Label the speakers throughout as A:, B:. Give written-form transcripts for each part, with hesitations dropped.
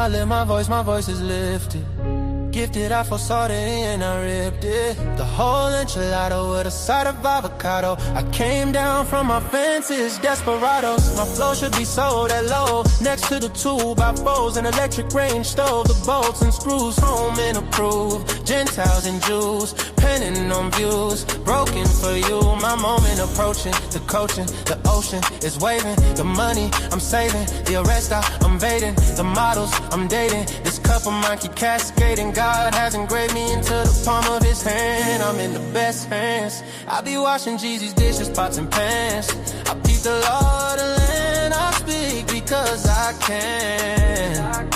A: I lift my voice is lifted. Gifted, I foresaw the end, I ripped it. The whole enchilada with a side of avocado. I came down from my fences, desperados. My flow should be sold at low, next to the 2x4s, an electric range stove. The bolts and screws, home and approved. Gentiles and Jews, penning on views. Broken for you, my moment approaching. The coaching, the ocean is waving. The money I'm saving, the arrest I'm evading. The models I'm dating, this cup of mine keep cascading. God has engraved me into the palm of his hand. I'm in the best hands. I be washing Jeezy's dishes, pots and pans. I beat the law of the land. I speak because I can.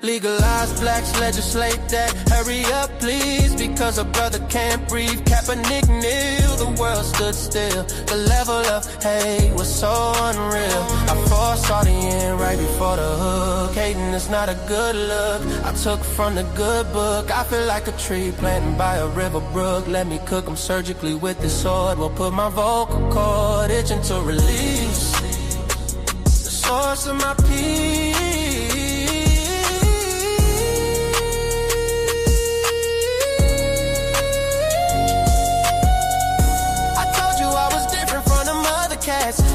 A: Legalize blacks, legislate that. Hurry up please, because a brother can't breathe. Kaepernick kneel, the world stood still. The level of hate was so unreal. I foresaw the end right before the hook. Hating is not a good look. I took from the good book. I feel like a tree planted by a river brook. Let me cook them surgically with this sword. Will put my vocal cord itching to release the source of my peace.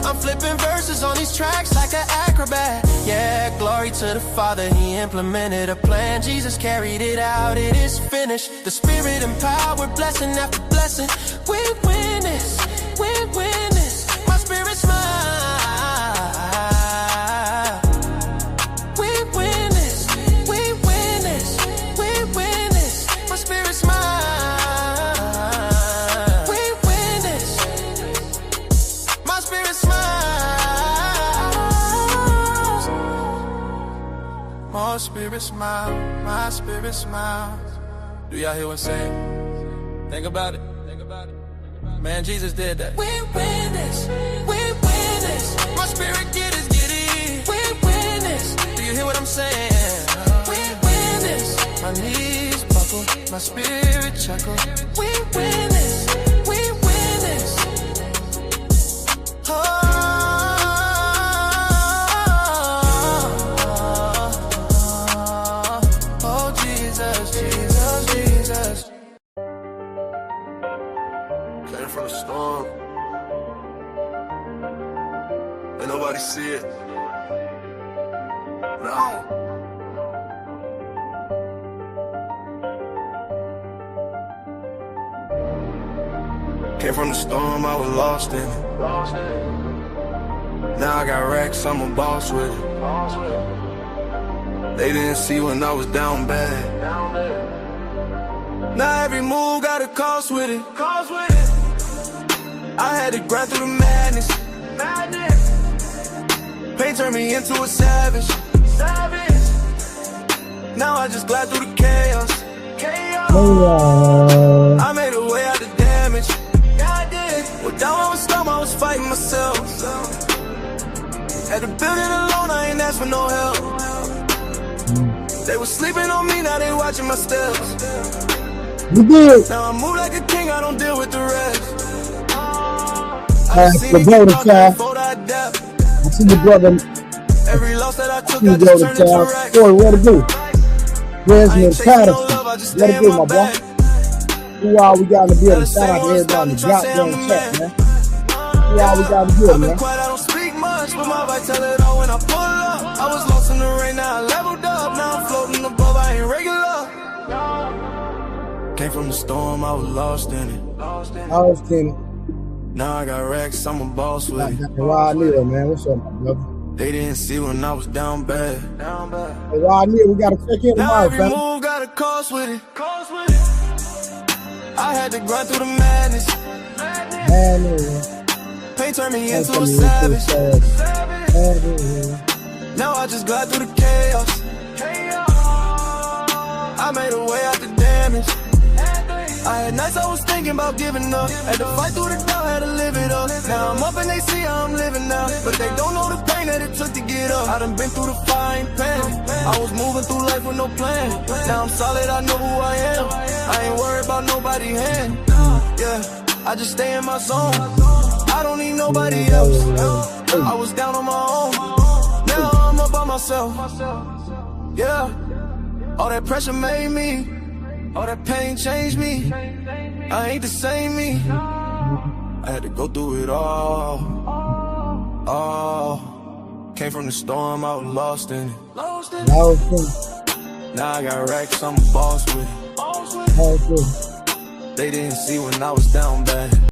A: I'm flipping verses on these tracks like an acrobat. Yeah, glory to the Father, he implemented a plan. Jesus carried it out, it is finished. The Spirit empowered, blessing after blessing. We win this, we win this. My spirit's mine. We win this, we win this, we win this. My spirit's mine. My spirit smile, my spirit smiles. Do y'all hear what I'm saying? Think about it, think about it. Man, Jesus did that. We win this, we win this. My spirit get it, we win this. Do you hear what I'm saying? We win this. My knees buckle, my spirit chuckle. We win this, we win this. Oh.
B: Came from the storm, ain't nobody see it. No. Came from the storm, I was lost in it. Now I got racks, I'm a boss with it. They didn't see when I was down bad. Now every move got a cost with it. I had to grind through the madness. Pain turned me into a savage. Now I just glide through the chaos. I made a way out the damage. Well, down I was storm, I was fighting myself. Had to build it alone, I ain't asked for no help. They was sleeping on me, now they watching my steps. Now I move like a king, I don't deal with the rest.
C: The brother child. I see the brother.
B: Every loss that I took, I just turned into a wreck.
C: Boy, what to do? Resman Patterson. What to do, my boy? Who all we got in the building? Shout out to everybody in the goddamn chat, man. Who all we got in the building, man?
B: I don't speak much, but my vibe tell it all when I pull up. I was lost in the rain, now I leveled up. Now I'm floating above, I ain't regular. Came from the storm, I was lost in it.
C: Lost in it.
B: Now I got racks, I'm a boss with it.
C: Rod Neal, man. What's up, my brother?
B: They didn't see when I was down bad.
C: Hey, Rod Neal, we gotta check in tomorrow,
B: now every
C: fella.
B: move got a cost with it. I had to grind through the madness. Pain turned me into a savage. Now I just glide through the chaos. I made a way out the damage. I had nights I was thinking about giving up. Had to fight through the doubt, had to live it up. Now I'm up and they see how I'm living now, but they don't know the pain that it took to get up. I done been through the fire, ain't panic. I was moving through life with no plan. Now I'm solid, I know who I am. I ain't worried about nobody's hand. Yeah, I just stay in my zone. I don't need nobody else. I was down on my own. Now I'm up on my myself. Yeah, all that pressure made me, all that pain changed me. I ain't the same me. I had to go through it all. Came from the storm, I was lost in it. Now I got racks, I'm a boss with it. They didn't see when I was down bad.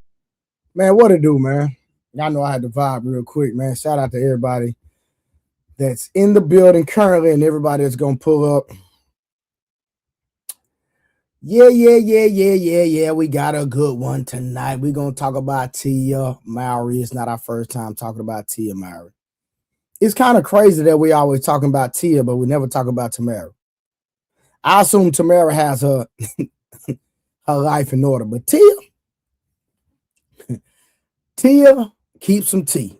C: Man, what it do, man? Y'all know I had to vibe real quick, man. Shout out to everybody that's in the building currently and everybody that's going to pull up. Yeah. We got a good one tonight. We're going to talk about Tia Mowry. It's not our first time talking about Tia Mowry. It's kind of crazy that we always talking about Tia, but we never talk about Tamara. I assume Tamara has her life in order, but Tia keeps some tea.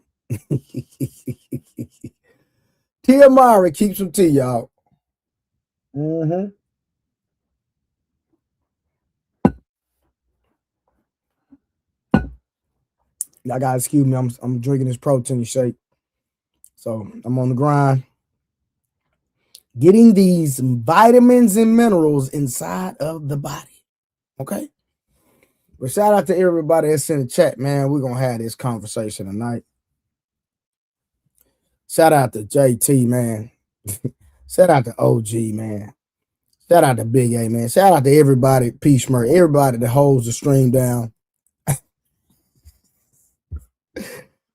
C: Tia Mowry keeps some tea, y'all. Y'all gotta excuse me. I'm drinking this protein shake. So I'm on the grind. Getting these vitamins and minerals inside of the body. Okay. But shout out to everybody that's in the chat, man. We're gonna have this conversation tonight. Shout out to JT, man. Shout out to OG, man. Shout out to Big A, man. Shout out to everybody, Peace Murray, everybody that holds the stream down.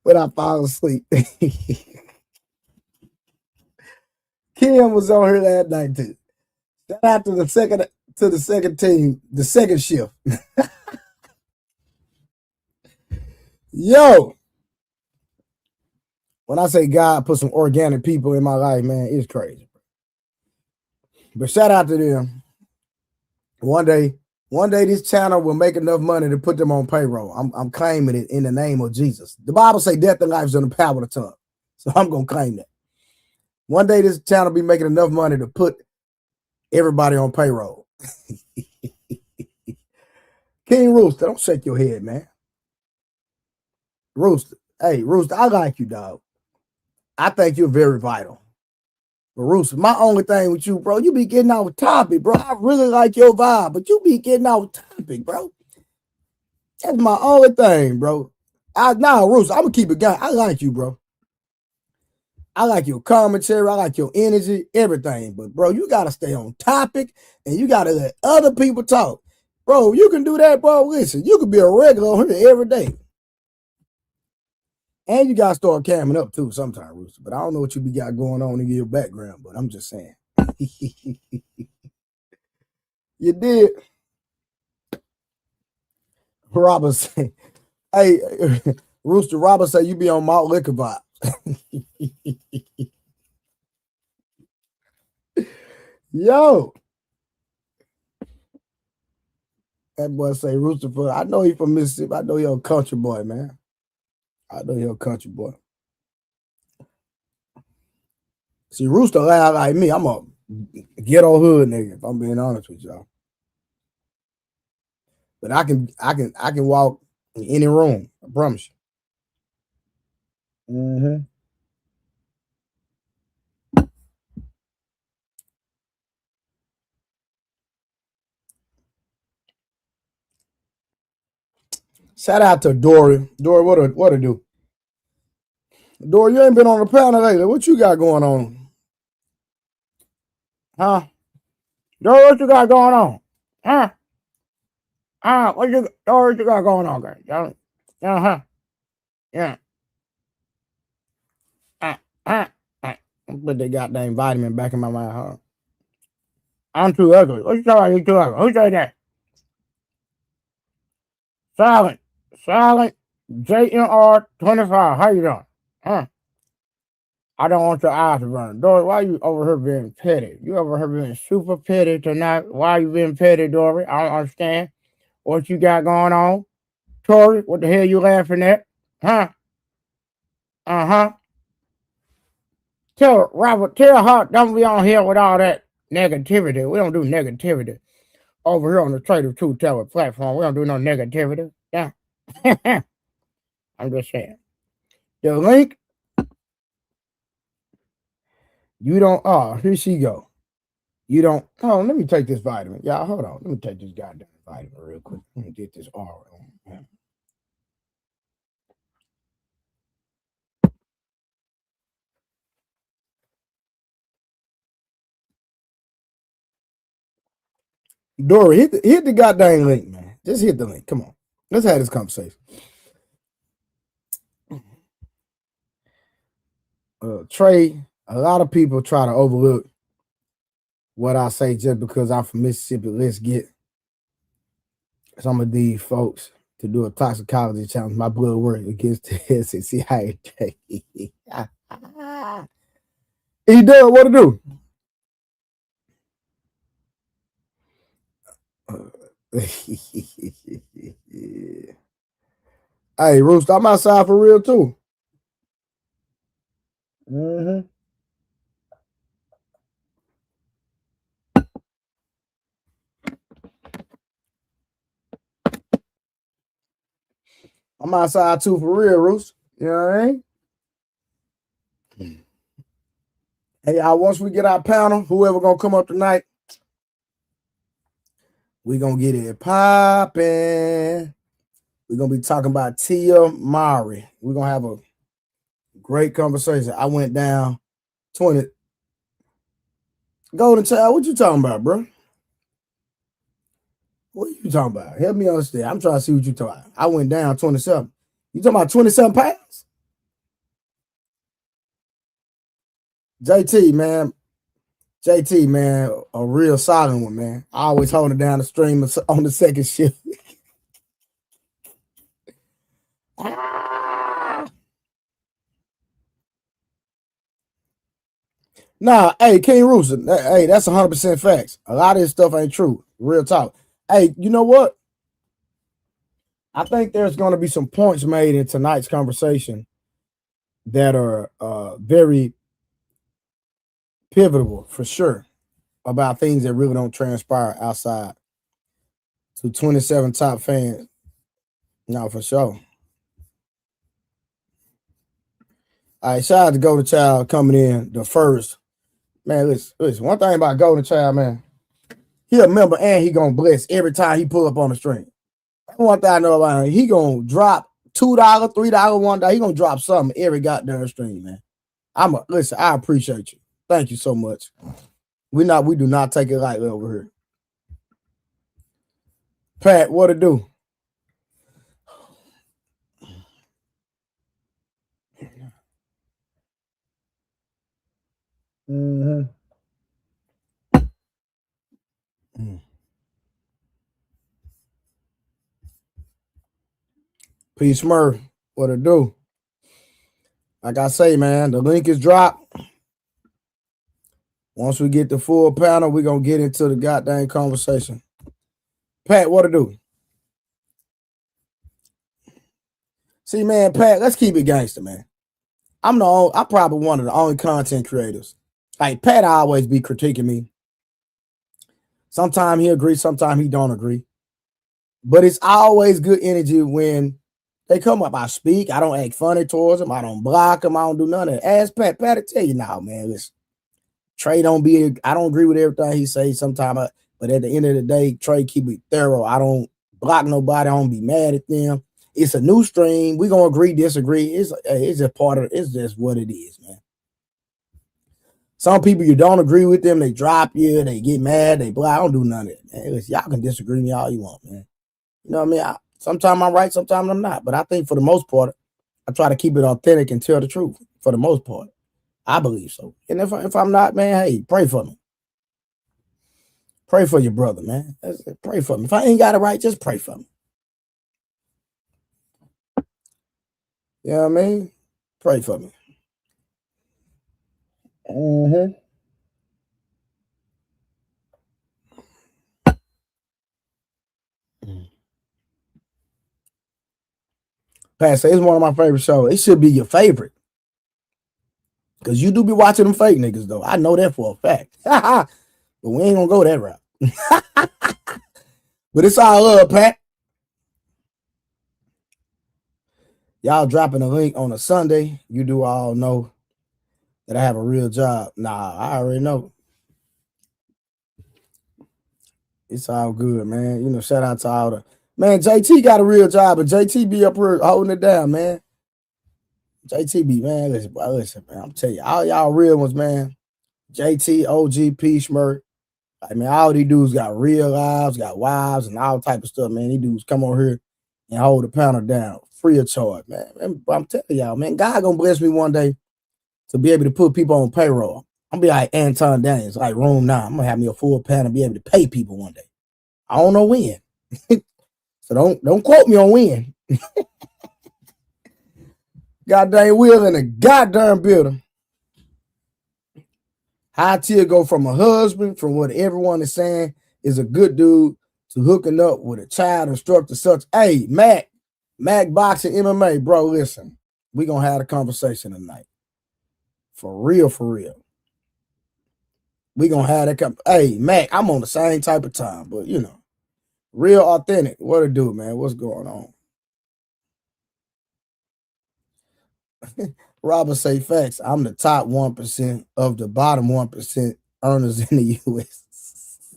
C: When I fall asleep. Kim was on here that night too. Shout out to the second team, the second shift. Yo, when I say God put some organic people in my life, man, it's crazy. But shout out to them. One day this channel will make enough money to put them on payroll. I'm claiming it in the name of Jesus. The Bible say death and life is in the power of the tongue. So I'm going to claim that. One day this channel be making enough money to put everybody on payroll. King Rooster, don't shake your head, man. Rooster, hey, Rooster, I like you, dog. I think you're very vital. But Rooster, my only thing with you, bro, you be getting out topic, bro. I really like your vibe, but you be getting out topic, bro. That's my only thing, bro. Rooster, I'm gonna keep it going. I like you, bro. I like your commentary. I like your energy, everything. But, bro, you got to stay on topic and you got to let other people talk. Bro, you can do that, bro. Listen, you could be a regular on here every day. And you got to start camming up, too, sometimes, Rooster. But I don't know what you got going on in your background, but I'm just saying. You did. Robert say, hey, Rooster, Robert say you be on malt liquor vibes. Yo, that boy say Rooster. I know he from Mississippi. I know he a country boy, man. I know he a country boy. See, Rooster loud like me. I'm a ghetto hood nigga. If I'm being honest with y'all. But I can walk in any room. I promise you. Shout out to Dory. Dory, what to do? Dory, you ain't been on the panel lately. What you got going on? Huh? Dory, what you got going on? Huh? What you got going on, guys? Uh-huh. Yeah. Put the goddamn vitamin back in my mouth, huh? I'm too ugly. What you talking about? You too ugly. Who said that? Silent. JNR 25. How you doing? Huh? I don't want your eyes to run. Dory, why you over here being petty? You over here being super petty tonight. Why you being petty, Dory? I don't understand what you got going on. Tori, what the hell you laughing at? Huh? Uh-huh. Tell her, don't be on here with all that negativity. We don't do negativity over here on the Trader Truth Teller platform. We don't do no negativity. Yeah. I'm just saying. The You don't. Oh, here she go. You don't. Oh, let me take this vitamin. Y'all, hold on. Let me take this goddamn vitamin real quick. Let me get this R on. Dory, hit the goddamn link, man. Just hit the link. Come on. Let's have this conversation. Trey, a lot of people try to overlook what I say just because I'm from Mississippi. Let's get some of these folks to do a toxicology challenge. My blood work against the SEC. He does what to do. Hey, Roost, I'm outside for real too. Mm-hmm. I'm outside too for real, Roost. You know what I mean? Hey, y'all, once we get our panel, whoever gonna come up tonight, we gonna get it popping. We're gonna be talking about Tia Mowry. We're gonna have a great conversation. I went down 20. Golden Child, what you talking about, bro? What are you talking about? Help me understand. I'm trying to see what you talking about. I went down 27. You talking about 27 pounds? JT, man, a real solid one, man. I always hold it down the stream on the second shift. Nah, hey, King Rooster, hey, that's 100% facts. A lot of this stuff ain't true. Real talk. Hey, you know what? I think there's going to be some points made in tonight's conversation that are very pivotal for sure about things that really don't transpire outside to 27 top fans. No, for sure. All right, shout out to Golden Child coming in the first. Man, listen, one thing about Golden Child, man, he a member and he gonna bless every time he pull up on the stream. One thing I know about him, he gonna drop $2, $3, $1. He gonna drop something every goddamn stream, man. Listen, I appreciate you. Thank you so much. We do not take it lightly over here. Pat, what it do? Mm-hmm. Peace, Murph. What it do? Like I say, man, the link is dropped. Once we get the full panel, we're gonna get into the goddamn conversation. Pat, what it do? See, man, Pat, let's keep it gangster, man. I'm probably one of the only content creators. Like Pat always be critiquing me. Sometimes he agree, sometimes he don't agree. But it's always good energy when they come up. I speak. I don't act funny towards them. I don't block them. I don't do none of that. Ask Pat. Pat will tell you now, man. Listen, Trey I don't agree with everything he says sometimes. But at the end of the day, Trey keep it thorough. I don't block nobody. I don't be mad at them. It's a new stream. We gonna agree, disagree. It's just part of it. It's just what it is, man. Some people you don't agree with them, they drop you, they get mad, they block. I don't do none of it. Man. Listen, y'all can disagree with me all you want, man. You know what I mean? Sometimes I'm right, sometimes I'm not. But I think for the most part, I try to keep it authentic and tell the truth. For the most part, I believe so. And if I'm not, man, hey, pray for me. Pray for your brother, man. Pray for me. If I ain't got it right, just pray for me. You know what I mean? Pray for me. Mm-hmm. Pastor, it's one of my favorite shows. It should be your favorite. Because you do be watching them fake niggas, though. I know that for a fact. But we ain't gonna go that route. But it's all love, Pat. Y'all dropping a link on a Sunday. You do all know that I have a real job. Nah, I already know. It's all good, man. You know, shout out to all the man. JT got a real job, but JT be up here holding it down, man. JT be man, listen, man. I'm telling you, all y'all real ones, man. JT, OG, P, Schmirk. I mean, all these dudes got real lives, got wives, and all type of stuff, man. These dudes come on here and hold the panel down free of charge, man. I'm telling y'all, man, God gonna bless me one day to be able to put people on payroll. I'm gonna be like Anton Daniels, like Room 9. I'm gonna have me a full panel and be able to pay people one day. I don't know when. So don't quote me on when. Goddamn Will in a goddamn building. High tier go from a husband, from what everyone is saying is a good dude, to hooking up with a child instructor such. Hey, Mac Boxing MMA, bro, listen. We gonna have a conversation tonight. For real, for real. We gonna have that. Hey, Mac, I'm on the same type of time, but you know, real authentic. What it do, man? What's going on? Robert say facts. I'm the top 1% of the bottom 1% earners in the U.S.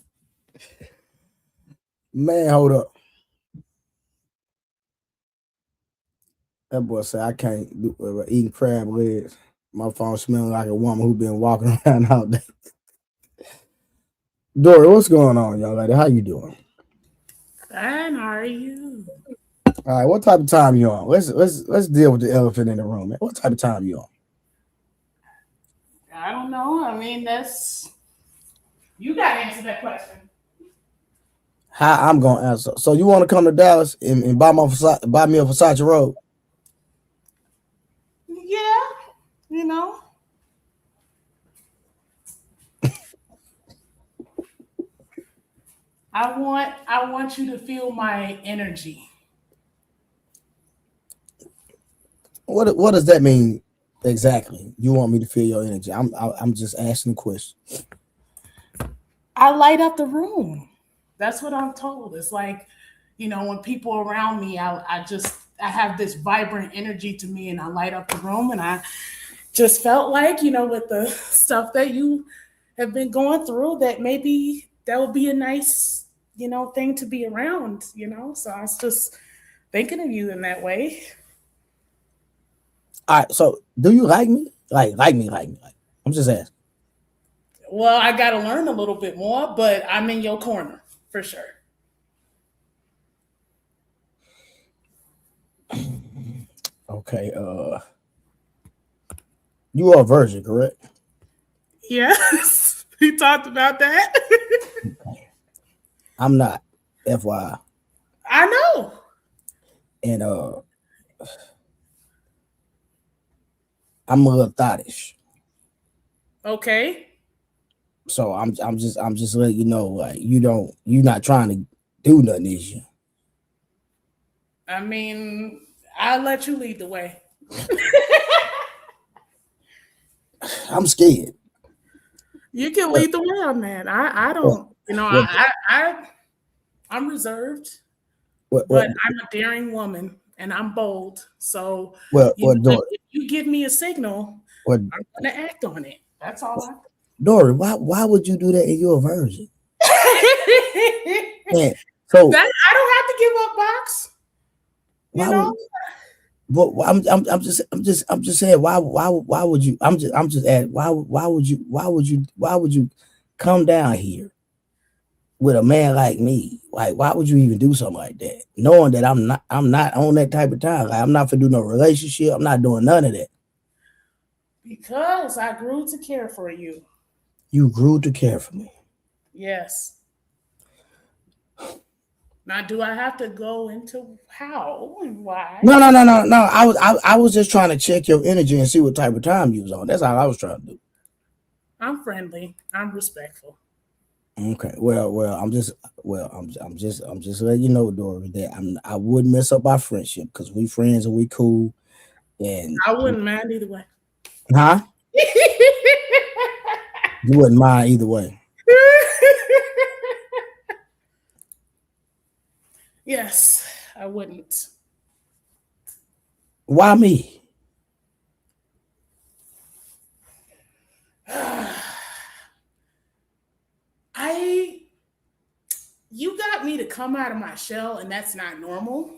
C: Man, hold up. That boy said I can't do eating crab legs. My phone smelling like a woman who been walking around all day. Dory, what's going on, y'all? Lady? How you doing?
D: Fine, how are you?
C: All right, what type of time you on? Let's deal with the elephant in the room, man. What type of time you on?
D: I don't know. I mean, that's you got to answer that question.
C: How I'm gonna answer. So you want to come to Dallas and buy me a Versace robe?
D: Yeah, you know. I want you to feel my energy.
C: What does that mean exactly? You want me to feel your energy? I'm just asking a question.
D: I light up the room. That's what I'm told. It's like, when people around me, I have this vibrant energy to me, and I light up the room. And I just felt like, with the stuff that you have been going through, that maybe that would be a nice, thing to be around. So I was just thinking of you in that way.
C: All right. So do you like me? Like me. I'm just asking.
D: Well, I got to learn a little bit more, but I'm in your corner for sure.
C: Okay. You are a virgin, correct?
D: Yes, we talked about that.
C: I'm not. FYI.
D: I know.
C: And I'm a little thottish.
D: Okay.
C: So I'm just letting you know, like you're not trying to do nothing, is you?
D: I mean, I'll let you lead the way.
C: I'm scared.
D: You can lead the way on that. I don't, I'm reserved, but I'm a daring woman and I'm bold. So, if you give me a signal, I'm going to act on it. That's all.
C: Dory, why would you do that if you're a virgin? Man, so
D: that I don't have to give up box.
C: I'm just saying why would you? I'm just asking why would you come down here with a man like me? Like, why would you even do something like that, knowing that I'm not on that type of time? Like, I'm not for do no relationship. I'm not doing none of that.
D: Because I grew to care for you.
C: You grew to care for me.
D: Yes. Now, do I have to go into how and why?
C: No. I was just trying to check your energy and see what type of time you was on. That's all I was trying to do.
D: I'm friendly. I'm respectful.
C: Okay. Well, I'm just letting you know, Dory, that I wouldn't mess up our friendship because we friends and we cool. And
D: I wouldn't mind either way.
C: Huh? You wouldn't mind either way.
D: Yes, I wouldn't.
C: Why me?
D: to come out of my shell, and that's not normal.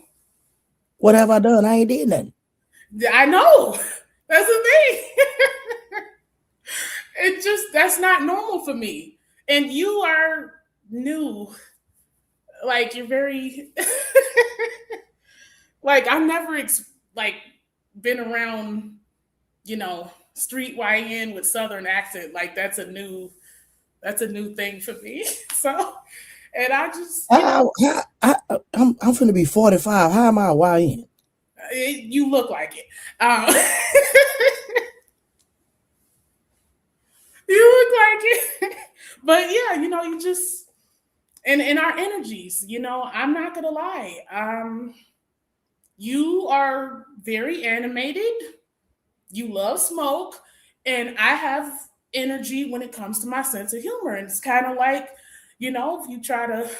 C: What have I done? I ain't did nothing.
D: I know. That's the thing. That's not normal for me. And you are new. Like, you're very, like, I've never, been around, street YN with Southern accent. Like, that's a new thing for me. So, and I just,
C: I'm finna be 45. How am I a YN?
D: You look like it. You look like it. But yeah, you just, and our energies, I'm not gonna lie. You are very animated. You love smoke, and I have energy when it comes to my sense of humor. And it's kind of like, if you try to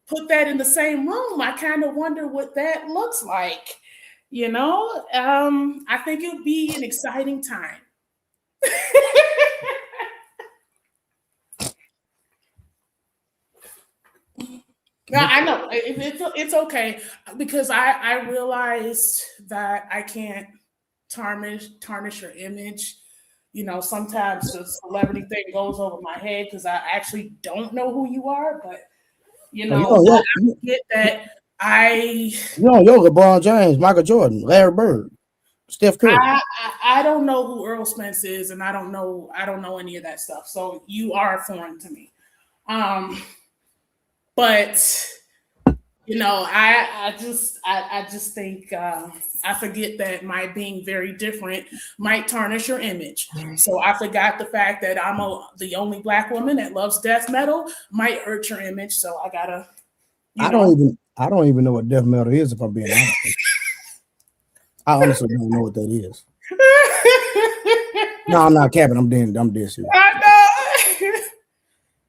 D: put that in the same room, I kind of wonder what that looks like. I think it would be an exciting time. No, I know it's okay, because I realized that I can't tarnish your image. Sometimes the celebrity thing goes over my head because I actually don't know who you are, but I get that you
C: know LeBron James, Michael Jordan, Larry Bird, Steph Curry.
D: I don't know who Earl Spence is, and I don't know any of that stuff. So you are foreign to me. But I just think I forget that my being very different might tarnish your image. So I forgot the fact that I'm the only Black woman that loves death metal might hurt your image. So I gotta.
C: I don't even know what death metal is, if I'm being honest. I honestly don't know what that is. No, I'm not capping. I'm dead serious.
D: I know.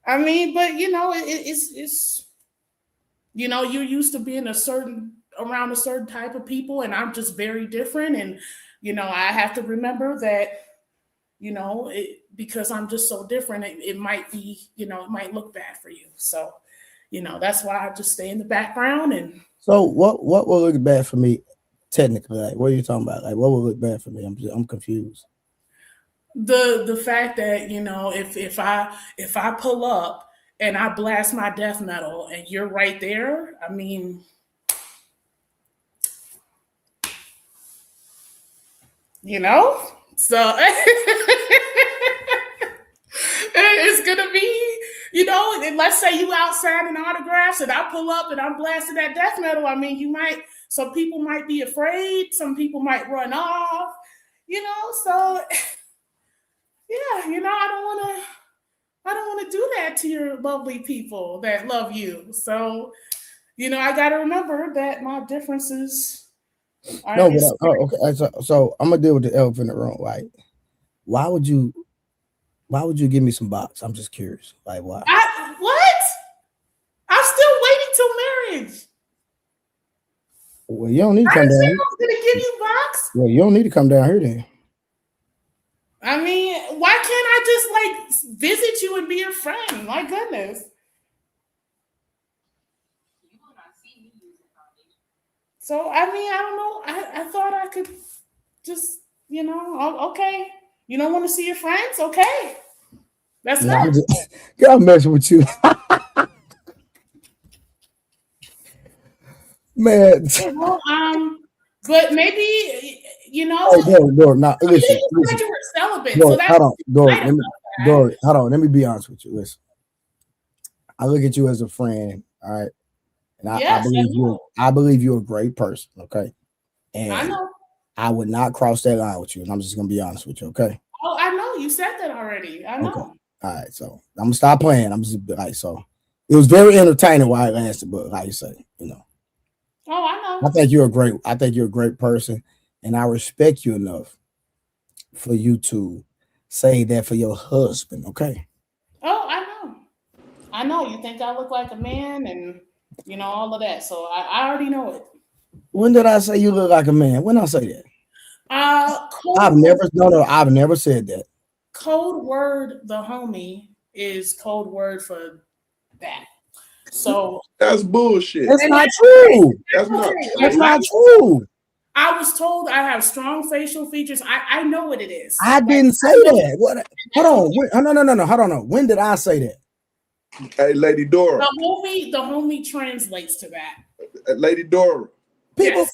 D: I mean, but it's you're used to being around a certain type of people, and I'm just very different. And I have to remember that because I'm just so different, it might be it might look bad for you. So that's why I just stay in the background. And
C: so what will look bad for me technically? Like, what are you talking about? Like, what will look bad for me? I'm confused.
D: The fact that if I pull up and I blast my death metal and you're right there, I mean, so it's gonna be, and let's say you out signing autographs and I pull up and I'm blasting that death metal. I mean, some people might be afraid, some people might run off, so yeah, I don't want to do that to your lovely people that love you. So, I got to remember that my differences are.
C: No, okay. So I'm gonna deal with the elephant in the room. Like, why would you give me some box? I'm just curious. Like, why?
D: What? I'm still waiting till marriage.
C: Well, you don't need to come down here.
D: I'm gonna give you box.
C: Well, you don't need to come down here then.
D: I mean, why can't I just visit you and be your friend? My goodness. So I mean, I don't know. I thought I could just, okay. You don't want to see your friends? Okay. That's fine.
C: I'm messing with you. Man.
D: But maybe
C: Dor, now listen.
D: Like you were celibate.
C: Dor,
D: So that's
C: hold on. Let me be honest with you. Listen, I look at you as a friend, all right, and I believe you're a great person, okay, and
D: I know.
C: I would not cross that line with you, and I'm just gonna be honest with you, okay.
D: Oh, I know you said that already. I know.
C: Okay. All right, so I'm gonna stop playing. I'm just so it was very entertaining while it lasted, but like you say,
D: Oh, I know.
C: I think you're a great person, and I respect you enough for you to say that for your husband, okay?
D: Oh, I know. You think I look like a man, and all of that. So I already know it.
C: When did I say you look like a man? When I say that? I've never said that.
D: Code word, the homie, is code word for that. So
E: that's bullshit.
C: That's not true.
E: That's not
D: okay.
C: That's
E: true.
C: not true.
D: I was told I have strong facial features. I know what it is.
C: I didn't say that. What? Hold on. No. Hold on. When did I say that?
E: Hey, Lady Dora.
D: The homie translates to that.
E: Lady Dora.
C: People,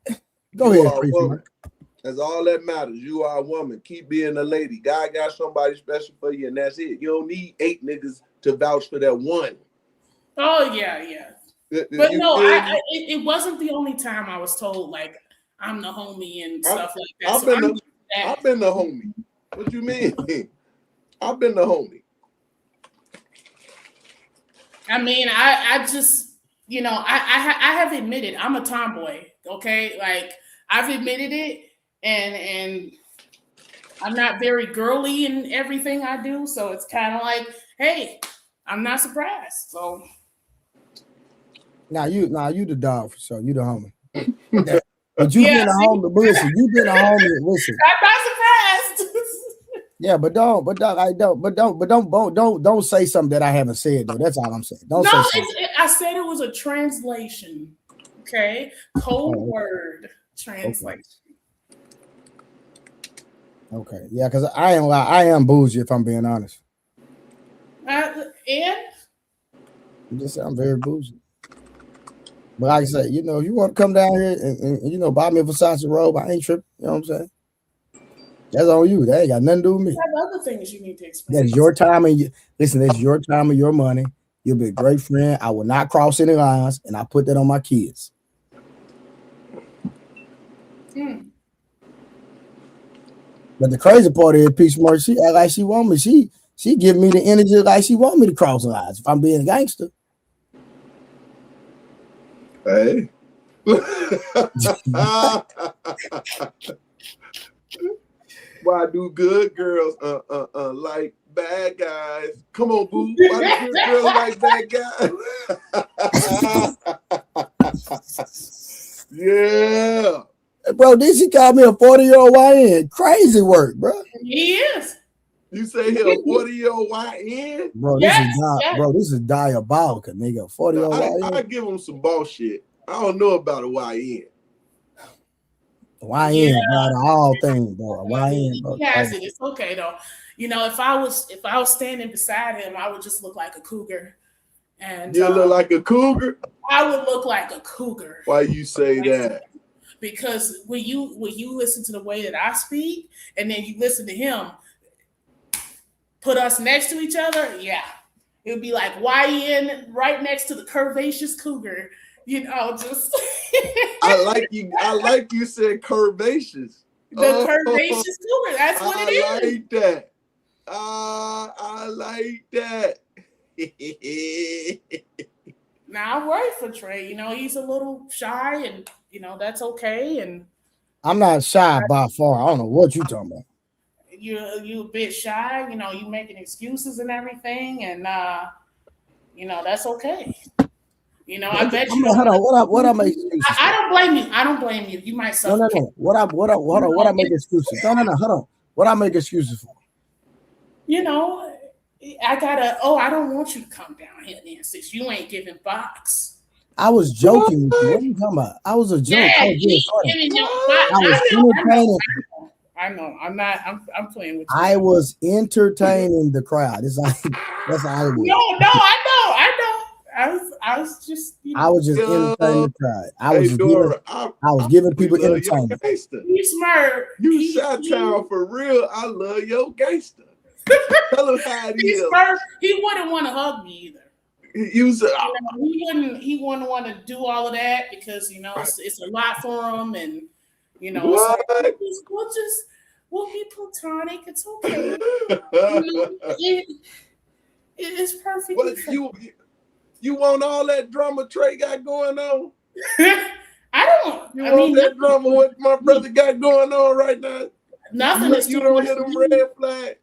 D: Yes.
C: go
E: You
C: ahead,
E: are a
C: Priest.
E: woman. That's all that matters. You are a woman. Keep being a lady. God got somebody special for you, and that's it. You don't need 8 niggas to vouch for that one.
D: Oh yeah. But
E: You
D: no,
E: feel me?
D: it wasn't the only time I was told like I'm the homie and stuff like that.
E: I've been the homie. What you mean? I've been the homie.
D: I mean, I just, I have admitted I'm a tomboy. Okay, like I've admitted it, and I'm not very girly in everything I do. So it's kind of like, hey, I'm not surprised. So
C: Now you the dog for sure. You the homie. But you
D: Yeah,
C: been a
D: see?
C: homie. Listen, you been a homie. Listen.
D: I'm not surprised.
C: Yeah, but don't say something that I haven't said though. That's all I'm saying. Don't say
D: No,
C: something.
D: I said it was a translation. Okay, code word translation.
C: Okay. Yeah, because I am bougie if I'm being honest.
D: And
C: You just say I'm very bougie. But like I say, if you want to come down here and buy me a Versace robe, I ain't tripping. You know what I'm saying? That's on you. That ain't got nothing to do with me.
D: you have other things you need to explain.
C: That is your time listen, that's your time and your money. You'll be a great friend. I will not cross any lines, and I put that on my kids. But the crazy part is, Peace Mercy, she act like she want me. She give me the energy like she want me to cross lines. If I'm being a gangster.
E: Hey. Why do good girls like bad guys? Come on, boo. Why do good girls like bad guys? Yeah.
C: Bro, did she call me a 40-year-old YN? Crazy work, bro.
D: He is.
E: You say he a 40-year-old YN?
C: Bro, this is diabolical, nigga. 40-year-old YN.
E: I give him some bullshit. I don't know about a YN.
C: YN, about all things, bro. YN, bro.
D: He has it. It's okay though. If I was standing beside him, I would just look like a cougar. And
E: you look like a cougar?
D: I would look like a cougar.
E: Why you say that?
D: Because when you listen to the way that I speak, and then you listen to him, put us next to each other, yeah, it would be like YN right next to the curvaceous cougar. Just
E: I like you said curvaceous.
D: The curvaceous cougar. That's what it is.
E: I like that. I like that.
D: Now I worry for Trey. He's a little shy, and that's okay. And
C: I'm not shy by far. I don't know what you talking about.
D: You a bit shy. You making excuses and everything, and that's okay. I bet you.
C: Hold on. What I make excuses?
D: I don't blame you. I don't blame you. You might suffer.
C: No. What I make excuses? No. Hold on. What I make excuses for?
D: I don't want you to come down here, Nancy. You ain't giving box.
C: I was joking with you. What are you talking about? I was a joke.
D: Yeah,
C: I was entertaining.
D: I know. I'm not. I'm playing with you.
C: I was entertaining the crowd. That's how it was.
D: No, I know. I was just.
C: I was just entertaining the crowd. I was giving people entertainment.
D: You smart.
E: You Chi-Town for real. I love your gangster. Tell him how it is.
D: He wouldn't want to hug me either. He wouldn't want to do all of that because it's a lot for him, and we'll be platonic. It's okay. It's perfect.
E: What you want all that drama Trey got going on?
D: I don't.
E: You want that drama? What my brother got going on right now?
D: Nothing.
E: You don't hit them red flags.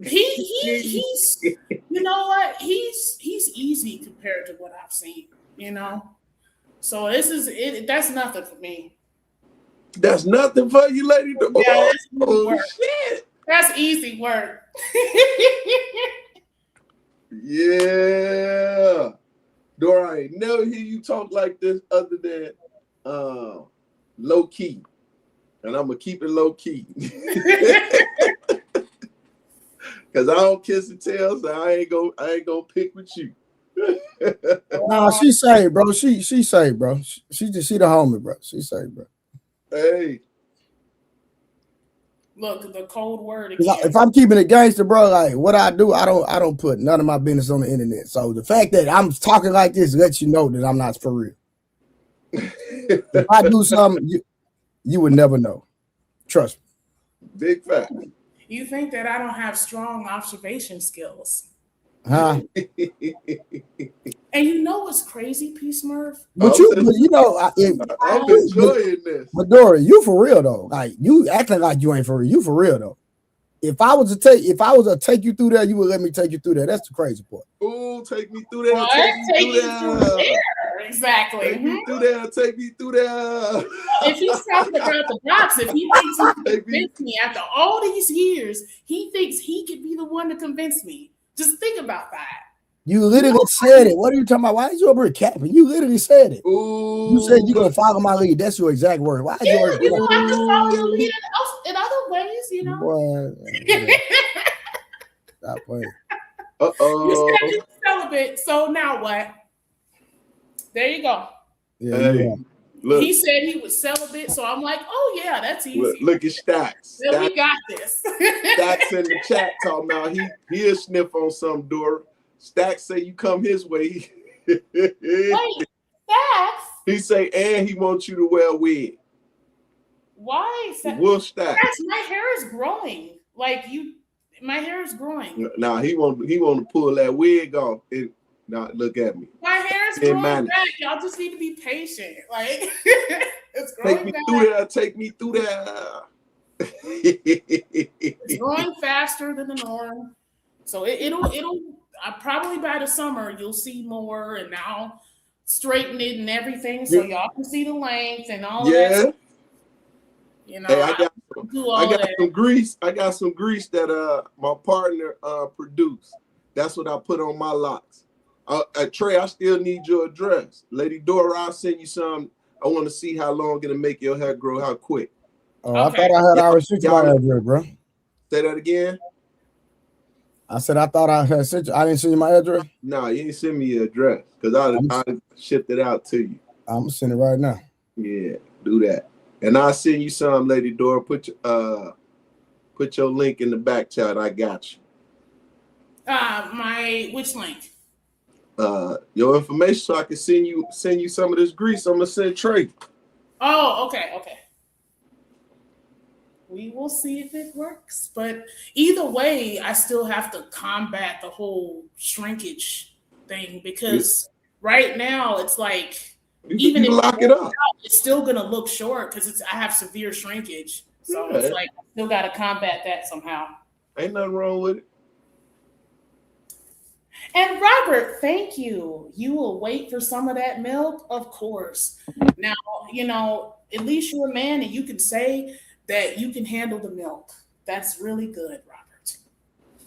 D: He's you know what? He's easy compared to what I've seen, So this is it. That's nothing for me.
E: That's nothing for you, lady.
D: Yeah,
E: Shit.
D: That's easy work.
E: Yeah. Dora, I ain't never hear you talk like this other than low key. And I'm gonna keep it low key. Cause I don't kiss and tell, so I ain't gonna pick with you.
C: Nah, she saved, bro. She saved, bro. She the homie, bro. She saved, bro.
E: Hey.
D: Look, the cold word again.
C: If I'm keeping it gangster, bro, like what I do, I don't put none of my business on the internet. So the fact that I'm talking like this lets you know that I'm not for real. If I do something, you would never know. Trust me.
E: Big fact.
D: You think that I don't have strong observation skills?
C: Huh?
D: And you know what's crazy, Peace Murph?
C: But I'm enjoying
E: this.
C: But Dory, you for real though? Like you acting like you ain't for real. You for real though? If I was to take you through there, you would let me take you through there. That's the crazy part.
E: Ooh, take me through there. Take me through
D: there. Exactly.
E: Take me through there. Take me through there.
D: If he's talking about the box, if he thinks he can convince me after all these years, he thinks he could be the one to convince me. Just think about that.
C: You literally said it. What are you talking about? Why is you over here capping? You literally said it.
E: Ooh,
C: you said you're gonna follow my lead. That's your exact word. Why?
D: Yeah, you know, I can follow your lead in other ways, you know.
C: Boy, stop playing.
D: You said you're celibate, so now what? There you go.
C: Yeah,
E: hey, look.
D: He said he was celibate, so I'm like, oh yeah, that's easy.
E: Look at Stacks.
D: Then we got this.
E: Stacks in the chat talking about he'll sniff on some Dora. Stacks say you come his way.
D: Wait, Stacks?
E: He say, and he wants you to wear a wig.
D: Why?
E: Will Stacks?
D: My hair is growing. Like my hair is growing.
E: Nah, he want to pull that wig off. Now look at me.
D: My hair is growing back. Y'all just need to be patient. Like it's growing
E: Take me
D: back.
E: through there. Take me through there.
D: It's growing faster than the norm. So it'll probably by the summer you'll see more, and now straighten it and everything so y'all can see the length and all that. You know,
E: hey, I got some grease. I got some grease that my partner produced. That's what I put on my locks. Trey, I still need your address. Lady Dora, I'll send you some. I want to see how long it'll make your hair grow, how quick.
C: Oh, okay. I thought I had already sent you my address, bro.
E: Say that again.
C: I said I thought I had sent you. I didn't send you my address.
E: No, you didn't send me your address because I shipped it out to you.
C: I'm gonna send it right now.
E: Yeah, do that, and I'll send you some, Lady Dora. Put your link in the back chat. I got you.
D: Which link?
E: Your information so I can send you some of this grease. I'm gonna send Trey.
D: Oh, okay. We will see if it works, but either way, I still have to combat the whole shrinkage thing because right now it's like even if
E: lock it up,
D: it's still gonna look short because I have severe shrinkage. So it's like I still got to combat that somehow.
E: Ain't nothing wrong with it.
D: And Robert, thank you. You will wait for some of that milk, of course. Now, you know, at least you're a man and you can say that you can handle the milk. That's really good, Robert.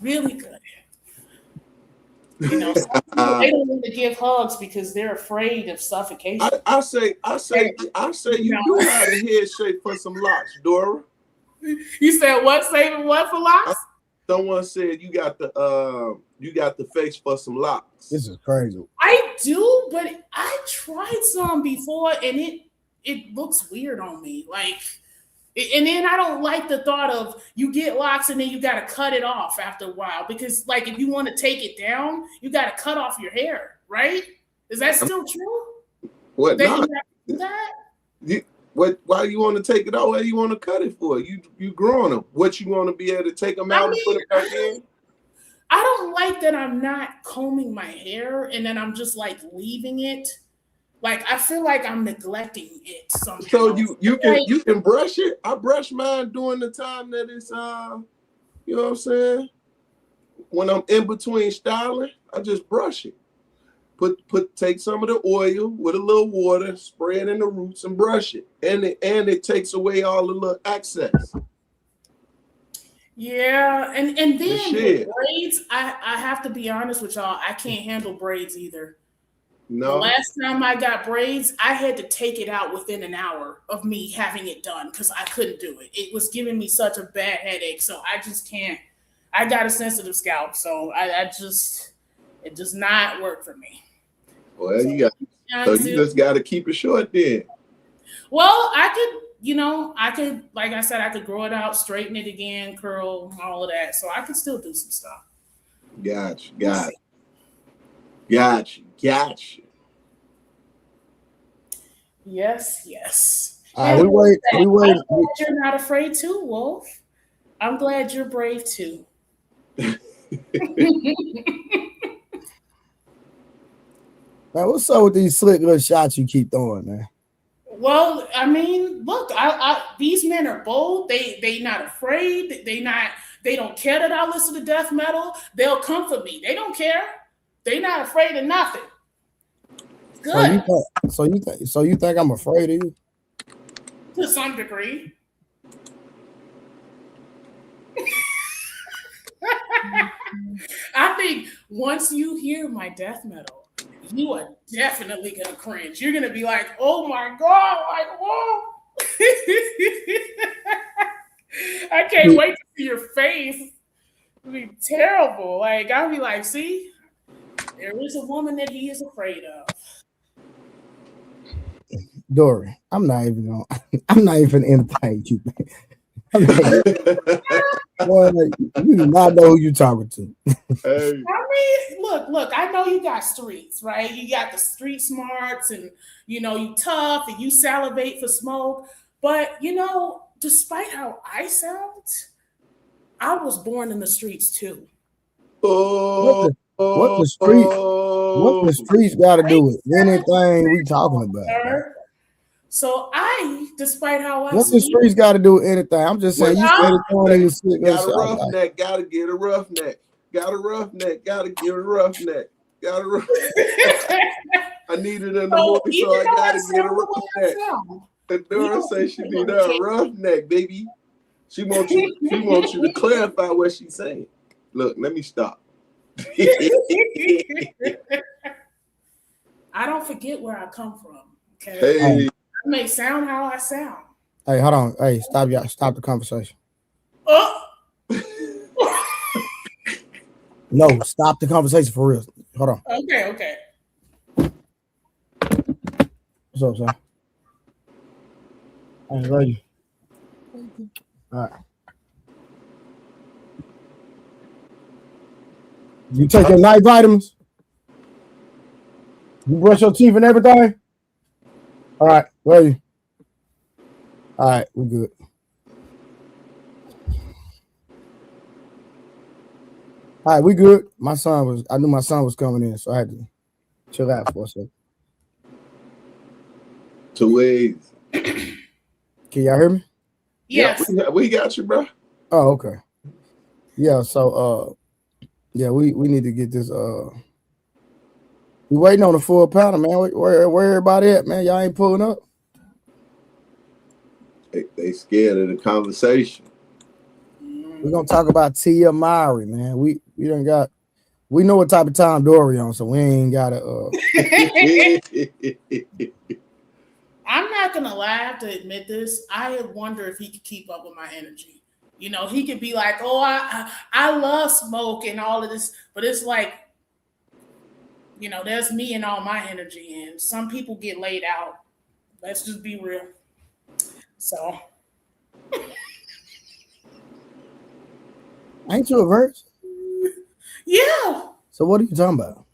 D: Really good. You know, some people, they don't want to give hugs because they're afraid of suffocation.
E: I say you do have a head shape for some locks, Dora.
D: You said what? Saving what for locks?
E: Someone said you got the face for some locks.
C: This is crazy.
D: I do, but I tried some before and it looks weird on me. Like, and then I don't like the thought of you get locks and then you got to cut it off after a while because, like, if you want to take it down, you got to cut off your hair, right? Is that still true?
E: What?
D: That you have to do that?
E: Why do you want to take it out? Why do you want to cut it for? You growing them. What you want to be able to take them out and put it back in?
D: I don't like that I'm not combing my hair and then I'm just like leaving it. Like I feel like I'm neglecting it somehow.
E: So you can brush it. I brush mine during the time that it's you know what I'm saying? When I'm in between styling, I just brush it. Take some of the oil with a little water, spray it in the roots and brush it. And it takes away all the little excess.
D: Yeah, and then with braids, I have to be honest with y'all, I can't handle braids either. The
E: No.
D: last time I got braids, I had to take it out within an hour of me having it done because I couldn't do it. It was giving me such a bad headache, so I just can't. I got a sensitive scalp, so it does not work for me.
E: Well, you just got to keep it short then.
D: Well, I could, like I said, I could grow it out, straighten it again, curl, all of that. So I could still do some stuff.
E: Gotcha.
D: Yes.
C: All right, we wait.
D: You're not afraid too, Wolf. I'm glad you're brave too.
C: Man, what's up with these slick little shots you keep throwing, man?
D: Well, I mean, look, these men are bold. They not afraid. They don't care that I listen to death metal. They'll come for me. They don't care. They not afraid of nothing. Good.
C: So you think I'm afraid of you?
D: To some degree. I think once you hear my death metal, you are definitely gonna cringe. You're gonna be like, "Oh my god!" Like, whoa! I can't wait to see your face. It'll be terrible. Like, I'll be like, "See, there is a woman that he is afraid of."
C: Dory, I'm not even entertain you, man. Boy, you do not know who you're talking to.
E: Hey.
D: I mean, look, I know you got streets, right? You got the street smarts and, you tough and you salivate for smoke. But, despite how I sound, I was born in the streets too.
C: What the streets got to do with anything we talking about? Sir.
D: So despite how I
C: what the streets got to do with anything? I'm just saying you said
E: it got a roughneck, gotta get a roughneck. Got a roughneck, gotta get a roughneck. Got a roughneck. I need it in the morning, so I gotta get a roughneck. And Dora says she need a roughneck, baby. She wants you to clarify what she's saying. Look, let me stop.
D: I don't forget where I come from. Okay.
E: Hey.
D: I may sound how I sound.
C: Hey, hold on. Hey, stop the conversation. No, stop the conversation for real. Hold on.
D: Okay.
C: What's up, son? I love you. All right. You take your night vitamins? You brush your teeth and everything? All right, love you. All right, we're good. All right, we good. I knew my son was coming in, so I had to chill out for a second.
E: 2 ways.
C: Can y'all hear me?
D: Yes.
E: Yeah, we got you, bro.
C: Oh, okay. Yeah, so we need to get this we waiting on the full panel, man. Where everybody at, man? Y'all ain't pulling up.
E: They scared of the conversation.
C: We're gonna talk about Tia Mowry, man. We know what type of time Dory on, so we ain't gotta
D: I'm not gonna lie, I have to admit this. I wonder if he could keep up with my energy. He could be like, "Oh, I love smoke and all of this," but it's like, there's me and all my energy, and some people get laid out. Let's just be real. So,
C: ain't you a verse?
D: Yeah.
C: So what are you talking about?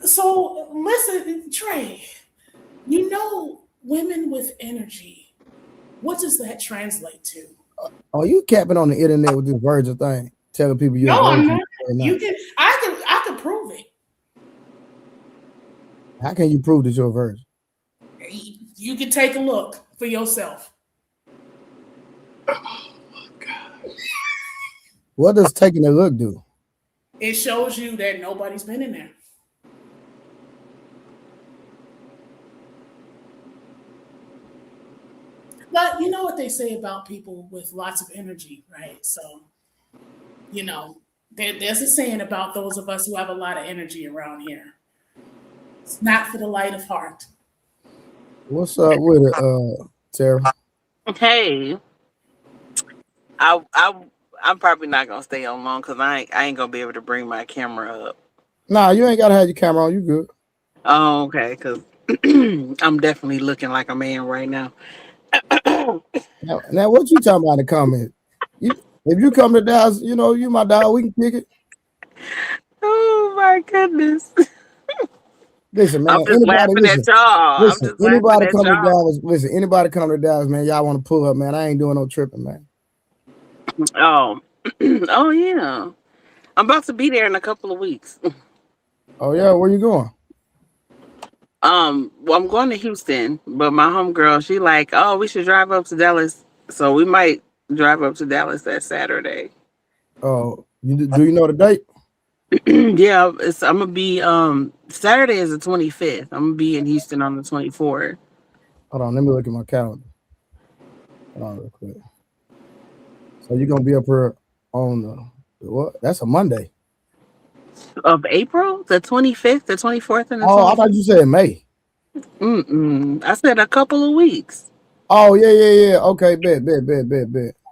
D: So listen, Trey. Women with energy. What does that translate to?
C: Oh, you capping on the internet with this virgin thing, telling people you're
D: no, I'm not. I can prove it.
C: How can you prove that you're a virgin?
D: You can take a look for yourself.
E: Oh my God.
C: What does taking a look do?
D: It shows you that nobody's been in there. But you know what they say about people with lots of energy, right? So, there's a saying about those of us who have a lot of energy around here. It's not for the light of heart.
C: What's up with it, Tara?
F: Hey, I'm probably not gonna stay on long because I ain't gonna be able to bring my camera up.
C: Nah, you ain't gotta have your camera on. You good?
F: Oh, okay, because I'm definitely looking like a man right now.
C: Now, what you talking about in the comment? If you come to Dallas, you my dog. We can kick it.
F: Oh my goodness!
C: Listen, man.
F: I'm just laughing at y'all. I'm just laughing
C: Anybody
F: at
C: come to
F: y'all.
C: Dallas? Listen, anybody come to Dallas, man. Y'all want to pull up, man? I ain't doing no tripping, man.
F: Oh, oh yeah. I'm about to be there in a couple of weeks.
C: Oh yeah, where you going?
F: Well, I'm going to Houston, but my homegirl, she like, oh, we should drive up to Dallas. So we might drive up to Dallas that Saturday.
C: Oh, do you know the date?
F: Yeah, I'm gonna be Saturday is the 25th. I'm gonna be in Houston on the 24th.
C: Hold on, let me look at my calendar. Hold on, real quick. So you're gonna be up here on what? That's a Monday.
F: Of April, the 25th, the 24th, and the
C: Oh, I
F: 25th.
C: thought you said May.
F: I said a couple of weeks.
C: Oh yeah. Okay, bet.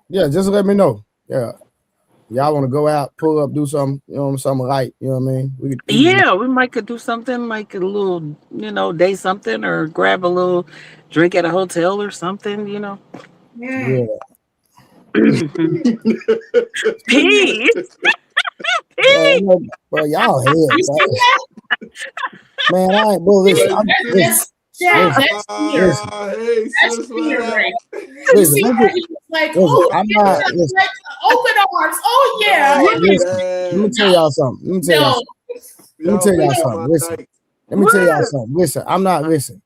C: Yeah, just let me know. Yeah, y'all want to go out, pull up, do something, something light. You know what I mean? We could
F: Yeah, we might could do something like a little, day something, or grab a little drink at a hotel or something.
C: yeah.
F: Peace.
C: Bro, y'all head,
D: You
C: bro.
D: see that?
C: Man, I ain't bro. Listen,
D: That's Jack. That's fear.
E: Hey,
D: That's
E: sis,
D: fear,
E: what up?
D: right? You
C: listen,
D: see how he was like, oh,
C: I'm not.
D: like open arms. Oh yeah.
E: Oh,
C: Let me
E: man.
C: tell y'all something. Let me tell y'all
E: Y'all
C: something.
E: making my
C: Listen.
E: night.
C: Let me tell y'all something. Listen, I'm not listening.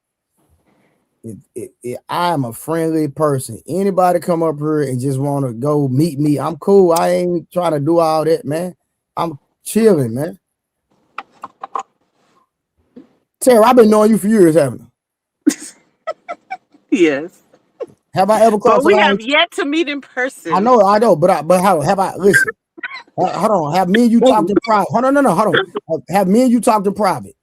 C: I am a friendly person. Anybody come up here and just want to go meet me, I'm cool. I ain't trying to do all that, man. I'm chilling, man. Tara, I've been knowing you for years, haven't I?
F: Yes.
C: Have I ever crossed
F: But
C: the
F: we
C: line?
F: have yet to meet in person.
C: I know, but how have I listen? Hold on, have me and you talked in private? Hold on. Have me and you talked in private?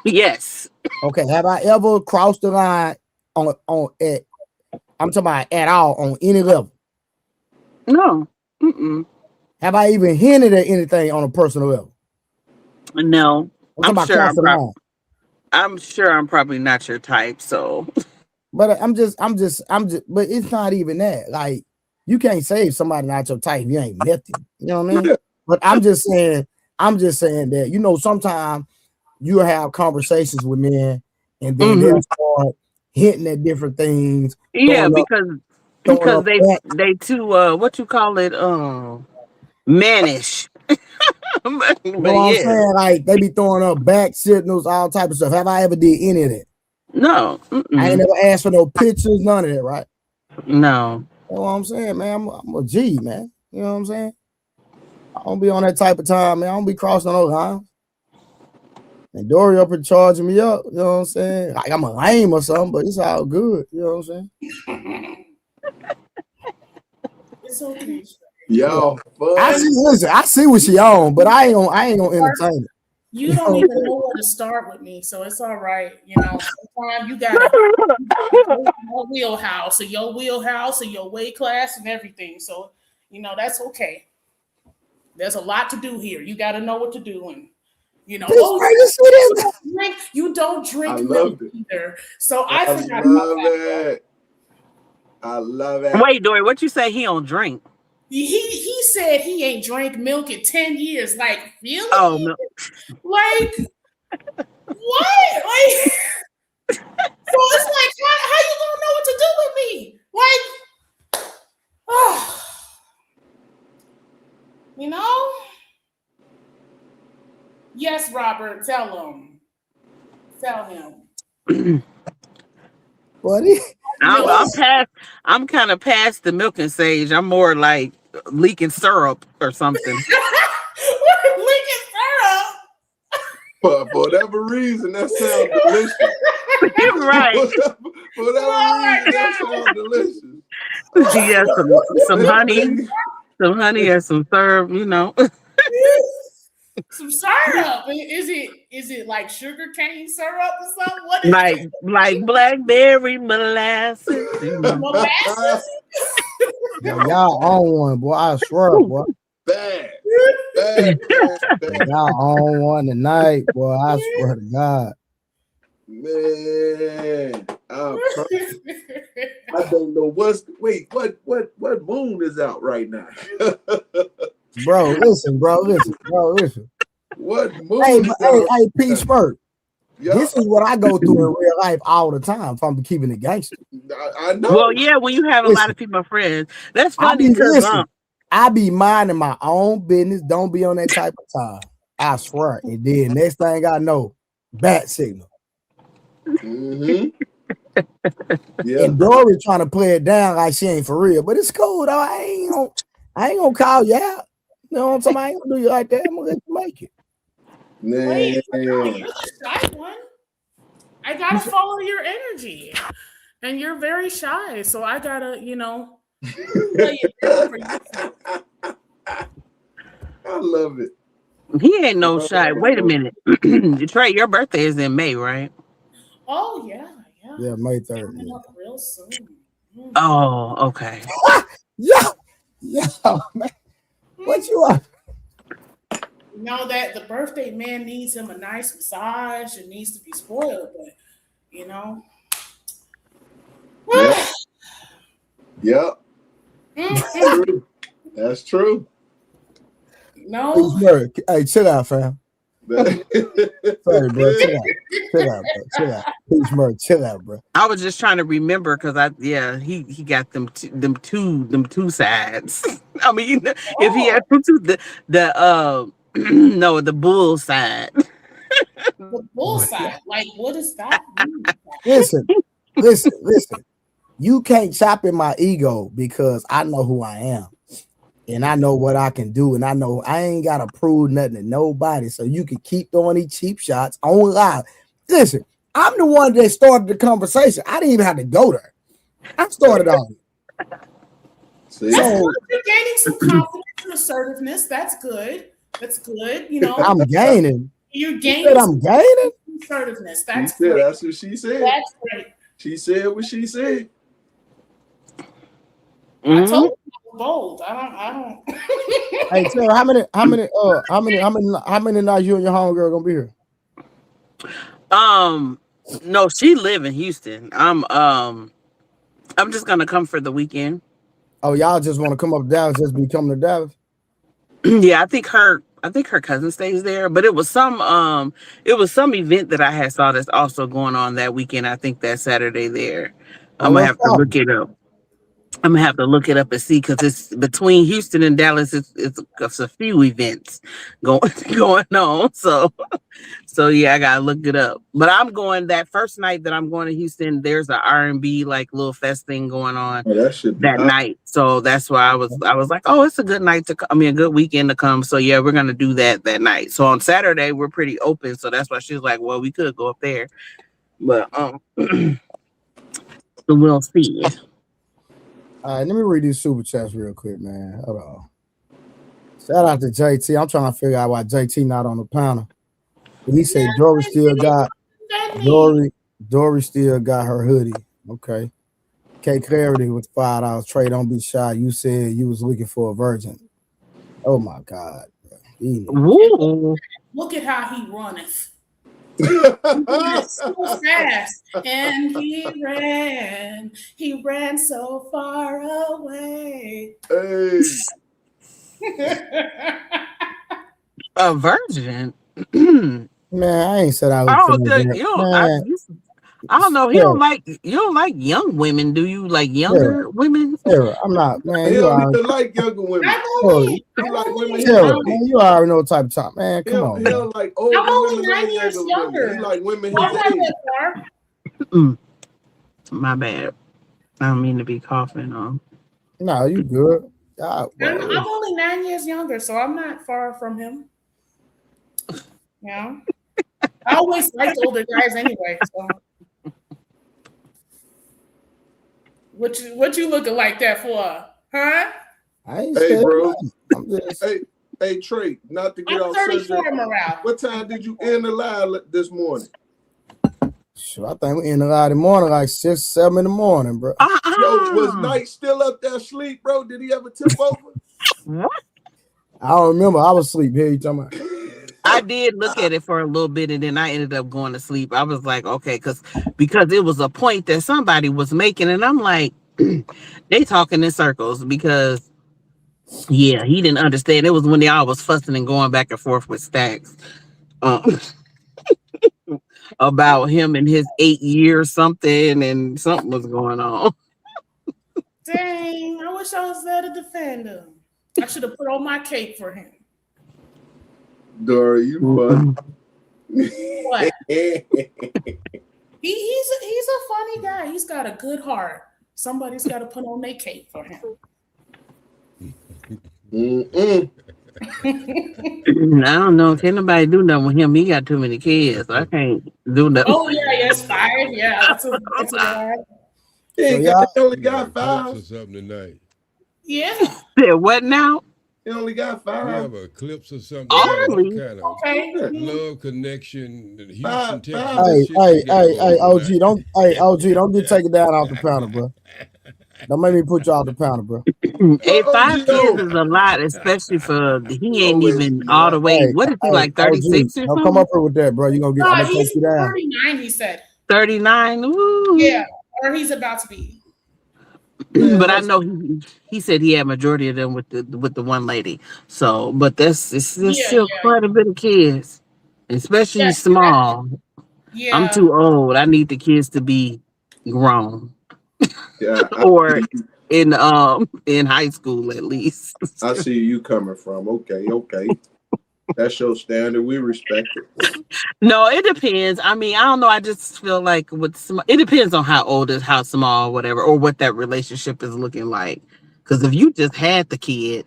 F: Yes.
C: Okay, have I ever crossed the line on I'm talking about at all on any level?
F: No. Mm-mm.
C: Have I even hinted at anything on a personal level?
F: No.
C: I'm talking about
F: sure
C: crossing the line.
F: I'm sure I'm probably not your type, so.
C: But I'm just, but it's not even that. Like, you can't say if somebody not your type, you ain't met them. You know what I mean? But I'm just saying that, sometimes you have conversations with men and then they'll start hinting at different things.
F: Yeah,
C: throwing
F: because
C: up back.
F: they too what you call it, mannish. But
C: You know what I'm
F: yeah.
C: saying? Like, they be throwing up back signals, all type of stuff. Have I ever did any of that?
F: No.
C: I ain't never asked for no pictures, none of that, right?
F: No.
C: You know what I'm saying, man? I'm a G, man. You know what I'm saying? I don't be on that type of time, man. I don't be crossing those lines. And Dory up and charging me up, you know what I'm saying? Like I'm a lame or something, but it's all good. You know what I'm saying?
D: It's okay.
E: Y'all fun.
C: I see what she on, but I ain't gonna entertain it.
D: You don't even know where to start with me, so it's all right. Sometimes you gotta go to your wheelhouse or your weight class and everything. So, that's okay. There's a lot to do here. You got to know what to do, and you don't drink milk either. So I forgot about that.
E: I love it.
F: Wait, Dory, what you say? He don't drink?
D: He said he ain't drank milk in 10 years. Like, really?
F: Oh no.
D: Like, what? Like, so it's like, how you gonna know what to do with me? Like, oh, Yes, Robert, tell him. Tell him.
C: Buddy.
F: I'm kind of past the milking stage. I'm more like leaking syrup or something.
D: Leaking syrup?
E: For whatever reason, that sounds delicious.
F: Right.
E: For whatever reason, that sounds delicious.
F: Yeah, some honey and some syrup,
D: Some syrup. Is it like sugar cane syrup or something? What is it?
F: Like blackberry molasses.
D: Molasses?
C: Yo, y'all on one, boy. I swear, boy.
E: Bad.
C: Y'all on one tonight, boy. I swear to God.
E: Man, I don't know what moon is out right now.
C: Bro, listen.
E: What moon
C: Hey,
E: is out?
C: hey, P. Spurt.
E: Yeah,
C: This is what I go through in real life all the time if I'm keeping it gangster.
E: I know.
F: Well, yeah, when you have a lot
C: Listen,
F: of female friends, that's
C: I
F: funny
C: be
F: because
C: listen. I be minding my own business. Don't be on that type of time. I swear. And then next thing I know, bat signal.
E: Mm-hmm. Yeah.
C: And Dory trying to play it down like she ain't for real. But it's cool though. I ain't gonna call you out. You know what I'm saying? I ain't gonna do you like that. I'm gonna let you make it.
E: Man.
D: You're the shy one. I gotta follow your energy. And you're very shy. So I gotta, play it down for you.
E: I love it.
F: he ain't no shy. Wait a minute. Trey, your birthday is in May, right?
D: Oh yeah.
C: Yeah, May 3rd.
D: Coming up real soon.
F: Oh, okay.
C: Yo, man. What you are?
D: You know that the birthday man needs him a nice massage and needs to be spoiled, but
E: Yep. That's true.
D: No.
C: Hey, chill out, fam. Sorry, bro. Chill out, bro. Peace, Murray. Chill out, bro.
F: I was just trying to remember because he got them two sides. I mean, if he had the no, the bull side.
D: The bull side. Like, what does that mean?
C: Listen. You can't chop in my ego because I know who I am. And I know what I can do. And I know I ain't got to prove nothing to nobody. So you can keep throwing these cheap shots on live. Listen, I'm the one that started the conversation. I didn't even have to go there. I started on it.
E: See?
D: So you're gaining some confidence and assertiveness. That's good.
C: I'm gaining.
D: You're gaining.
C: I'm gaining
D: assertiveness. That's
E: great.
D: great.
E: That's what she said.
D: That's great.
E: She said what she said.
D: I told you I was bold. I don't.
C: Hey, Sarah, how many nights you and your homegirl gonna be here?
F: No, she live in Houston. I'm just gonna come for the weekend.
C: Oh, y'all just want to come up to Dallas, just be coming to Dallas?
F: Yeah, I think her cousin stays there, but it was some event that I had saw that's also going on that weekend. I think that Saturday there. I'm gonna have to look it up. I'm gonna have to look it up and see because it's between Houston and Dallas. It's a few events going on. So yeah, I gotta look it up. But I'm going that first night that I'm going to Houston. There's an R&B like little fest thing going on that night. So that's why I was like, oh, it's a good night a good weekend to come. So yeah, we're gonna do that night. So on Saturday we're pretty open. So that's why she's like, well, we could go up there, but so we'll see.
C: All right, let me read these super chats real quick, man. Hold on. Shout out to JT. I'm trying to figure out why JT not on the panel. He said Dory still got her hoodie. Okay. K Clarity with $5. Trey, don't be shy. You said you was looking for a virgin. Oh my God.
D: Look at how he runneth. So fast, and he ran so far away.
E: Hey.
F: A virgin.
C: Man, I ain't said I was.
F: I don't know. You don't like young women, do you? Like younger women?
C: Sarah, I'm not, man.
E: He don't like younger women.
C: He like women. Sarah, man, you already know what type of time, man. Come on.
E: He don't like older
D: I'm only
E: women.
D: 9 years younger.
E: He like women his age.
F: My bad. I don't mean to be coughing on.
C: No, you good.
D: I'm only 9 years younger, so I'm not far from him. Yeah. I always liked older guys anyway. So. What you looking like that for? Huh?
C: I ain't
E: hey, bro. Hey Trey, not to get
D: I'm
E: off
D: 34,
E: subject.
D: Morale.
E: What time did you end the live this morning?
C: Sure, I think we in the live in the morning, like 6, 7 in the morning, bro.
E: Yo, was Knight still up there asleep, bro? Did he ever tip over?
F: What?
C: I don't remember. I was asleep. Here you talking about?
F: I did look at it for a little bit, and then I ended up going to sleep. I was like, okay, because it was a point that somebody was making, and I'm like, they talking in circles because yeah, he didn't understand. It was when they all was fussing and going back and forth with Stacks about him and his 8 years something, and something was going on.
D: Dang, I wish I was there to defend him. I should have put on my cape for him.
E: Dora, you fun.
D: What? He's a funny guy. He's got a good heart. Somebody's got to put on their cape for him.
F: I don't know. Can't nobody do nothing with him. He got too many kids. I can't do nothing.
D: Oh yeah, it's 5. Yeah, that's a
E: He only got 5
G: or something tonight.
D: Yeah.
F: What now?
E: He only got 5.
G: We have a eclipse or something.
F: Oh,
G: Kind of
D: okay.
G: love connection. Houston,
E: Five.
G: Texas.
C: Hey, OG, don't get taken down off the panel, bro. Don't make me put you off the panel, bro.
F: Hey, 5 kids is a lot, especially for he ain't even all the way. What is he like 36 or
C: don't
F: something?
C: come up here with that, bro. You gonna get. I'm gonna
D: He's
C: take you down.
D: 39. He said.
F: 39. Ooh.
D: Yeah, or he's about to be.
F: But I know he said he had majority of them with the one lady. So, but it's still quite a bit of kids, especially small.
D: Yeah.
F: I'm too old. I need the kids to be grown.
E: Yeah,
F: or in high school at least.
E: I see you coming from. Okay. That's your standard. We respect it.
F: No, it depends. I mean, I don't know. I just feel like it depends on how old is, how small, whatever, or what that relationship is looking like. Because if you just had the kid,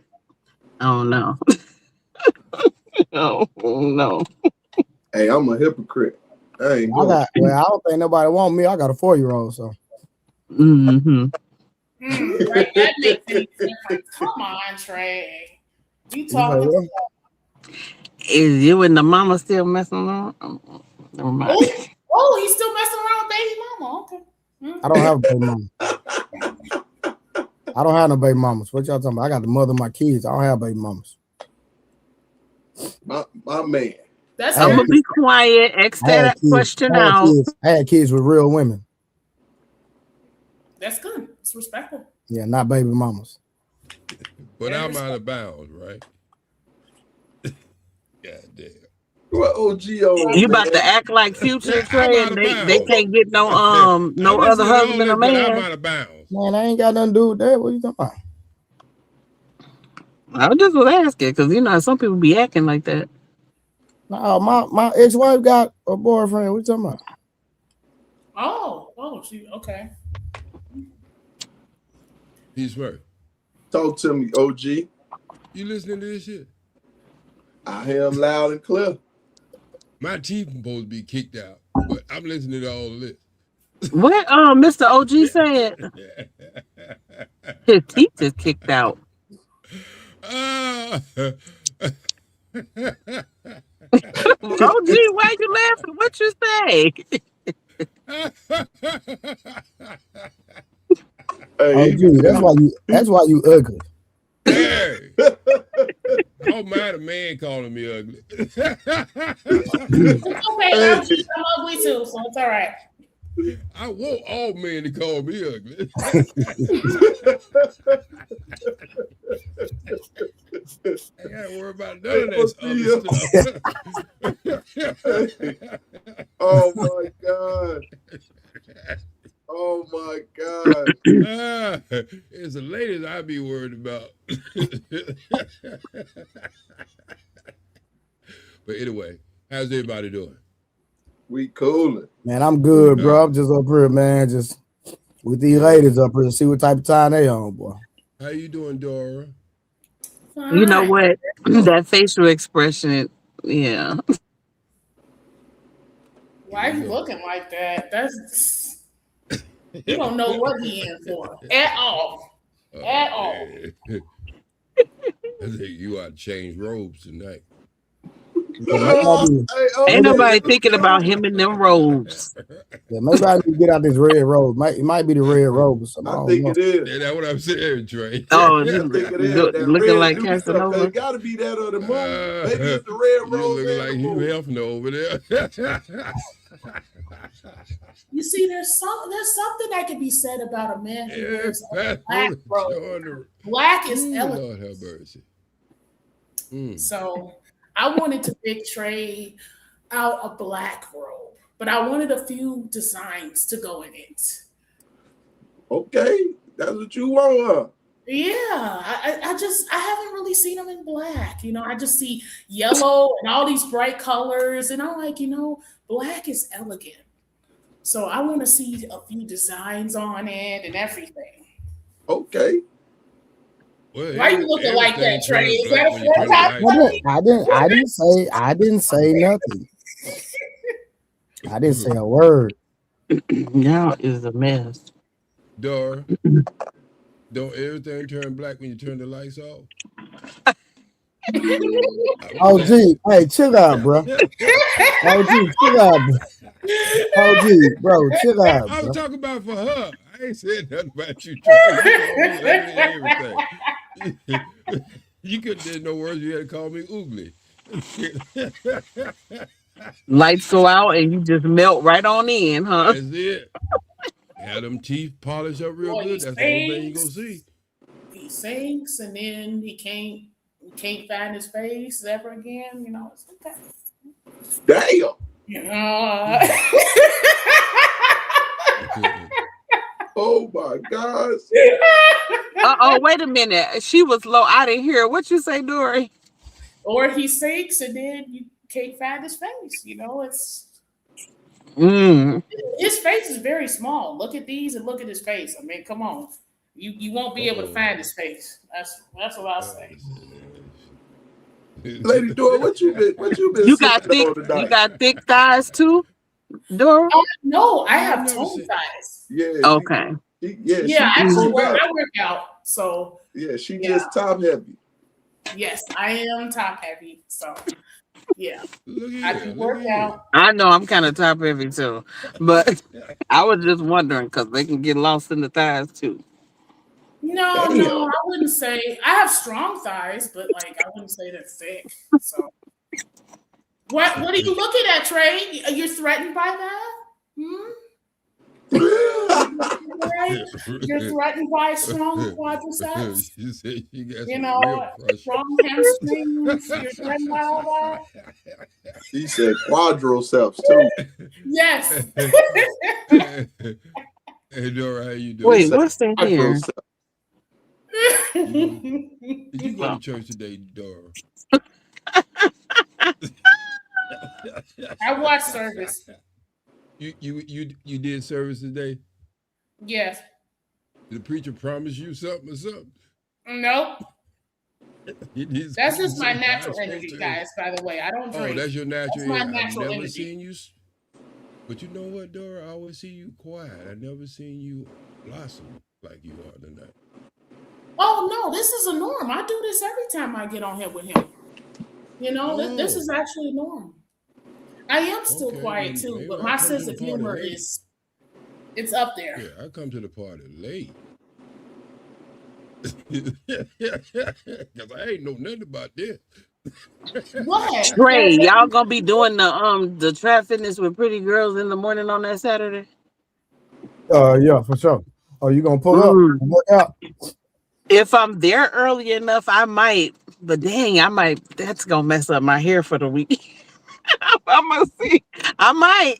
F: I don't know. Oh no.
E: Hey, I'm a hypocrite. I
C: don't think nobody want me. I got a 4-year-old, so.
F: Mm-hmm.
D: Right, that makes any sense. Like, come on, Trey. You talking?
F: Is you and the mama still messing around? Never mind.
D: Oh, he's still messing around with baby mama. Okay.
C: I don't have a baby mama. I don't have no baby mamas. What y'all talking about? I got the mother of my kids. I don't have baby mamas.
E: My man.
F: I'm gonna be quiet. X that question out.
C: I had kids with real women.
D: That's good. It's respectful.
C: Yeah, not baby mamas.
G: But I'm out of bounds, right? God damn.
E: What OG on?
F: You about to act like Future Trey and they can't get no other husband or man.
G: I'm out of bounds.
C: Man, I ain't got nothing to do with that. What you talking about?
F: I just was asking because some people be acting like that.
C: No, my ex-wife got a boyfriend. What you talking about?
D: Oh, she okay.
G: He's right.
E: Talk to me, OG.
G: You listening to this shit?
E: I hear him loud and clear.
G: My teeth supposed to be kicked out, but I'm listening to all of this.
F: What Mr. OG said? His teeth is kicked out. OG, why you laughing? What you say?
C: Hey, that's why you ugly.
G: Hey, don't mind a man calling me ugly.
D: It's okay, I'm ugly too, so it's all right.
G: I want all men to call me ugly. I gotta worry about none of that other stuff.
E: Oh my God. Oh my God.
G: It's the ladies I be worried about. But anyway, how's everybody doing?
E: We coolin'.
C: Man, I'm good, bro. I'm just up here, man. Just with these ladies up here, see what type of time they on, boy.
G: How you doing, Dora?
F: You know what? That facial expression, yeah.
D: Why are you looking like that? That's you don't know what he in for at all. At all.
G: I think you ought to change robes tonight.
F: Ain't nobody thinking about him in them robes.
C: Yeah, maybe I need to get out this red robe. It might be the red robe or something.
E: I think it is.
G: Yeah, that's what I'm saying, Trey.
F: Oh,
E: I think it is. That
F: looking
E: red
F: like
E: do stuff.
F: Casanova.
E: It got to be that or the moon. Maybe it's the red
G: You
E: rose
G: looking
E: and
G: like
E: the
G: Hugh
E: moon.
G: Hefner over there.
D: You see, there's something that can be said about a man who wears a black robe. Black is elegant.
G: Lord have mercy.
D: So I wanted to big trade out a black robe, but I wanted a few designs to go in it.
E: Okay, that's what you want.
D: Yeah, I haven't really seen them in black. I just see yellow and all these bright colors, and I'm like, black is elegant. So I want to see a few designs on it and everything.
E: Okay.
G: Well,
D: why you looking like that, Trey? Is that a
C: I didn't say nothing. I didn't say a word.
F: Now is a mess.
G: Dora, don't everything turn black when you turn the lights off?
C: Oh, gee. Hey, chill out, bro. Oh, gee, chill out, bro. Oh, gee, bro, chill out, bro.
G: I was talking about for her. I ain't said nothing about you, Trey. Everything. You couldn't say no words. You had to call me oogly.
F: Lights go out and you just melt right on in, huh?
G: That's it. Had them teeth polished up real good. That's the only thing you gonna see.
D: He sinks and then he can't find his face ever again. It's okay.
E: Damn. Oh my gosh.
F: Wait a minute. She was low. I didn't hear. What you say, Dory?
D: Or he sinks and then you can't find his face. It's his face is very small. Look at these and look at his face. I mean, come on. You won't be able to find his face. That's what I'll say.
E: Lady Dora, what you been
F: You got thick thighs too, Dora?
D: No, I have tongue thighs.
E: Yeah.
F: Okay.
D: I work out. So
E: she just top heavy.
D: Yes, I am top heavy. So I do work out.
F: I know I'm kind of top heavy too, but I was just wondering because they can get lost in the thighs too.
D: No, I wouldn't say I have strong thighs, but I wouldn't say they're thick. So, what are you looking at, Trey? You're threatened by that? You're threatened by strong quadriceps.
G: You said you got
D: strong hamstrings. You're threatened by all that.
E: He said quadriceps too.
D: Yes.
G: Hey Dora, how you doing?
F: Wait, what's in here?
G: Did you go to church today, Dora?
D: I watched service.
G: You did service today?
D: Yes.
G: Did the preacher promise you something or something?
D: Nope. That's just my natural energy, guys. By the way, I don't drink.
G: Oh, that's your natural energy.
D: That's my natural
G: I've never
D: energy.
G: seen you. But you know what, Dora? I always see you quiet. I never seen you blossom like you are tonight.
D: Oh no, this is a norm. I do this every time I get on here with him. This is actually a norm. I am still quiet too, but my sense of humor it's up there.
G: Yeah, I come to the party late. Because I ain't know nothing about this.
D: What?
F: Trey, y'all gonna be doing the trap fitness with pretty girls in the morning on that Saturday?
C: Yeah, for sure. Oh, you gonna pull up and work out?
F: If I'm there early enough, I might. But dang, I might. That's gonna mess up my hair for the week. I'm gonna see. I might.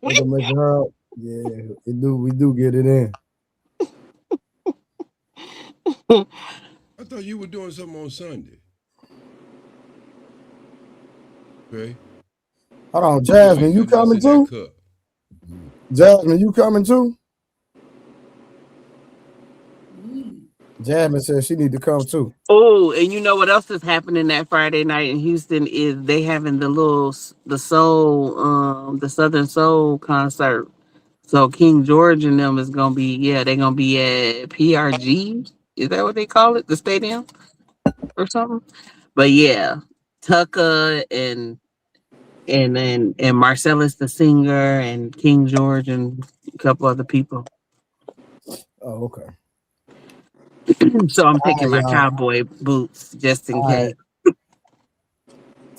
C: Make her up. Yeah, we do get it in.
G: I thought you were doing something on Sunday. Okay.
C: Hold on, Jasmine, you coming too? Jasmine, you coming too? Jasmine says she need to come too.
F: Oh, and you know what else is happening that Friday night in Houston is they having the Southern Soul concert. So King George and them is gonna be they're gonna be at PRG. Is that what they call it? The stadium? or something. But yeah, Tucker and Marcellus the singer and King George and a couple other people.
C: Oh, okay.
F: So I'm
C: All
F: picking
C: right,
F: my
C: y'all.
F: cowboy boots just in
C: All right.
F: case.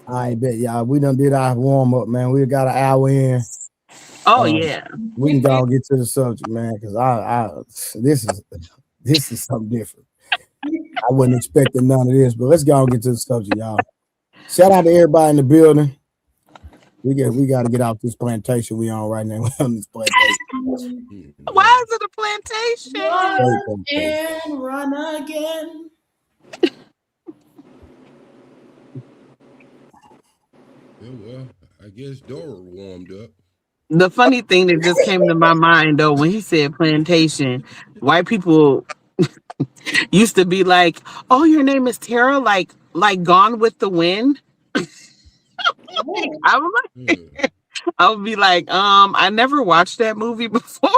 C: I bet y'all. We done did our warm up, man. We got an hour in.
F: Oh yeah.
C: We can go and get to the subject, man, because this is something different. I wasn't expecting none of this, but let's go and get to the subject, y'all. Shout out to everybody in the building. We got to get out this plantation we on right now. We on this plantation.
F: Why is it a plantation?
D: Run and run again.
G: Yeah, well, I guess Dora warmed up.
F: The funny thing that just came to my mind though when he said plantation, white people used to be like, "Oh, your name is Tara," like Gone with the Wind. I would like, I would be like, I never watched that movie before,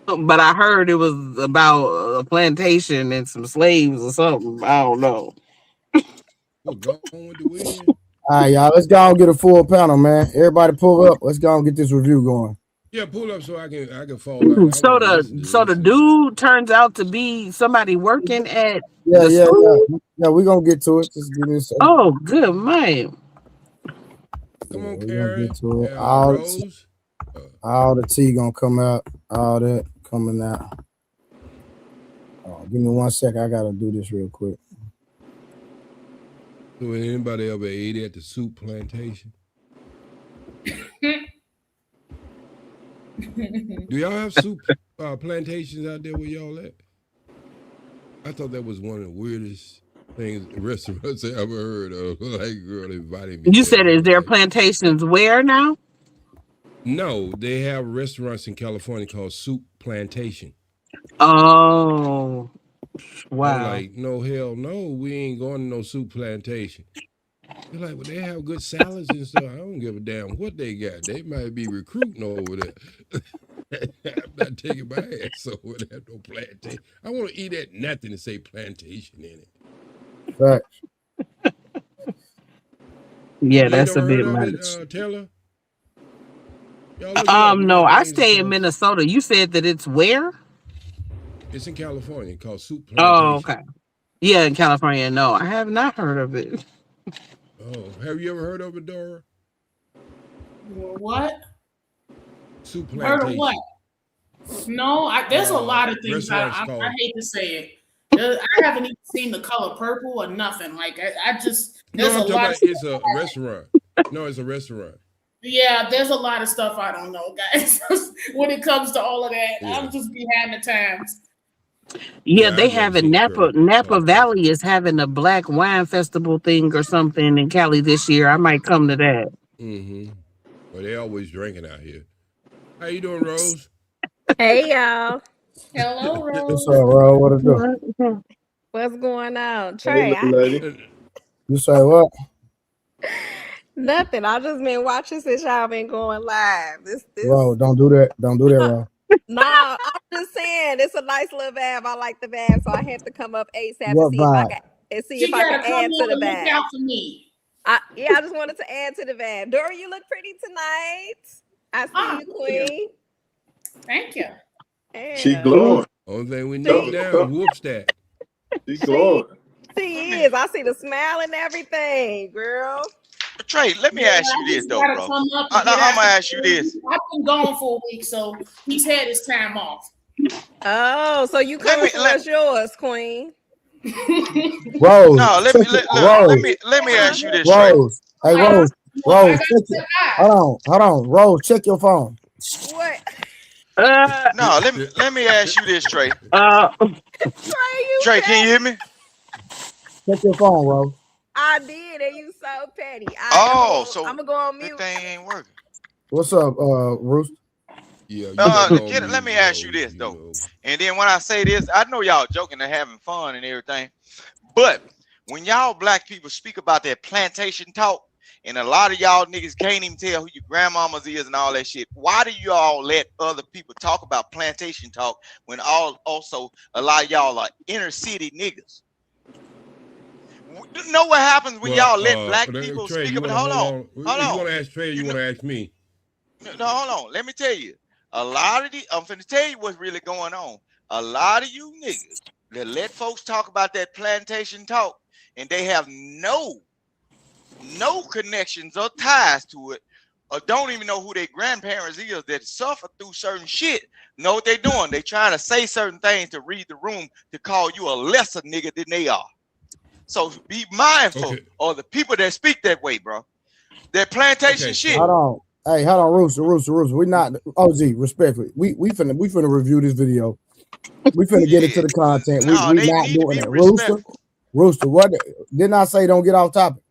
F: but I heard it was about a plantation and some slaves or something. I don't know.
G: What, Gone with the Wind?
C: All right, y'all. Let's go and get a full panel, man. Everybody pull up. Let's go and get this review going.
G: Yeah, pull up so I can fall out.
F: So the dude turns out to be somebody working at the school.
C: Yeah. We're gonna get to it. Just give me a second.
F: Oh, good man.
G: Come on,
C: We're
G: Karen.
C: gonna get to it.
G: Rose.
C: All the tea gonna come out. All that coming out. Give me 1 second. I gotta do this real quick.
G: So anybody ever ate at the soup plantation? Do y'all have soup plantations out there where y'all at? I thought that was one of the weirdest things restaurants I ever heard of. Like, girl invited me.
F: You said, is there plantations where now?
G: No, they have restaurants in California called Soup Plantation.
F: Oh, wow.
G: I'm like, no, hell no, we ain't going to no soup plantation. They're like, well, they have good salads and stuff. I don't give a damn what they got. They might be recruiting over there. I'm not taking my ass over there, no plantation. I want to eat at nothing to say plantation in it.
C: Right.
F: Yeah, that's a bit much.
G: Taylor?
F: No, I stay in Minnesota. You said that it's where?
G: It's in California called Soup Plantation.
F: Oh, okay. Yeah, in California. No, I have not heard of it.
G: Oh, have you ever heard of it, Dora?
D: What?
G: Soup Plantation.
D: Heard of what? No, there's a lot of things. I hate to say it. I haven't even seen The Color Purple or nothing. Like I just there's a lot.
G: It's a restaurant. No, it's a restaurant.
D: Yeah, there's a lot of stuff I don't know, guys. When it comes to all of that, I'm just behind the times.
F: Yeah, they have in Napa Valley is having a Black Wine Festival thing or something in Cali this year. I might come to that.
G: Mm-hmm. Well, they always drinking out here. How you doing, Rose?
H: Hey, y'all.
D: Hello, Rose.
C: What's up, Rose? What it do?
H: What's going on? Trey,
C: You say what?
H: Nothing. I just been watching since y'all been going live. This
C: Bro, don't do that. Don't do that, bro.
H: No, I'm just saying it's a nice little vibe. I like the vibe, so I had to come up ASAP
C: What
H: to see
D: She
H: if I can add to the
D: look
H: vibe.
D: out for me.
H: I just wanted to add to the vibe. Dora, you look pretty tonight. I see you, Queen.
D: Thank you.
E: Yeah. She glowing.
G: Only thing we need now is whoop stat.
E: She glowing.
H: She is. I see the smile and everything, girl.
I: Trey, let me ask you this, though, bro. I'm going to ask you this.
D: I've been gone for a week, so he's had his time off.
H: Oh, so you coming for us yours, Queen.
C: Rose.
I: No, let me ask you this,
C: Rose. Hey, Rose. Rose, hold on. Rose, check your phone.
H: What?
I: No, let me ask you this, Trey.
H: Trey,
I: can you hear me?
C: Check your phone, Rose.
H: I did, and you so petty.
I: So
H: I'm gonna go on mute.
I: That thing ain't working.
C: What's up, Roost?
G: Yeah.
I: Let me ask you this though, and then when I say this, I know y'all joking and having fun and everything, but when y'all black people speak about that plantation talk, and a lot of y'all niggas can't even tell who your grandmamas is and all that shit, why do y'all let other people talk about plantation talk when also a lot of y'all are inner city niggas? You know what happens when y'all let black
G: Trey,
I: people speak
G: you
I: up?
G: wanna
I: Hold on.
G: You want to ask Trey? Or you want to ask me?
I: No, hold on. Let me tell you. A lot of I'm finna tell you what's really going on. A lot of you niggas that let folks talk about that plantation talk, and they have no connections or ties to it, or don't even know who their grandparents is that suffer through certain shit. Know what they doing? They trying to say certain things to read the room to call you a lesser nigga than they are. So be mindful of the people that speak that way, bro. That plantation shit.
C: Hold on. Hey, hold on, Rooster. We not OG, respectfully. We finna review this video. We finna get into the content.
I: No,
C: we
I: they
C: not
I: need to
C: doing
I: be
C: that.
I: respectful.
C: Rooster, what didn't I say don't get off topic?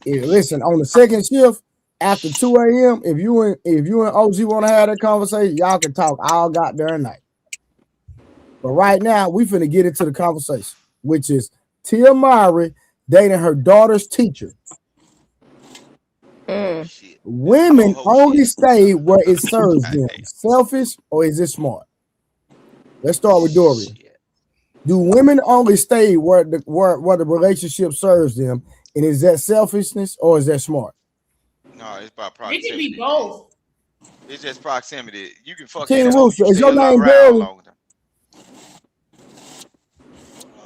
C: Yeah, listen, on the second shift after 2 a.m., if you and OG want to have that conversation, y'all can talk all goddamn night. But right now, we finna get into the conversation, which is Tia Mowry dating her daughter's teacher. Women only stay where it serves them. Selfish or is it smart? Let's start with Dorian. Do women only stay where the relationship serves them, and is that selfishness or is that smart?
I: No, it's about proximity.
D: It can be both.
I: It's just proximity. You can fuck
C: King
I: anybody.
C: Rooster, is your name Dory?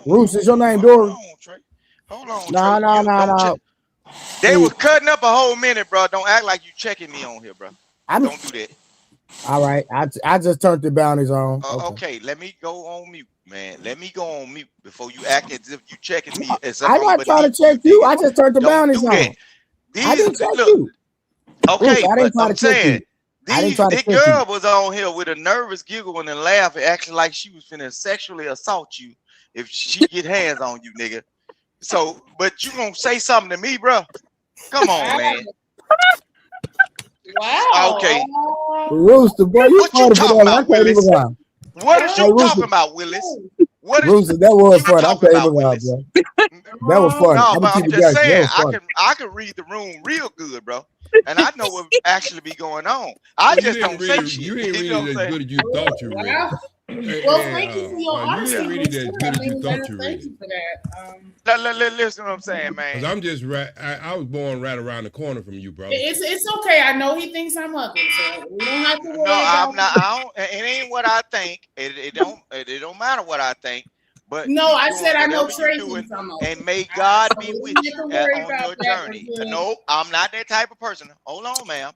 C: Rooster, is your name Dory?
I: Hold on,
C: No.
I: They was cutting up a whole minute, bro. Don't act like you checking me on here, bro. Don't do that.
C: All right, I just turned the boundaries on.
I: Okay, let me go on mute, man. Let me go on mute before you act as if you checking me.
C: I'm not trying to check you. I just turned the boundaries on. I didn't check you.
I: Okay,
C: Rooster,
I: but I'm saying this girl was on here with a nervous giggle and a laugh, acting like she was finna sexually assault you if she get hands on you, nigga. So, but you gonna say something to me, bro? Come on, man.
D: Wow.
I: Okay.
C: Rooster, boy,
I: what you talking about, Willis? What is you talking about, Willis? What is
C: Rooster, that was fun.
I: talking about, Willis?
C: That was fun.
I: No, but I'm just saying, I can read the room real good, bro. And I know what actually be going on. I just don't say shit.
G: You didn't read it as good as you thought you read.
D: Well, thank you for your honesty.
G: You didn't read it as good as you thought you read.
D: Thank you for that.
I: Listen what I'm saying, man.
G: Because I'm just right. I was born right around the corner from you, bro.
D: It's okay. I know he thinks I'm ugly, so we don't have to worry.
I: No, I'm not. It ain't what I think. It don't matter what I think. But
D: no, I said I know Trey thinks I'm ugly.
I: And may God be with you on your journey. No, I'm not that type of person. Hold on, ma'am.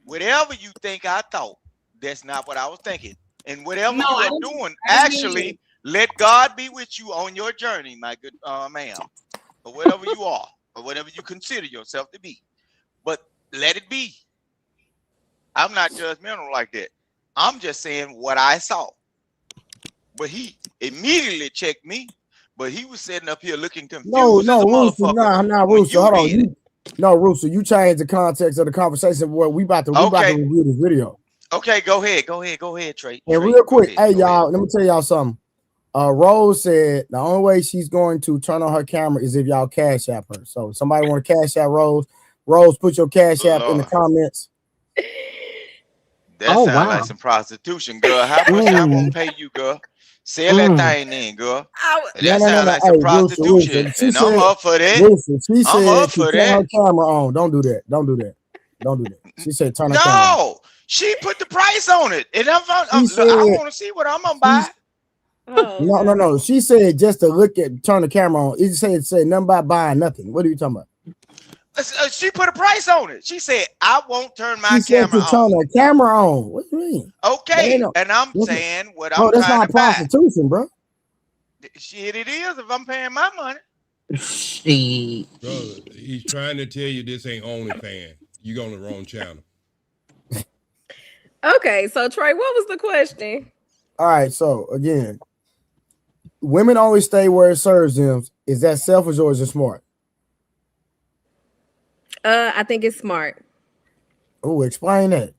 I: Whatever you think I thought, that's not what I was thinking. And whatever you are doing, actually, let God be with you on your journey, my good ma'am, or whatever you are, or whatever you consider yourself to be. But let it be. I'm not judgmental like that. I'm just saying what I saw. But he immediately checked me. But he was sitting up here looking confused.
C: No, Rooster, Rooster, hold on. Rooster, you changed the context of the conversation. Where we about to review this video.
I: Okay, go ahead, Trey.
C: And real quick, hey y'all, let me tell y'all something. Rose said the only way she's going to turn on her camera is if y'all cash app her. So somebody want to cash app Rose? Rose, put your cash app in the comments.
I: That sounds like some prostitution, girl. How much I gonna pay you, girl? Sell that thing in, girl. That sounds like some prostitution. And I'm up for that.
C: She said turn her camera on. Don't do that. She said turn her camera on.
I: No, she put the price on it. And I want to see what I'm gonna buy.
C: No. She said just to turn the camera on. It said nothing about buying nothing. What are you talking about?
I: She put a price on it. She said, I won't turn my camera on.
C: Turn the camera on. What do you mean?
I: Okay. And I'm saying what I'm
C: that's
I: trying
C: not
I: to buy.
C: Prostitution, bro.
I: Shit, it is if I'm paying my money.
G: Brother, he's trying to tell you this ain't OnlyFans. You on the wrong channel.
H: Okay, so Trey, what was the question?
C: All right, so again, women only stay where it serves them. Is that selfish or is it smart?
H: I think it's smart.
C: Oh, explain that.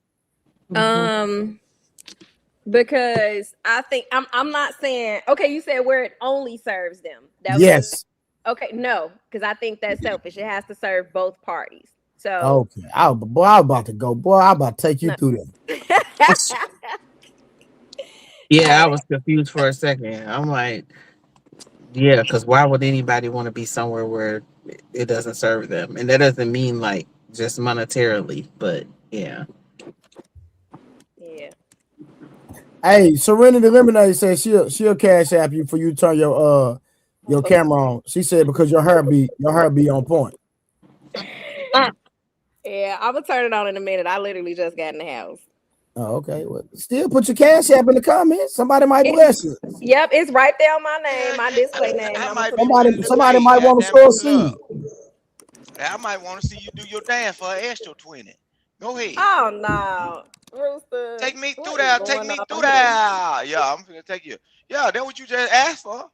H: Because I think I'm not saying you said where it only serves them.
C: Yes.
H: Okay, no, because I think that's selfish. It has to serve both parties. So
C: okay, I'm about to go. Boy, I'm about to take you through that.
F: Yeah, I was confused for a second. I'm like, Yeah, because why would anybody want to be somewhere where it doesn't serve them? And that doesn't mean like just monetarily, but yeah.
H: Yeah.
C: Hey, Serenity Lemonade says she'll cash app you for you to turn your camera on. She said because your hair be on point.
H: Yeah, I'm gonna turn it on in a minute. I literally just got in the house.
C: Oh, okay. Well, still put your cash app in the comments. Somebody might bless you.
H: Yep, it's right there on my name, my display name.
I: I
H: I'm
I: might be
C: Somebody
I: willing to
C: somebody
I: pay.
C: might want to
I: Goddamn
C: sow a
I: it,
C: seed.
I: I might want to see you do your dance for an extra 20. Go ahead.
H: Oh no, Rooster.
I: Take me
H: What
I: through
H: is
I: there. Take
H: going
I: me through
H: on here?
I: there. Yeah, I'm gonna take you. Yeah, that's what you just asked for.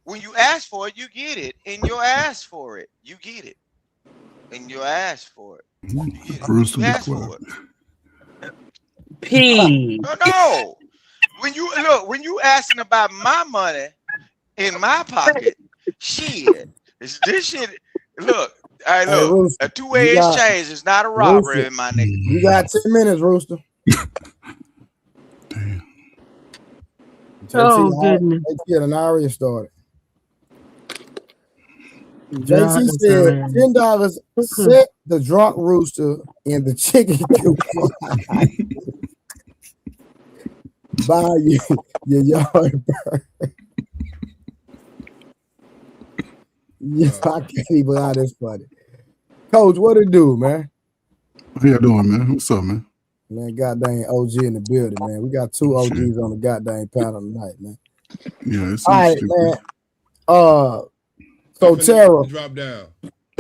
I: When you ask for it, you get it. And you ask for it, you get it. And you ask for it, you get it.
J: Rooster
I: You
J: be
I: ask for
J: quiet.
I: it.
F: P.
I: No. When you asking about my money in my pocket, shit. This shit. Look, all right,
C: Hey,
I: look.
C: Rooster,
I: A two-way exchange is not a robbery,
C: Rooster,
I: my nigga.
C: you got 10 minutes, Rooster.
J: Damn.
F: Oh goodness.
C: JT had already started.
F: God
C: JT
F: is
C: said
F: hilarious.
C: $10 set the drunk rooster in the chicken coop. Buy your yard bird. Yeah, I can't even lie, this funny. Coach, what it do, man?
J: How y'all doing, man? What's up, man?
C: Man, goddamn OG in the building, man. We got two OGs on the goddamn panel tonight, man.
J: Yeah, it's
C: all right, man. So Tara,
G: drop down.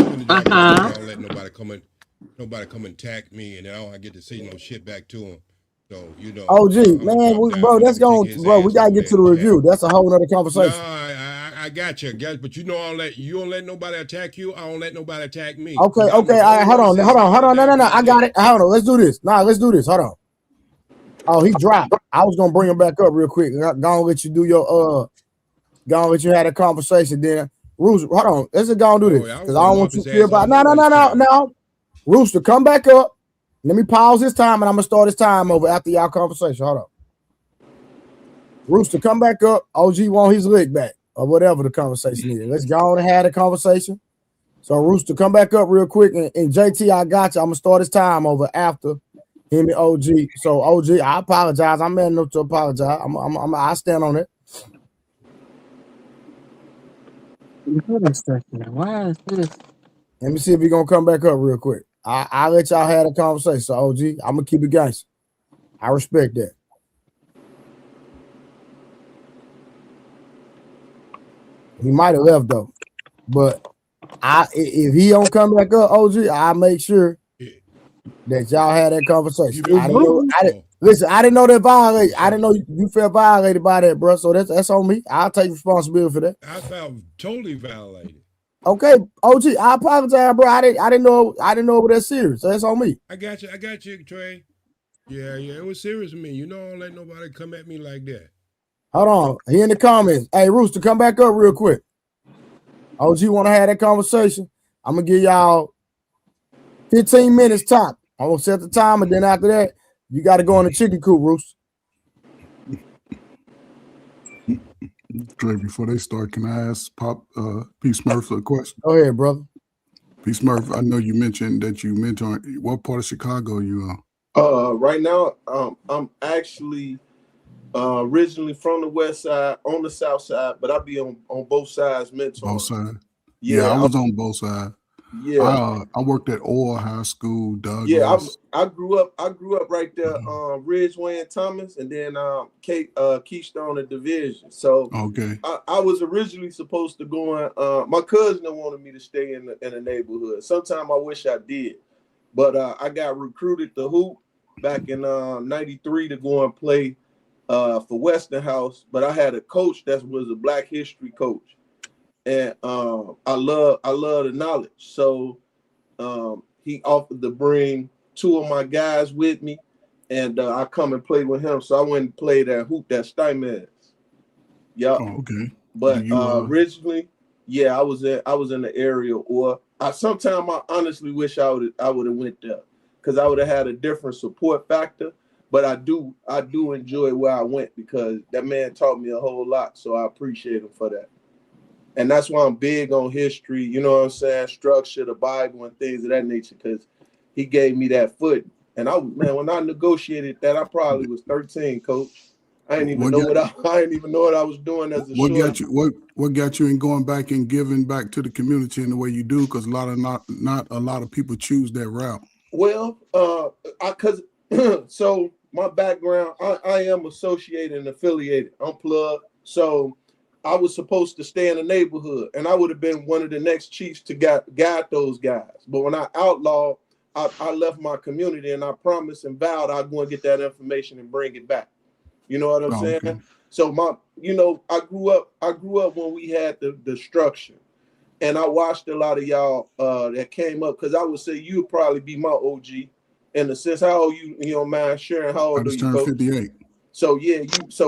G: I don't let nobody come and attack me, and I get to say no shit back to them. So
C: OG, man, bro, that's going, bro. We gotta get to the review. That's a whole nother conversation.
G: No, I got you, guys, but you don't let nobody attack you. I don't let nobody attack me.
C: Okay, all right, hold on. No. I got it. Hold on, let's do this. Let's do this. Hold on. Oh, he dropped. I was gonna bring him back up real quick. Gonna let you do your gonna let you have a conversation. Then Rooster, hold on. Let's just go and do this because I don't want you to feel about. No. Rooster, come back up. Let me pause this time, and I'm gonna start this time over after y'all conversation. Hold on. Rooster, come back up. OG want his lick back or whatever the conversation is. Let's go on and have a conversation. So Rooster, come back up real quick, and JT, I got you. I'm gonna start this time over after him and OG. So OG, I apologize. I'm man enough to apologize. I stand on it.
F: Wait a second. Why is this?
C: Let me see if he's gonna come back up real quick. I'll let y'all have a conversation. So OG, I'm gonna keep it gangster. I respect that. He might have left though, but if he don't come back up, OG, I'll make sure that y'all had that conversation. Listen, I didn't know that violate. I didn't know you felt violated by that, bro. So that's on me. I'll take responsibility for that.
G: I felt totally violated.
C: Okay, OG, I apologize, bro. I didn't know it was that serious. So that's on me.
G: I got you, Trey. Yeah, it was serious with me. I don't let nobody come at me like that.
C: Hold on. He in the comments. Hey, Rooster, come back up real quick. OG want to have that conversation? I'm gonna give y'all 15 minutes top. I'm gonna set the time, and then after that, you got to go in the chicken coop, Rooster.
J: Trey, before they start, can I ask P. Smurf a question?
C: Go ahead, brother.
J: P. Smurf, I know you mentioned that you mentored. What part of Chicago are you on?
E: Right now, I'm actually originally from the west side, on the south side, but I be on both sides mentoring.
J: Both sides?
E: Yeah,
J: I was on both sides.
E: Yeah,
J: I worked at Orr High School, Douglas.
E: Yeah, I grew up right there, Ridgeway and Thomas, and then Keystone and Division. So
J: okay,
E: I was originally supposed to go in. My cousin wanted me to stay in the neighborhood. Sometime I wish I did, but I got recruited to hoop back in '93 to go and play for Weston House. But I had a coach that was a Black History coach. And I love the knowledge. So he offered to bring two of my guys with me, and I come and play with him. So I went and played that hoop that Steinmetz. Yep.
J: Oh, okay.
E: But originally, I was in the area, or sometimes I honestly wish I would have went there because I would have had a different support factor. But I do enjoy where I went because that man taught me a whole lot. So I appreciate him for that. And that's why I'm big on history, you know what I'm saying, structure, the Bible, and things of that nature, because he gave me that foot. And when I negotiated that, I probably was 13, coach. I didn't even know I didn't even know what I was doing as a short.
J: What got you in going back and giving back to the community in the way you do? Because not a lot of people choose that route.
E: Well, so my background, I am associated and affiliated. I'm plugged. So I was supposed to stay in the neighborhood, and I would have been one of the next chiefs to guide those guys. But when I outlawed, I left my community, and I promised and vowed I'd go and get that information and bring it back. You know what I'm saying? Okay. So I grew up when we had the structure, and I watched a lot of y'all that came up, because I would say you'd probably be my OG in the sense. How old you don't mind sharing? How old
J: I just
E: are you?
J: Turned 58.
E: So yeah,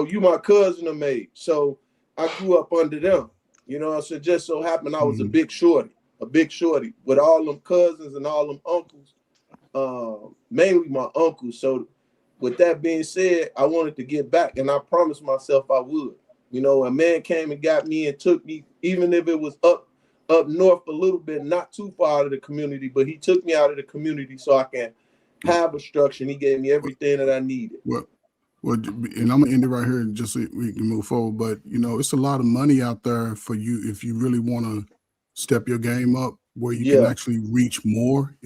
E: you my cousin of age. So I grew up under them. You know, so just so happened I was a big shorty with all them cousins and all them uncles, mainly my uncles. So with that being said, I wanted to get back, and I promised myself I would. You know, a man came and got me and took me, even if it was up north a little bit, not too far out of the community, but he took me out of the community so I can have a structure, and he gave me everything that I needed.
J: Well, and I'm gonna end it right here just so we can move forward. But it's a lot of money out there for you if you really want to step your game up, where you can actually reach more.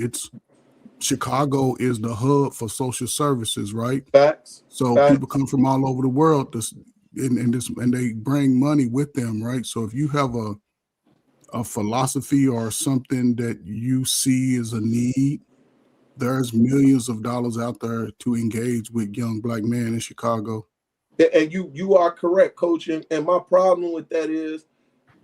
J: Chicago is the hub for social services, right?
E: Facts.
J: So people come from all over the world, and they bring money with them, right? So if you have a philosophy or something that you see as a need, there's millions of dollars out there to engage with young black men in Chicago.
E: And you are correct, coach. And my problem with that is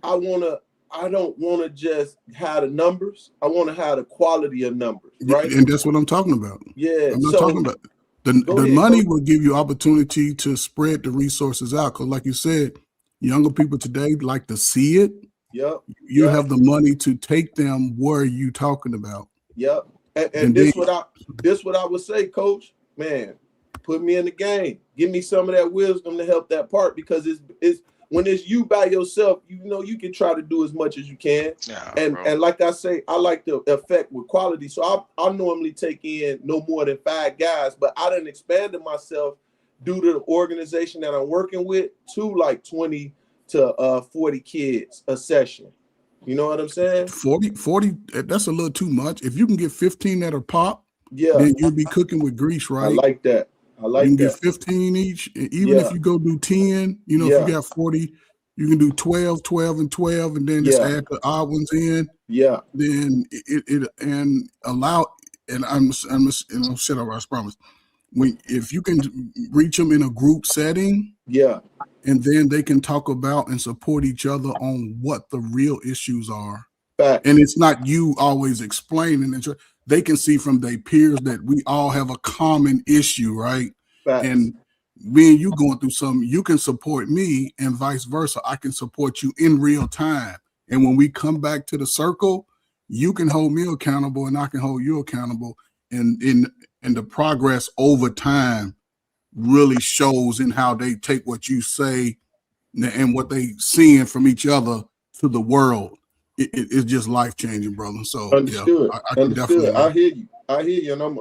E: I don't want to just have the numbers. I want to have the quality of numbers, right?
J: And that's what I'm talking about.
E: Yeah.
J: I'm not talking about the money will give you opportunity to spread the resources out. Because like you said, younger people today like to see it.
E: Yep.
J: You have the money to take them where you talking about.
E: Yep. And this what I would say, coach, man, put me in the game. Give me some of that wisdom to help that part, because it's when it's you by yourself, you can try to do as much as you can. Yeah, and like I say, I like the effect with quality. So I normally take in no more than 5 guys, but I done expanded myself due to the organization that I'm working with to like 20 to 40 kids a session. You know what I'm saying?
J: 40, that's a little too much. If you can get 15 that are pop, then you'll be cooking with grease, right?
E: I like that. You
J: can get 15 each. Even if you go do 10, if you got 40, you can do 12, 12, and 12, and then just add the odd ones in.
E: Yeah.
J: Then it and allow, and I'm shut up, I promise. If you can reach them in a group setting, and then they can talk about and support each other on what the real issues are. And it's not you always explaining it. They can see from their peers that we all have a common issue, right? And me and you going through something, you can support me and vice versa. I can support you in real time. And when we come back to the circle, you can hold me accountable and I can hold you accountable. And the progress over time really shows in how they take what you say and what they seeing from each other to the world. It's just life changing, brother. So
E: understood.
J: I
E: understood. I hear you, and I'm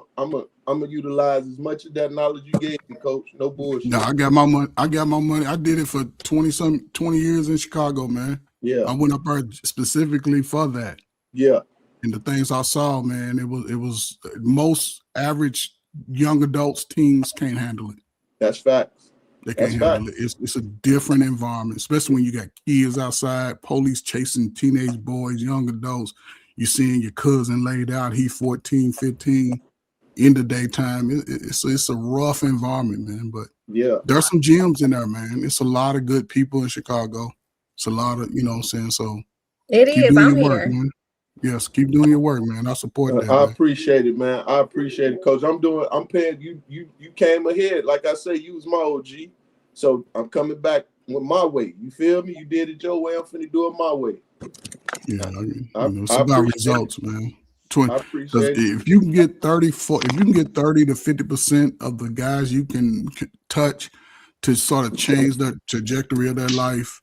E: gonna utilize as much of that knowledge you gave me, coach. No bullshit.
J: No, I got my money. I did it for 20 years in Chicago, man.
E: Yeah,
J: I went up there specifically for that.
E: Yeah,
J: and the things I saw, man, it was most average young adults, teens can't handle it.
E: That's facts.
J: They can't handle it. It's a different environment, especially when you got kids outside, police chasing teenage boys, young adults. You're seeing your cousin laid out, he 14, 15 in the daytime. It's a rough environment, man. But there's some gyms in there, man. It's a lot of good people in Chicago. It's a lot of, you know what I'm saying? So
H: it is. I'm here.
J: Man. Yes, keep doing your work, man. I support that.
E: I appreciate it, man. I appreciate it, coach. I'm paying you. You came ahead. Like I say, you was my OG. So I'm coming back with my way. You feel me? You did it your way. I'm finna do it my way.
J: Yeah, it's about results, man.
E: I appreciate it.
J: If you can get 30 to 50% of the guys you can touch to sort of change the trajectory of their life,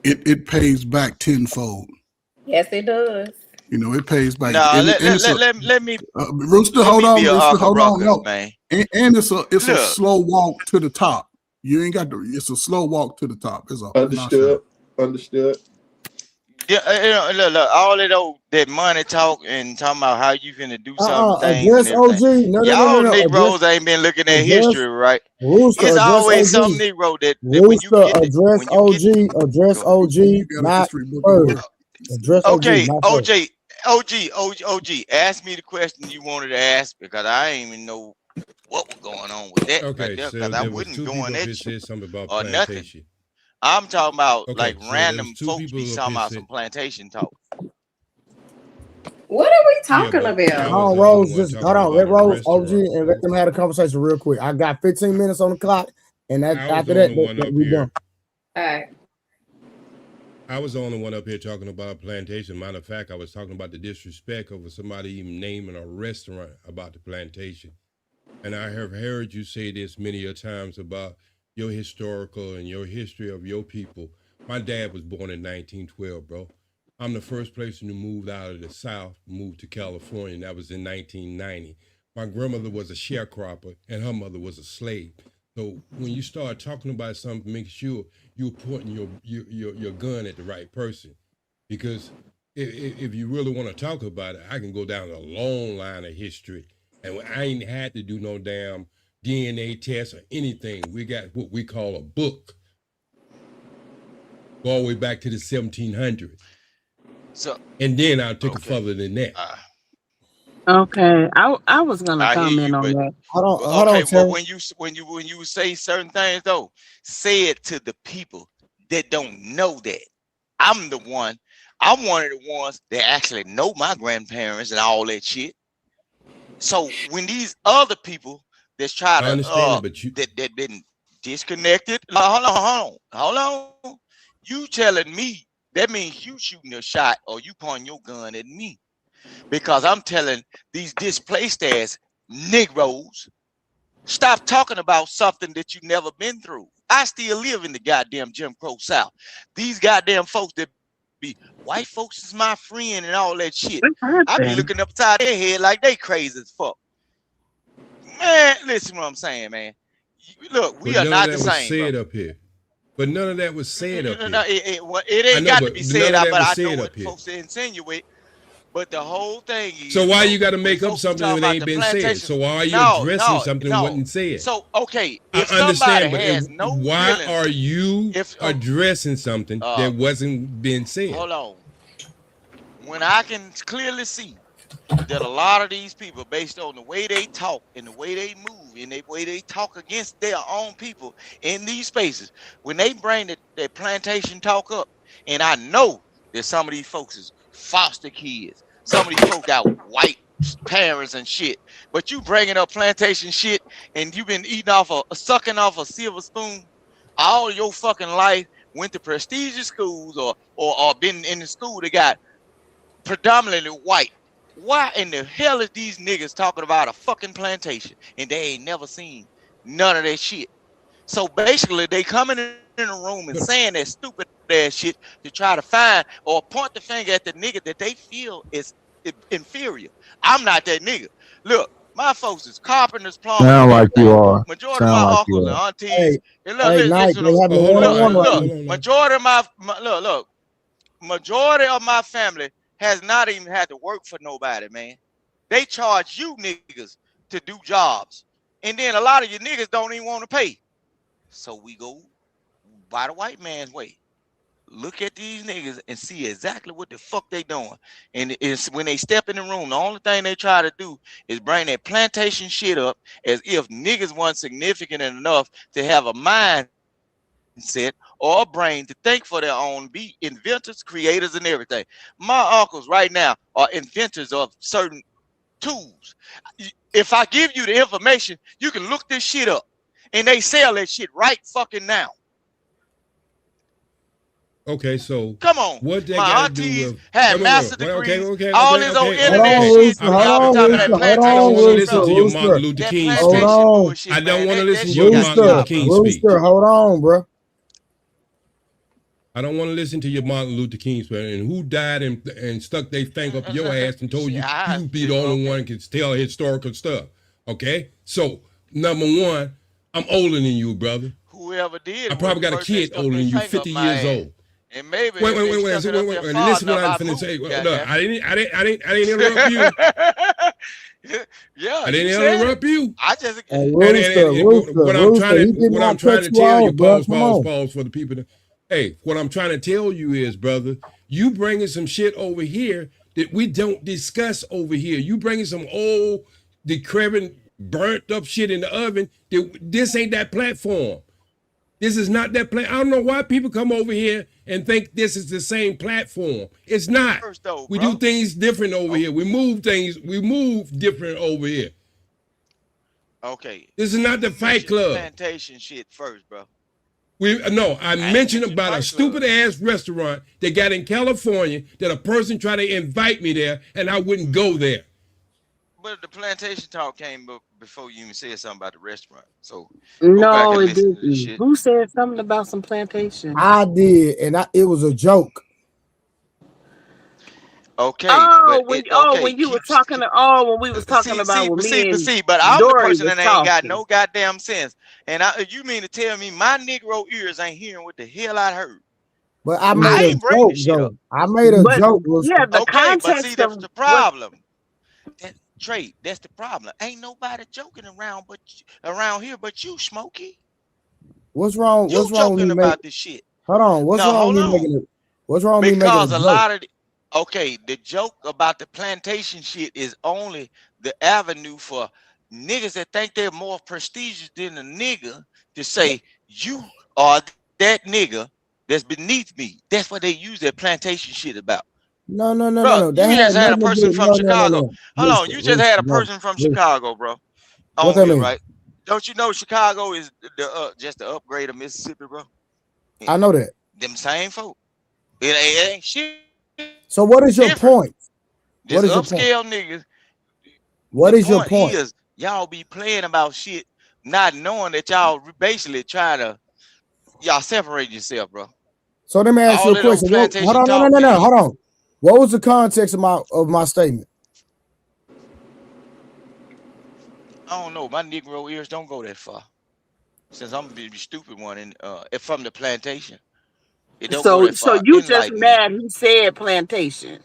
J: it pays back tenfold.
H: Yes, it does.
J: You know, it pays back.
I: No,
J: And
I: let me
J: Rooster,
I: let
J: hold
I: me be
J: on,
I: a
J: Rooster,
I: Uncle
J: hold on.
I: Ruckus,
J: No,
I: man.
J: and it's a
I: Look,
J: slow walk to the top. You ain't got to. It's a slow walk to the top. It's
E: Understood. Understood.
I: Yeah, look, all that money talk and talking about how you finna do some things and
C: Address OG.
I: everything.
C: No.
I: Y'all
C: Address,
I: Negroes ain't been looking at
C: address
I: history, right?
C: Rooster.
I: It's
C: Address
I: always some
C: OG.
I: Negro that when you
C: Rooster.
I: get it,
C: Address
I: when you get
C: OG. Address
I: go.
C: OG.
J: You got a
C: Not
J: history book of
C: first.
J: where.
C: Address OG.
I: Okay,
C: Not first.
I: OG, ask me the question you wanted to ask because I ain't even know what was going on with that right
G: Okay,
I: there
G: so
I: because I
G: there was
I: wasn't
G: two people
I: going
G: up here
I: at you
G: said something about
I: or nothing.
G: plantation.
I: I'm talking about like
G: Okay, so there was
I: random
G: two
I: folks be
G: people up
I: talking
G: here
I: about
G: said,
I: some plantation talk.
H: What are we
G: yeah,
H: talking
G: but
H: about?
G: I
C: Hold
G: was
C: on,
G: the only
C: Rose.
G: one
C: Just hold
G: talking
C: on. Let
G: about a
C: Rose OG
G: restaurant.
C: and let them have a conversation real quick. I got 15 minutes on the clock, and that
G: I was
C: after
G: the
C: that,
G: only one up
C: we done.
G: here.
H: All right.
G: I was the only one up here talking about plantation. Matter of fact, I was talking about the disrespect over somebody even naming a restaurant about the plantation. And I have heard you say this many a times about your historical and your history of your people. My dad was born in 1912, bro. I'm the first person who moved out of the South, moved to California, and that was in 1990. My grandmother was a sharecropper, and her mother was a slave. So when you start talking about something, make sure you're pointing your gun at the right person. Because if you really want to talk about it, I can go down a long line of history. And I ain't had to do no damn DNA test or anything. We got what we call a book. Go all the way back to the 1700s.
I: So
G: And then I'll take it
I: okay,
G: further than that.
F: Okay, I was gonna
I: I hear
F: comment
I: you,
F: on
I: but
F: that.
C: Hold
I: okay,
C: on,
I: well
C: Terry.
I: when you say certain things though, say it to the people that don't know that. I'm the one. I'm one of the ones that actually know my grandparents and all that shit. So when these other people that's try
G: I
I: to
G: understand it, but you
I: that been disconnected, hold on. You telling me that means you shooting a shot or you pointing your gun at me because I'm telling these displaced ass Negroes stop talking about something that you never been through. I still live in the goddamn Jim Crow South. These goddamn folks that be white folks is my friend and all that shit.
F: What
I: I be
F: happened?
I: looking upside their head like they crazy as fuck. Man, listen what I'm saying, man. Look,
G: but
I: we are
G: none of
I: not the
G: that was
I: same, bro.
G: said up here. But none of that was said up
I: No,
G: here.
I: it
G: I
I: ain't
G: know,
I: got to
G: but
I: be
G: none
I: said
G: of
I: out,
G: that
I: but
G: was
I: I know
G: said up
I: what
G: here.
I: folks insinuate. But the whole thing
G: So
I: is,
G: why you
I: bro,
G: got to
I: when
G: make up
I: folks is
G: something
I: talking
G: that
I: about
G: ain't
I: the
G: been said?
I: plantation,
G: So why are you
I: no,
G: addressing
I: no,
G: something that
I: no.
G: wasn't said?
I: So okay,
G: I
I: if somebody
G: understand, but
I: has no
G: why
I: feelings,
G: are you
I: if
G: addressing something that wasn't being said?
I: hold on, when I can clearly see that a lot of these people, based on the way they talk and the way they move and the way they talk against their own people in these spaces, when they bring their plantation talk up, and I know that some of these folks is foster kids, some of these folks got white parents and shit, but you bringing up plantation shit and you've been eating off sucking off a silver spoon all your fucking life, went to prestigious schools or been in the school that got predominantly white. Why in the hell is these niggas talking about a fucking plantation and they ain't never seen none of that shit? So basically, they coming in the room and
G: But
I: saying that stupid ass shit to try to find or point the finger at the nigga that they feel is inferior. I'm not that nigga. Look, my folks is carpenters, plumbers, and
K: Sound like you
I: everything.
K: are.
I: Majority of
K: Sound
I: my
K: like you
I: uncles and
K: are.
I: aunties,
C: Hey,
I: and
C: hey, Nike,
I: listen to
C: they
I: them.
C: having a
G: hold on,
C: one-on-one
G: Nike.
C: right
I: Look,
C: now.
G: Hold on now.
I: majority of look, majority of my family has not even had to work for nobody, man. They charge you niggas to do jobs. And then a lot of you niggas don't even want to pay. So we go by the white man's way. Look at these niggas and see exactly what the fuck they doing. And it's when they step in the room, the only thing they try to do is bring that plantation shit up as if niggas weren't significant enough to have a mindset or a brain to think for their own, be inventors, creators, and everything. My uncles right now are inventors of certain tools. If I give you the information, you can look this shit up. And they sell that shit right fucking now.
G: Okay, so
I: Come on.
G: what that got
I: My
G: to do
I: aunties
G: with?
I: had
G: Wait, wait,
I: master
G: wait, wait. Okay,
I: degrees,
G: okay,
I: all
G: okay,
I: this old
G: okay,
C: Hold
I: internet
G: okay.
C: on,
I: shit,
C: Rooster.
I: and
C: Hold
I: y'all be
C: on,
I: talking about that
C: Rooster. Hold
G: I don't
C: on,
I: plantation
G: want to
I: shit,
C: Rooster.
G: listen to
I: bro.
G: your Martin
C: Rooster.
G: Luther
I: That
G: King
C: Hold
G: speech.
I: plantation
C: on,
I: bullshit,
G: I don't
I: man.
G: want to
I: That
G: listen to
I: shit
G: your
I: got to
G: Martin
C: Rooster.
G: Luther
I: stop,
G: King
I: bro.
G: speech.
C: Rooster, hold on, bro.
G: I don't want to listen to your Martin Luther King speech and who died and stuck their finger up your ass and told you you be the only one can tell historical stuff. Okay? So, number one, I'm older than you, brother.
I: Whoever did,
G: I probably got a kid older than you, 50 years old.
I: And maybe
G: wait. Listen what I'm finna say. Look, I didn't interrupt you.
I: Yeah,
G: I didn't interrupt you.
I: I just
G: what I'm trying to tell you, pause for the people. Hey, what I'm trying to tell you is, brother, you bringing some shit over here that we don't discuss over here. You bringing some old, decrepit, burnt up shit in the oven. This ain't that platform. This is not that platform. I don't know why people come over here and think this is the same platform. It's not. We do things different over here. We move different over here.
I: Okay.
G: This is not the Fight Club.
I: Plantation shit first, bro.
G: I mentioned about a stupid ass restaurant that got in California that a person tried to invite me there and I wouldn't go there.
I: But the plantation talk came before you even said something about the restaurant. So
F: no, it didn't. Who said something about some plantation?
C: I did, and it was a joke.
I: Okay.
F: When we was talking about when
I: but I'm the person that ain't got no goddamn sense. And you mean to tell me my Negro ears ain't hearing what the hell I heard?
C: But I made a joke, though. I made a joke.
F: Yeah, the context
I: but see, that's the problem. Trey, that's the problem. Ain't nobody joking around here but you, Smokey.
C: What's wrong?
I: You joking about this shit?
C: Hold on. What's wrong with me making it? What's wrong with me making
I: because a lot of the joke about the plantation shit is only the avenue for niggas that think they're more prestigious than a nigga to say you are that nigga that's beneath me. That's what they use that plantation shit about.
C: No.
I: You just had a person from Chicago. Hold on, you just had a person from Chicago, bro.
C: What that mean?
I: Right? Don't you know Chicago is just the upgrade of Mississippi, bro?
C: I know that.
I: Them same folk. It ain't shit.
C: So what is your point?
I: What is upscale niggas?
C: What is your point?
I: Is y'all be playing about shit, not knowing that y'all basically trying to separate yourself, bro.
C: So let me ask you a question. Hold on, no. Hold on. What was the context of my statement?
I: I don't know. My Negro ears don't go that far. Since I'm the stupid one, and from the plantation, it don't go that far.
F: So you just mad? He said plantation.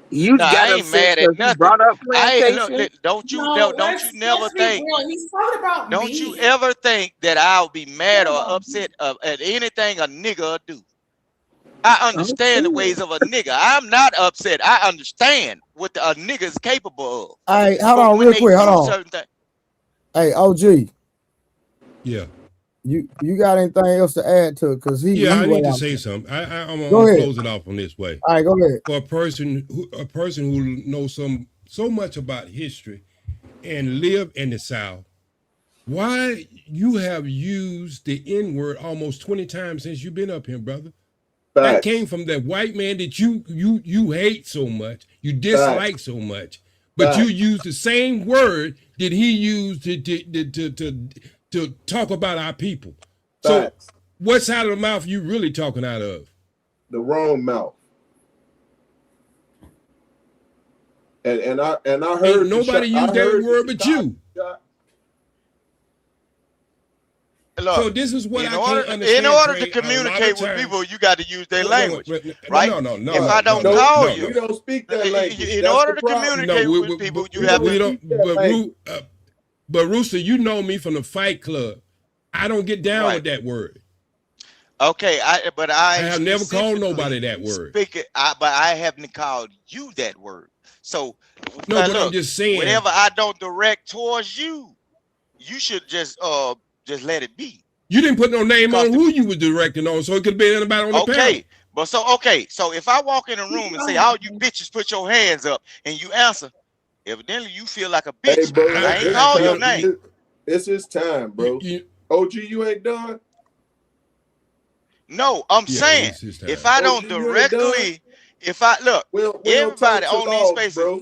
F: You got
I: I ain't mad at nothing.
F: Brought up plantation.
I: Don't you never think?
D: He's talking about
I: don't you ever think that I'll be mad or upset at anything a nigga do? I understand the ways of a nigga. I'm not upset. I understand what a nigga is capable of.
C: Hey, hold on, real quick. Hold on. Hey, OG.
G: Yeah.
C: You got anything else to add to it? Because
G: I need to say something. I'm gonna close it off on this way.
C: All right, go ahead.
G: For a person who knows so much about history and live in the South, why you have used the N-word almost 20 times since you've been up here, brother? That came from that white man that you hate so much, you dislike so much, but you use the same word that he used to talk about our people. So what side of the mouth you really talking out of?
E: The wrong mouth. And I heard
G: nobody used that word but you.
I: Look,
G: so this is what I can't understand.
I: In order to communicate with people, you got to use their language, right?
G: No.
I: If I don't call you,
E: we don't speak that language.
I: In order to communicate with people, you have to.
G: But Rooster, you know me from the Fight Club. I don't get down with that word.
I: Okay, I
G: have never called nobody that word.
I: But I haven't called you that word. So
G: but I'm just saying.
I: Whenever I don't direct towards you, you should just let it be.
G: You didn't put no name on who you were directing on, so it could be anybody on the panel.
I: So if I walk in a room and say, "All you bitches, put your hands up," and you answer, evidently you feel like a bitch.
E: Hey, bro,
I: I ain't call your name.
E: It's his time, bro. OG, you ain't done.
I: No, I'm saying if I don't directly, if I look, everybody on these spaces, bro.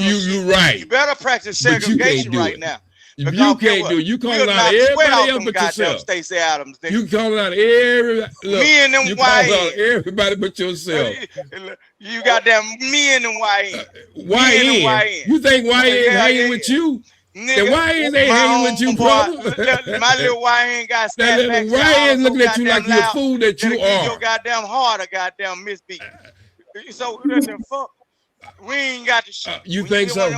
G: You right.
I: You better practice
G: But you can't
I: segregation
G: do
I: right
G: it.
I: now.
G: You
I: Because
G: can't do it. You calling
I: we'll
G: out
I: knock the sweat
G: everybody
I: off
G: else
I: them
G: but
I: goddamn
G: yourself.
I: Stacey Adams. Nigga.
G: You calling out everybody. Look,
I: Me and them
G: you calling out
I: YN.
G: everybody but yourself.
I: You goddamn me and them YN.
G: YN. You think YN hanging with you?
I: Nigga,
G: why is they hanging with you, brother?
I: My little YN got
G: That
I: scat back.
G: little YN looking at you like you're a fool that you
I: give your
G: are.
I: goddamn heart a goddamn misbeat. So the fuck, we ain't got the shit.
G: You think so?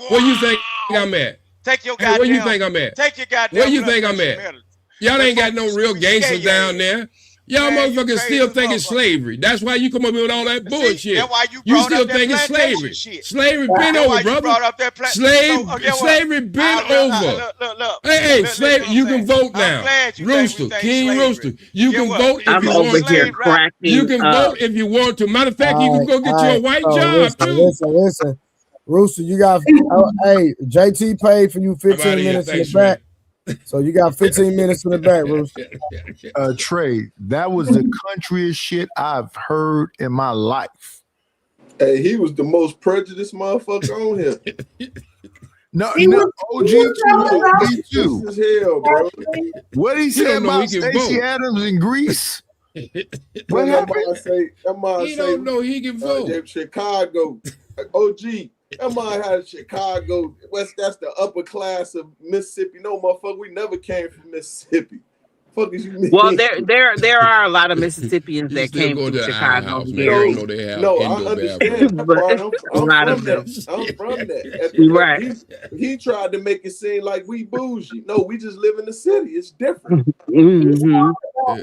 G: Where you think I'm at?
I: Take your goddamn.
G: Where you think I'm at?
I: Take your goddamn.
G: Where you think I'm at? Y'all ain't got no real gangsters down there. Y'all motherfuckers still thinking slavery. That's why you come up with all that bullshit.
I: See, that's why
G: you still thinking slavery.
I: Shit.
G: Slavery been over, brother. Slavery been over. Hey, slavery. You can vote now. Rooster, King Rooster. You can vote if you want to. You can vote if you want to. Matter of fact, you can go get you a white job too.
C: Listen. Rooster, you got hey, JT paid for you 15 minutes in the back. So you got 15 minutes in the back, Rooster.
K: Trey, that was the countryest shit I've heard in my life.
E: Hey, he was the most prejudiced motherfucker on here.
K: No,
E: OG
K: too.
E: As hell, bro.
K: What he said about Stacey Adams in Greece?
E: What happened?
G: He don't know he can vote.
E: Chicago, OG. That man had Chicago. That's the upper class of Mississippi. No, motherfucker, we never came from Mississippi. Fuck is you mean?
F: Well, there are a lot of Mississippians that came from Chicago.
E: No, I understand that part. I'm from that.
F: Right.
E: He tried to make it seem like we bougie. No, we just live in the city. It's different.
F: Mm-hmm.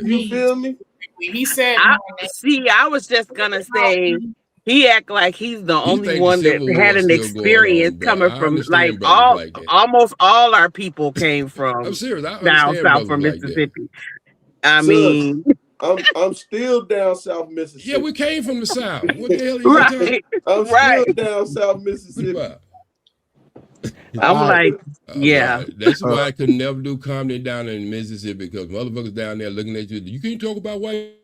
E: You feel me?
D: He said,
F: I was just gonna say. He act like he's the only one that had an experience coming from like almost all our people came from
G: I'm serious.
F: down south from Mississippi. I mean,
E: I'm still down south Mississippi.
G: Yeah, we came from the south. What the hell are you talking?
E: I'm still down south Mississippi.
F: I'm like, yeah.
G: That's why I could never do comedy down in Mississippi because motherfuckers down there looking at you. You can't talk about white.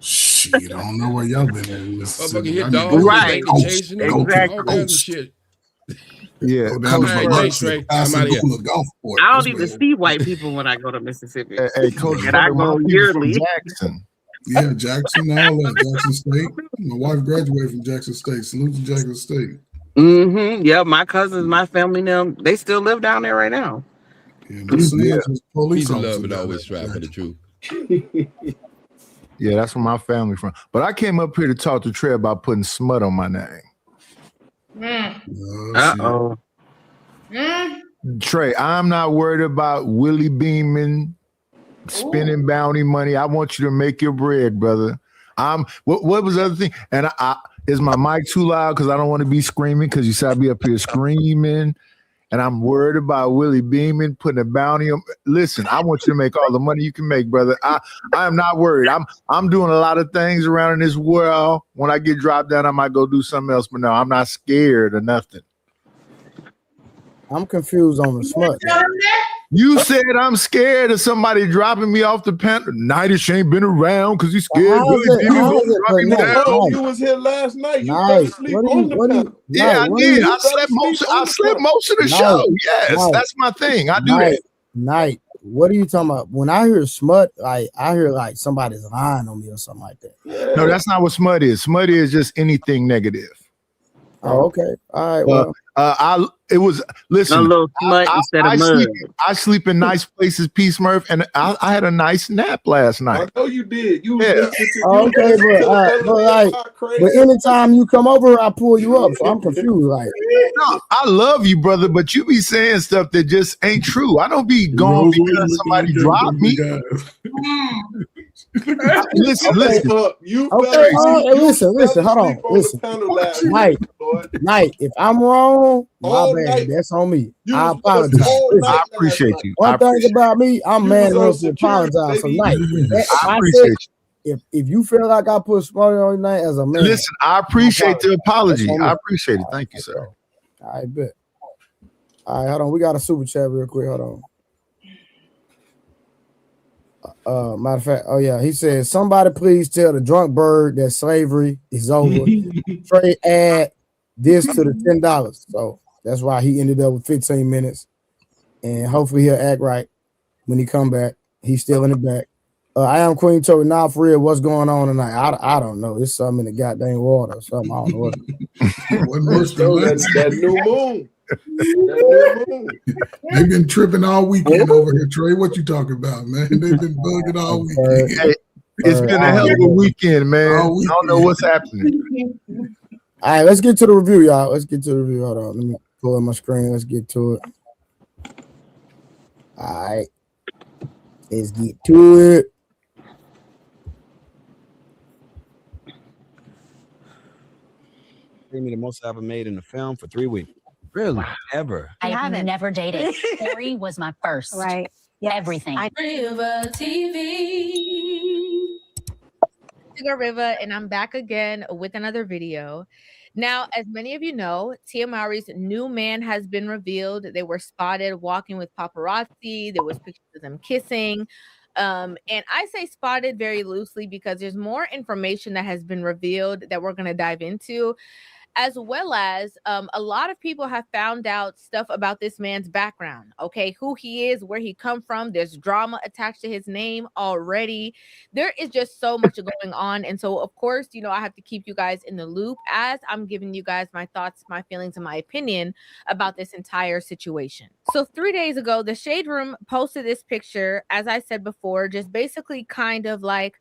J: Shit, I don't know where y'all been in Mississippi.
G: Right. Chasing all kinds of shit.
K: Yeah.
G: I'm out here.
F: I don't even see white people when I go to Mississippi.
K: Hey, Coach,
F: and I go yearly.
J: Jackson. Yeah, Jackson, all that. Jackson State. My wife graduated from Jackson State. Salute to Jackson State.
F: Mm-hmm. Yeah, my cousins, my family, them, they still live down there right now.
J: Yeah,
G: police love and always strive for the truth.
K: Yeah, that's where my family from. But I came up here to talk to Trey about putting smut on my name.
F: Uh-oh.
K: Trey, I'm not worried about Willie Beeman spending bounty money. I want you to make your bread, brother. What was the other thing? And is my mic too loud? Because I don't want to be screaming because you said I'd be up here screaming. And I'm worried about Willie Beeman putting a bounty on. Listen, I want you to make all the money you can make, brother. I am not worried. I'm doing a lot of things around in this world. When I get dropped down, I might go do something else. But no, I'm not scared or nothing.
C: I'm confused on the smut.
K: You said I'm scared of somebody dropping me off the pen. Nightish ain't been around because he's scared.
E: You was here last night. You fell asleep on the panel.
K: Yeah, I did. I slept most of the show. Yes, that's my thing. I do that.
C: Night. What are you talking about? When I hear smut, I hear like somebody's lying on me or something like that.
K: No, that's not what smut is. Smut is just anything negative.
C: Oh, okay. All right. Well,
K: it was listen.
F: A little smut instead of mud.
K: I sleep in nice places, Peace Murph, and I had a nice nap last night.
E: I know you did. You
C: okay, but anytime you come over, I pull you up. So I'm confused. Like,
K: no, I love you, brother, but you be saying stuff that just ain't true. I don't be gone because somebody dropped me. Listen.
C: Listen. Hold on. Listen, Night. If I'm wrong, my bad. That's on me. I apologize.
K: I appreciate you.
C: One thing about me, I'm man enough to apologize for Night.
K: I appreciate
C: you. If you feel like I put smart on Night as a man,
K: listen. I appreciate the apology. I appreciate it. Thank you, sir.
C: I bet. All right, hold on. We got a super chat real quick. Hold on. Matter of fact, he said, somebody please tell the drunk bird that slavery is over. Trey add this to the $10. So that's why he ended up with 15 minutes. And hopefully he'll act right when he come back. He's still in the back. I am Queen Toby. Now for real, what's going on tonight? I don't know. It's something in the goddamn water or something. I don't know what.
E: that new moon. That new moon.
J: They've been tripping all weekend over here, Trey. What you talking about, man? They've been bugging all weekend.
K: Hey, it's been a hell of a weekend, man. I don't know what's happening.
C: All right, let's get to the review, y'all. Let's get to the review. Hold on. Let me pull up my screen. Let's get to it. All right. Let's get to it.
L: Me the most I ever made in a film for 3 weeks. Really? Ever.
M: I have never dated. Mowry was my first.
H: Right.
M: Yeah. Everything.
N: River TV. River, and I'm back again with another video. Now, as many of you know, Tia Mowry's new man has been revealed. They were spotted walking with paparazzi. There was pictures of them kissing. And I say spotted very loosely because there's more information that has been revealed that we're going to dive into, as well as a lot of people have found out stuff about this man's background, okay, who he is, where he come from. There's drama attached to his name already. There is just so much going on. And so, of course, you know, I have to keep you guys in the loop as I'm giving you guys my thoughts, my feelings, and my opinion about this entire situation. So 3 days ago, the Shade Room posted this picture, as I said before, just basically kind of like,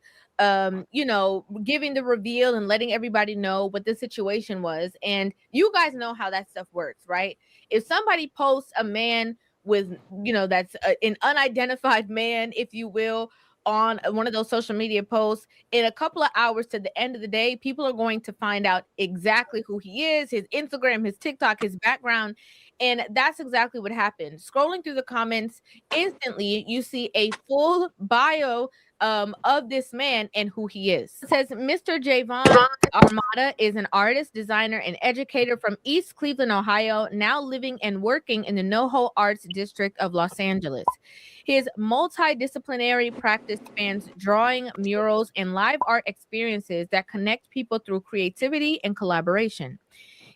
N: you know, giving the reveal and letting everybody know what the situation was. And you guys know how that stuff works, right? If somebody posts a man with, you know, that's an unidentified man, if you will, on one of those social media posts, in a couple of hours to the end of the day, people are going to find out exactly who he is, his Instagram, his TikTok, his background. And that's exactly what happened. Scrolling through the comments, instantly you see a full bio of this man and who he is. It says Mr. Javon Armada is an artist, designer, and educator from East Cleveland, Ohio, now living and working in the NoHo Arts District of Los Angeles. His multidisciplinary practice spans drawing, murals, and live art experiences that connect people through creativity and collaboration.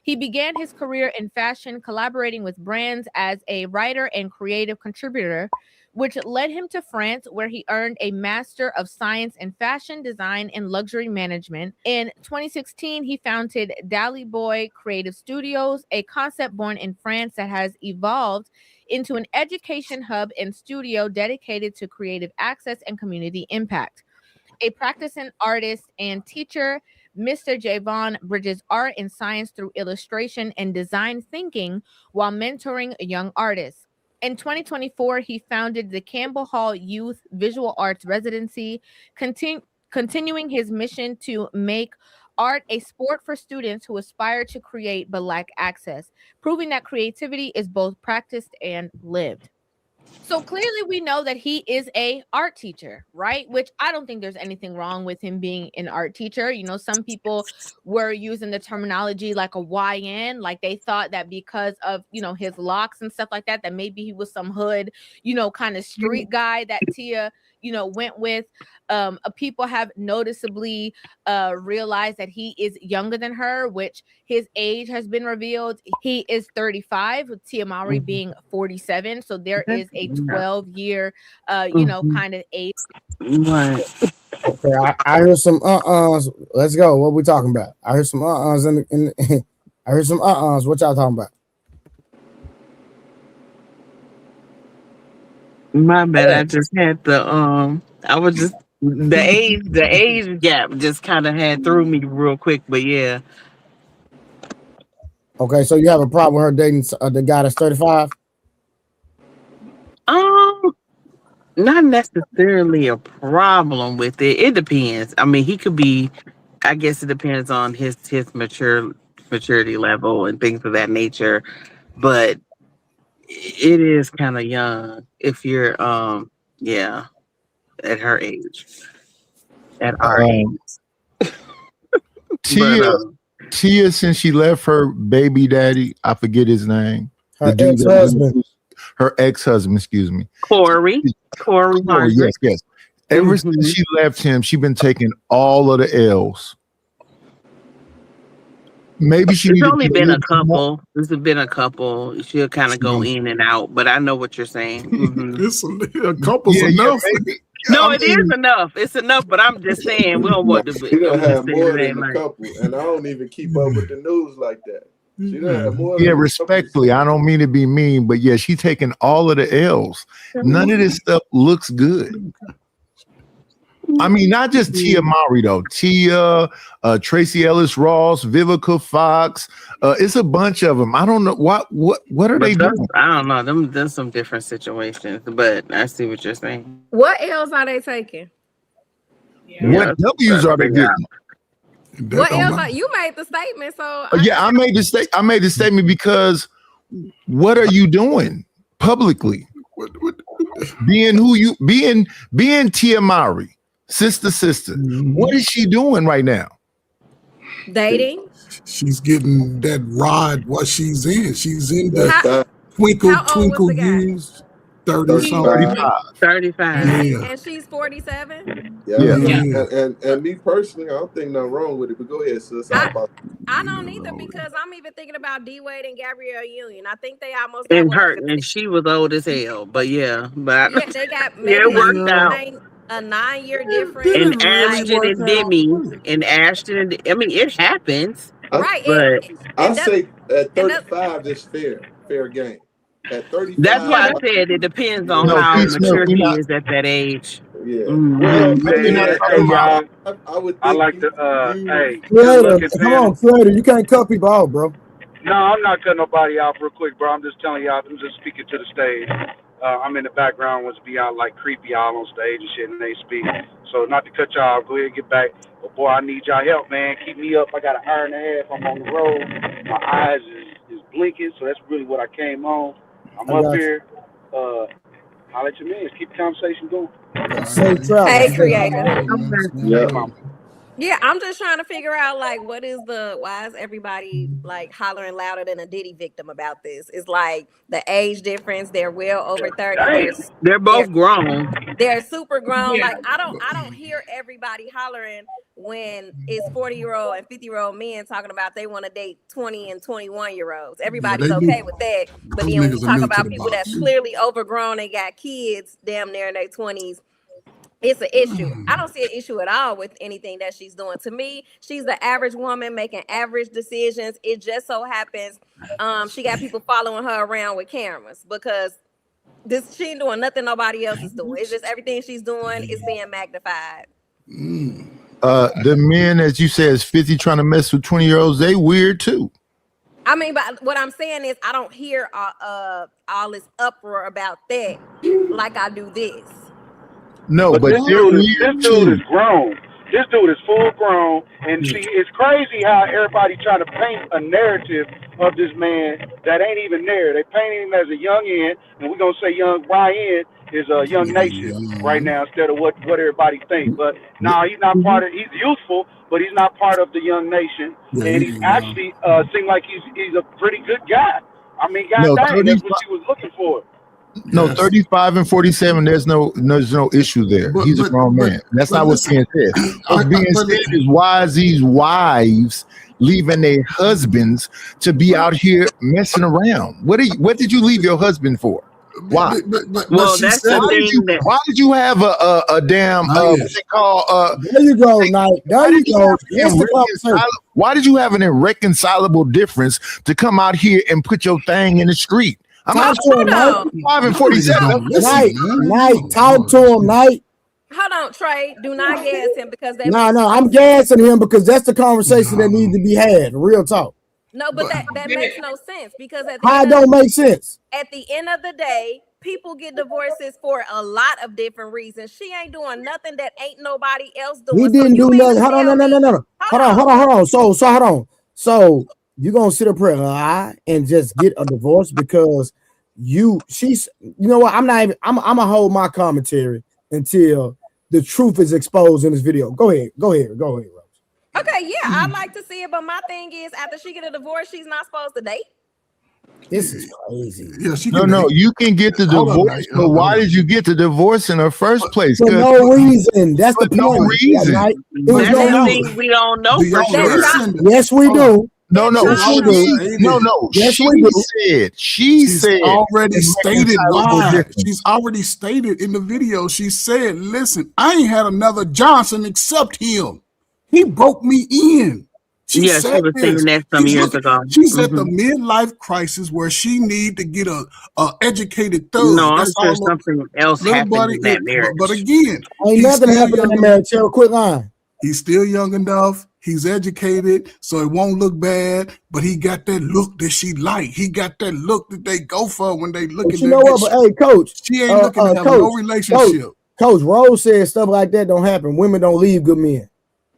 N: He began his career in fashion, collaborating with brands as a writer and creative contributor, which led him to France, where he earned a Master of Science in Fashion Design and Luxury Management. In 2016, he founded Dally Boy Creative Studios, a concept born in France that has evolved into an education hub and studio dedicated to creative access and community impact. A practicing artist and teacher, Mr. Javon bridges art and science through illustration and design thinking while mentoring young artists. In 2024, he founded the Campbell Hall Youth Visual Arts Residency, continuing his mission to make art a sport for students who aspire to create but lack access, proving that creativity is both practiced and lived. So clearly we know that he is a art teacher, right? Which I don't think there's anything wrong with him being an art teacher. You know, some people were using the terminology like a YN, like they thought that because of, you know, his locks and stuff like that, that maybe he was some hood, you know, kind of street guy that Tia, you know, went with. People have noticeably realized that he is younger than her, which his age has been revealed. He is 35, with Tia Mowry being 47. So there is a 12-year, you know, kind of age.
C: Right. Okay, I heard some Let's go. What we talking about? I heard some in I heard some What y'all talking about?
F: My bad. I just had the I was just the age gap just kind of had threw me real quick, but yeah.
C: Okay, so you have a problem with her dating the guy that's 35?
F: Not necessarily a problem with it. It depends. I mean, he could be. I guess it depends on his maturity level and things of that nature, but it is kind of young if you're yeah, at her age, at our age.
K: Tia, since she left her baby daddy, I forget his name.
C: Her ex-husband.
K: Her ex-husband, excuse me.
F: Corey.
K: Yes. Ever since she left him, she's been taking all of the L's. Maybe
F: It's only been a couple. There's been a couple. She'll kind of go in and out, but I know what you're saying.
J: A couple's enough.
F: No, it is enough. It's enough, but I'm just saying we don't want to.
E: You don't have more than a couple, and I don't even keep up with the news like that. She done had more
K: Yeah,
E: than
K: respectfully, I don't mean to be mean, but yeah, she's taking all of the L's. None of this stuff looks good. I mean, not just Tia Mowry though. Tia, Tracy Ellis Ross, Vivica Fox. It's a bunch of them. I don't know what are they doing?
F: I don't know. There's some different situations, but I see what you're saying.
H: What L's are they taking?
K: What W's are they getting?
H: What else? You made the statement, so
K: I made the statement because what are you doing publicly? Being who you being Tia Mowry, sister. What is she doing right now?
H: Dating.
J: She's getting that rod. What she's in? She's in the twinkle years.
F: 35.
H: And she's 47.
E: And me personally, I don't think nothing wrong with it. But go ahead, sis.
H: I don't either because I'm even thinking about D Wade and Gabrielle Union. I think they almost
F: And she was old as hell, but they
H: got
F: it worked out.
H: A 9-year difference.
F: And Ashton and Demi, I mean, it happens,
H: right?
E: But I say at 35 is fair game. At 35,
F: that's why I said it depends on how mature he is at that age.
E: Yeah.
O: I like to hey.
C: Creator, come on, Creator. You can't cut people out, bro.
O: No, I'm not cutting nobody off real quick, bro. I'm just telling y'all, I'm just speaking to the stage. I'm in the background, wants to be out like creepy all on stage and shit, and they speak. So not to cut y'all off, go ahead and get back. But boy, I need y'all help, man. Keep me up. I got an hour and a half. I'm on the road. My eyes is blinking, so that's really what I came on. I'm up here. I'll let you man. Keep the conversation going.
H: Hey, Creator.
E: Yeah.
H: Yeah, I'm just trying to figure out like why is everybody like hollering louder than a Diddy victim about this? It's like the age difference. They're well over 30.
F: They're both grown.
H: They're super grown. Yeah. Like I don't hear everybody hollering when it's 40-year-old and 50-year-old men talking about they want to date 20 and 21-year-olds. Everybody's okay with that. But then when you talk about people that's clearly overgrown and got kids damn near in their 20s, it's an issue. I don't see an issue at all with anything that she's doing. To me, she's the average woman making average decisions. It just so happens she got people following her around with cameras because she ain't doing nothing nobody else is doing. It's just everything she's doing is being magnified.
K: The men, as you said, is 50 trying to mess with 20-year-olds. They weird too.
H: I mean, but what I'm saying is I don't hear all this uproar about that like I do this.
K: No, but
O: this dude is grown. This dude is full grown, and see, it's crazy how everybody try to paint a narrative of this man that ain't even there. They paint him as a young N, and we're gonna say young Ryan is a young nation right now instead of what everybody thinks. But no, he's not part of. He's youthful, but he's not part of the young nation, and he's actually seemed like he's a pretty good guy. I mean, dang, that's what she was looking for.
K: No, 35 and 47, there's no issue there. He's a grown man. That's not what's being said. What's being said is why is these wives leaving their husbands to be out here messing around? What did you leave your husband for? Why?
F: Well, that's the thing.
K: Why did you have a damn what they call
C: there you go, Knight. There you go.
K: Why did you have an irreconcilable difference to come out here and put your thing in the street? I'm not sure. 5 and 47.
C: Knight, talk to him, Knight.
H: Hold on, Trey. Do not gas him because that.
C: No, I'm gassing him because that's the conversation that needs to be had. Real talk.
H: No, but that makes no sense because
C: it don't make sense.
H: At the end of the day, people get divorces for a lot of different reasons. She ain't doing nothing that ain't nobody else doing.
C: We didn't do nothing. Hold on, no. Hold on. So hold on. So you're gonna sit up here and lie and just get a divorce because you know what? I'm gonna hold my commentary until the truth is exposed in this video. Go ahead, Rose.
H: Okay, yeah, I'd like to see it, but my thing is after she get a divorce, she's not supposed to date.
C: This is crazy.
J: Yeah,
K: no, you can get the divorce, but why did you get the divorce in the first place?
C: For no reason. That's the point.
K: No reason.
C: Right?
F: That's the thing we don't know for sure.
C: Yes, we do.
K: No.
C: Yes, we do.
K: She said
J: already stated why. She's already stated in the video. She said, "Listen, I ain't had another Johnson except him. He broke me in."
F: She was saying that some years ago.
J: She's at the midlife crisis where she need to get a educated thug.
F: No, I'm sure something else happened in that marriage.
J: But again,
C: ain't nothing happened in that marriage. Tell a quick line.
J: He's still young enough. He's educated, so it won't look bad. But he got that look that she like. He got that look that they go for when they look at.
C: You know what? But hey, coach,
J: she ain't looking to have no relationship.
C: Coach Rose said stuff like that don't happen. Women don't leave good men.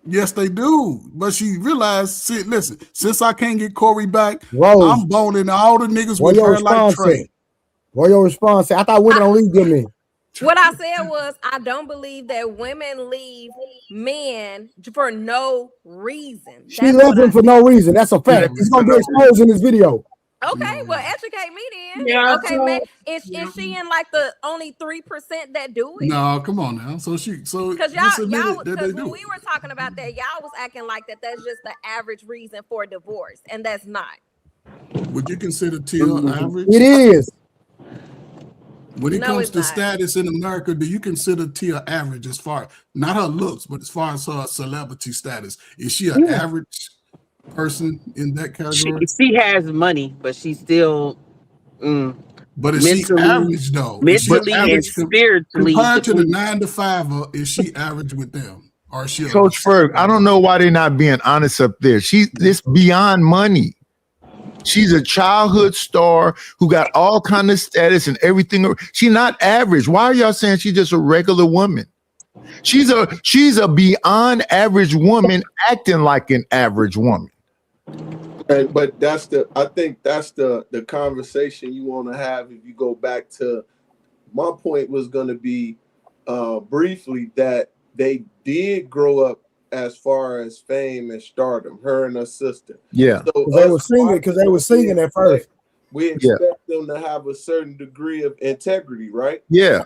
J: Yes, they do. But she realized, listen, since I can't get Corey back,
C: Rose,
J: I'm boning all the niggas with her like Trey.
C: What your response? I thought women don't leave good men.
H: What I said was, I don't believe that women leave men for no reason.
C: She left him for no reason. That's a fact. He's gonna be exposed in this video.
H: Okay, well, educate me then.
D: Yeah,
H: okay, man, is she in like the only 3% that do it?
J: No, come on now. So
H: because y'all because when we were talking about that, y'all was acting like that's just the average reason for divorce, and that's not.
J: Would you consider Tia average?
C: It is.
J: When it comes to status in America, do you consider Tia average as far, not her looks, but as far as her celebrity status? Is she an average person in that category?
F: She has money, but she's still
J: but is she average though?
F: Mentally and spiritually.
J: Compared to the 9-to-5, is she average with them? Or is she
K: Coach Ferg, I don't know why they're not being honest up there. It's beyond money. She's a childhood star who got all kind of status and everything. She's not average. Why are y'all saying she's just a regular woman? She's a beyond average woman acting like an average woman.
E: But I think that's the conversation you want to have. If you go back to my point, was going to be briefly that they did grow up as far as fame and stardom, her and her sister.
K: Yeah.
E: So
C: they were singing at first.
E: We expect them to have a certain degree of integrity, right?
K: Yeah.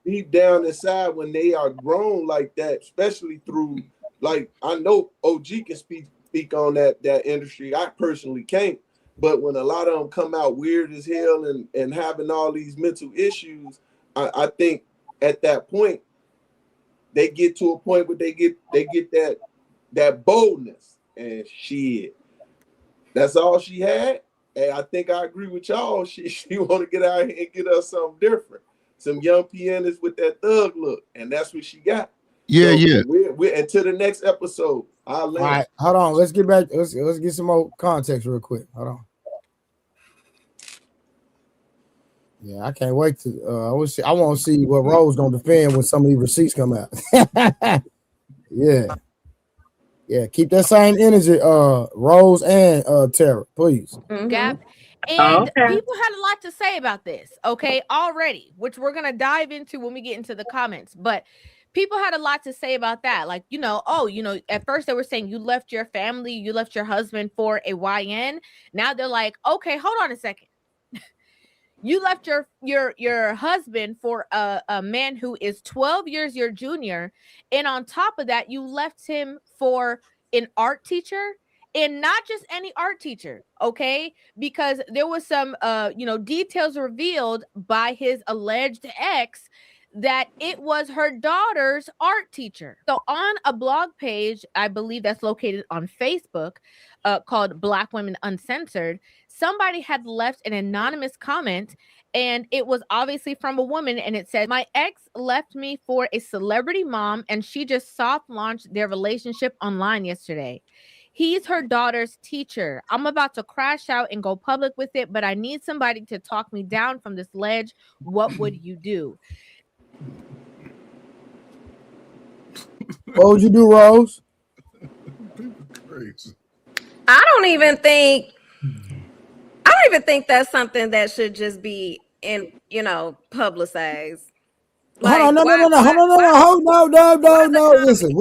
E: Deep down inside, when they are grown like that, especially through, like, I know OG can speak on that industry. I personally can't. But when a lot of them come out weird as hell and having all these mental issues, I think at that point, they get to a point where they get that boldness, and shit. That's all she had. And I think I agree with y'all. She want to get out here and get us something different. Some young pianists with that thug look, and that's what she got.
K: Yeah,
E: so We're until the next episode. All
C: right, hold on. Let's get back. Let's get some more context real quick. Hold on. Yeah, I can't wait to. I want to see what Rose gonna defend when some of these receipts come out. Yeah. Keep that same energy, Rose and Tara, please.
N: Gap. And people had a lot to say about this, okay, already, which we're gonna dive into when we get into the comments. But people had a lot to say about that. Like, at first they were saying you left your family, you left your husband for a YN. Now they're like, okay, hold on a second. You left your husband for a man who is 12 years your junior, and on top of that, you left him for an art teacher, and not just any art teacher, okay? Because there was some details revealed by his alleged ex that it was her daughter's art teacher. So on a blog page, I believe that's located on Facebook, called Black Women Uncensored, somebody had left an anonymous comment, and it was obviously from a woman, and it said, "My ex left me for a celebrity mom, and she just soft launched their relationship online yesterday. He's her daughter's teacher. I'm about to crash out and go public with it, but I need somebody to talk me down from this ledge. What would you do?"
C: What would you do, Rose?
J: Crazy.
H: I don't even think that's something that should just be publicized.
C: Like, hold on, no. Listen,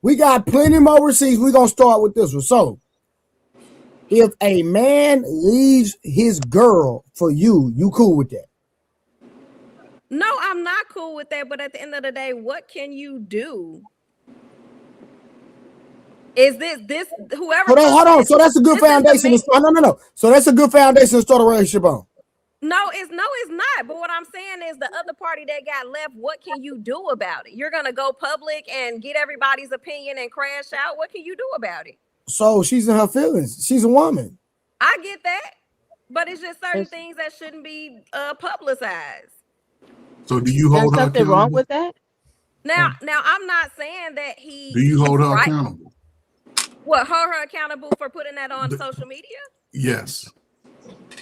C: we got plenty more receipts. We're gonna start with this one. So, if a man leaves his girl for you, you cool with that?
H: No, I'm not cool with that. But at the end of the day, what can you do? Is this whoever?
C: Hold on. So that's a good foundation to start. No. So that's a good foundation to start a relationship on.
H: No, it's not. But what I'm saying is, the other party that got left, what can you do about it? You're gonna go public and get everybody's opinion and crash out. What can you do about it?
C: So she's in her feelings. She's a woman.
H: I get that, but it's just certain things that shouldn't be publicized.
J: So do you hold her
P: something
J: accountable?
P: wrong with that?
H: Now I'm not saying that he.
J: Do you hold her
H: right.
J: accountable?
H: What, hold her accountable for putting that on social media?
J: Yes.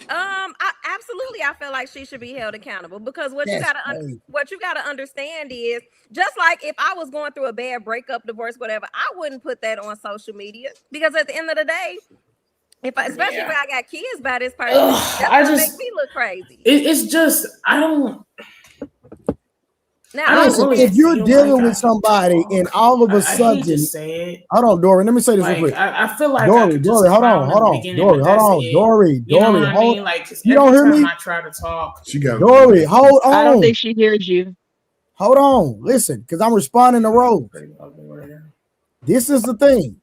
H: Absolutely, I feel like she should be held accountable because what you gotta understand is, just like if I was going through a bad breakup, divorce, whatever, I wouldn't put that on social media because at the end of the day, especially when I got kids by this person, that's gonna make me look crazy.
D: It's just I don't.
H: Now,
C: listen, if you're dealing with somebody and all of a sudden,
D: hate to say it.
C: Hold on, Dory. Let me say this real quick.
D: I feel like
C: Dory, hold on, Dory,
D: you know what I
C: hold.
D: mean? Like,
C: You don't hear me?
D: I try to talk.
J: She got
C: Dory, hold on.
P: I don't think she hears you.
C: Hold on, listen, because I'm responding to Rose. This is the thing.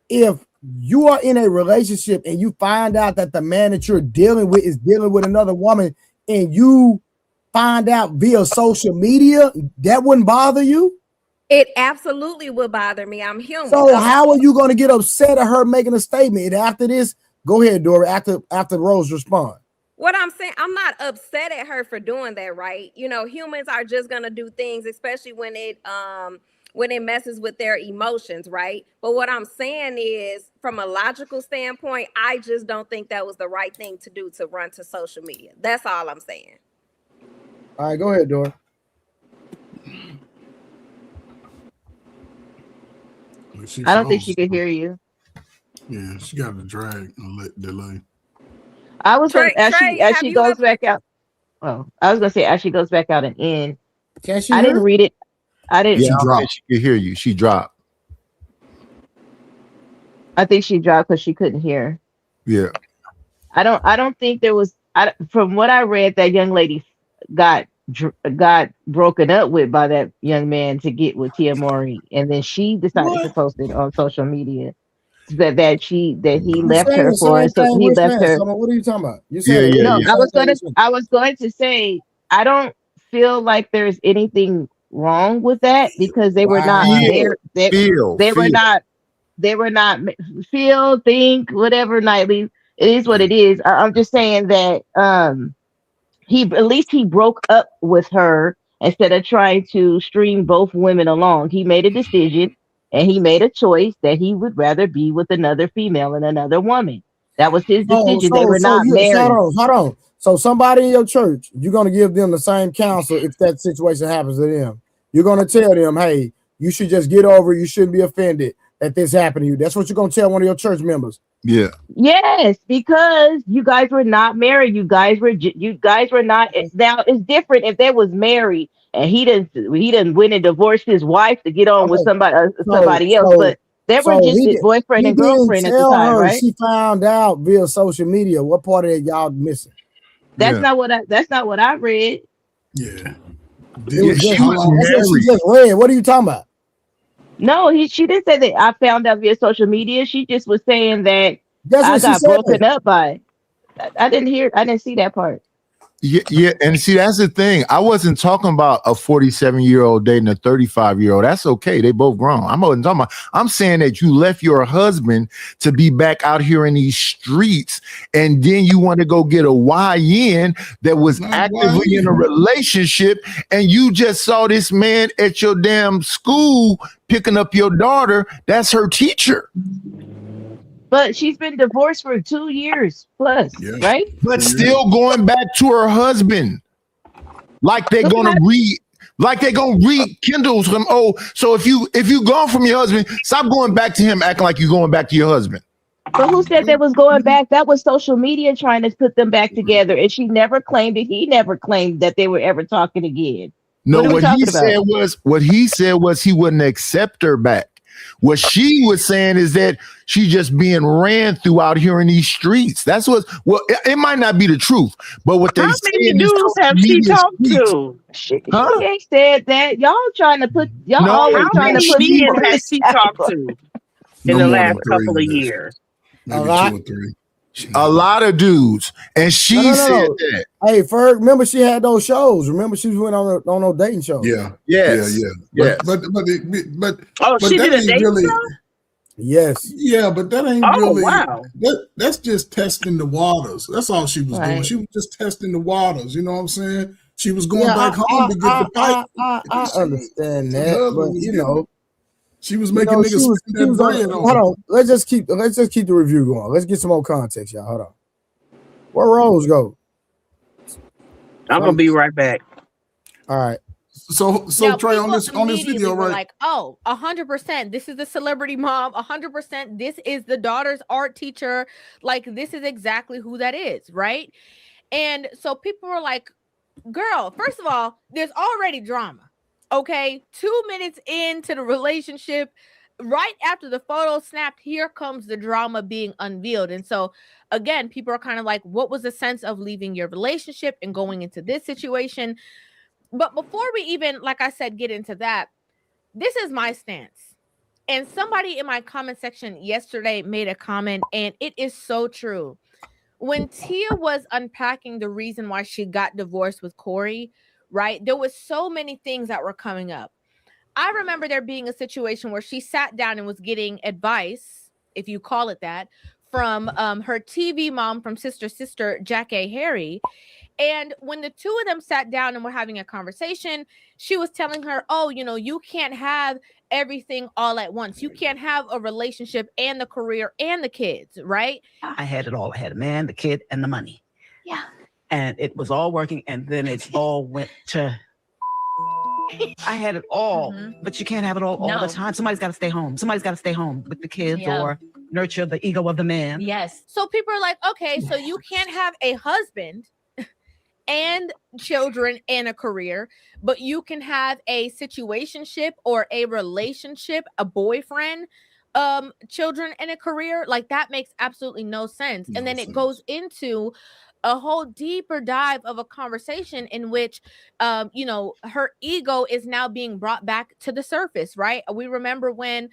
C: If you are in a relationship and you find out that the man that you're dealing with is dealing with another woman, and you find out via social media, that wouldn't bother you?
H: It absolutely would bother me. I'm human.
C: So how are you going to get upset at her making a statement? And after this, go ahead, Dory. After Rose respond.
H: What I'm saying, I'm not upset at her for doing that, right? You know, humans are just gonna do things, especially when it messes with their emotions, right? But what I'm saying is, from a logical standpoint, I just don't think that was the right thing to do, to run to social media. That's all I'm saying.
C: All right, go ahead, Dory.
P: I don't think she could hear you.
J: Yeah, she got a drag delay.
P: I was going as she goes
H: ever...
P: back out. Oh, I was gonna say as she goes back out and in.
C: Can she?
P: I didn't read it. I didn't.
K: She dropped. She could hear you. She dropped.
P: I think she dropped because she couldn't hear.
K: Yeah.
P: I don't think there was. From what I read, that young lady got broken up with by that young man to get with Tia Mowry, and then she decided to post it on social media that he left her for. So he left her.
C: What are you talking about? You
K: said
P: I was going to say I don't feel like there's anything wrong with that because they were not married. They were not feel, think, whatever, Nightly. It is what it is. I'm just saying that at least he broke up with her instead of trying to string both women along. He made a decision and he made a choice that he would rather be with another female and another woman. That was his decision. They were not married.
C: Hold on. So somebody in your church, you're going to give them the same counsel if that situation happens to them. You're going to tell them, hey, you should just get over it. You shouldn't be offended that this happened to you. That's what you're going to tell one of your church members.
K: Yeah.
P: Yes, because you guys were not married. You guys were not. Now it's different if they was married and he didn't went and divorced his wife to get on with somebody else. But they were just boyfriend and girlfriend at the time, right?
C: She found out via social media. What part of it y'all missing?
P: That's not what I read.
J: Yeah.
C: She just read. What are you talking about?
P: No, she didn't say that I found out via social media. She just was saying that I got broken up by. I didn't see that part.
K: Yeah, and see, that's the thing. I wasn't talking about a 47-year-old dating a 35-year-old. That's okay. They both grown. I'm saying that you left your husband to be back out here in these streets, and then you want to go get a YN that was actively in a relationship, and you just saw this man at your damn school picking up your daughter. That's her teacher.
P: But she's been divorced for 2 years plus, right?
K: But still going back to her husband. Like they're gonna rekindle him. Oh, so if you gone from your husband, stop going back to him acting like you're going back to your husband.
P: But who said they was going back? That was social media trying to put them back together. And she never claimed it. He never claimed that they were ever talking again.
K: No, what he said was he wouldn't accept her back. What she was saying is that she's just being ran through out here in these streets. That's it might not be the truth, but what they say.
P: How many dudes have she talked to? She ain't said that. Y'all trying to put always trying to put
F: men has she talked to in the last couple of years?
J: Maybe 2 or 3.
K: A lot of dudes, and she said that.
C: Hey, Ferg, remember she had those shows. Remember she went on those dating shows.
J: Yeah,
K: yes.
J: But
F: she did a dating show.
C: Yes.
J: Yeah, but that ain't
F: Oh
J: really.
F: wow.
J: That's just testing the waters. That's all she was doing.
P: Right.
J: She was just testing the waters. You know what I'm saying? She was going
C: Yeah,
J: back home to get the pipe.
C: I understand
J: Her
C: that,
J: husband
C: but
J: was getting. She was making niggas
C: she
J: spend that
C: was on.
J: bread
C: Hold
J: on.
C: on, let's just keep the review going. Let's get some more context, y'all. Hold on. Where Rose go?
F: I'm gonna be right back.
C: All right.
J: So
N: Now,
J: Trey, on
N: people
J: this
N: immediately
J: video,
N: were
J: right?
N: like, oh, 100%. This is the celebrity mom. 100%. This is the daughter's art teacher. Like, this is exactly who that is, right? And so people were like, girl, first of all, there's already drama. Okay. 2 minutes into the relationship, right after the photo snapped, here comes the drama being unveiled. And so, again, people are kind of like, what was the sense of leaving your relationship and going into this situation? But before we even, like I said, get into that, this is my stance. And somebody in my comment section yesterday made a comment, and it is so true. When Tia was unpacking the reason why she got divorced with Corey, right, there was so many things that were coming up. I remember there being a situation where she sat down and was getting advice, if you call it that, from her TV mom from Sister, Jack A. Harry. And when the two of them sat down and were having a conversation, she was telling her, oh, you can't have everything all at once. You can't have a relationship and the career and the kids, right?
Q: I had it all. I had a man, the kid, and the money.
M: Yeah.
Q: And it was all working. And then it all went to... I had it all, but you can't have it all the time. Somebody's got to stay home. Somebody's got to stay home with the kids or nurture the ego of the man.
M: Yes.
N: So people are like, okay, so you can't have a husband and children and a career, but you can have a situationship or a relationship, a boyfriend, children and a career. Like, that makes absolutely no sense. And then it goes into a whole deeper dive of a conversation in which her ego is now being brought back to the surface, right? We remember when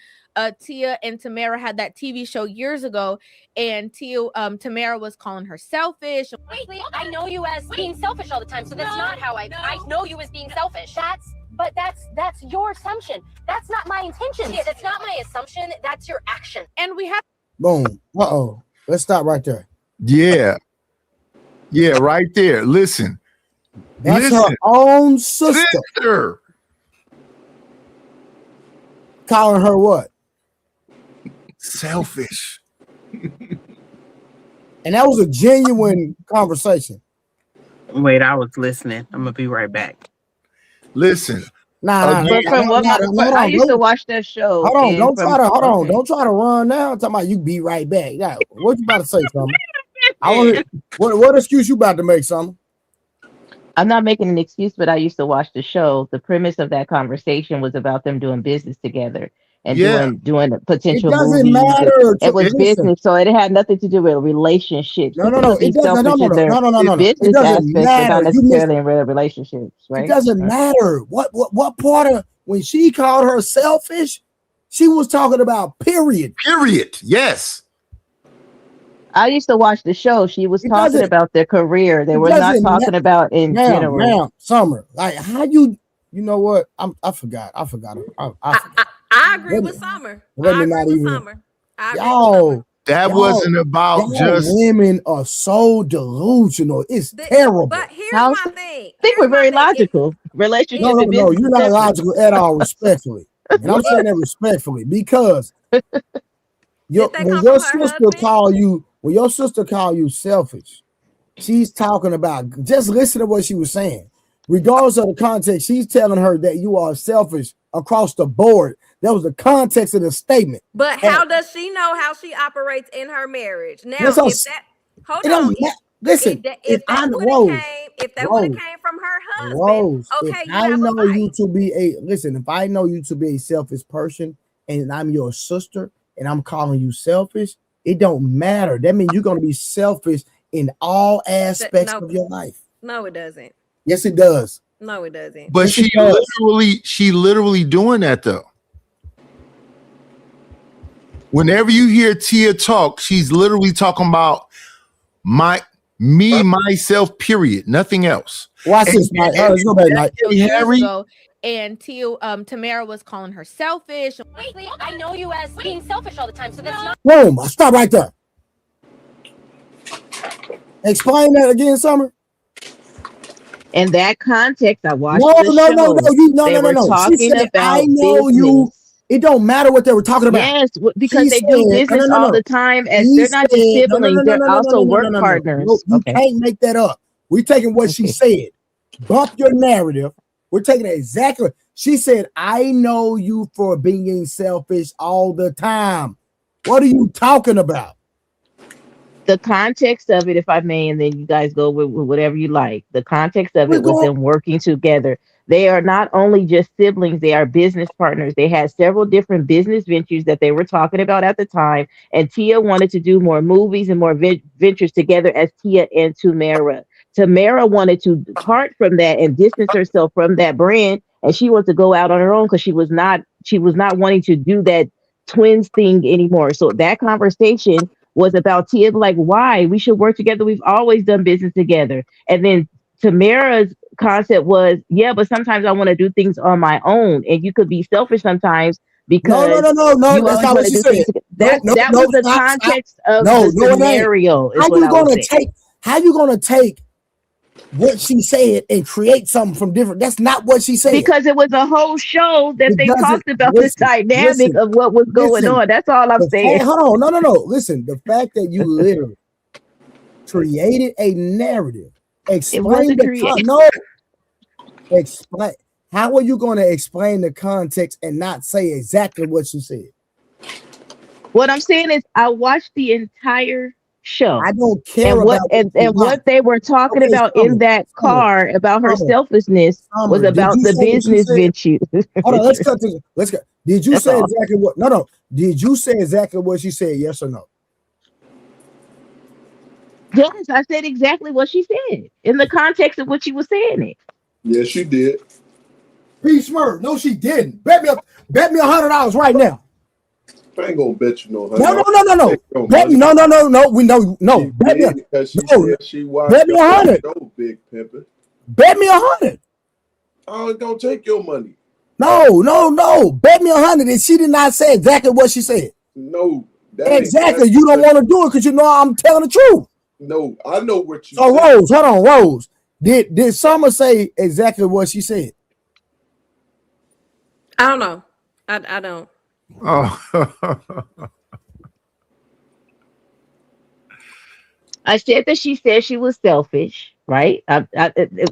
N: Tia and Tamara had that TV show years ago, and Tamara was calling her selfish.
R: Wait, I know you as being selfish all the time, so that's not how I know you as being selfish. That's your assumption. That's not my intention. Yeah, that's not my assumption. That's your action.
N: And we have
C: Boom. Let's stop right there.
K: Yeah, right there. Listen.
C: That's her own sister. Calling her what?
K: Selfish.
C: And that was a genuine conversation.
F: Wait, I was listening. I'm gonna be right back.
K: Listen.
P: I used to watch that show.
C: Hold on, don't try to run now. Talking about you be right back. Yeah, what you about to say, something? What excuse you about to make, something?
P: I'm not making an excuse, but I used to watch the show. The premise of that conversation was about them doing business together and doing potential.
C: It doesn't
P: movies.
C: matter.
P: It was business, so it had nothing to do with relationships.
C: No. It doesn't. No.
P: Business
C: It doesn't
P: aspects,
C: matter.
P: not necessarily in real relationships, right?
C: It doesn't matter. What part of when she called her selfish, she was talking about period.
K: Yes.
P: I used to watch the show. She was talking about their career. They were not talking about in general.
C: Ma'am, Summer, like how you know what? I forgot. I forgot.
H: I agree with Summer.
C: Let me not even.
H: Summer.
K: That wasn't about just
C: women are so delusional. It's terrible.
H: But here's my thing.
P: I think we're very logical. Relationship.
C: No, you're not logical at all, respectfully. And I'm saying that respectfully because when your sister call you selfish, she's talking about, just listen to what she was saying. Regardless of the context, she's telling her that you are selfish across the board. That was the context of the statement.
H: But how does she know how she operates in her marriage? Now, if that would have came from her husband,
C: Rose,
H: okay,
C: if I know you to be if I know you to be a selfish person and I'm your sister and I'm calling you selfish, it don't matter. That means you're going to be selfish in all aspects of your life.
H: No, it doesn't.
C: Yes, it does.
H: No, it doesn't.
K: But she literally doing that though. Whenever you hear Tia talk, she's literally talking about myself, period, nothing else.
C: Watch this, Mike. Let's go back, Mike.
K: Harry,
N: and Tamara was calling her selfish.
R: Wait, I know you as being selfish all the time, so that's not.
C: Boom! I stop right there. Explain that again, Summer.
P: In that context, I watched the show. They were talking about
C: I know
P: business.
C: you. It don't matter what they were talking about.
P: Yes, because they do business all the time. As they're not just siblings, they're also work partners.
C: You can't make that up. We're taking what she said. Bump your narrative. We're taking it exactly. She said, I know you for being selfish all the time. What are you talking about?
P: The context of it, if I may, and then you guys go with whatever you like. The context of it was them working together. They are not only just siblings, they are business partners. They had several different business ventures that they were talking about at the time. And Tia wanted to do more movies and more ventures together as Tia and Tamara. Tamara wanted to part from that and distance herself from that brand. And she wanted to go out on her own because she was not wanting to do that twins thing anymore. So that conversation was about Tia, like, why? We should work together. We've always done business together. And then Tamara's concept was, yeah, but sometimes I want to do things on my own. And you could be selfish sometimes because
C: no. That's not what she said.
P: That was the context of the scenario.
C: How you gonna take what she said and create something from different? That's not what she said.
P: Because it was a whole show that they talked about this dynamic of what was going on. That's all I'm saying.
C: Hold on, no. Listen, the fact that you literally created a narrative, explain explain. How are you going to explain the context and not say exactly what you said?
P: What I'm saying is, I watched the entire show.
C: I don't care
P: what they were talking about in that car about her selfishness was about the business venture.
C: Hold on, let's go. Did you say exactly what? No. Did you say exactly what she said? Yes or no?
P: Yes, I said exactly what she said in the context of what she was saying it.
E: Yes, she did.
C: P. Smurf, no, she didn't. Bet me $100 right now.
E: I ain't gonna bet you no $100.
C: No. Bet me, no. We know, no. Bet me,
E: because she said she watched.
C: Bet me 100.
E: Big pimpin'.
C: Bet me 100.
E: I ain't gonna take your money.
C: No. Bet me 100, and she did not say exactly what she said.
E: No.
C: Exactly. You don't want to do it because you know I'm telling the truth.
E: No, I know what you
C: said. Rose, hold on, Rose. Did Summer say exactly what she said?
H: I don't know. I don't.
K: Oh.
P: I said that she said she was selfish, right?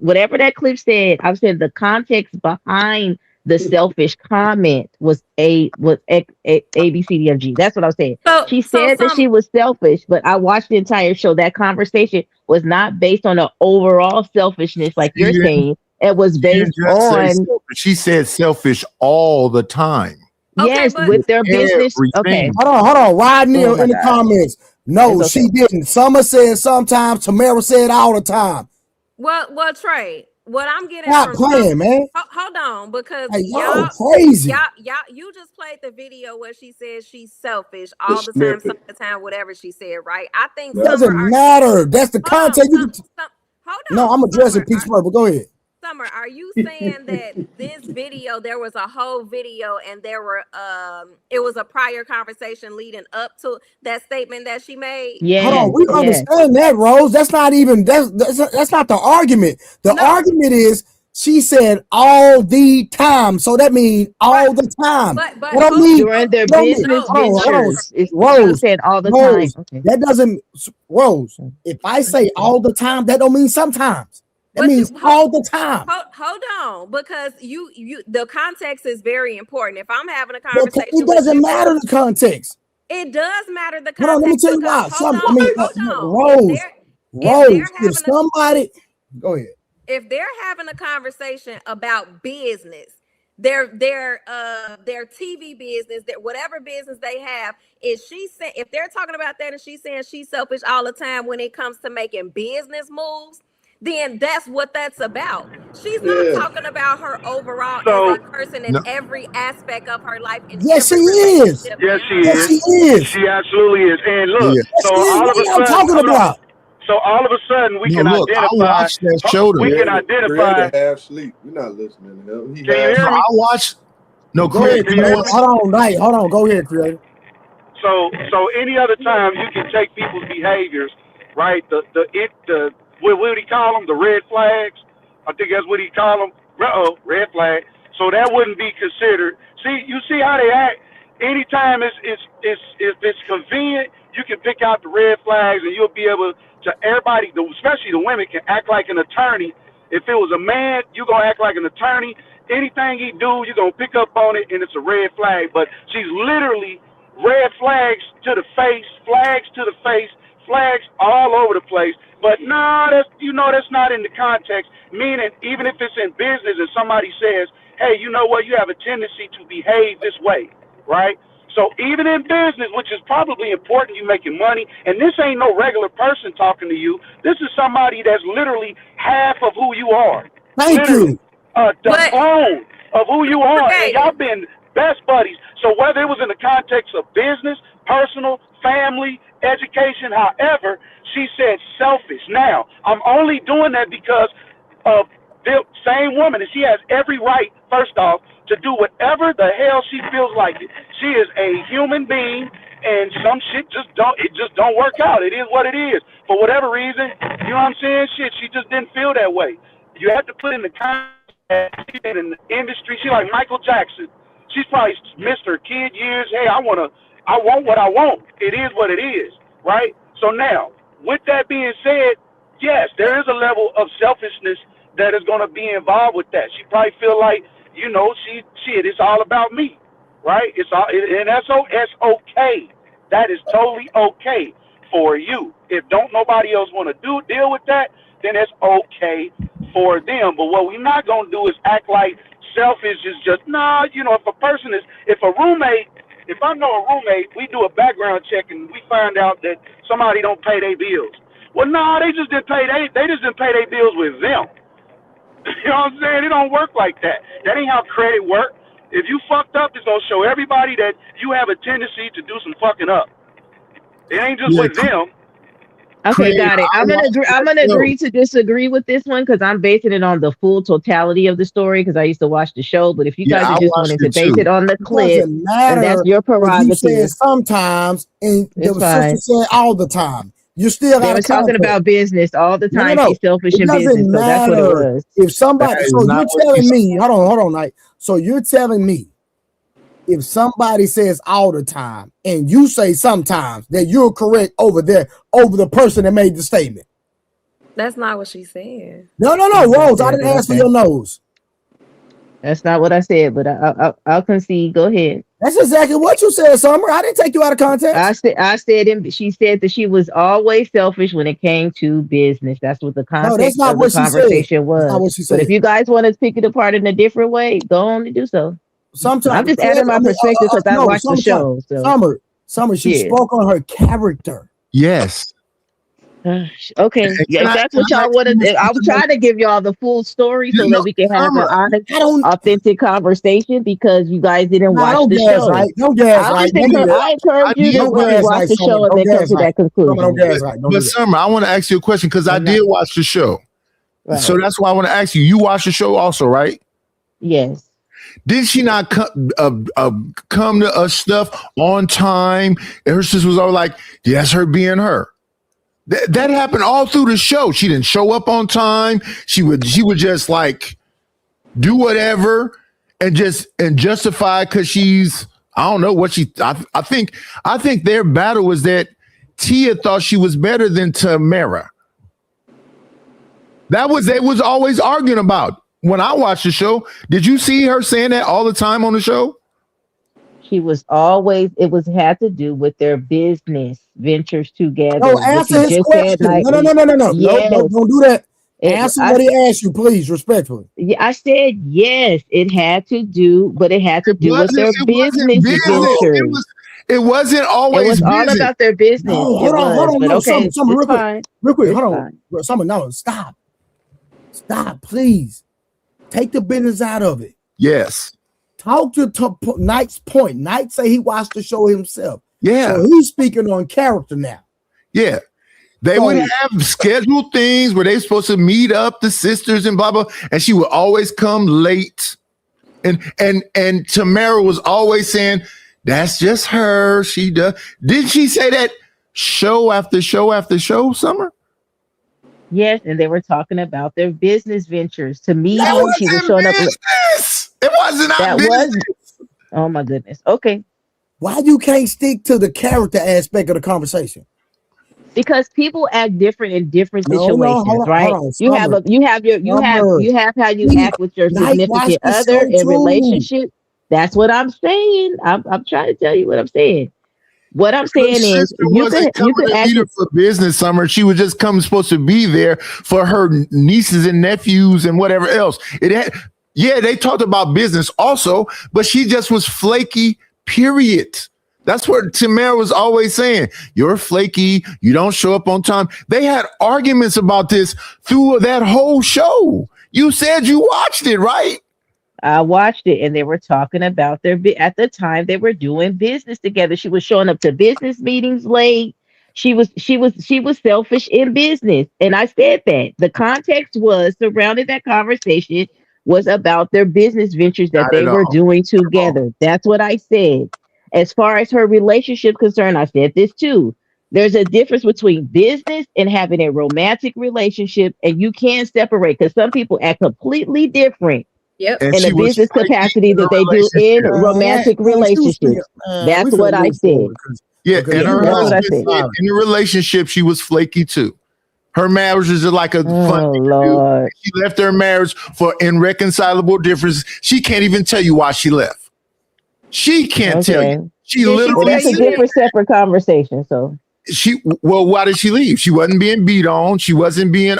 P: Whatever that clip said, I've said the context behind the selfish comment was A, B, C, D, F, G. That's what I was saying. She said that she was selfish, but I watched the entire show. That conversation was not based on the overall selfishness, like you're saying. It was based on.
K: She said selfish all the time.
P: Yes, with their business. Okay.
C: Hold on. Rodney in the comments. No, she didn't. Summer said sometimes. Tamara said all the time.
H: Well, Trey. What I'm getting
C: Stop playing, man.
H: Hold on, because
C: y'all crazy.
H: Y'all, you just played the video where she says she's selfish all the time, some of the time, whatever she said, right? I think
C: it doesn't matter. That's the content. Hold on. No, I'm addressing Peach Purple. Go ahead.
H: Summer, are you saying that this video, there was a whole video and there were it was a prior conversation leading up to that statement that she made?
P: Yeah.
C: Hold on, we understand that, Rose. That's not even that's not the argument. The argument is she said all the time. So that means all the time.
H: But
C: what I mean
P: during their business ventures.
C: Rose
P: said all the time. Okay.
C: That doesn't Rose. If I say all the time, that don't mean sometimes. That means all the time.
H: Hold on, because you the context is very important. If I'm having a conversation,
C: it doesn't matter the context.
H: It does matter the context.
C: Hold on, let me tell you why. Rose, if somebody go ahead.
H: If they're having a conversation about business, their TV business, that whatever business they have, if they're talking about that and she's saying she's selfish all the time when it comes to making business moves, then that's what that's about. She's not talking about her overall as a person in every aspect of her life.
C: Yes, she is.
O: Yes, she is. She absolutely is. And look, so all of a sudden, So all of a sudden we can
K: look,
O: identify.
K: I watched that show.
O: We can identify.
E: Creator half sleep. You're not listening to him.
O: Can you hear me?
K: I watched. No,
C: Go ahead,
K: Creator.
C: Creator. Hold on, Knight. Hold on. Go ahead, Creator.
O: So any other time you can take people's behaviors, right? What would he call them? The red flags. I think that's what he call them. Red flag. So that wouldn't be considered. See, you see how they act. Anytime if it's convenient, you can pick out the red flags, and you'll be able to. Everybody, especially the women, can act like an attorney. If it was a man, you're gonna act like an attorney. Anything he do, you're gonna pick up on it, and it's a red flag. But she's literally red flags to the face, flags all over the place. But no, that's not in the context. Meaning, even if it's in business and somebody says, hey, you know what, you have a tendency to behave this way, right? So even in business, which is probably important, you making money, and this ain't no regular person talking to you. This is somebody that's literally half of who you are.
C: Thank you.
O: The clone of who you are, and y'all been best buddies. So whether it was in the context of business, personal, family, education, however, she said selfish. Now, I'm only doing that because of the same woman, and she has every right, first off, to do whatever the hell she feels like it. She is a human being, and some shit just don't work out. It is what it is. For whatever reason, you know what I'm saying? Shit, she just didn't feel that way. You have to put in the context. She's been in the industry. She's like Michael Jackson. She's probably missed her kid years. Hey, I want what I want. It is what it is, right? So now, with that being said, yes, there is a level of selfishness that is going to be involved with that. She probably feel like, it's all about me, right? And that's okay. That is totally okay for you. If don't nobody else want to deal with that, then it's okay for them. But what we're not going to do is act like selfish is just, if I know a roommate, we do a background check and we find out that somebody don't pay their bills. Well, they just didn't pay their bills with them. You know what I'm saying? It don't work like that. That ain't how credit work. If you fucked up, it's gonna show everybody that you have a tendency to do some fucking up. It ain't just with them.
P: Okay, got it. I'm gonna agree to disagree with this one because I'm basing it on the full totality of the story because I used to watch the show. But if you guys are just wanting to base it on the clip, and that's your prerogative.
C: You said sometimes, and the sister said all the time. You still
P: they were talking about business all the time.
C: No.
P: She's selfish in business.
C: Doesn't
P: so that's what it
C: matter
P: was.
C: if somebody. So you're telling me, hold on, Knight. So you're telling me, if somebody says all the time and you say sometimes, that you're correct over the person that made the statement.
H: That's not what she said.
C: No, Rose. I didn't ask for your nose.
P: That's not what I said, but I'll concede. Go ahead.
C: That's exactly what you said, Summer. I didn't take you out of context.
P: She said that she was always selfish when it came to business. That's what the context of the conversation was. That's not what she said. But if you guys want to pick it apart in a different way, go on and do so.
C: Sometimes
P: I'm just adding my perspective because I watched the show. So.
C: Summer, she spoke on her character.
K: Yes.
P: Okay, if that's what y'all want to. I was trying to give y'all the full story so that we can have an honest, authentic conversation because you guys didn't watch the show.
C: Right? Don't gas right.
P: I encourage you to watch the show and then come to that conclusion.
C: Don't gas right.
K: But Summer, I want to ask you a question because I did watch the show, so that's why I want to ask you. You watched the show also, right?
P: Yes.
K: Did she not come to us stuff on time? And her sister was all like, "Yeah, that's her being her." That happened all through the show. She didn't show up on time. She would just like do whatever and justify because she's I don't know what she I think their battle was that Tia thought she was better than Tamara. That was they was always arguing about when I watched the show. Did you see her saying that all the time on the show?
P: She was always, had to do with their business ventures together.
C: No, answer his question. No. Yes. No, don't do that. Answer what he asked you, please, respectfully.
P: Yeah, I said yes. It had to do with their business ventures.
K: It wasn't always.
P: It was all about their business.
C: No, hold on.
P: No, okay,
C: real quick. Hold on. Someone, no, stop, please. Take the business out of it.
K: Yes.
C: Talk to Knight's point. Knight say he watched the show himself.
K: Yeah.
C: So he's speaking on character now.
K: Yeah. They would have scheduled things where they supposed to meet up, the sisters and blah blah, and she would always come late. And Tamara was always saying, "That's just her. She does." Didn't she say that show after show after show, Summer?
P: Yes, and they were talking about their business ventures to meetings. She was showing up.
K: Business. It wasn't our
P: That
K: business.
P: was. Oh my goodness. Okay.
C: Why you can't stick to the character aspect of the conversation?
P: Because people act different in different
C: No,
P: situations,
C: hold
P: right?
C: on,
P: You have how you act with your
C: Night watch
P: significant
C: the
P: other
C: show
P: in
C: too.
P: relationship. That's what I'm saying. I'm trying to tell you what I'm saying. What I'm saying
K: Her
P: is
K: sister
P: you
K: wasn't
P: could
K: coming to
P: act
K: meet her for business, Summer. She was just supposed to be there for her nieces and nephews and whatever else. They talked about business also, but she just was flaky, period. That's what Tamara was always saying. You're flaky. You don't show up on time. They had arguments about this through that whole show. You said you watched it, right?
P: I watched it, and they were talking about at the time they were doing business together. She was showing up to business meetings late. She was selfish in business, and I said that the context was surrounding that conversation was about their business ventures that
K: Not
P: they
K: at
P: were
K: all.
P: doing together. That's what I said. As far as her relationship concerned, I said this too. There's a difference between business and having a romantic relationship, and you can separate because some people act completely different.
N: Yep.
K: And
P: In
K: she
P: a
K: was
P: business
K: flaky
P: capacity
K: in her
P: that they do in
K: relationship.
P: romantic relationships. That's what I said.
K: Yeah, and her
P: That's what I
K: husband
P: said.
K: said in the relationship, she was flaky too. Her marriage was just like a fun thing to do. She left her marriage for irreconcilable differences. She can't even tell you why she left. She can't tell you. She literally
P: Well, that's a different separate conversation. So
K: why did she leave? She wasn't being beat on. She wasn't being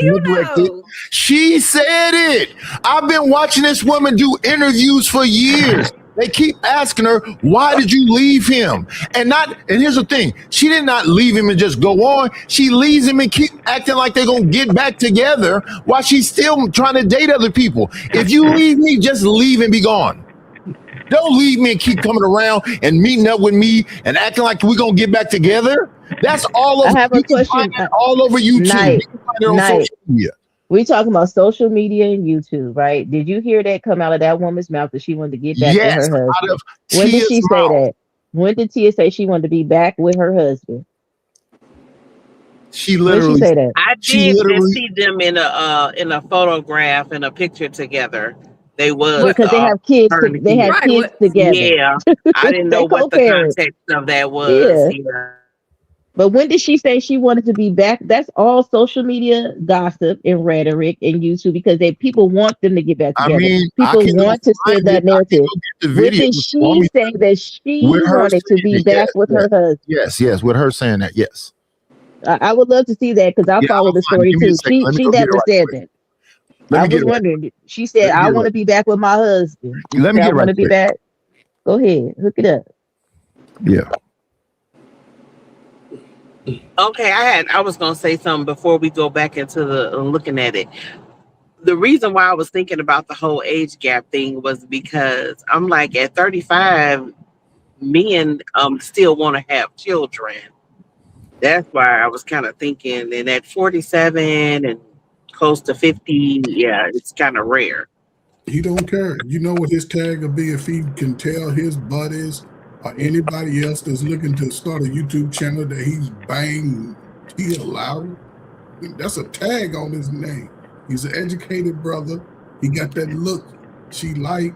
K: neglected. She said it. I've been watching this woman do interviews for years. They keep asking her, why did you leave him? And here's the thing, she did not leave him and just go on. She leaves him and keep acting like they're gonna get back together while she's still trying to date other people. If you leave me, just leave and be gone. Don't leave me and keep coming around and meeting up with me and acting like we're gonna get back together. That's all over.
P: I have a question.
K: All over YouTube. You can find it on social media.
P: We talking about social media and YouTube, right? Did you hear that come out of that woman's mouth that she wanted to get back with her husband?
K: Out of
P: when did she
K: Tia's
P: say
K: mouth.
P: that? When did Tia say she wanted to be back with her husband?
K: She
P: When did
K: literally
P: she say that?
F: I did just see them in a photograph in a picture together. They was
P: because they have kids. They had kids together.
F: Yeah, I didn't know
P: They
F: what the
P: co-parent.
F: context of that was. Yeah.
P: But when did she say she wanted to be back? That's all social media gossip and rhetoric and YouTube because people want them to get back together. People want to spin that narrative. When did she say that she wanted to be back with her husband?
K: Yes, with her saying that. Yes.
P: I would love to see that because I follow the story too. She never said that. I was wondering. She said, "I want to be back with my husband."
K: Let me get
P: want to be back. Go ahead, hook it up.
K: Yeah.
F: Okay, I was gonna say something before we go back into the looking at it. The reason why I was thinking about the whole age gap thing was because I'm like at 35, men still want to have children. That's why I was kind of thinking, and at 47 and close to 50, yeah, it's kind of rare.
J: He don't care. You know what his tag will be if he can tell his buddies or anybody else that's looking to start a YouTube channel that he's banged Tia Lowry. That's a tag on his name. He's an educated brother. He got that look she like.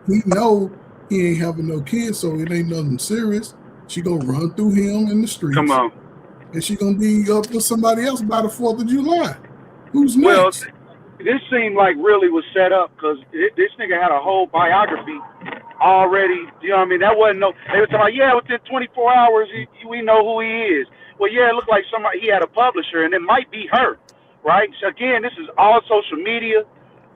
J: He know he ain't having no kids, so it ain't nothing serious. She gonna run through him in the streets.
O: Come on.
J: And she gonna be up with somebody else by the 4th of July. Who's next?
O: Well, this seemed like really was set up because this nigga had a whole biography already. You know what I mean? That wasn't no. They were talking about, yeah, within 24 hours we know who he is. Well, yeah, it looked like somebody. He had a publisher, and it might be her, right? So again, this is all social media.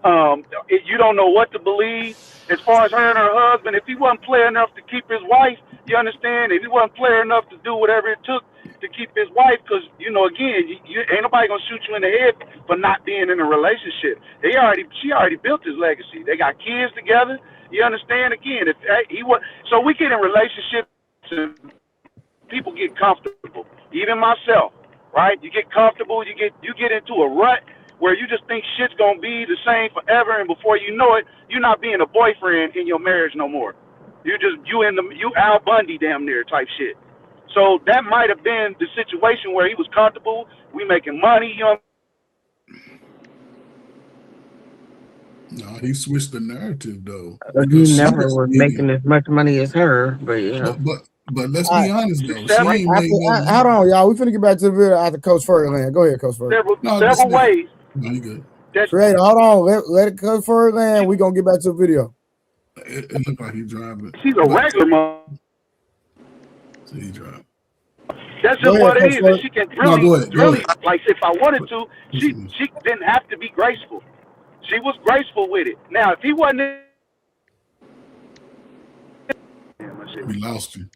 O: You don't know what to believe. As far as her and her husband, if he wasn't player enough to keep his wife, you understand? If he wasn't player enough to do whatever it took to keep his wife, because again, ain't nobody gonna shoot you in the head for not being in a relationship. She already built his legacy. They got kids together. You understand? Again, if he was, so we get in relationships and people get comfortable. Even myself, right? You get comfortable, you get into a rut where you just think shit's gonna be the same forever, and before you know it, you're not being a boyfriend in your marriage no more. You Al Bundy damn near type shit. So that might have been the situation where he was comfortable, we making money, you know.
J: No, he switched the narrative though,
F: He
J: because she
F: never
J: was
F: was making as much money as her, but yeah.
J: But let's
C: All
J: be
C: right.
J: honest though, she ain't made no money.
C: Hold on, y'all. We finna get back to the video after Coach Ferguland. Go ahead, Coach Ferguland.
O: Several ways.
J: No, you good.
C: Creator, hold on. Let it Coach Ferguland. We gonna get back to the video.
J: It looked like he's driving.
O: She's a regular mom.
J: So he driving.
O: That's just what it is. And she can really,
J: go ahead.
O: like, if I wanted to, she didn't have to be graceful. She was graceful with it. Now, if he wasn't,
J: we lost you.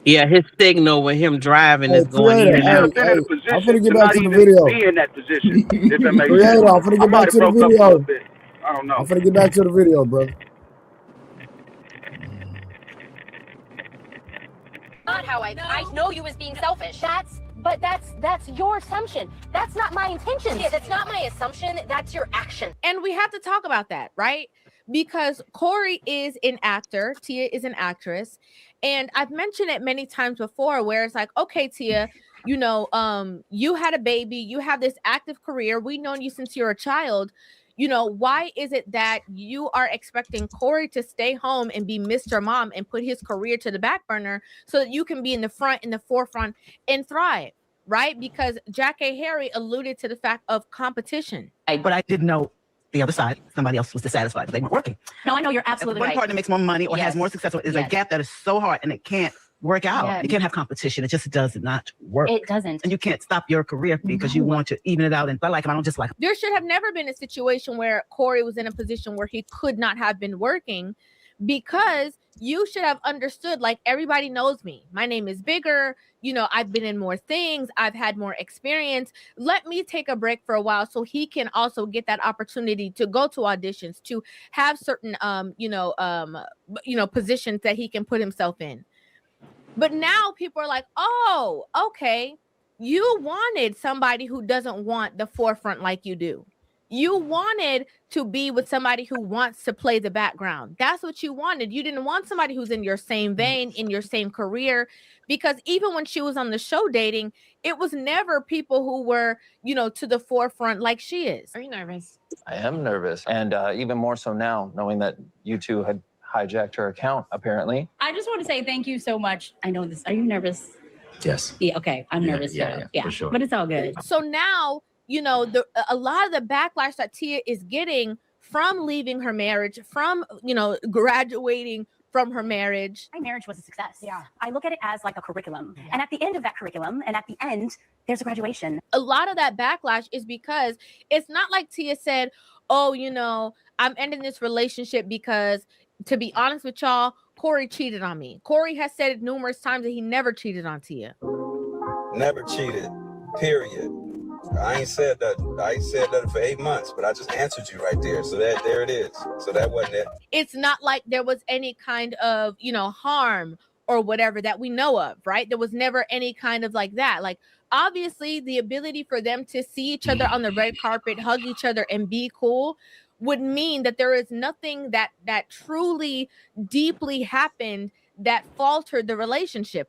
F: Yeah, his signal with him driving is going in and out.
C: I'm finna get back to the video.
O: be in that position, if that makes
C: Creator,
O: sense.
C: I'm finna get back to the
O: I might have broke up a
C: video.
O: little bit. I don't know.
C: I'm finna get back to the video, brother.
R: Not how I know you as being selfish. That's your assumption. That's not my intention. Yeah, that's not my assumption. That's your action.
N: And we have to talk about that, right? Because Corey is an actor, Tia is an actress, and I've mentioned it many times before where it's like, okay, Tia, you know, you had a baby, you have this active career, we've known you since you're a child. You know, why is it that you are expecting Corey to stay home and be Mr. Mom and put his career to the back burner so that you can be in the forefront and thrive, right? Because Jack A. Harry alluded to the fact of competition.
Q: But I didn't know the other side. Somebody else was dissatisfied because they weren't working.
R: No, I know you're absolutely
Q: One
R: right.
Q: partner makes more money or has more success. Is a gap that is so hard and it can't work out.
R: Yeah.
Q: You can't have competition. It just does not work.
R: It doesn't.
Q: And you can't stop your career because you want to even it out. And if I like him, I don't just like him.
N: There should have never been a situation where Corey was in a position where he could not have been working, because you should have understood, like, everybody knows me. My name is bigger. You know, I've been in more things. I've had more experience. Let me take a break for a while so he can also get that opportunity to go to auditions, to have certain, positions that he can put himself in. But now people are like, oh, okay, you wanted somebody who doesn't want the forefront like you do. You wanted to be with somebody who wants to play the background. That's what you wanted. You didn't want somebody who's in your same vein, in your same career, because even when she was on the show dating, it was never people who were, you know, to the forefront like she is.
S: Are you nervous? I am nervous. And even more so now, knowing that you two had hijacked her account, apparently.
M: I just want to say thank you so much. I know this. Are you nervous?
S: Yes.
M: Yeah, okay. I'm nervous. Yeah, for sure. But it's all good.
N: So now, you know, a lot of the backlash that Tia is getting from leaving her marriage, from, you know, graduating from her marriage.
R: My marriage was a success. Yeah. I look at it as like a curriculum. And at the end of that curriculum, and at the end, there's a graduation.
N: A lot of that backlash is because it's not like Tia said, oh, you know, I'm ending this relationship because, to be honest with y'all, Corey cheated on me. Corey has said it numerous times that he never cheated on Tia.
T: Never cheated, period. I ain't said that. I ain't said that for 8 months, but I just answered you right there. So there it is. So that wasn't it.
N: It's not like there was any kind of, you know, harm or whatever that we know of, right? There was never any kind of like that. Like, obviously, the ability for them to see each other on the red carpet, hug each other, and be cool would mean that there is nothing that truly deeply happened that faltered the relationship.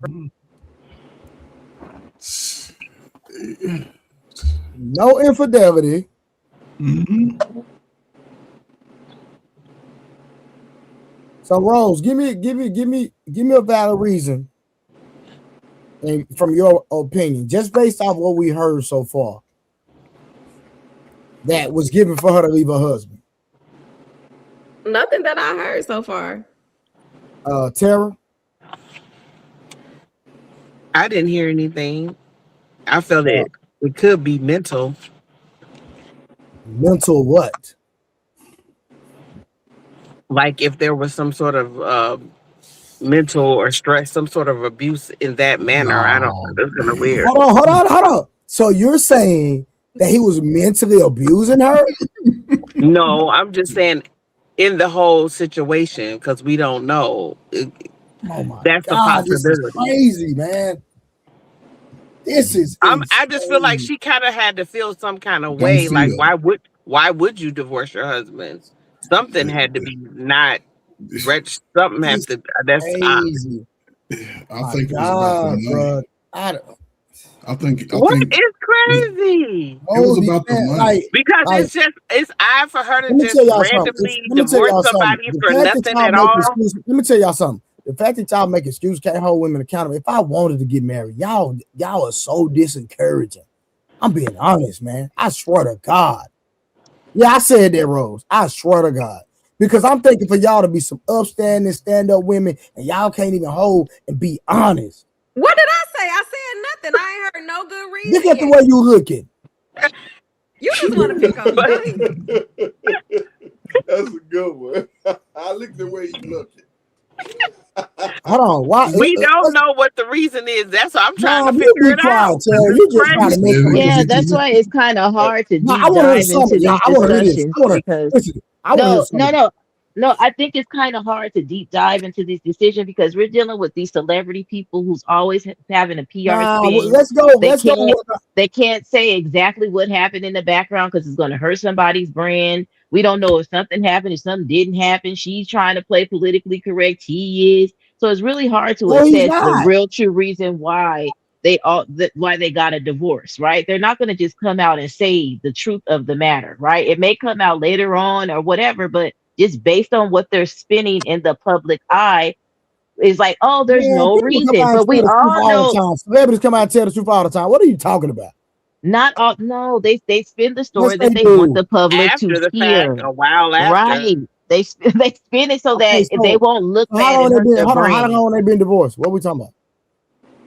C: No infidelity. So Rose, give me a valid reason, and from your opinion, just based off what we heard so far, that was given for her to leave her husband.
U: Nothing that I heard so far.
C: Tara?
F: I didn't hear anything. I felt it could be mental.
C: Mental what?
F: Like if there was some sort of mental or stress, some sort of abuse in that manner. I don't know. That's kind of weird.
C: Hold on. So you're saying that he was mentally abusing her?
F: No, I'm just saying in the whole situation, because we don't know. That's a possibility.
C: This is crazy, man. This is
F: I just feel like
C: insane.
F: she kind of had to feel some kind of
J: Don't
F: way. Like,
J: feel.
F: why would you divorce your husband? Something had to be not rich. Something had
C: It's
F: to. That's
C: crazy.
J: I
C: My
J: think it was about the
C: God,
J: money.
C: bro. I
J: think
F: what is crazy?
J: it was about the money.
F: Because it's odd for her to
C: let me tell
F: just
C: y'all something.
F: randomly
C: Let me tell
F: divorce
C: y'all something.
F: somebody
C: The
F: for
C: fact that
F: nothing
C: y'all
F: at
C: make
F: all.
C: excuses. Let me tell y'all something. The fact that y'all make excuses can't hold women accountable. If I wanted to get married, y'all are so disencouraging. I'm being honest, man. I swear to God. Yeah, I said that, Rose. I swear to God. Because I'm thinking for y'all to be some upstanding, stand-up women, and y'all can't even hold and be honest.
H: What did I say? I said nothing. I ain't heard no good reason.
C: Look at the way you looking.
H: You just want to pick on me. Go ahead.
E: That's a good one. I look the way you looking.
C: Hold on. Why?
F: We don't know what the reason is. That's what I'm trying to
C: You
F: figure
C: be
F: it
C: quiet,
F: out.
C: Taylor. You just trying to make them.
P: Yeah, that's why it's kind of hard to
C: No,
P: deep
C: I want to hear
P: dive into
C: something, y'all.
P: these
C: I want to hear this.
P: discussions
C: I want to
P: because
C: listen. I want to hear something.
P: no. I think it's kind of hard to deep dive into these decisions because we're dealing with these celebrity people who's always having a PR
C: Nah,
P: spin.
C: let's go.
P: They
C: Let's go.
P: can't. They can't say exactly what happened in the background because it's going to hurt somebody's brand. We don't know if something happened, if something didn't happen. She's trying to play politically correct. He is. So it's really hard to
C: No, he's
P: assess the
C: not.
P: real true reason why why they got a divorce, right? They're not going to just come out and say the truth of the matter, right? It may come out later on or whatever, but just based on what they're spinning in the public eye, is like, oh, there's
C: Man,
P: no
C: people come
P: reason.
C: out and
P: But we
C: tell the truth
P: all
C: all the
P: know
C: time. Celebrities come out and tell the truth all the time. What are you talking about?
P: not all. No, they spin the
C: Yes,
P: story
C: they
P: that they want
C: do.
P: the public to
F: After the fact,
P: hear,
F: a while after.
P: right? They spin it so
C: Okay,
P: that they
C: so
P: won't look
C: how
P: bad
C: long
P: and
C: they
P: hurt
C: been?
P: their
C: Hold on. How
P: brand.
C: long they been divorced? What are we talking about?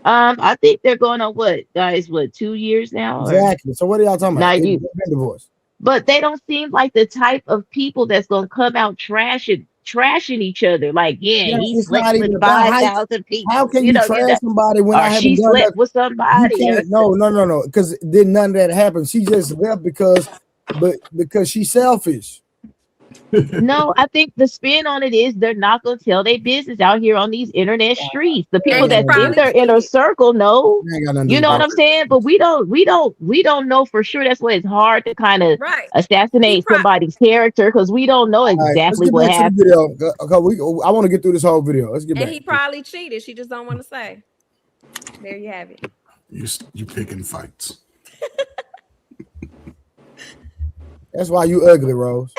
P: I think they're going on what, guys? What, 2 years now?
C: Exactly. So what are y'all talking
P: Now
C: about? They've
P: you,
C: been divorced.
P: but they don't seem like the type of people that's gonna come out trashing each other. Like, yeah,
C: Yeah,
P: he
C: it's
P: slept
C: not
P: with
C: even about
P: 5,000
C: how
P: people.
C: can you trash somebody when
P: Or
C: I haven't
P: she
C: done
P: slept
C: that?
P: with
C: You
P: somebody.
C: can't. No. Because did none of that happen. She just left because she's selfish.
P: No, I think the spin on it is they're not gonna tell their business out here on these internet streets. The people
H: And he
P: that's in
H: probably
P: their inner
H: cheated.
P: circle know.
C: Ain't got nothing to
P: You
C: do
P: know
C: with
P: what I'm saying? But we don't know for sure. That's why it's hard to kind of
H: Right.
P: assassinate somebody's character because we don't know
C: All right, let's
P: exactly
C: get
P: what
C: back to the
P: happened.
C: video. I want to get through this whole video. Let's get
H: And
C: back.
H: he probably cheated. She just don't want to say. There you have it.
J: You picking fights.
C: That's why you ugly, Rose.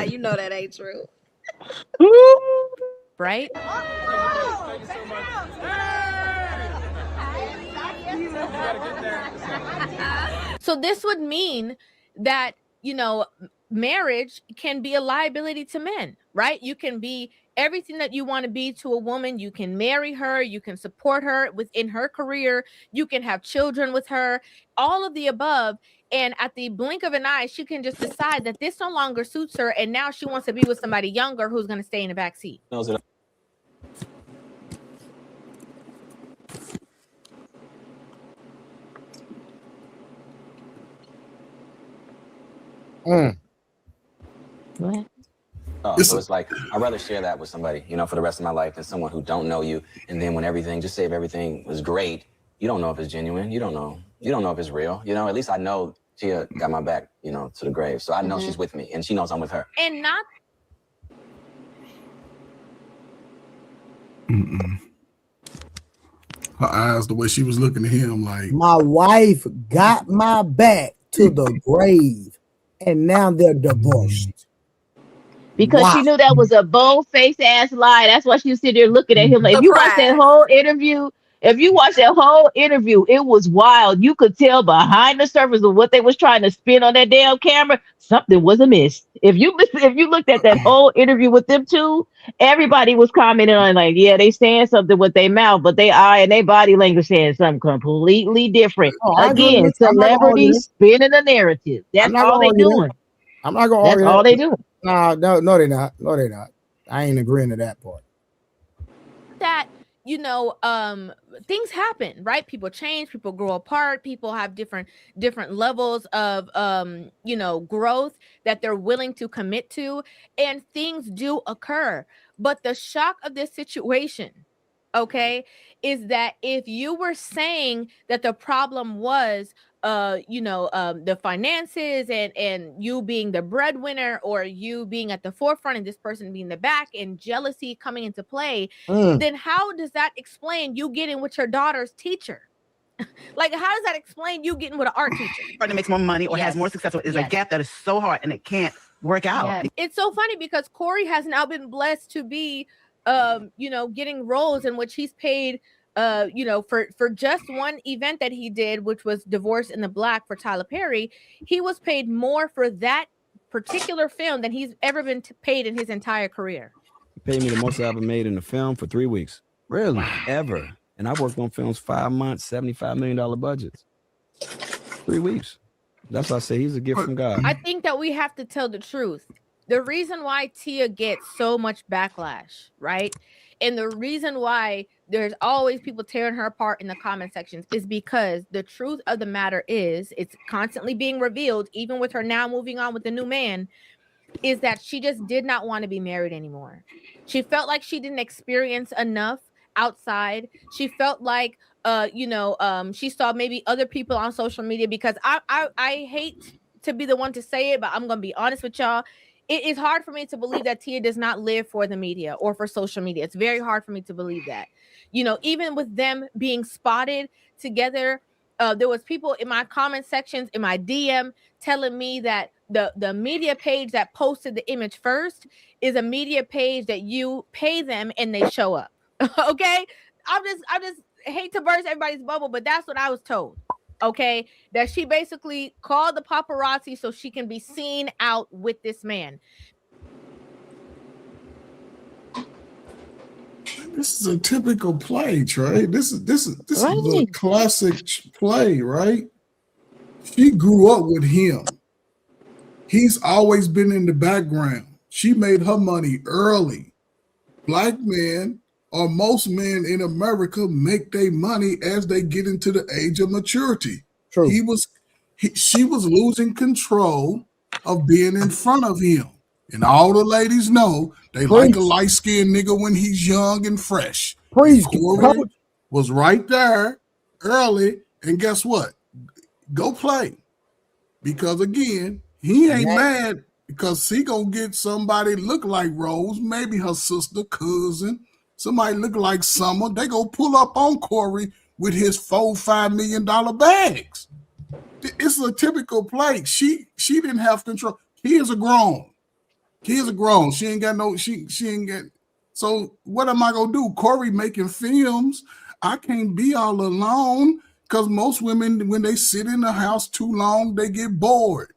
H: You know that ain't true.
N: Right? So this would mean that, marriage can be a liability to men, right? You can be everything that you want to be to a woman. You can marry her, you can support her within her career, you can have children with her, all of the above. And at the blink of an eye, she can just decide that this no longer suits her. And now she wants to be with somebody younger who's going to stay in the back seat.
P: What?
T: Oh, so it's like I'd rather share that with somebody, for the rest of my life than someone who don't know you. And then when just say if everything was great, you don't know if it's genuine. You don't know if it's real. At least I know Tia got my back, to the grave. So I know she's with me and she knows I'm with her.
N: And not.
J: Her eyes, the way she was looking at him, like
C: my wife got my back to the grave, and now they're divorced.
P: Because she knew that was a bold-faced ass lie. That's why she was sitting there looking at him. Like, if you watch that whole interview, it was wild. You could tell behind the surface of what they was trying to spin on that damn camera, something was amiss. If you looked at that whole interview with them two, everybody was commenting on like, yeah, they saying something with their mouth, but they eye and their body language saying something completely different. Again, celebrities spinning the narrative. That's all they doing.
C: I'm not gonna
P: argue. That's all they doing.
C: No, they're not. No, they're not. I ain't agreeing to that part.
N: That, things happen, right? People change, people grow apart, people have different levels of growth that they're willing to commit to, and things do occur. But the shock of this situation, okay, is that if you were saying that the problem was the finances and you being the breadwinner, or you being at the forefront and this person being the back, and jealousy coming into play, then how does that explain you getting with your daughter's teacher? Like, how does that explain you getting with an art teacher?
Q: Partner makes more money or has more success is a gap that is so hard and it can't work out.
N: It's so funny because Corey has now been blessed to be getting roles in which he's paid for just one event that he did, which was Divorce in the Black for Tyler Perry. He was paid more for that particular film than he's ever been paid in his entire career.
L: He paid me the most I ever made in a film for 3 weeks. Really? Ever. And I worked on films 5 months, $75 million budgets. 3 weeks. That's why I say he's a gift from God.
N: I think that we have to tell the truth. The reason why Tia gets so much backlash, right? And the reason why there's always people tearing her apart in the comment sections is because the truth of the matter is, it's constantly being revealed, even with her now moving on with the new man, is that she just did not want to be married anymore. She felt like she didn't experience enough outside. She felt like she saw maybe other people on social media, because I hate to be the one to say it, but I'm gonna be honest with y'all. It is hard for me to believe that Tia does not live for the media or for social media. It's very hard for me to believe that. Even with them being spotted together, there was people in my comment sections, in my DM, telling me that the media page that posted the image first is a media page that you pay them and they show up. Okay, I just hate to burst everybody's bubble, but that's what I was told. Okay, that she basically called the paparazzi so she can be seen out with this man.
J: This is a typical play, Trey. This is the classic play, right? She grew up with him. He's always been in the background. She made her money early. Black men, or most men in America, make their money as they get into the age of maturity. True. She was losing control of being in front of him. And all the ladies know they like a light-skinned nigga when he's young and fresh. Corey was right there early, and guess what? Go play. Because again, he ain't mad because he gonna get somebody look like Rose, maybe her sister, cousin, somebody look like Summer. They go pull up on Corey with his $4-5 million bags. It's a typical play. She didn't have control. Kids are grown. She ain't got no. She ain't got. So what am I gonna do? Corey making films. I can't be all alone because most women, when they sit in the house too long, they get bored.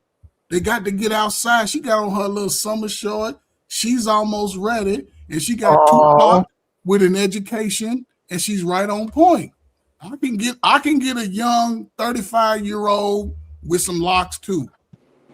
J: They got to get outside. She got on her little summer short. She's almost ready, and she got Tupac with an education, and she's right on point. I can get a young 35-year-old with some locks too,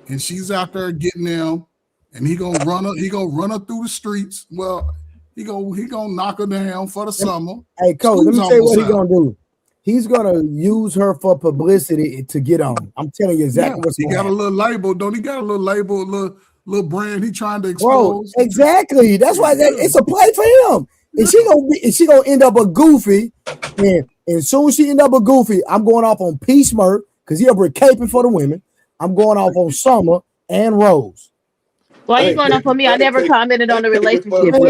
J: and she's out there getting them, and he gonna run her through the streets. Well, he gonna knock her down for the summer.
C: Hey, Coach, let me tell you what he's gonna do. He's gonna use her for publicity to get on. I'm telling you exactly what's going on.
J: He got a little label, don't he? Got a little label, a little brand he trying to expose.
C: Bro, exactly. That's why it's a play for him. And she gonna end up a goofy, and as soon as she end up a goofy, I'm going off on P Smurf because he up here caping for the women. I'm going off on Summer and Rose.
P: Why are you going off on me? I never commented on the relationship. What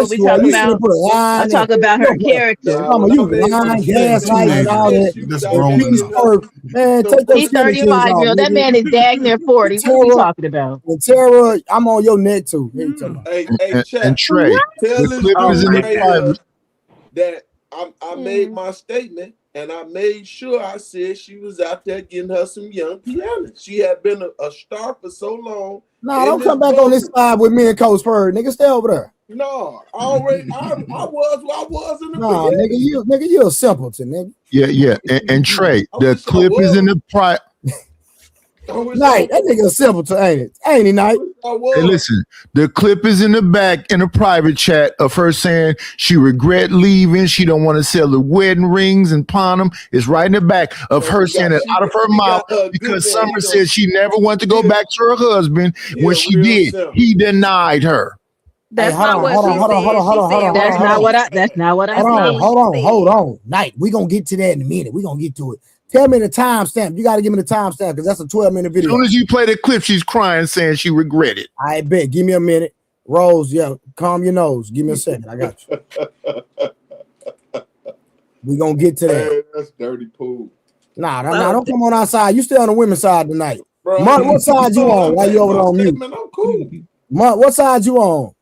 P: we talking about? I talk about her character.
C: You lying, gaslighting, and all that. Man, take those.
P: He's 35, girl. That man is dang near 40. What are we talking about?
C: And Tara, I'm on your neck too.
E: Hey, Chad,
K: and Trey,
E: tell
K: the clip is in the private.
E: That I made my statement, and I made sure I said she was out there getting her some young pianists. She had been a star for so long.
C: No, don't come back on this side with me and Coach Spurs. Nigga, stay over there.
E: No, already I was in the
C: beginning. Nigga, you a simpleton, nigga.
K: Yeah. And Trey, the clip is in the private.
C: Knight, that nigga a simpleton, ain't it? Ain't he, Knight?
K: Hey, listen, the clip is in the back in a private chat of her saying she regret leaving. She don't want to sell the wedding rings and pawn them. It's right in the back of her saying it out of her mouth because Summer said she never wanted to go back to her husband. When she did, he denied her.
N: That's not what she said.
P: That's not what I. That's not what I said.
C: Hold on. Night. We're gonna get to that in a minute. We're gonna get to it. Tell me the timestamp. You gotta give me the timestamp because that's a 12-minute video.
K: As soon as you play the clip, she's crying, saying she regretted.
C: I bet. Give me a minute. Rose, yeah, calm your nose. Give me a second. I got you. We're gonna get to that.
E: Hey, that's dirty pool.
C: Nah, don't come on outside. You still on the women's side tonight. Mark, what side you on? Why you over there on mute?
E: Man, I'm cool.
C: Mark, what side you on?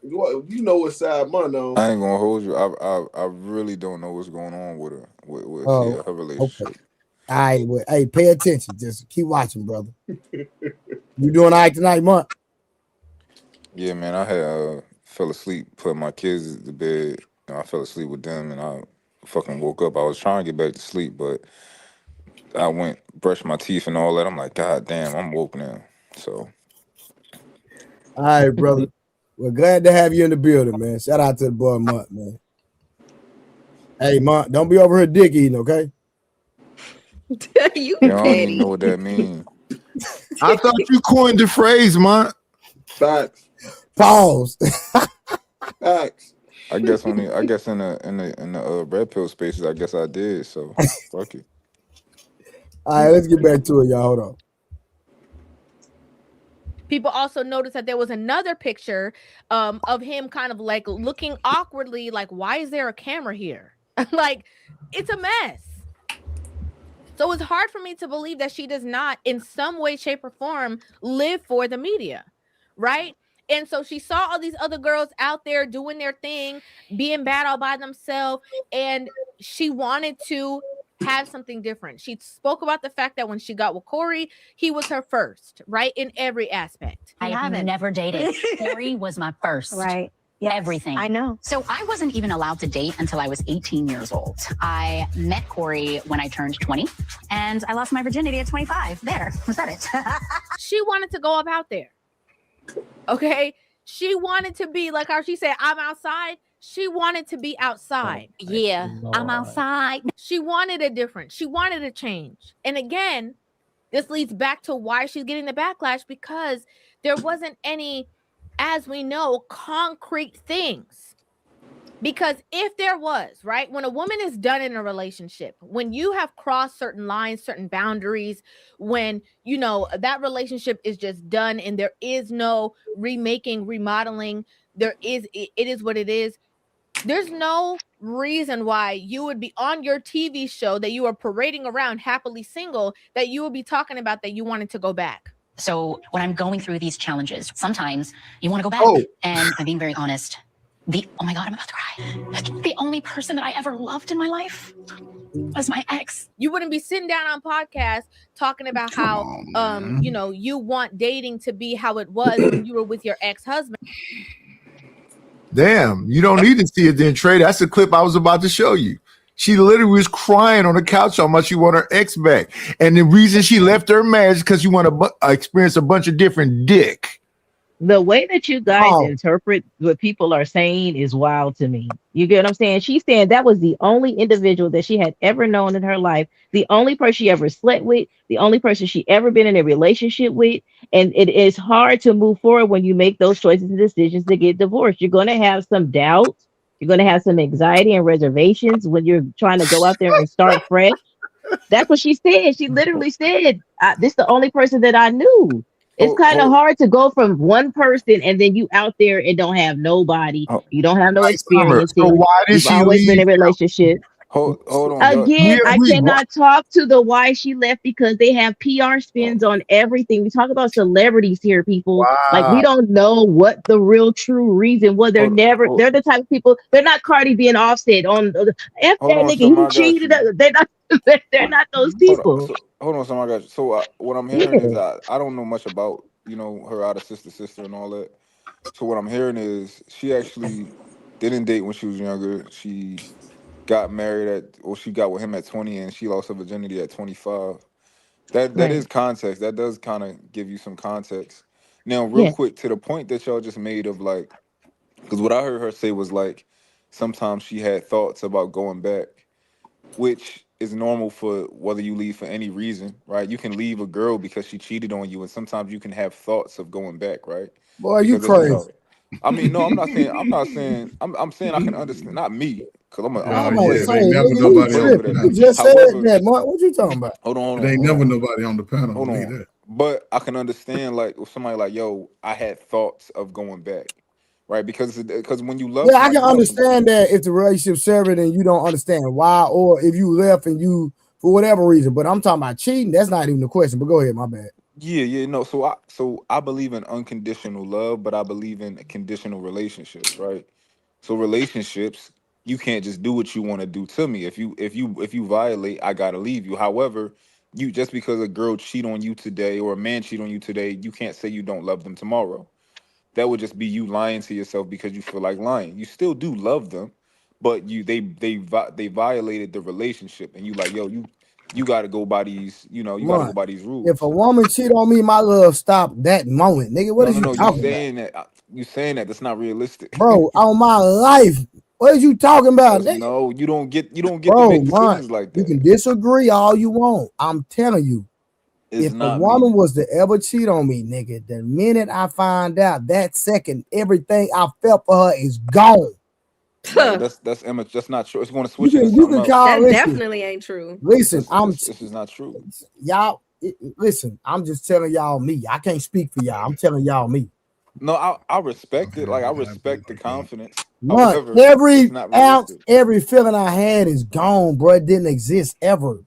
E: You know what side mine on.
A: I ain't gonna hold you. I really don't know what's going on with her with her relationship.
C: Okay. All right, well, hey, pay attention. Just keep watching, brother. You doing all right tonight, Mark?
A: Yeah, man. I had fell asleep, put my kids to bed. I fell asleep with them, and I fucking woke up. I was trying to get back to sleep, but I went brushed my teeth and all that. I'm like, God damn, I'm woke now. So,
C: all right, brother. We're glad to have you in the building, man. Shout out to the boy, Monk, man. Hey, Monk, don't be over here dick eating, okay?
A: you don't even know what that means.
K: I thought you coined the phrase, Monk.
E: Facts.
C: Pause.
E: Facts.
A: I guess in the red pill spaces, I guess I did. So fuck it.
C: All right, let's get back to it, y'all. Hold on.
N: People also noticed that there was another picture of him kind of like looking awkwardly, like, why is there a camera here? Like, it's a mess. So it's hard for me to believe that she does not, in some way, shape, or form, live for the media, right? And so she saw all these other girls out there doing their thing, being bad all by themselves, and she wanted to have something different. She spoke about the fact that when she got with Corey, he was her first, right? In every aspect.
M: I have never dated. Corey was my first.
V: Right.
M: Yes, everything.
V: I know.
M: So I wasn't even allowed to date until I was 18 years old. I met Corey when I turned 20, and I lost my virginity at 25. There, was that it?
N: She wanted to go up out there. Okay? She wanted to be, like how she said, I'm outside. She wanted to be outside.
V: Yeah, I'm outside.
N: She wanted a difference. She wanted a change. And again, this leads back to why she's getting the backlash, because there wasn't any, as we know, concrete things. Because if there was, right, when a woman is done in a relationship, when you have crossed certain lines, certain boundaries, when, you know, that relationship is just done and there is no remaking, remodeling, it is what it is. There's no reason why you would be on your TV show that you are parading around happily single, that you would be talking about that you wanted to go back.
M: So when I'm going through these challenges, sometimes you want to go back. And I'm being very honest. Oh my God, I'm about to cry. The only person that I ever loved in my life was my ex.
N: You wouldn't be sitting down on podcasts talking about how, you know, you want dating to be how it was when you were with your ex-husband.
K: Damn, you don't need to see it then, Trey. That's the clip I was about to show you. She literally was crying on the couch how much she want her ex back. And the reason she left her marriage is because you want to experience a bunch of different dick.
P: The way that you guys interpret what people are saying is wild to me. You get what I'm saying? She's saying that was the only individual that she had ever known in her life, the only person she ever slept with, the only person she ever been in a relationship with. And it is hard to move forward when you make those choices and decisions to get divorced. You're going to have some doubt. You're going to have some anxiety and reservations when you're trying to go out there and start fresh. That's what she said. She literally said, this is the only person that I knew. It's kind of hard to go from one person and then you out there and don't have nobody. You don't have no experience.
K: So why did she
P: always
K: leave?
P: been in a relationship.
A: Hold on.
P: Again, I cannot talk to the why she left because they have PR spins on everything. We talk about celebrities here, people.
K: Wow.
P: Like we don't know what the real true reason was. They're they're the type of people. They're not Cardi being Offset on F that nigga. He cheated. They're not those people.
A: Hold on, somebody got you. So what I'm hearing is I don't know much about, you know, her out of sister and all that. So what I'm hearing is she actually didn't date when she was younger. She got married she got with him at 20 and she lost her virginity at 25. That is context. That does kind of give you some context. Now, real quick, to the point that y'all just made of like, because what I heard her say was like, sometimes she had thoughts about going back, which is normal for whether you leave for any reason, right? You can leave a girl because she cheated on you, and sometimes you can have thoughts of going back, right?
C: Boy, you crazy.
A: I mean, no, I'm not saying. I'm saying I can understand. Not me, because I'm
J: Oh
A: a
J: yeah,
A: player.
J: it ain't never
A: I'm
J: nobody
A: way
J: on the
A: over that.
J: panel.
C: You just said
A: However,
C: that, Mark. What you talking about?
A: hold on,
J: It ain't never nobody on the panel.
A: hold
J: Believe
A: on.
J: that.
A: But I can understand, like, if somebody like, yo, I had thoughts of going back, right? Because when you love
C: Yeah, I can
A: somebody, you love somebody.
C: understand that if the relationship's severed and you don't understand why, or if you left and you for whatever reason. But I'm talking about cheating. That's not even the question. But go ahead, my bad.
A: Yeah, no. So I believe in unconditional love, but I believe in conditional relationships, right? So relationships, you can't just do what you want to do to me. If you violate, I gotta leave you. However, you just because a girl cheat on you today or a man cheat on you today, you can't say you don't love them tomorrow. That would just be you lying to yourself because you feel like lying. You still do love them, but they violated the relationship, and you like, yo, you got to go by these, you got to go
C: Mark,
A: by these
C: if
A: rules.
C: a woman cheat on me, my love stop that moment, nigga. What
A: No,
C: is
A: no,
C: you
A: no. You
C: talking about,
A: saying that? You saying that? That's not realistic.
C: bro? On my life, what is you talking about,
A: That's
C: nigga?
A: no. You don't get to
C: Bro,
A: make
C: Mark,
A: decisions like
C: you
A: that.
C: can disagree all you want. I'm telling you,
A: It's
C: if a
A: not me.
C: woman was to ever cheat on me, nigga, the minute I find out, that second, everything I felt for her is gone.
A: Right. That's image. That's not true. It's going to
C: You
A: switch into
C: you
A: something
C: can
A: else.
C: call.
H: That
C: Listen,
H: definitely ain't true.
C: listen.
A: This is not true.
C: Y'all. Listen, I'm just telling y'all me. I can't speak for y'all. I'm telling y'all me.
A: No, I respect it. Like I respect the confidence.
C: What?
A: However, it's
C: Every
A: not
C: ounce,
A: realistic.
C: every feeling I had is gone, bro. It didn't exist ever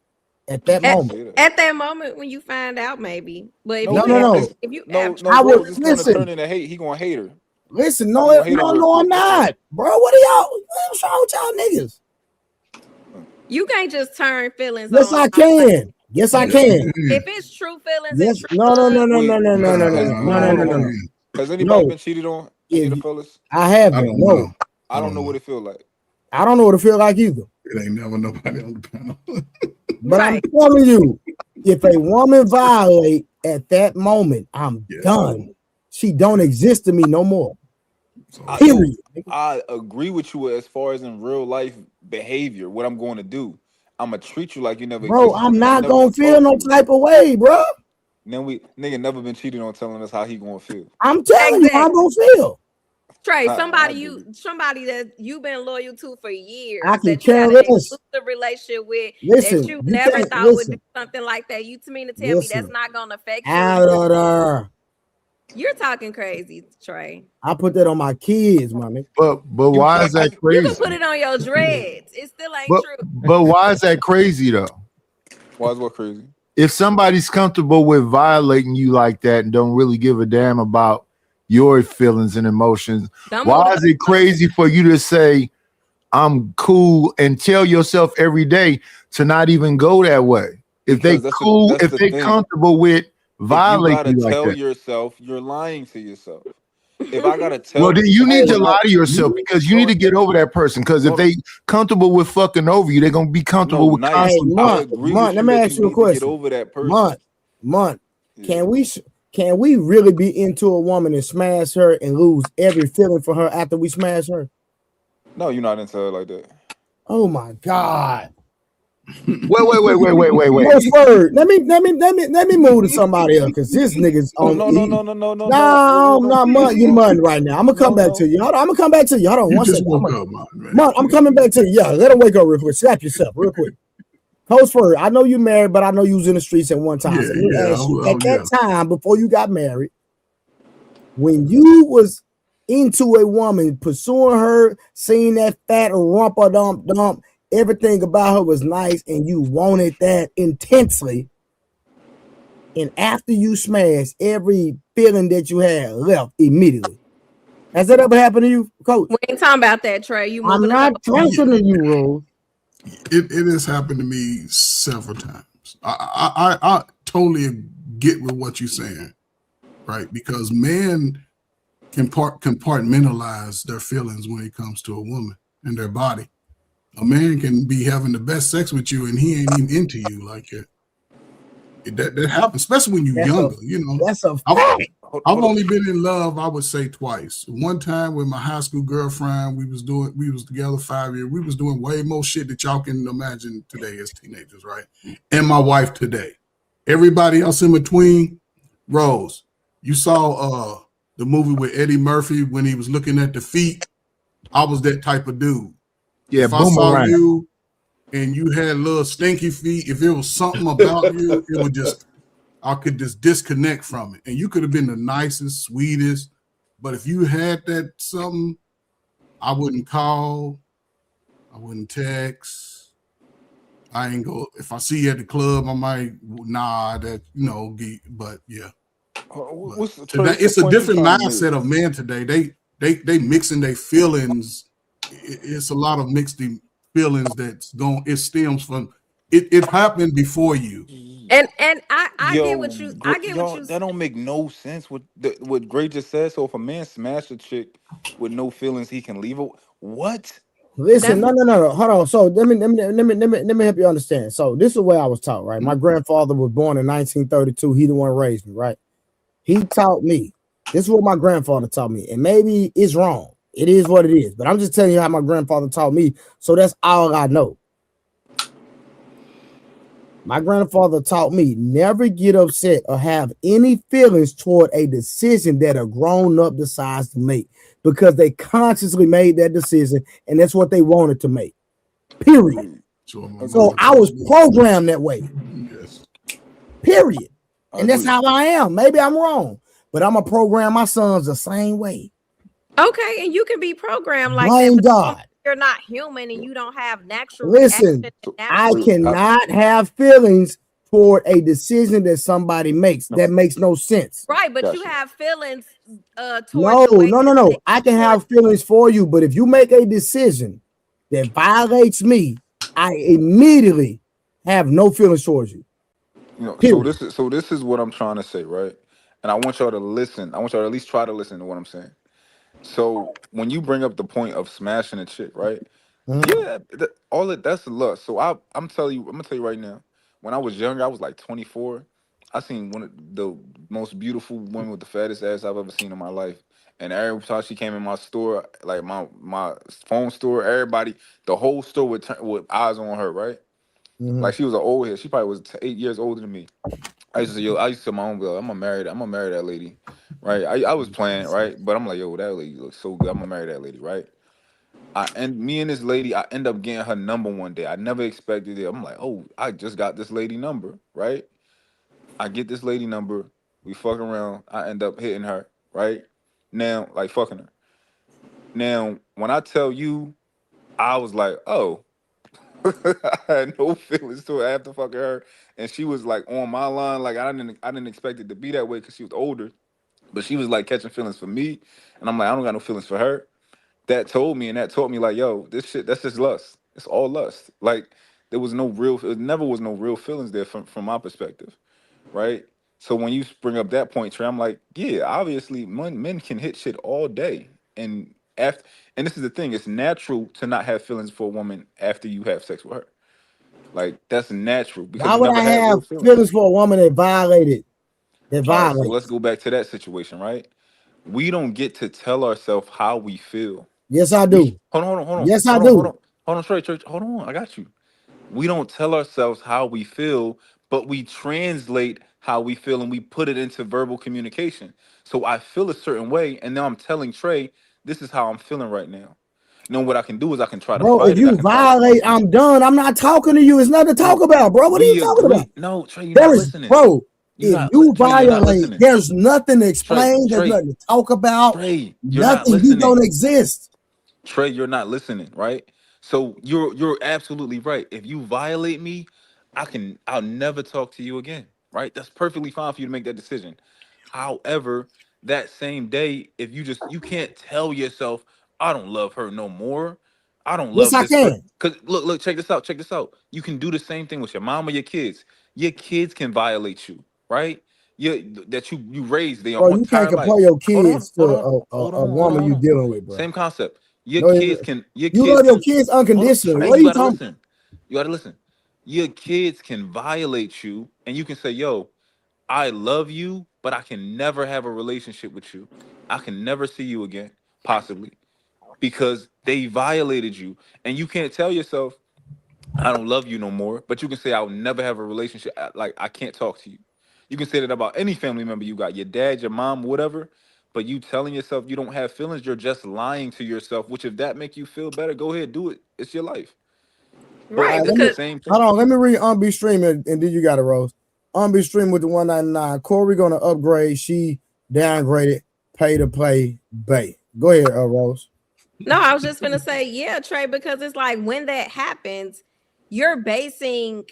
C: at that
A: You can't
C: moment.
A: say that.
H: At that moment when you find out, maybe. But if
A: No,
H: you
A: it's
C: No,
H: have,
A: going.
C: no.
A: It's
H: if you have,
A: no,
C: I
A: bro.
C: would
A: It's going to turn
C: listen.
A: into hate. He going to hate her.
C: Listen,
A: He
C: no,
A: going to hate her real
C: I'm
A: quick. That's all.
C: not, bro. What are y'all? What's wrong with y'all niggas?
H: you can't just turn feelings
C: Yes,
H: on
C: I
H: off. Like
C: can. Yes, I
H: if
J: Yes,
H: it's
J: you
C: can.
J: can.
H: if it's true feelings and
C: Yes.
H: true
C: No, no,
H: love,
C: no, no, no,
A: Wait,
C: no, no, no, no,
J: Nah,
C: no, no,
J: yes,
C: no,
A: hold
C: no.
A: on.
J: you
A: Has anybody
C: No,
A: been cheated on? Any of the
C: if
A: fellas?
C: I
J: can. I
C: haven't,
J: don't know.
C: no,
A: I
J: I
A: don't
J: don't
A: know
J: know.
A: what it feel like.
C: I don't know what it feel like either.
J: It ain't never nobody on the panel.
C: But I'm
H: right?
C: telling you, if a woman violate at that moment, I'm
J: Yeah.
C: done. She don't exist to me no more.
J: So
A: So
C: Period.
A: I agree with you as far as in real life behavior. What I'm going to do, I'm gonna treat you like you never
C: Bro,
A: existed to
C: I'm
A: me. I'm
C: not
A: never
C: gonna
A: gonna
C: feel
A: talk to
C: no
A: you.
C: type of way, bro.
A: Then we nigga never been cheated on, telling us how he gonna feel.
C: I'm telling you, I'm
H: Exactly.
C: gonna feel.
H: Trey,
A: I dig it.
H: somebody that you've been loyal to for
C: I
H: years,
C: can
H: that you
C: care
H: had an
C: less.
H: exclusive relationship with, that
C: Listen,
H: you
C: you
H: never
C: can't
H: thought would do
C: listen.
H: something like that. You to mean to tell me that's
C: Listen.
H: not gonna affect you?
C: Out of there.
H: You're talking crazy, Trey.
C: I put that on my kids, my nigga.
K: But
A: You
K: why is
A: can't.
K: that
H: You can
K: crazy?
H: put it on your dreads. It still ain't
K: But
H: true.
K: but why is that crazy though?
A: Why is what crazy?
K: If somebody's comfortable with violating you like that and don't really give a damn about your feelings and emotions,
H: Don't
K: why
H: move the
K: is it crazy for you to say I'm cool and tell yourself every day to not even go that way? If they
A: Because
K: cool,
A: that's
K: if
A: the
K: they
A: thing.
K: comfortable with
A: If you
K: violating
A: gotta
K: you like
A: tell
K: that.
A: yourself, you're lying to yourself. If I gotta
K: Well,
A: tell,
K: then you
A: if
K: need
C: Hey,
K: to lie to yourself
C: you,
K: because you need
A: no,
K: to get over that person. Because if
A: no,
K: they comfortable with fucking over you, they're gonna be
A: no,
K: comfortable with
C: hey,
A: nice. I
K: consequences.
A: agree
C: Month.
A: with
C: Let
A: you
C: me
A: that
C: ask
A: you
C: you a
A: need to get
C: question.
A: over that person.
C: Month.
A: Yeah.
C: Can we really be into a woman and smash her and lose every feeling for her after we smash her?
A: No, you're not into her like that.
C: Oh my God.
K: Wait.
C: Most word. Let me move to somebody else because this nigga's
A: No,
C: on
A: no, no,
C: E.
A: no, no, no, no, no.
C: No,
A: No,
C: not Munt. You Munt right now. I'm gonna come
A: no,
C: back to
A: no.
C: you. Hold on, I'm gonna come back to you. Hold on,
J: You
C: one
J: just
C: second.
J: woke up, man.
C: Munt, I'm coming back to you. Yeah, let him wake up real quick. Slap yourself real quick. Post word. I know you married, but I know you was in the streets at one time.
J: Yeah,
C: So let me
J: yeah,
C: ask you: at
J: yeah.
C: that time, before you got married, when you was into a woman, pursuing her, seeing that fat rumpa dump, everything about her was nice, and you wanted that intensely. And after you smash, every feeling that you had left immediately. Has that ever happened to you, Coach?
H: We ain't talking about that, Trey. You
C: I'm
H: moving another
C: not talking to you, Rose.
J: It has happened to me several times. I totally get with what you're saying, right? Because men can compartmentalize their feelings when it comes to a woman and their body. A man can be having the best sex with you and he ain't even into you like that. That happens, especially when you're younger.
C: That's a
J: I've,
C: fact.
J: I've only been in love, I would say, twice. One time with my high school girlfriend, we was together 5 years. We was doing way more shit that y'all can imagine today as teenagers, right? And my wife today. Everybody else in between, Rose, you saw the movie with Eddie Murphy when he was looking at the feet. I was that type of dude.
K: Yeah,
J: if I saw
K: Boomerang.
J: you and you had little stinky feet, if it was something about you, it would just, I could just disconnect from it. And you could have been the nicest, sweetest, but if you had that something, I wouldn't call, I wouldn't text. I ain't go. If I see you at the club, I might that but yeah. Today, it's a different mindset of men today. They mixing their feelings. It's a lot of mixed feelings it stems from it happened before you.
H: And I get what you
A: that don't make no sense what Gray just said. So if a man smash a chick with no feelings, he can leave her. What?
C: Listen, no. Hold on. So let me help you understand. So this is the way I was taught, right? My grandfather was born in 1932. He the one raised me, right? He taught me. This is what my grandfather taught me, and maybe it's wrong. It is what it is, but I'm just telling you how my grandfather taught me. So that's all I know. My grandfather taught me never get upset or have any feelings toward a decision that a grown-up decides to make, because they consciously made that decision and that's what they wanted to make. Period. So I was programmed that way.
J: Yes.
C: Period. And that's how I am. Maybe I'm wrong, but I'm gonna program my sons the same way.
H: Okay, and you can be programmed like
C: Blame
H: that.
C: God.
H: You're not human and you don't have natural
C: Listen, I cannot have feelings toward a decision that somebody makes. That makes no sense.
H: Right, but you have feelings towards
C: No. I can have feelings for you, but if you make a decision that violates me, I immediately have no feelings towards you.
A: So this is what I'm trying to say, right? And I want y'all to listen. I want y'all to at least try to listen to what I'm saying. So when you bring up the point of smashing a chick, right? Yeah, that's lust. So I'm gonna tell you right now. When I was younger, I was like 24. I seen one of the most beautiful women with the fattest ass I've ever seen in my life. And every time she came in my store, like my phone store, everybody, the whole store would turn with eyes on her, right? Like she was an old head. She probably was 8 years older than me. I used to tell my own girl, I'm gonna marry that lady, right? I was playing, right? But I'm like, yo, that lady looks so good. I'm gonna marry that lady, right? Me and this lady, I end up getting her number one day. I never expected it. I'm like, oh, I just got this lady number, right? I get this lady number. We fuck around. I end up hitting her, right? Now, like fucking her. Now, when I tell you, I was like, oh, I had no feelings to it after fucking her, and she was like on my line. Like I didn't expect it to be that way because she was older, but she was like catching feelings for me, and I'm like, I don't got no feelings for her. That told me, and that taught me, like, yo, this shit, that's just lust. It's all lust. Like there was no real, it never was no real feelings there from my perspective, right? So when you bring up that point, Trey, I'm like, yeah, obviously, men can hit shit all day, and after, and this is the thing, it's natural to not have feelings for a woman after you have sex with her. Like that's natural because
C: Why
A: you
C: would I
A: never had
C: have
A: real feelings.
C: feelings for a woman that violated?
A: All right, so let's go back to that situation, right? We don't get to tell ourselves how we feel.
C: Yes, I do.
A: Hold on.
C: Yes, I do.
A: Hold on, straight church. Hold on, I got you. We don't tell ourselves how we feel, but we translate how we feel and we put it into verbal communication. So I feel a certain way, and now I'm telling Trey, this is how I'm feeling right now. You know what I can do is I can try to
C: Bro, if
A: fight it. I
C: you
A: can try to
C: violate, I'm done. I'm not talking to you. It's nothing to talk about, bro. What are you
A: we
C: talking about?
A: agree. No, Trey, you're
C: There
A: not
C: is,
A: listening.
C: bro. If you
A: Trey, you're not
C: violate,
A: listening.
C: there's nothing to explain. There's
A: Trey,
C: nothing to talk about.
A: Trey, you're not
C: Nothing. You
A: listening.
C: don't exist.
A: Trey, you're not listening, right? So you're absolutely right. If you violate me, I'll never talk to you again, right? That's perfectly fine for you to make that decision. However, that same day, if you can't tell yourself, I don't love her no more. I don't
C: Yes,
A: love
C: I
A: this person.
C: can.
A: Cause look, check this out. Check this out. You can do the same thing with your mom or your kids. Your kids can violate you, right? You raised their
C: Bro, you can't
A: entire
C: compare
A: life.
C: your kids to a
A: Hold
C: woman
A: on,
C: you dealing with, bro.
A: Same concept. Your
C: No,
A: kids can your
C: you
A: kids
C: love your
A: can
C: kids
A: hold on,
C: unconditionally.
A: Trey,
C: What are
A: you
C: you
A: gotta
C: talking?
A: listen. You gotta listen. Your kids can violate you and you can say, yo, I love you, but I can never have a relationship with you. I can never see you again, possibly, because they violated you. And you can't tell yourself, I don't love you no more, but you can say, I'll never have a relationship. Like, I can't talk to you. You can say that about any family member you got, your dad, your mom, whatever. but you telling yourself you don't have feelings, you're just lying to yourself. Which if that make you feel better, go ahead, do it. It's your life. But
H: Right,
A: it's the
H: because
A: same
C: Hold
A: thing.
C: on, let me read Unbe Stream and then you got it, Rose. Unbe Stream with the 199. Corey gonna upgrade. She downgraded. Pay to play. Bay. Go ahead, Rose.
H: no, I was just gonna say, yeah, Trey, because it's like when that happens, you're basing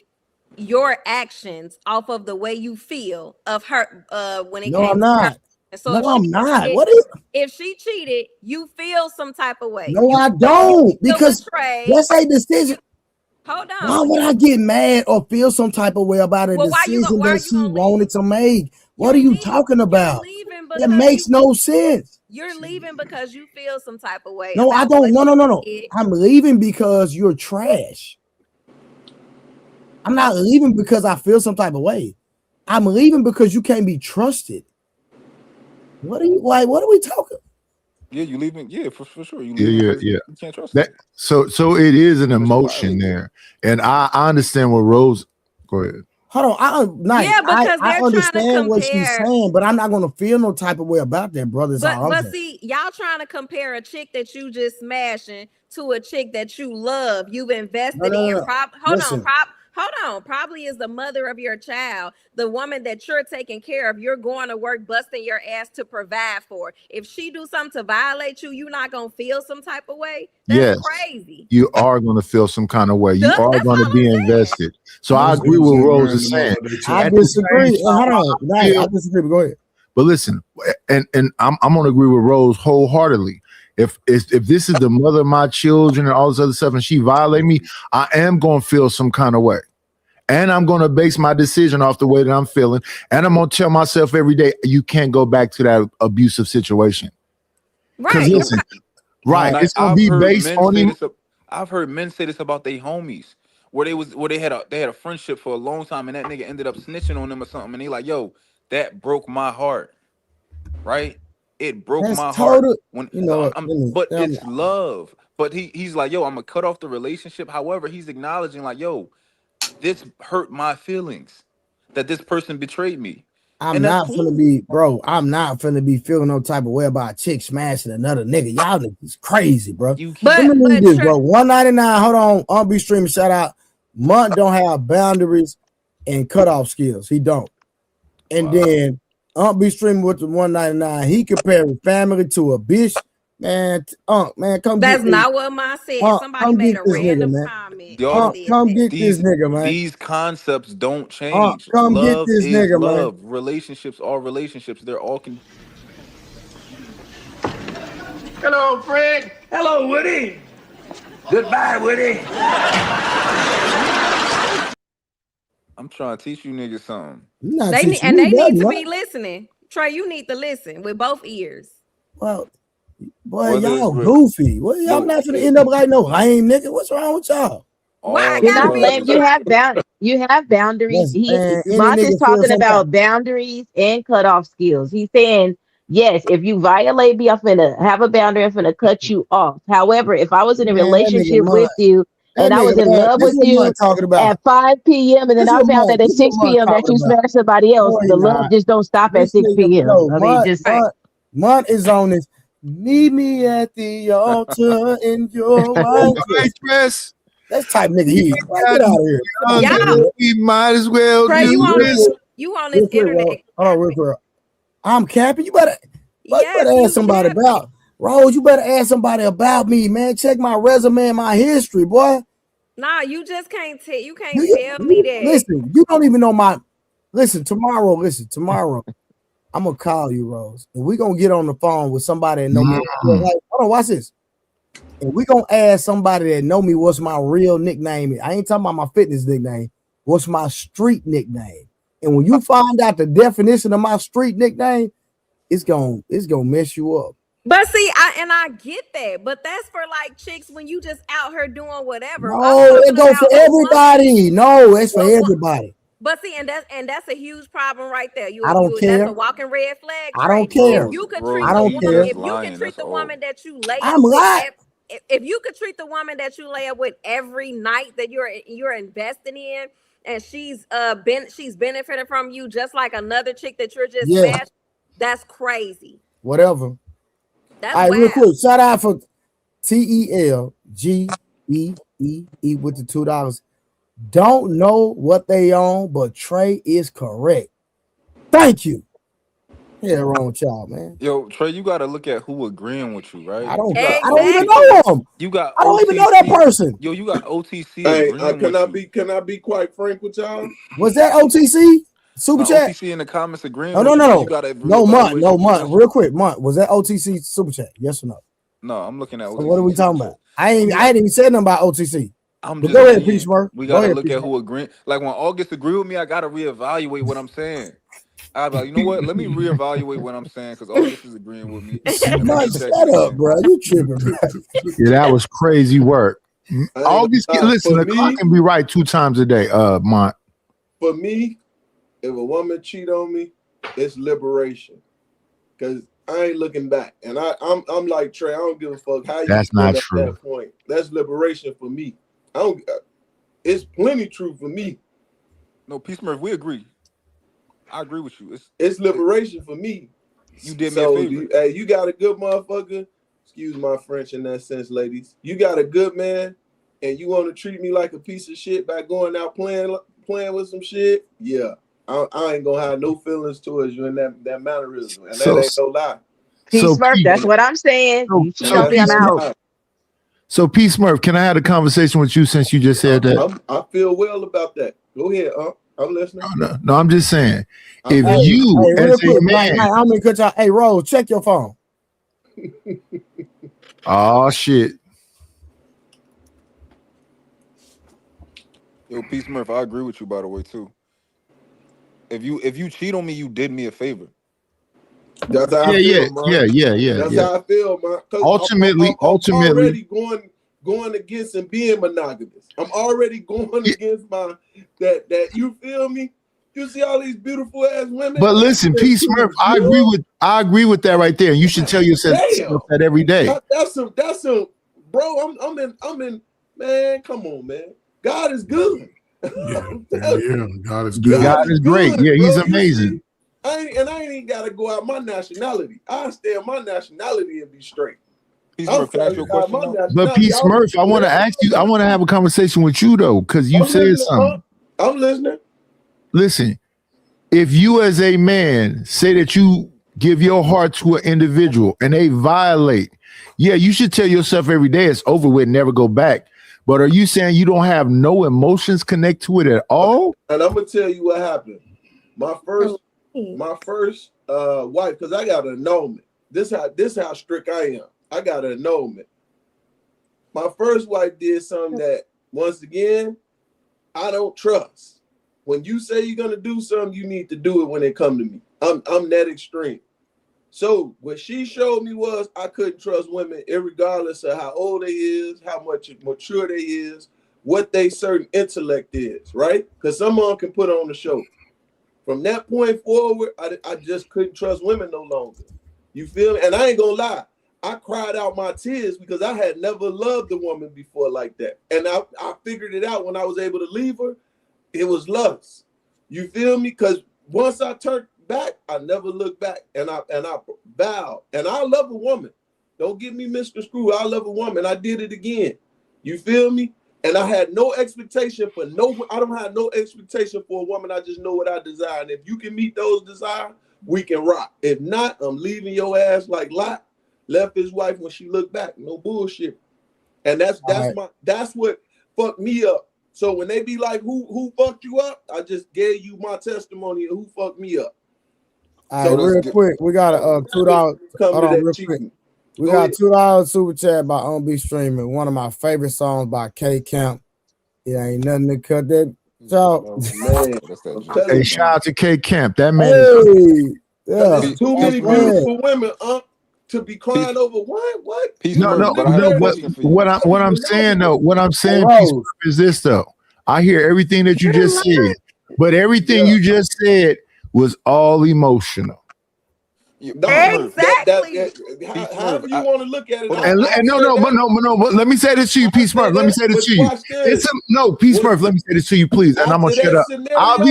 H: your actions off of the way you feel of her when it
C: No,
H: came
C: I'm
H: to her.
C: not.
H: And so
C: No, I'm not. What is
H: if she cheated, you feel some type of way.
C: no,
H: You
C: I
H: feel
C: don't. Because
H: betrayed.
C: that's a decision.
H: Hold
C: Why
H: on.
C: would I get mad or feel some type of way about a
H: Well,
C: decision
H: why are
C: that
H: you
C: she
H: gonna
C: wanted to make? What are you talking about?
H: leaving
C: That
H: because
C: makes no sense.
H: you're leaving because you feel some type of way
C: No, I
H: about
C: don't.
H: what
C: No.
H: she did.
C: I'm leaving because you're trash. I'm not leaving because I feel some type of way. I'm leaving because you can't be trusted. What are you like? What are we talking?
A: Yeah, you leaving. Yeah, for sure. You leaving because
K: Yeah.
A: you can't trust
K: That
A: her.
K: so it is an
A: Because she
K: emotion
A: violated.
K: there, and I understand what Rose. Go ahead.
C: Hold on,
H: Yeah, because
C: I
H: they're trying to
C: understand what she's
H: compare.
C: saying, but I'm not gonna feel no type of way about that, brother. That's all I'm
H: But
C: saying.
H: see, y'all trying to compare a chick that you just smashing to a chick that you love, you've invested in.
C: No. Listen.
H: Hold on. Probably is the mother of your child, the woman that you're taking care of. You're going to work, busting your ass to provide for. If she do something to violate you, you're not gonna feel some type of way. That's
K: Yes,
H: crazy.
K: you are going to feel some kind of way. You are
H: That's
K: going to
H: all
K: be
H: I'm saying.
K: invested. So I
J: Most
K: agree
J: dudes
K: with
J: ain't
K: Rose
J: marrying
K: is
J: the
K: saying.
J: mother of their
C: I
K: At
J: child.
K: the same
C: disagree.
K: time,
C: Hold
K: I
C: on.
K: feel-
C: I disagree. But go ahead.
K: But listen, and I'm going to agree with Rose wholeheartedly. If this is the mother of my children and all this other stuff, and she violate me, I am going to feel some kind of way. And I'm going to base my decision off the way that I'm feeling. And I'm going to tell myself every day, you can't go back to that abusive situation. Because
H: Right.
K: listen, right,
A: And
K: it's going to
A: I've
K: be
A: heard
K: based
A: men
K: on
A: say
K: him.
A: this. I've heard men say this about their homies, where they had a friendship for a long time, and that nigga ended up snitching on them or something, and they like, yo, that broke my heart, right? It broke
C: That's
A: my heart
C: total.
A: when
C: You know what?
A: but it's love. But he's like, yo, I'm gonna cut off the relationship. However, he's acknowledging like, yo, this hurt my feelings that this person betrayed me,
C: I'm
A: and that's
C: not finna
A: cool.
C: be, bro. I'm not finna be feeling no type of way about a chick smashing another nigga. Y'all niggas crazy, bro.
A: You
C: Let me
A: can't.
C: read this, bro. 199. Hold on. I'll be streaming. Shout out. Munt don't have boundaries and cutoff skills. He don't. And then be streaming with the 199. He comparing family to a bitch. Man, man, come
H: That's
C: get this.
H: not what Ma said. Somebody
C: Come
H: made
C: get
H: a
C: this nigga,
H: random
C: man.
H: comment.
A: Y'all,
C: Come get this nigga, man.
A: these concepts don't change.
C: Come get
A: Love
C: this
A: is
C: nigga, man.
A: love. Relationships are relationships. They're all
B: Hello, Fred. Hello, Woody. Goodbye, Woody.
A: I'm trying to teach you niggas something.
H: They need to be listening. Trey, you need to listen with both ears.
C: Well, boy,
A: Whether it's
C: y'all goofy. Well, y'all
A: no,
C: not gonna end up like no lame nigga. What's wrong with y'all?
P: You're not lame. You have boundaries.
C: Yes, man, any
P: Mont is
C: nigga feel
P: talking
C: some
P: about boundaries and cutoff skills. He's saying, yes, if you violate me, I'm finna have a boundary. I'm finna cut you off. However, if I was in a
C: Man, that nigga
P: relationship
C: Mont.
P: with you
C: That
P: and I was
C: nigga,
P: in
C: man,
P: love
C: this
P: with
C: is what
P: you
C: Mont talking about.
P: at 5 p.m. and then
C: This
P: I
C: what
P: found out at
C: This what
P: 6
C: Mont
P: p.m. that
C: talking
P: you
C: about.
P: smashed somebody else,
C: No, he
P: the
C: not.
P: love just don't stop at
C: This
P: 6
C: nigga,
P: p.m.
C: no,
P: I mean, just
C: Mont is on this. Meet me at the altar in your white dress. That's type nigga he is. Like, get out of here.
K: We might as well
H: Trey,
K: do this.
H: you on this internet.
C: Hold on, real quick. I'm capping. You better
H: Yes,
C: ask somebody
H: capping.
C: about Rose. You better ask somebody about me, man. Check my resume and my history, boy.
H: Nah, you just can't tell. You can't tell me that.
C: Listen, you don't even know my. Listen, tomorrow, I'm gonna call you, Rose, and we're gonna get on the phone with somebody that know me. Like, hold on, watch this. And we're gonna ask somebody that know me what's my real nickname. I ain't talking about my fitness nickname. What's my street nickname? And when you find out the definition of my street nickname, it's gonna mess you up.
H: But see, I get that, but that's for like chicks when you just out here doing whatever.
C: No, it goes for everybody. No, it's for everybody.
H: But see, and that's a huge problem right there.
C: I don't care.
H: That's a walking red flag.
C: I don't care.
H: If you could
A: Rose,
H: treat
C: I don't care.
H: if you could treat the woman that you lay
C: I'm
H: up with,
C: not.
H: if you could treat the woman that you lay up with every night that you're investing in, and she's benefited from you just like another chick that you're just smashing, that's crazy.
C: whatever.
H: That's
C: all right, real
H: wild.
C: quick. Shout out for TELGEEE with the $2. Don't know what they own, but Trey is correct. Thank you. Yeah, wrong with y'all, man.
A: Yo, Trey, you got to look at who agreeing with you, right?
C: I don't
H: Exactly.
C: even know him.
A: You got
C: I don't
A: OTC.
C: even know that person.
A: Yo, you got OTC
E: Hey,
A: agreeing
E: can
A: with you.
E: Can I be quite frank with y'all?
C: Was that OTC? Super chat?
A: OTC in the comments agreeing
C: Oh,
A: with you.
C: no.
A: You got to
C: No, Month. Real quick, Month. Was that OTC super chat? Yes or no?
A: No, I'm looking at OTC.
C: So what are we talking about? I ain't even said nothing about OTC.
A: I'm
C: but
A: just
C: go
A: saying,
C: ahead, Peach Smurf.
A: We got to look at who agreeing. Like when August agree with me, I got to reevaluate what I'm saying. I'm like, you know what? Let me reevaluate what I'm saying because August is agreeing with me.
C: Shut up, bro. You tripping, bro.
K: Yeah, that was crazy work. August, listen, the clock can be right 2 times a day, Mont.
E: For me, if a woman cheat on me, it's liberation. Because I ain't looking back. And I'm like Trey, I don't give a fuck how you
K: That's not
E: at
K: true.
E: that point. That's liberation for me. It's plenty true for me.
A: No, Peace Smurf, we agree. I agree with you.
E: It's liberation for me.
A: You did me a favor.
E: You got a good motherfucker. Excuse my French in that sense, ladies. You got a good man, and you want to treat me like a piece of shit by going out playing with some shit. Yeah, I ain't gonna have no feelings towards you in that mannerism, and that ain't no lie.
P: Peace Smurf, that's what I'm saying.
K: So Peace Smurf, can I have a conversation with you since you just said that?
E: I feel well about that. Go ahead, I'm listening.
K: No, I'm just saying. If you as a man,
C: I'm gonna cut y'all. Hey, Rose, check your phone.
K: Oh shit.
A: Yo, Peace Smurf, I agree with you by the way too. If you cheat on me, you did me a favor.
E: That's how I feel, man.
K: Yeah.
E: That's how I feel, man.
K: Ultimately,
E: already going against and being monogamous. I'm already going against that. You feel me? You see all these beautiful ass women.
K: But listen, Peace Smurf, I agree with that right there. You should tell yourself that every day.
E: That's some, bro. I'm in. Man, come on, man. God is good.
J: Yeah, God is good.
K: God is great. Yeah, he's amazing.
E: I ain't even gotta go out my nationality. I stay in my nationality and be straight.
A: Peace Smurf, can I ask you a question?
K: But Peace Smurf, I want to ask you. I want to have a conversation with you though, because you said something.
E: I'm listening.
K: Listen, if you as a man say that you give your heart to an individual and they violate, yeah, you should tell yourself every day it's over with, never go back. But are you saying you don't have no emotions connect to it at all?
E: And I'm gonna tell you what happened. My first wife, because I got an annulment. This how strict I am. I got an annulment. My first wife did something that, once again, I don't trust. When you say you're gonna do something, you need to do it when it come to me. I'm that extreme. So what she showed me was I couldn't trust women, irregardless of how old they is, how much mature they is, what they certain intellect is, right? Because someone can put on the show. From that point forward, I just couldn't trust women no longer. You feel me? And I ain't gonna lie, I cried out my tears because I had never loved a woman before like that. And I figured it out when I was able to leave her. It was lust. You feel me? Because once I turned back, I never looked back. And I vowed. And I love a woman. Don't get me misconstrued. I love a woman. I did it again. You feel me? And I had no expectation I don't have no expectation for a woman. I just know what I desire. And if you can meet those desires, we can rock. If not, I'm leaving your ass like Lot left his wife when she looked back. No bullshit. And that's what fucked me up. So when they be like, who fucked you up? I just gave you my testimony of who fucked me up.
C: All right, real quick, we got a $2. Hold on, real quick. We got $2 super chat by On Be Streaming. One of my favorite songs by K Camp. It ain't nothing to cut that. So,
K: hey, shout out to K Camp. That man.
E: There's too many beautiful women to be crying over. What?
K: What I'm saying though, is this though. I hear everything that you just said, but everything you just said was all emotional.
E: Exactly. However you want to look at it.
K: But let me say this to you, Peace Smurf. Let me say this to you. Peace Smurf. Let me say this to you, please. And I'm gonna shut up. I'll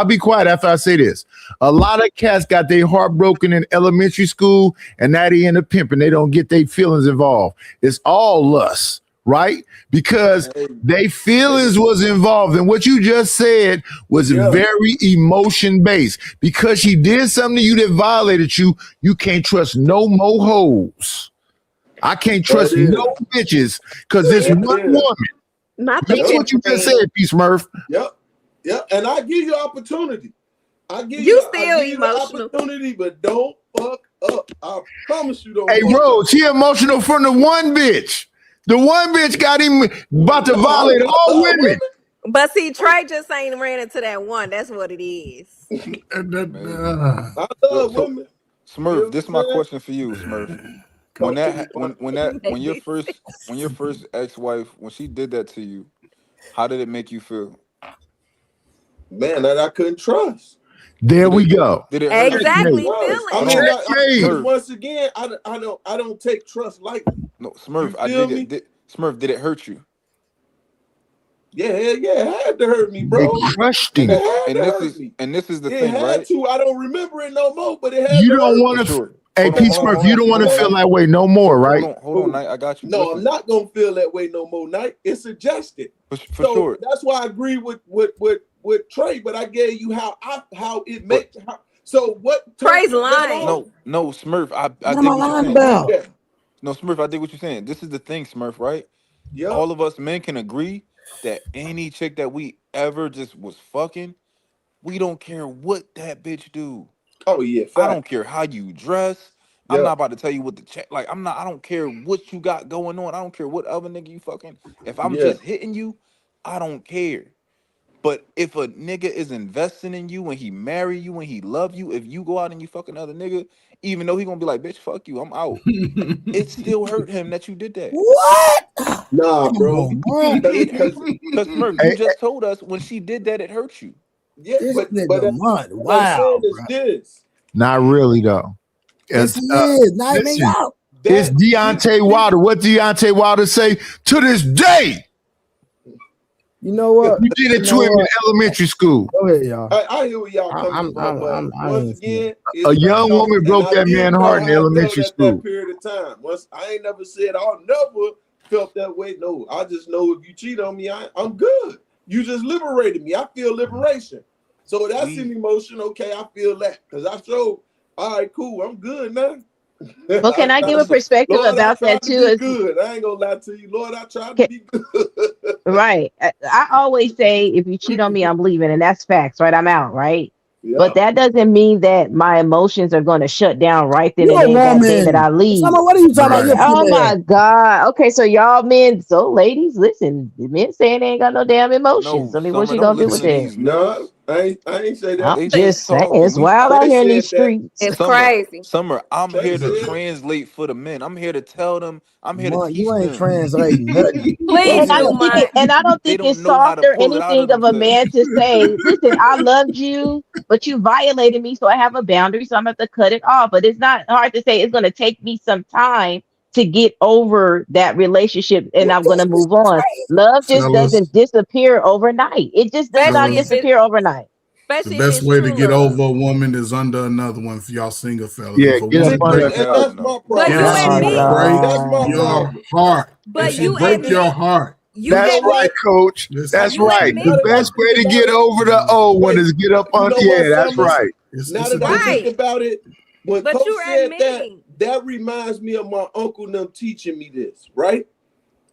K: be quiet. After I say this. A lot of cats got their heart broken in elementary school, and now they end up pimping. They don't get their feelings involved. It's all lust, right? Because their feelings was involved. And what you just said was very emotion based. Because she did something to you that violated you, you can't trust no more hoes. I can't trust no bitches because this one woman.
U: Not
K: That's what you just said, P. Smurf.
E: Yep. And I give you opportunity. I give
U: you
E: emotional opportunity, but don't fuck up. I promise you don't.
K: Hey, Rose, he emotional from the one bitch. The one bitch got him about to violate all women.
H: But see, Trey just ain't ran into that one. That's what it is.
E: I love women.
A: Smurf, this is my question for you, Smurf. When your first ex-wife, when she did that to you, how did it make you feel?
E: Man, that I couldn't trust.
K: There we go.
A: Did it hurt
H: exactly
A: you?
E: I mean, once again, I don't take trust lightly.
A: No, Smurf, I dig it. Smurf, did it hurt you?
E: Yeah, it had to hurt me, bro.
K: Trusting.
A: And this is the thing, right?
E: I don't remember it no more, but it had
K: You
E: to
K: don't
E: hurt
K: want
E: me.
K: to. Hey, P. Smurf, you don't want to feel that way no more, right?
A: Hold on, Knight. I got you.
E: No, I'm not gonna feel that way no more, Knight. It's suggested.
A: For sure.
E: That's why I agree with Trey, but I gave you how it makes. So what?
H: Trey's lying.
A: No, Smurf. I dig what you're saying. No, Smurf, I dig what you're saying. This is the thing, Smurf, right?
E: Yeah.
A: All of us men can agree that any chick that we ever just was fucking, we don't care what that bitch do.
E: Oh yeah,
A: I don't care how you dress. I'm not about to tell you what the check. Like I don't care what you got going on. I don't care what other nigga you fucking. If I'm just hitting you, I don't care. But if a nigga is investing in you, when he marry you, when he love you, if you go out and you fuck another nigga, even though he gonna be like, bitch, fuck you, I'm out. It still hurt him that you did that.
C: What?
E: Nah, bro.
A: Because Smurf, you just told us when she did that, it hurt you.
E: Yeah, but
C: wow,
E: what I'm saying is this.
K: Not really, though.
C: Yes, not even out.
K: It's Deontay Wilder. What Deontay Wilder say? To this day.
C: You know what?
K: You did it to him in elementary school.
C: Go ahead, y'all.
E: I hear where y'all coming from. Once again,
K: a young woman broke that man's heart in elementary school.
E: That period of time. Once I ain't never said I'll never felt that way. No, I just know if you cheat on me, I'm good. You just liberated me. I feel liberation. So that's an emotion. Okay, I feel that because I showed. All right, cool. I'm good now.
P: Well, can I give a perspective about that too?
E: Good. I ain't gonna lie to you, Lord. I tried to be good.
P: Right. I always say, if you cheat on me, I'm leaving, and that's facts, right? I'm out, right? Yeah. But that doesn't mean that my emotions are going to shut down right then and there that day that I leave.
C: What are you talking about?
P: Oh my God. Okay, so y'all men, so ladies, listen, the men saying they ain't got no damn emotions. I mean, what's she gonna do with that?
E: No, I ain't say that.
P: I'm just saying, it's wild out here in these streets.
H: It's crazy.
A: Summer, I'm here to translate for the men. I'm here to tell them. I'm here to teach
C: you ain't
A: them.
C: translating nothing.
H: Please,
P: and I don't think it's soft or anything of a man to say, listen, I loved you, but you violated me, so I have a boundary, so I'm going to have to cut it off. But it's not hard to say it's going to take me some time to get over that relationship, and I'm going to move on. Love just doesn't disappear overnight. It just does not disappear overnight.
J: The best way to get over a woman is under another one for y'all single fellas.
K: Yeah,
J: get
E: that's my problem.
J: That's your heart.
H: But
J: you break your heart.
K: That's right, Coach. That's right. The best way to get over the old one is get up on the air. That's right.
E: Now that I think about it, when Coach said that reminds me of my uncle and them teaching me this, right?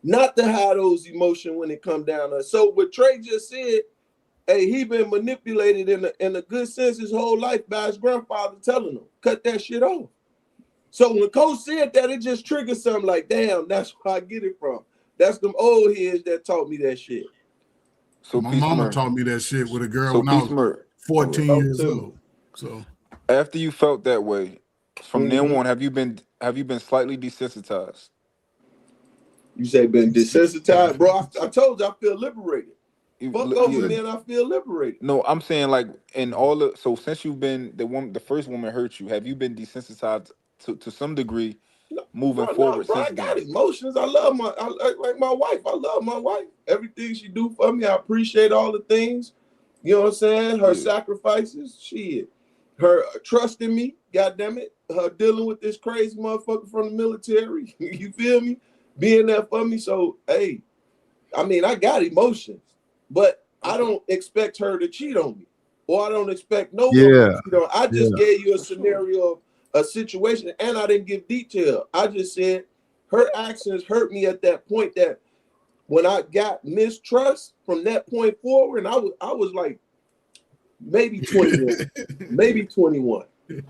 E: Not to have those emotions when it come down. So what Trey just said, hey, he been manipulated in a good sense his whole life by his grandfather telling him, cut that shit off. So when Coach said that, it just triggered something like, damn, that's where I get it from. That's them old heads that taught me that shit.
J: So my mama taught me that shit with a girl when I was 14 years old. So
A: after you felt that way, from now on, have you been slightly desensitized?
E: You say been desensitized, bro? I told you I feel liberated. Fuck over me and I feel liberated.
A: No, I'm saying like in all the since you've been the first woman hurt you, have you been desensitized to some degree moving forward?
E: Bro, I got emotions. I love like my wife. I love my wife. Everything she do for me, I appreciate all the things. You know what I'm saying? Her sacrifices, shit. her trusting me, goddamn it, her dealing with this crazy motherfucker from the military. You feel me? Being there for me. So, hey, I mean, I got emotions, but I don't expect her to cheat on me, or I don't expect no woman to cheat on. I just gave you a scenario of a situation, and I didn't give detail. I just said her actions hurt me at that point. That when I got mistrust from that point forward, and I was like maybe 21, maybe 21.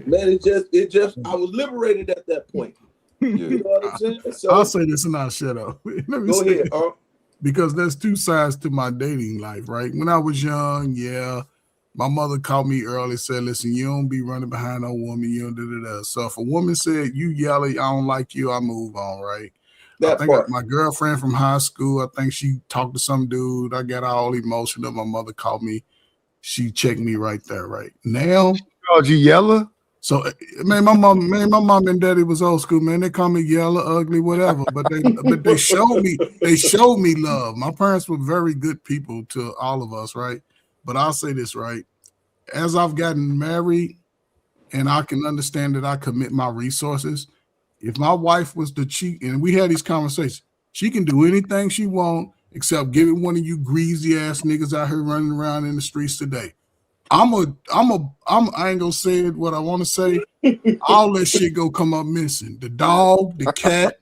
E: Man, it just I was liberated at that point. You know what I'm saying? So
J: I'll say this and I'll shut up. Let me
E: go
J: say
E: ahead.
J: Because there's two sides to my dating life, right? When I was young, my mother called me early, said, listen, you don't be running behind no woman, you don't da. So if a woman said, you yell, I don't like you, I move on, right? My girlfriend from high school, I think she talked to some dude. I got all emotional. My mother called me. She checked me right there, right? Now,
K: she called you Yella?
J: So, man, my mom and daddy was old school, man. They call me yellow, ugly, whatever. But they showed me love. My parents were very good people to all of us, right? But I'll say this, right? As I've gotten married, and I can understand that I commit my resources. If my wife was to cheat, and we had these conversations, she can do anything she want except give it one of you greasy ass niggas out here running around in the streets today. I ain't gonna say it what I want to say. All that shit go come up missing. The dog, the cat,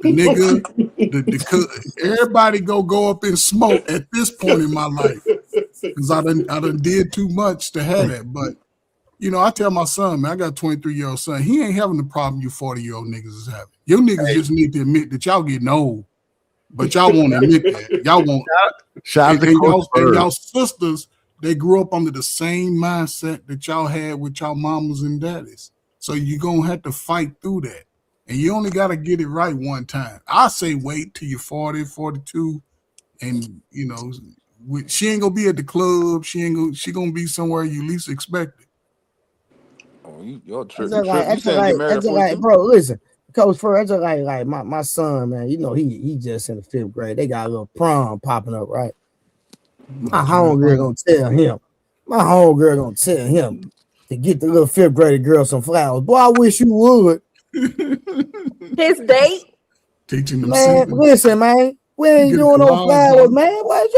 J: the nigga, everybody go up in smoke at this point in my life. Because I done did too much to have that. But you know, I tell my son, man, I got a 23-year-old son. He ain't having the problem you 40-year-old niggas is having. You niggas just need to admit that y'all getting old. But y'all won't admit that. Y'all won't. And y'all sisters, they grew up under the same mindset that y'all had with y'all mamas and daddies. So you're going to have to fight through that. And you only got to get it right one time. I say wait till you're 40, 42. And, you know, she ain't going to be at the club. She going to be somewhere you least expect it.
A: Oh, you're
C: That's like, bro, listen. Coach Fur, that's like my son, man. You know, he just in the 5th grade. They got a little prom popping up, right? My homegirl gonna tell him to get the little 5th grade girl some flowers. Boy, I wish you would.
H: His date?
J: Teaching them.
C: Man, listen, man. We ain't doing no flowers, man.
H: What's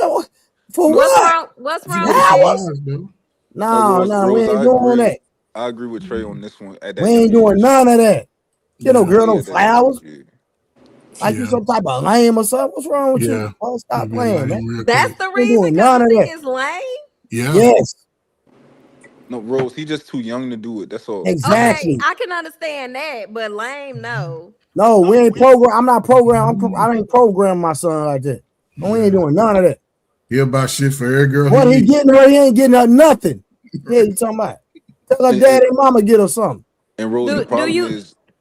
H: wrong with it?
C: No, we ain't doing that.
A: I agree with Trey on this one.
C: We ain't doing none of that. Get no girl no flowers. Like you some type of lame or something. What's wrong with you? Oh, stop playing, man.
H: That's the reason because the thing is lame.
J: Yeah.
C: Yes.
A: No, Rose, he's just too young to do it. That's all.
C: Exactly.
H: Okay, I can understand that, but lame, no.
C: No, we ain't program. I'm not programmed. I ain't programmed my son like that. We ain't doing none of that.
J: He about shit for every girl.
C: What he getting her? He ain't getting her nothing. Yeah, you talking about? Tell her daddy and mama get her something.
A: And Rose,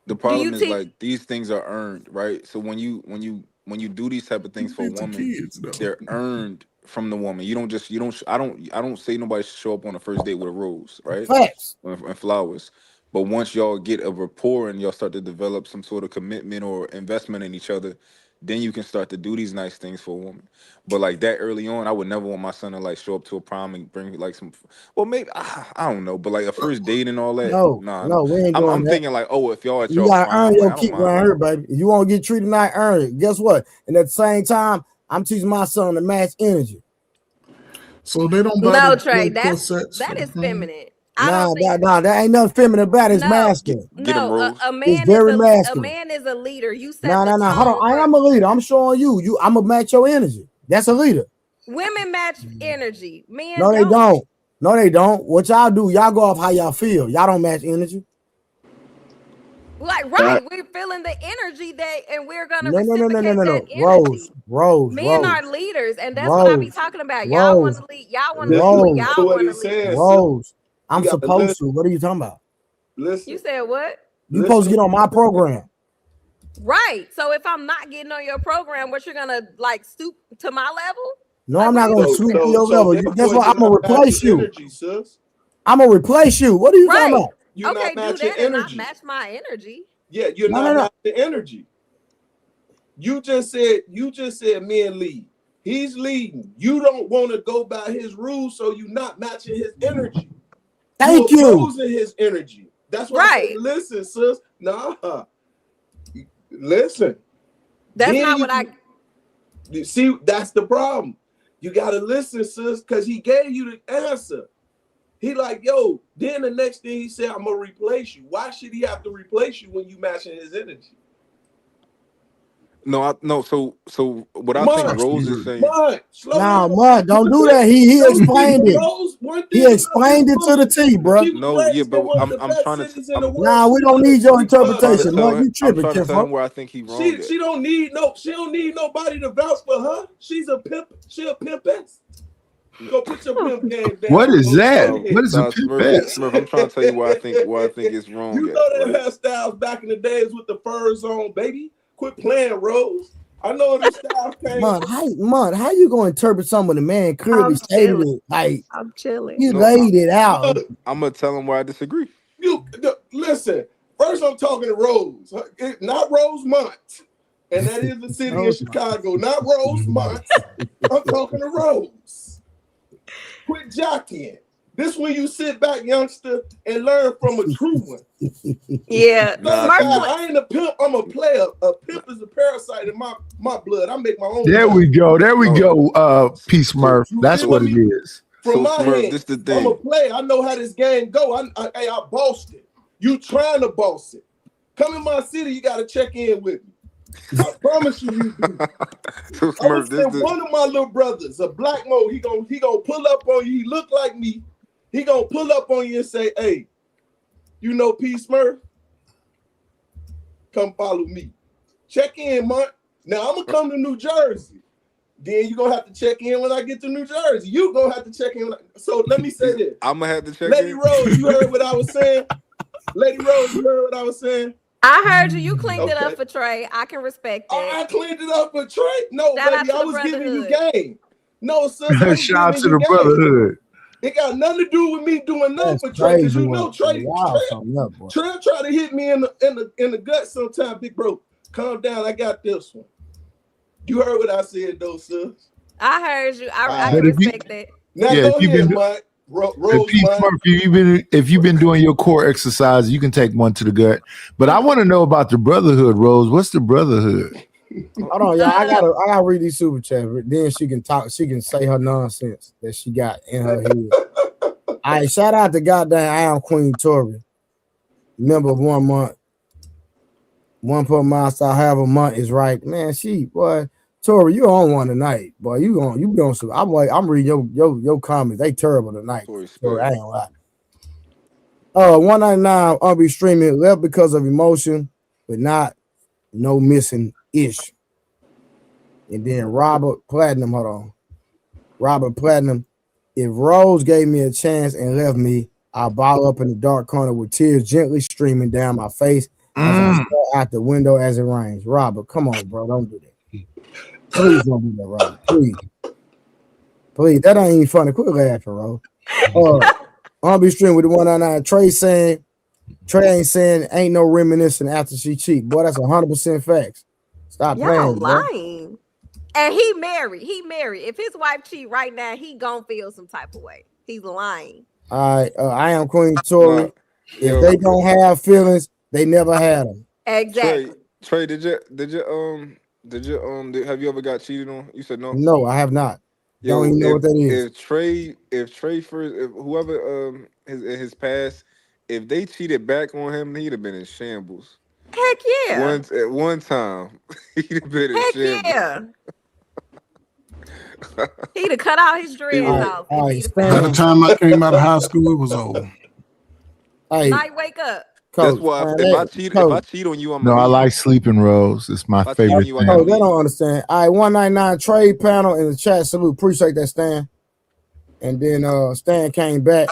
A: the problem is like these things are earned, right? So when you do these type of things for a woman, they're earned from the woman. I don't say nobody should show up on a first date with a rose, right?
C: Facts.
A: And flowers. But once y'all get a rapport and y'all start to develop some sort of commitment or investment in each other, then you can start to do these nice things for a woman. But like that early on, I would never want my son to like show up to a prom and bring like some. Well, maybe I don't know, but like a first date and all that.
C: No, we ain't doing
A: I'm
C: that.
A: thinking like, oh, if y'all at
C: you
A: y'all
C: gotta
A: prime,
C: earn your
A: like,
C: keep around here, baby. If you want to get treated nice, earn it. Guess what? And at the same time, I'm teaching my son to match energy.
J: So they don't buy
H: no,
J: the
H: Trey. That is feminine.
C: Nah, that ain't nothing feminine about it. It's masculine.
H: A man
C: it's very masculine.
H: A man is a leader. You said
C: no. Hold on. I am a leader. I'm showing you. I'm gonna match your energy. That's a leader.
H: Women match energy. Men
C: no, they don't. No, they don't. What y'all do? Y'all go off how y'all feel. Y'all don't match energy.
H: Like we're feeling the energy and we're gonna reciprocate that energy.
C: Rose.
H: Men are leaders, and that's what I be talking about. Y'all want to lead. Y'all want to lead. Y'all want to lead.
C: Rose. I'm supposed to. What are you talking about?
H: Listen. You said what?
C: You supposed to get on my program.
H: Right. So if I'm not getting on your program, what you're gonna like stoop to my level?
C: No, I'm not gonna stoop to your level. Guess what? I'm gonna replace you. I'm gonna replace you. What are you talking about?
E: You're
H: okay,
E: not
H: do that
E: energy.
H: and not match my energy.
E: Yeah, you're not matching energy. You just said men lead. He's leading. You don't want to go by his rules, so you're not matching his energy.
C: Thank you.
E: Opposing his energy. That's why I say, listen, sis. Nah. Listen.
H: That's not what
E: You see, that's the problem. You gotta listen, sis, because he gave you the answer. He like, yo, then the next thing he said, I'm gonna replace you. Why should he have to replace you when you matching his energy?
A: No. So what I think Rose is saying.
C: Mud, don't do that. He explained it. He explained it to the T, bro.
A: No, yeah, but I'm trying to.
C: Nah, we don't need your interpretation. Mud, you
A: I'm
C: tripping,
A: trying to tell him
C: Kinfolk.
A: where I think he wrong.
E: She don't need nobody to vouch for her. She's a pimp. She a pimpess. Go put your pimp game down.
K: What is that? What is a
A: Smurf, I'm trying to tell you where I think it's wrong.
E: You know them hairstyles back in the days with the furs on, baby. Quit playing, Rose. I know this style came.
C: How you gonna interpret something the man clearly stated it? Like
H: I'm chilling.
C: He laid it out.
A: I'm gonna tell him why I disagree.
E: Listen. First, I'm talking to Rose, not Rosemont, and that is the city of Chicago. Not Rosemont. I'm talking to Rose. Quit jockeying. This when you sit back, youngster, and learn from a true one.
H: Yeah.
E: I ain't a pimp. I'm a player. A pimp is a parasite in my blood. I make my own.
K: There we go. Peace Smurf. That's what it is.
E: From my hand, I'm a player. I know how this game go. I bossed it. You trying to boss it. Come in my city, you got to check in with me. I promise you do. I would send one of my little brothers, a black mo, he gonna pull up on you. He look like me. He gonna pull up on you and say, hey, you know P. Smurf? Come follow me. Check in, man. Now I'm gonna come to New Jersey. Then you're gonna have to check in when I get to New Jersey. You gonna have to check in. So let me say this.
A: I'm gonna have to check
E: Lady
A: in.
E: Rose, you heard what I was saying? Lady Rose, you heard what I was saying?
H: I heard you. You cleaned it up for Trey. I can respect it.
E: I cleaned it up for Trey. No,
H: Shout
E: baby, I was giving you game. No, sis,
K: Shout out to the brotherhood.
E: It got nothing to do with me doing nothing for Trey, because you know Trey try to hit me in the gut sometime. Big bro, calm down. I got this one. You heard what I said, though, sis.
H: I heard you. I can respect that.
E: Now go ahead, Mike.
K: If you've been doing your core exercise, you can take one to the gut. But I want to know about the brotherhood, Rose. What's the brotherhood?
C: Hold on, y'all. I gotta read these super chats. Then she can talk. She can say her nonsense that she got in her head. All right, shout out to goddamn I am Queen Tori. Member of 1 month. 1 per milestone. However, month is right. Man, boy. Tori, you on one tonight, boy. You be on some. I'm reading your comments. They terrible tonight. Tori, I ain't lie. 199 I'll be streaming left because of emotion, but no missing ish. And then Robert Platinum, hold on. Robert Platinum, if Rose gave me a chance and left me, I'll ball up in the dark corner with tears gently streaming down my face as I stare out the window as it rains. Robert, come on, bro. Don't do that. Please don't do that, Robert. Please. That ain't even funny. Quit laughing, bro. I'll be streaming with the 199. Trey ain't saying ain't no reminiscing after she cheat. Boy, that's 100% facts. Stop
H: Y'all
C: playing,
H: lying.
C: Bro.
H: And he married. If his wife cheat right now, he gonna feel some type of way. He's lying.
C: All right, I am Queen Tori. If they don't have feelings, they never had them.
H: Exactly.
A: Trey, did you have you ever got cheated on? You said no.
C: No, I have not. Don't even know what that is.
A: If Trey first, if whoever his past, if they cheated back on him, he'd have been in shambles.
H: Heck yeah.
A: At one time, he'd have been in shambles.
H: Yeah. He'd have cut all his dreads off.
J: By the time I came out of high school, it was over.
H: Night wake up.
A: That's why if I cheat on you,
K: I like sleeping, Rose. It's my favorite thing.
C: Oh, they don't understand. All right, 199 trade panel in the chat. Salute. Appreciate that, Stan. And then Stan came back.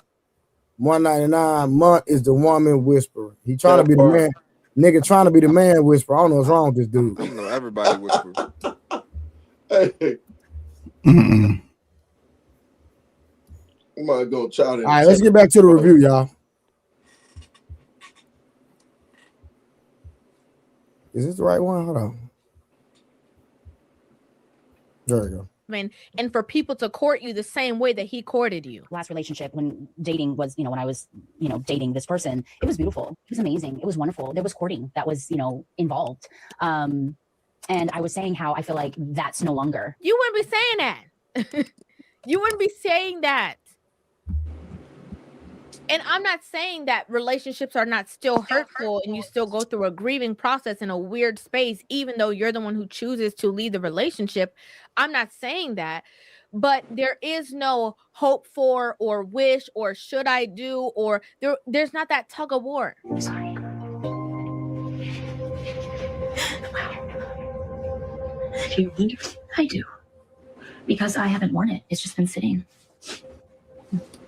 C: 199 month is the woman whisperer. He trying to be the man. Nigga trying to be the man whisperer. I don't know what's wrong with this dude.
A: I know everybody whisper.
E: We might go try to.
C: All right, let's get back to the review, y'all. Is this the right one? Hold on. There we go.
N: husband and for people to court you the same way that he courted you?
M: Last relationship, when dating was, when I was, dating this person, it was beautiful. It was amazing. It was wonderful. There was courting that was, involved. And I was saying how I feel like that's no longer.
N: You wouldn't be saying that. You wouldn't be saying that. And I'm not saying that relationships are not still hurtful and you still go through a grieving process in a weird space, even though you're the one who chooses to leave the relationship. I'm not saying that, but there is no hope for or wish or should I do, or there's not that tug of war.
M: I'm sorry. Do you really? I do. Because I haven't worn it. It's just been sitting.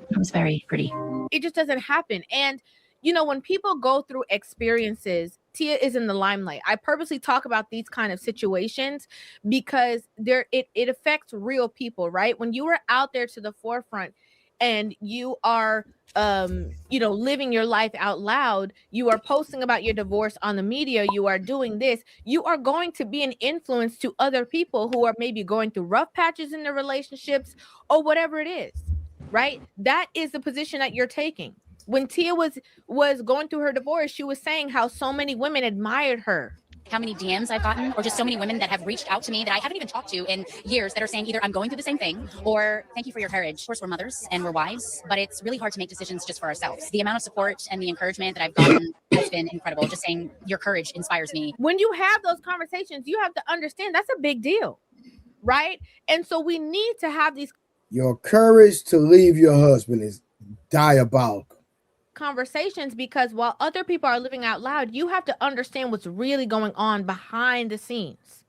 M: It was very pretty.
N: It just doesn't happen. And, when people go through experiences, Tia is in the limelight. I purposely talk about these kind of situations because it affects real people, right? When you are out there to the forefront and you are, living your life out loud, you are posting about your divorce on the media, you are doing this, you are going to be an influence to other people who are maybe going through rough patches in their relationships or whatever it is. Right? That is the position that you're taking. When Tia was going through her divorce, she was saying how so many women admired her.
M: How many DMs I've gotten, or just so many women that have reached out to me that I haven't even talked to in years that are saying either I'm going through the same thing or thank you for your courage. Of course, we're mothers and we're wives, but it's really hard to make decisions just for ourselves. The amount of support and the encouragement that I've gotten has been incredible. Just saying your courage inspires me.
N: When you have those conversations, you have to understand that's a big deal, right? And so we need to have these.
C: Your courage to leave your husband is diabolical.
N: Conversations, because while other people are living out loud, you have to understand what's really going on behind the scenes,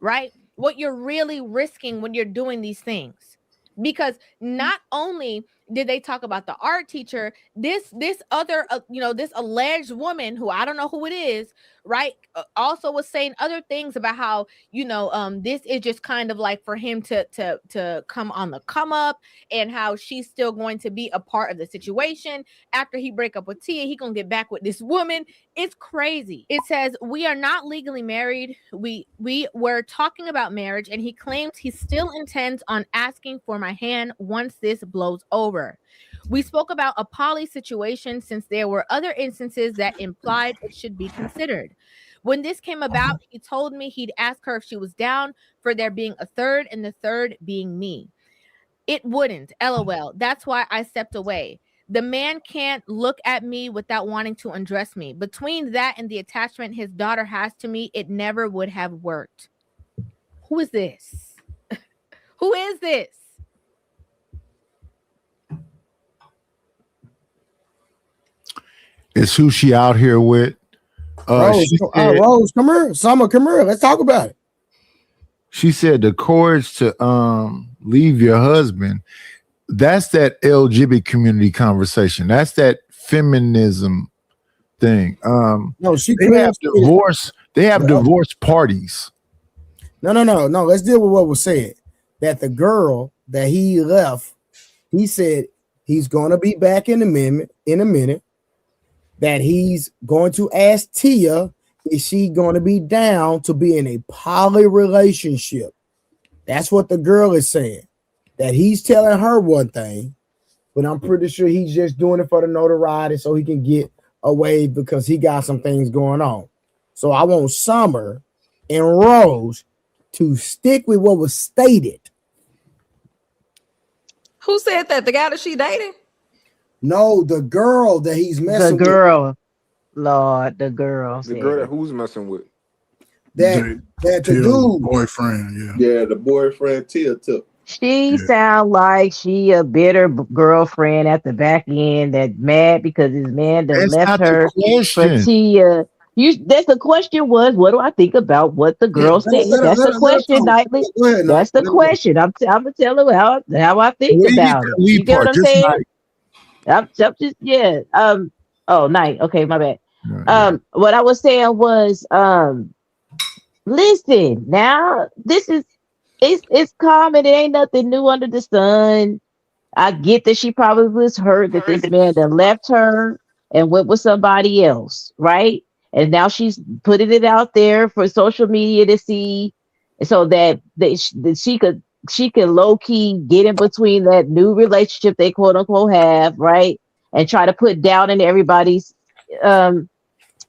N: right? What you're really risking when you're doing these things. Because not only did they talk about the art teacher, this other, this alleged woman who I don't know who it is, right? Also was saying other things about how, this is just kind of like for him to come on the come up, and how she's still going to be a part of the situation. After he break up with Tia, he gonna get back with this woman. It's crazy. It says, we are not legally married. We were talking about marriage, and he claims he still intends on asking for my hand once this blows over. We spoke about a poly situation since there were other instances that implied it should be considered. When this came about, he told me he'd ask her if she was down for there being a third, and the third being me. It wouldn't, LOL. That's why I stepped away. The man can't look at me without wanting to undress me. Between that and the attachment his daughter has to me, it never would have worked. Who is this? Who is this?
K: It's who she out here with.
C: Rose, come here. Summer, come here. Let's talk about it.
K: She said the courage to leave your husband. That's that LGBT community conversation. That's that feminism thing.
C: No,
K: they have divorce. They have divorce parties.
C: No. Let's deal with what was said. That the girl that he left, he said he's gonna be back in a minute. That he's going to ask Tia, is she going to be down to be in a poly relationship? That's what the girl is saying. That he's telling her one thing, but I'm pretty sure he's just doing it for the notoriety so he can get away because he got some things going on. So I want Summer and Rose to stick with what was stated.
U: Who said that? The guy that she dating?
C: No, the girl that he's messing with.
P: The girl. Lord, the girl.
A: The girl that who's messing with?
C: That the dude.
J: Boyfriend,
E: Yeah, the boyfriend Tia took.
P: She sound like she a bitter girlfriend at the back end that mad because his man done left her for Tia. That's the question was, what do I think about what the girl said? That's the question, Nightly. That's the question. I'm gonna tell her how I think about it. You get what I'm saying? I'm just oh, Night. Okay, my bad. What I was saying was listen, now this is it's common. It ain't nothing new under the sun. I get that she probably was hurt that this man that left her and went with somebody else, right? And now she's putting it out there for social media to see. so that she could low key get in between that new relationship they quote unquote have, right, and try to put doubt um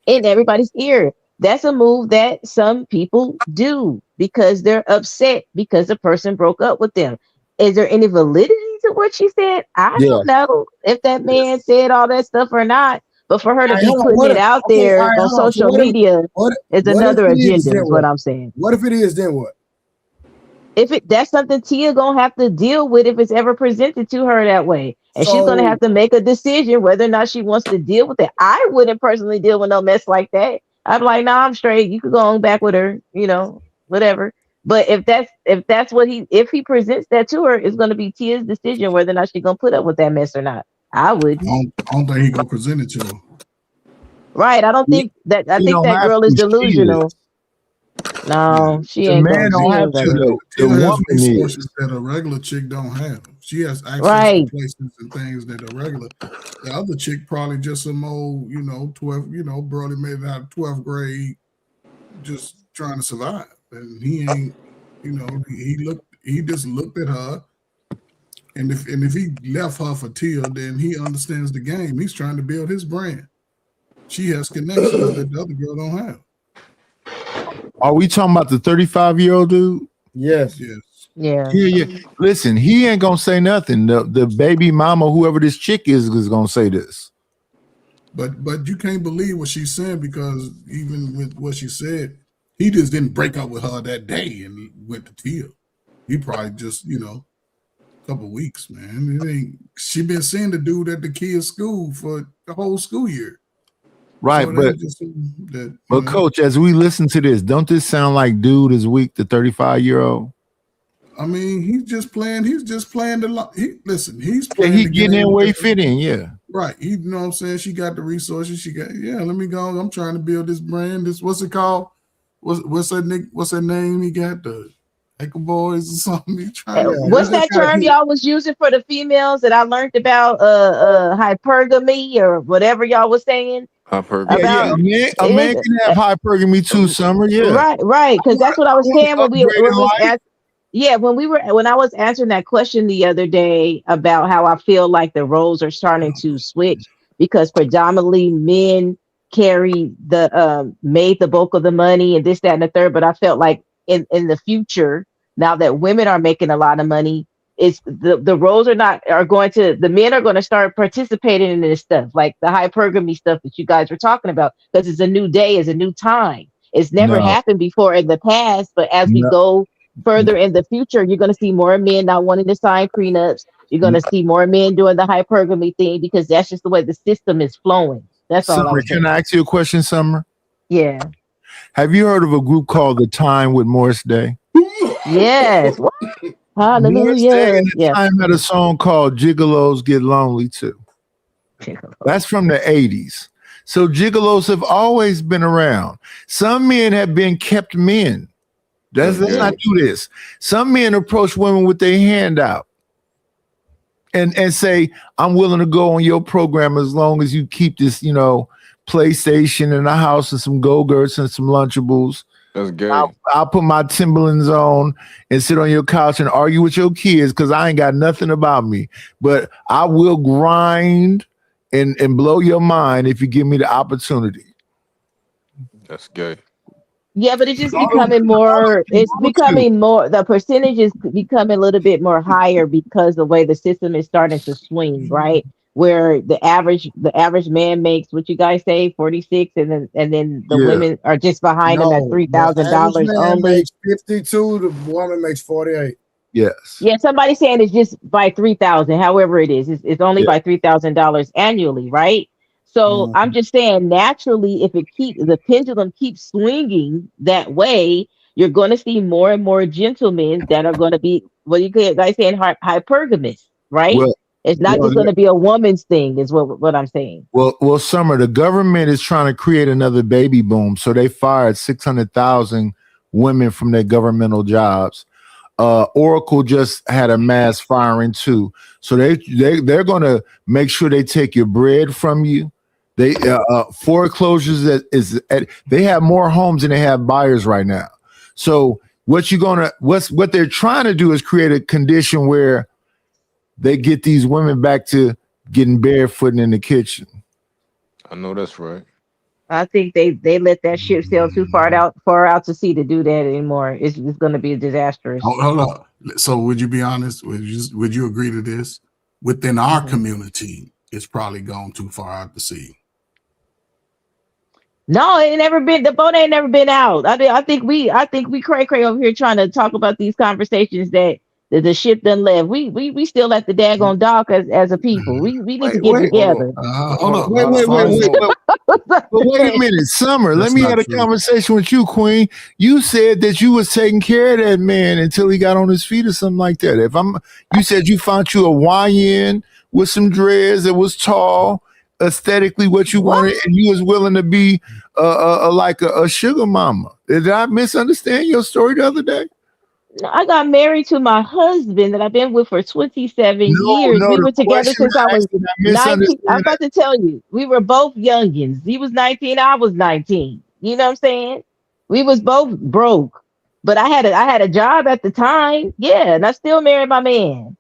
P: in everybody's ear. That's a move that some people do because they're upset because the person broke up with them. Is there any validity to what she said? I
K: Yeah.
P: don't know if that man said all that stuff or not. But for her to
C: All right,
P: be
C: hold on.
P: putting it out
C: Okay, all
P: there
C: right,
P: on
C: hold on. So
P: social media is
C: what if
P: another
C: it is,
P: agenda,
C: then
P: is what
C: what?
P: I'm saying.
C: What if it is, then what?
P: If that's something Tia gonna have to deal with if it's ever presented to her that way. And she's gonna
C: So
P: have to make a decision whether or not she wants to deal with it. I wouldn't personally deal with no mess like that. I'm like, nah, I'm straight. You could go on back with her, whatever. But if that's what if he presents that to her, it's gonna be Tia's decision whether or not she's gonna put up with that mess or not. I would.
J: I don't think he gonna present it to her.
P: Right. I don't think that I
K: She
P: think
K: don't
P: that
K: have
P: girl
K: to.
P: is
K: She
P: delusional.
K: is.
P: No, she
K: The
P: ain't
K: man
P: gonna
K: don't
P: she
K: have
P: ain't gonna do
K: to.
P: it.
K: The
J: Tia has
K: woman
J: resources
K: is.
J: that a regular chick don't have. She has access to
P: Right.
J: places and things that a regular. The other chick probably just some old, 12, barely made it out of 12th grade, just trying to survive. And he ain't, he just looked at her. And if he left her for Tia, then he understands the game. He's trying to build his brand. She has connections that the other girl don't have.
K: Are we talking about the 35-year-old dude?
C: Yes.
J: Yes.
P: Yeah.
K: Yeah. Listen, he ain't gonna say nothing. The baby mama, whoever this chick is gonna say this.
J: But you can't believe what she's saying, because even with what she said, he just didn't break up with her that day and he went to Tia. He probably just, a couple weeks, man. She been seeing the dude at the kids' school for the whole school year.
K: Right,
J: So
K: but
J: just that,
K: coach, as we listen to this, don't this sound like dude is weak, the 35-year-old?
J: I mean, he's just playing the he's
K: Yeah,
J: playing
K: he
J: the
K: getting
J: game
K: in where he fit in, yeah.
J: Right. You know what I'm saying? She got the resources. Let me go. I'm trying to build this brand. What's it called? What's that name he got? The Echo Boys or something? He trying to
P: What's that term y'all was using for the females that I learned about? Hypergamy or whatever y'all was saying.
K: Yeah. A man can have hypergamy too, Summer. Yeah.
P: Right. Because that's what I was saying when
K: life.
P: when I was answering that question the other day about how I feel like the roles are starting to switch because predominantly men made the bulk of the money and this, that, and the third. But I felt like in the future, now that women are making a lot of money, it's the roles the men are going to start participating in this stuff, like the hypergamy stuff that you guys were talking about, because it's a new day, it's a new time. It's never
K: No.
P: happened before in the past, but as we go further in the future, you're going to see more men not wanting to sign prenups. You're going to see more men doing the hypergamy thing because that's just the way the system is flowing. That's all I
K: Summer,
P: was saying.
K: can I ask you a question, Summer?
P: Yeah.
K: Have you heard of a group called The Time with Morris Day?
P: Yes. What?
K: Morris Day
P: Hallelujah.
K: and The Time had a song called Gigolos Get Lonely Too. That's from the 80s. So gigolos have always been around. Some men have been kept men. Let's not do this. Some men approach women with their hand out and say, I'm willing to go on your program as long as you keep this, PlayStation in the house and some Go-Gurts and some Lunchables.
A: That's gay.
K: I'll put my Timberlands on and sit on your couch and argue with your kids because I ain't got nothing about me. But I will grind and blow your mind if you give me the opportunity.
A: That's gay.
P: Yeah, but it's just becoming more, the percentage is becoming a little bit more higher because the way the system is starting to swing, right? Where the average man makes, what you guys say, 46, and then the women are just behind them at $3,000 only.
C: Makes 52, the woman makes 48.
K: Yes.
P: Yeah, somebody's saying it's just by 3,000, however it is. It's only by $3,000 annually, right? So I'm just saying, naturally, if the pendulum keeps swinging that way, you're going to see more and more gentlemen that are going to be, what you guys saying, hypergamous, right?
K: Well,
P: it's not just going to be a woman's thing, is what I'm saying.
K: Well, Summer, the government is trying to create another baby boom, so they fired 600,000 women from their governmental jobs. Oracle just had a mass firing too, so they're going to make sure they take your bread from you. They foreclosures they have more homes than they have buyers right now. So what they're trying to do is create a condition where they get these women back to getting barefoot in the kitchen.
A: I know that's right.
P: I think they let that ship sail too far out to sea to do that anymore. It's going to be disastrous.
J: Hold on. So would you be honest? Would you agree to this? Within our community, it's probably gone too far out to sea.
P: No, it ain't never been. The boat ain't never been out. I think we cray over here trying to talk about these conversations that the ship done left. We still at the daggone dock as a people. We need to get together.
J: Hold on.
K: Wait a minute, Summer. Let me have a conversation with you, Queen. You said that you was taking care of that man until he got on his feet or something like that. You said you found you a YN with some dreads that was tall, aesthetically what you wanted, and you was willing to be like a sugar mama. Did I misunderstand your story the other day?
P: I got married to my husband that I've been with for 27 years. We were together since I was 19. I'm about to tell you, we were both youngins. He was 19, I was 19. You know what I'm saying? We was both broke, but I had a job at the time. Yeah, and I still married my man,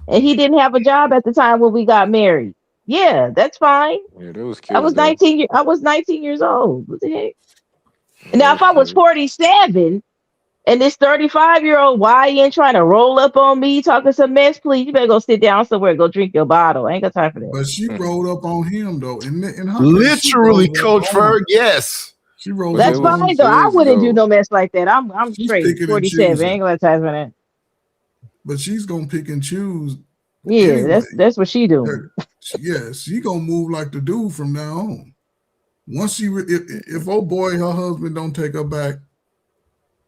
P: and he didn't have a job at the time when we got married. Yeah, that's fine.
A: Yeah, there was kids.
P: I was 19. I was 19 years old. What the heck? Now, if I was 47. And this 35-year-old YN trying to roll up on me, talking some mess, please, you better go sit down somewhere and go drink your bottle. I ain't got time for that.
J: But she rolled up on him, though. In her
K: literally, Coach Ferg, yes.
J: She rolled
P: That's
J: up
P: fine, though. I wouldn't do no mess like that. I'm straight. 47. I ain't got time for that.
J: But she's going to pick and choose.
P: Yeah, anyway. That's what she do.
J: Yeah, she going to move like the dude from now on. Once if old boy, her husband don't take her back,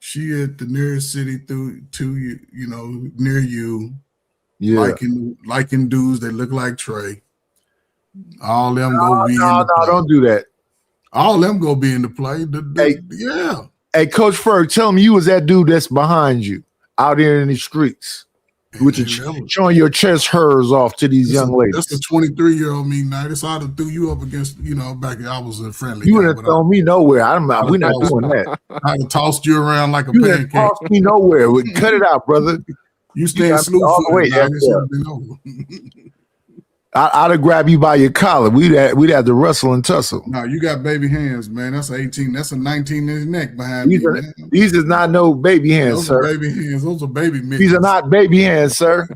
J: she at the nearest city to you, near you, liking dudes that look like Trey. All them go be in the play.
K: Don't do that.
J: All them go be in the play.
K: Hey, Coach Ferg, tell me you was that dude that's behind you out there in the streets, showing your chest hairs off to these young ladies.
J: That's the 23-year-old me now. That's how to throw you up against, back I was a friendly.
K: You wouldn't throw me nowhere. We're not doing that.
J: I tossed you around like a
K: pancake.
J: You
K: tossed me nowhere. Cut it out, brother.
J: You stand slow all the way.
K: I'd have grabbed you by your collar. We'd have to wrestle and tussle.
J: No, you got baby hands, man. That's 18. That's a 19 in his neck behind me, man.
K: These is not no baby hands, sir.
J: Those are baby hands. Those are baby mitts.
K: These are not baby hands, sir.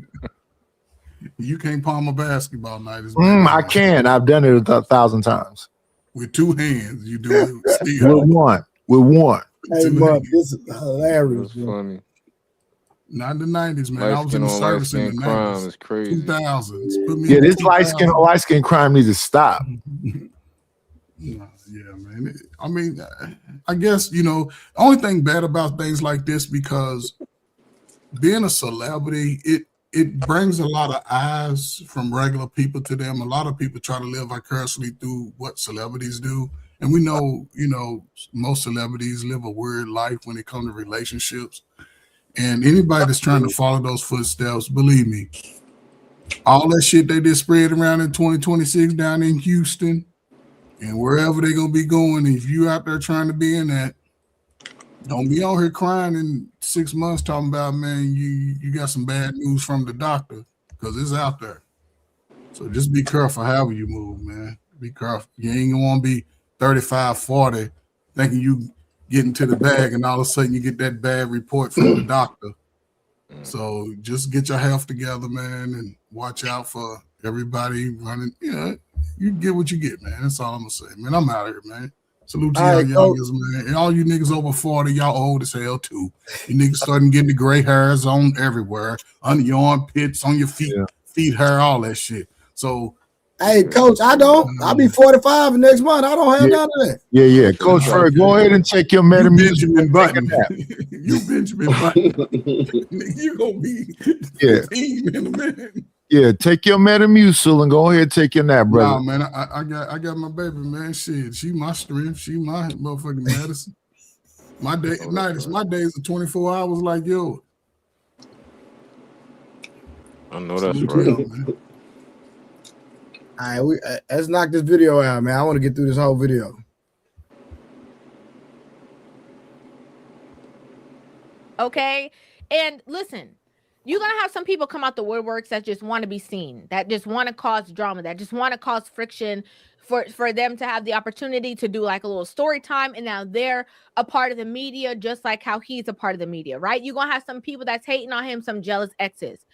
J: You can't palm a basketball night.
K: I can. I've done it 1,000 times.
J: With two hands, you do it.
K: With one.
C: Hey, Mark, this is hilarious.
A: That's funny.
J: Not in the 90s, man. I was in the service in the 90s.
A: It's crazy.
J: 2000s.
K: Yeah, this light skin crime needs to stop.
J: Yeah, man. I mean, I guess, only thing bad about things like this, because being a celebrity, it brings a lot of eyes from regular people to them. A lot of people try to live vicariously through what celebrities do. And we know, most celebrities live a weird life when it comes to relationships. And anybody that's trying to follow those footsteps, believe me, all that shit they just spread around in 2026 down in Houston and wherever they're going to be going, if you out there trying to be in that, don't be on here crying in 6 months talking about, man, you got some bad news from the doctor, because it's out there. So just be careful however you move, man. Be careful. You ain't going to want to be 35, 40 thinking you getting to the bag, and all of a sudden you get that bad report from the doctor. So just get your health together, man, and watch out for everybody running. You get what you get, man. That's all I'm gonna say, man. I'm out here, man. Salute to y'all youngers, man. And all you niggas over 40, y'all old as hell too. You niggas starting getting the gray hairs on everywhere, under your armpits, on your feet hair, all that shit. So
C: hey, Coach, I'll be 45 next month. I don't have none of that.
K: Yeah. Coach Ferg, go ahead and take your
J: Benjamin Button. You Benjamin Button. You gonna be in a minute.
K: Yeah, take your Metamucil and go ahead and take your nap, brother.
J: Nah, man, I got my baby, man. Shit, she my strength. She my motherfucking medicine. My days are 24 hours like yours.
A: I know that's right.
C: All right, let's knock this video out, man. I want to get through this whole video.
N: Okay. And listen, you're going to have some people come out the woodworks that just want to be seen, that just want to cause drama, that just want to cause friction for them to have the opportunity to do like a little story time. And now they're a part of the media, just like how he's a part of the media, right? You're going to have some people that's hating on him, some jealous exes.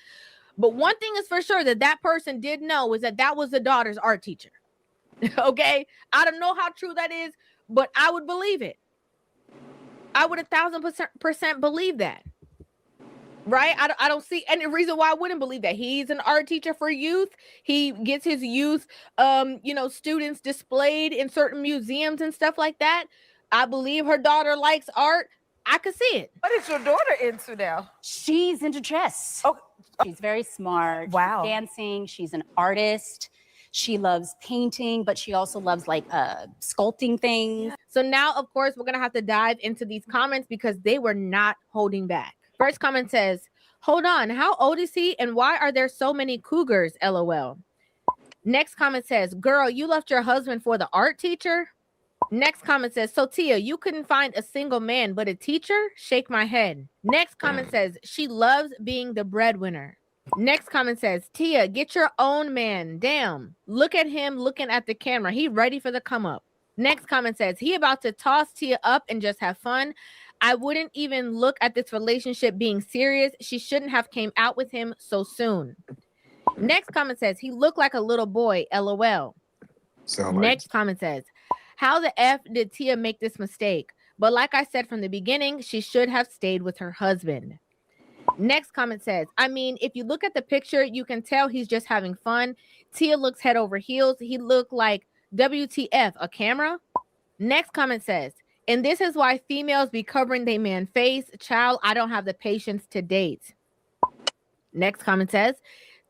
N: But one thing is for sure that person did know is that was the daughter's art teacher. Okay. I don't know how true that is, but I would believe it. I would 1,000% believe that. Right? I don't see any reason why I wouldn't believe that. He's an art teacher for youth. He gets his youth, students displayed in certain museums and stuff like that. I believe her daughter likes art. I could see it.
G: What is your daughter into now?
M: She's into chess.
G: Oh,
M: she's very smart.
G: Wow.
M: She's dancing. She's an artist. She loves painting, but she also loves like sculpting things.
N: So now, of course, we're going to have to dive into these comments because they were not holding back. First comment says, hold on, how old is he and why are there so many cougars, LOL? Next comment says, girl, you left your husband for the art teacher? Next comment says, so Tia, you couldn't find a single man but a teacher? Shake my head. Next comment says, she loves being the breadwinner. Next comment says, Tia, get your own man. Damn, look at him looking at the camera. He ready for the come up. Next comment says, he about to toss Tia up and just have fun. I wouldn't even look at this relationship being serious. She shouldn't have came out with him so soon. Next comment says, he looked like a little boy, LOL. Next comment says, how the F did Tia make this mistake? But like I said from the beginning, she should have stayed with her husband. Next comment says, I mean, if you look at the picture, you can tell he's just having fun. Tia looks head over heels. He looked like WTF, a camera? Next comment says, and this is why females be covering their man face. Child, I don't have the patience to date. Next comment says,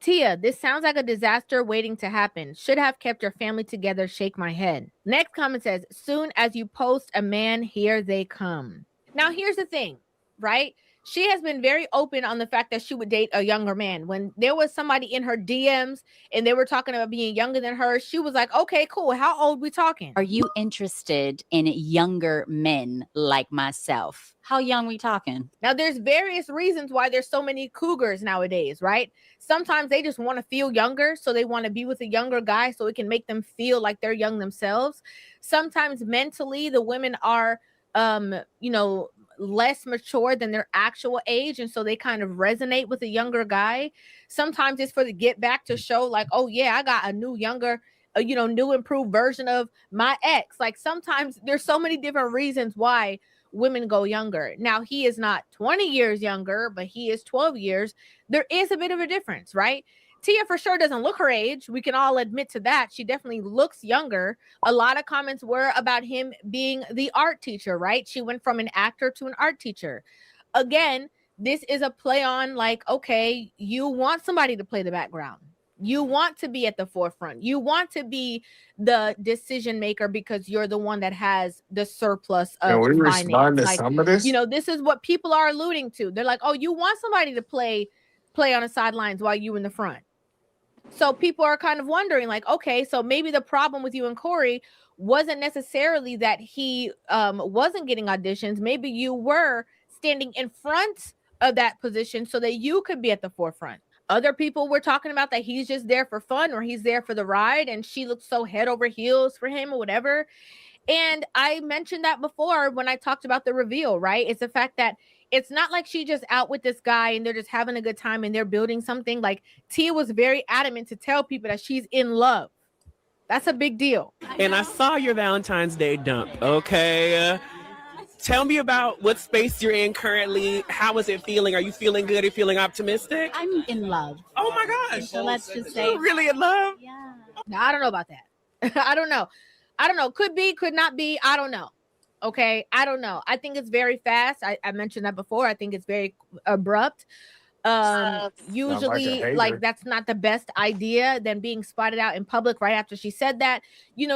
N: Tia, this sounds like a disaster waiting to happen. Should have kept your family together. Shake my head. Next comment says, soon as you post a man, here they come. Now, here's the thing, right? She has been very open on the fact that she would date a younger man. When there was somebody in her DMs and they were talking about being younger than her, she was like, okay, cool. How old we talking?
M: Are you interested in younger men like myself? How young we talking?
N: Now, there's various reasons why there's so many cougars nowadays, right? Sometimes they just want to feel younger, so they want to be with a younger guy so it can make them feel like they're young themselves. Sometimes mentally, the women are, less mature than their actual age, and so they kind of resonate with a younger guy. Sometimes it's for the get back to show like, oh yeah, I got a new younger new improved version of my ex. Like sometimes there's so many different reasons why women go younger. Now he is not 20 years younger, but he is 12 years. There is a bit of a difference, right? Tia for sure doesn't look her age. We can all admit to that. She definitely looks younger. A lot of comments were about him being the art teacher, right? She went from an actor to an art teacher. Again, this is a play on like, okay, you want somebody to play the background. You want to be at the forefront. You want to be the decision maker because you're the one that has the surplus of finance. Like,
I: some of this?
N: This is what people are alluding to. They're like, oh, you want somebody to play on the sidelines while you in the front. So people are kind of wondering like, okay, so maybe the problem with you and Corey wasn't necessarily that he wasn't getting auditions. Maybe you were standing in front of that position so that you could be at the forefront. Other people were talking about that he's just there for fun or he's there for the ride and she looks so head over heels for him or whatever. And I mentioned that before when I talked about the reveal, right? It's the fact that it's not like she just out with this guy and they're just having a good time and they're building something. Like Tia was very adamant to tell people that she's in love. That's a big deal.
W: And I saw your Valentine's Day dump. Okay. Tell me about what space you're in currently. How is it feeling? Are you feeling good? Are you feeling optimistic?
M: I'm in love.
W: Oh my gosh.
M: So let's just say.
W: You're really in love?
M: Yeah.
N: No, I don't know about that. I don't know. Could be, could not be. I don't know. Okay. I don't know. I think it's very fast. I mentioned that before. I think it's very abrupt. Usually like that's not the best idea, then being spotted out in public right after she said that,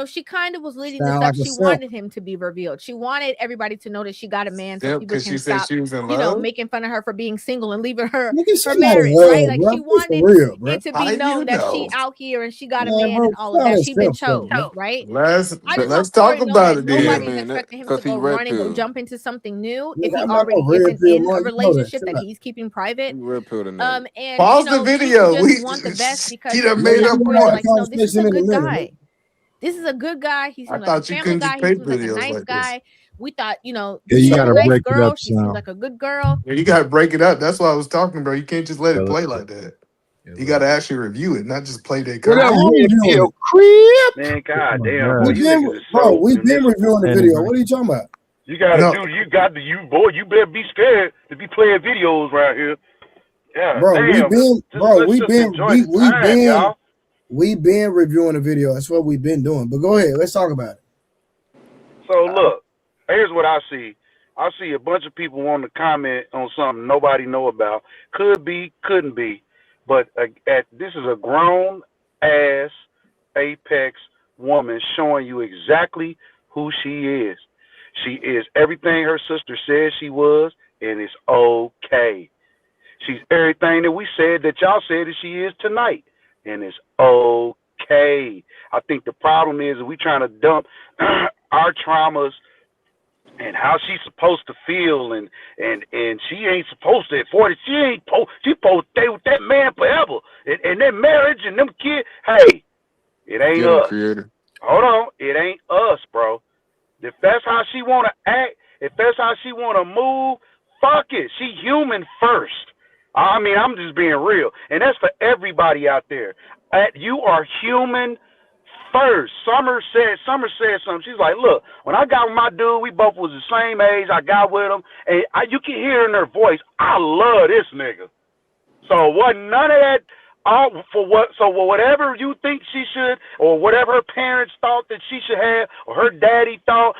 N: she kind of was leading this
C: Sound
N: up.
C: like a
N: She
C: simp.
N: wanted him to be revealed. She wanted everybody to know that she got a man so
D: Simp,
N: people
D: because
N: can
D: she said
N: stop
D: she was in love.
N: making fun of her for being single and leaving her
C: Nigga, she not in
N: marriage, right?
C: love,
N: Like
C: bro.
N: she
C: Be for
N: wanted
C: real, bro.
N: it to
D: How
N: be
D: you
N: known that
D: know?
N: she out here and she got a
C: Man,
N: man
C: bro,
N: and all of
C: sound
N: that.
C: that
N: She been
C: simp stuff,
N: chose,
C: bro.
N: right?
D: Let's
N: I just want
D: let's
N: the story
D: talk
N: to know
D: about
N: that
D: it
A: Yeah,
D: then.
N: nobody's
A: man,
N: expecting him
A: because
N: to
A: he
N: go
A: red
N: running or
A: pill.
N: jump into something new if
C: Nigga,
N: he
C: I'm not no
N: already
C: red
N: isn't
C: pill,
N: in a
C: man. You know that.
N: relationship
C: Chill
N: that
C: out.
N: he's keeping
A: He
N: private.
A: red pilled a nigga.
N: And
D: Pause the
N: people
D: video.
N: just
D: We
N: want the best because
D: he done
C: Nigga,
D: made
N: people
D: up
C: we
N: feel
C: got a
N: like,
D: one.
N: no, this is a
C: conversation in a
N: good
C: minute, nigga.
N: guy. This is a good guy. He
D: I
N: seems like a
D: thought you
N: family
D: couldn't
N: guy.
D: just
N: He
D: make
N: seems like a
D: videos
N: nice
D: like this.
N: guy. We thought,
K: Yeah,
N: she
K: you
N: was
K: got
N: a
K: to
N: nice
K: break it
N: girl.
K: up,
N: She seems
K: son.
N: like a good girl.
D: Yeah, you gotta break it up. That's what I was talking about. You can't just let
K: Yeah,
D: it
K: look,
D: play like that.
K: yeah,
D: You
K: look.
D: gotta actually review it, not just play their
K: What
C: I
K: up,
D: content.
C: am
K: Red
C: reviewing
K: Pill
C: it.
K: Crip?
B: Man,
K: Oh
B: god
K: my
B: damn, boy,
K: God.
B: you niggas is so
C: We've been
B: municipal.
C: reviewing the
K: Hey,
C: video.
K: man.
C: What are you talking about?
B: You gotta
D: No,
B: do. You better be scared to be playing videos right here. Yeah,
C: Bro,
B: damn. Let's just enjoy the time, y'all.
C: we been reviewing the video. That's what we've been doing. But go ahead, let's talk about it.
B: So look, here's what I see. I see a bunch of people wanting to comment on something nobody know about. Could be, couldn't be, but this is a grown ass apex woman showing you exactly who she is. She is everything her sister said she was, and it's okay. She's everything that we said that y'all said that she is tonight, and it's okay. I think the problem is we trying to dump our traumas and how she's supposed to feel, and she ain't supposed to at 40. She supposed to stay with that man forever, and that marriage and them kids. Hey, it ain't
A: Get him,
B: us.
A: creator.
B: Hold on, it ain't us, bro. If that's how she want to act, if that's how she want to move, fuck it. She human first. I mean, I'm just being real. And that's for everybody out there. You are human first. Summer said something. She's like, look, when I got with my dude, we both was the same age. I got with him. And you can hear in her voice, I love this nigga. So wasn't none of that whatever you think she should, or whatever her parents thought that she should have, or her daddy thought,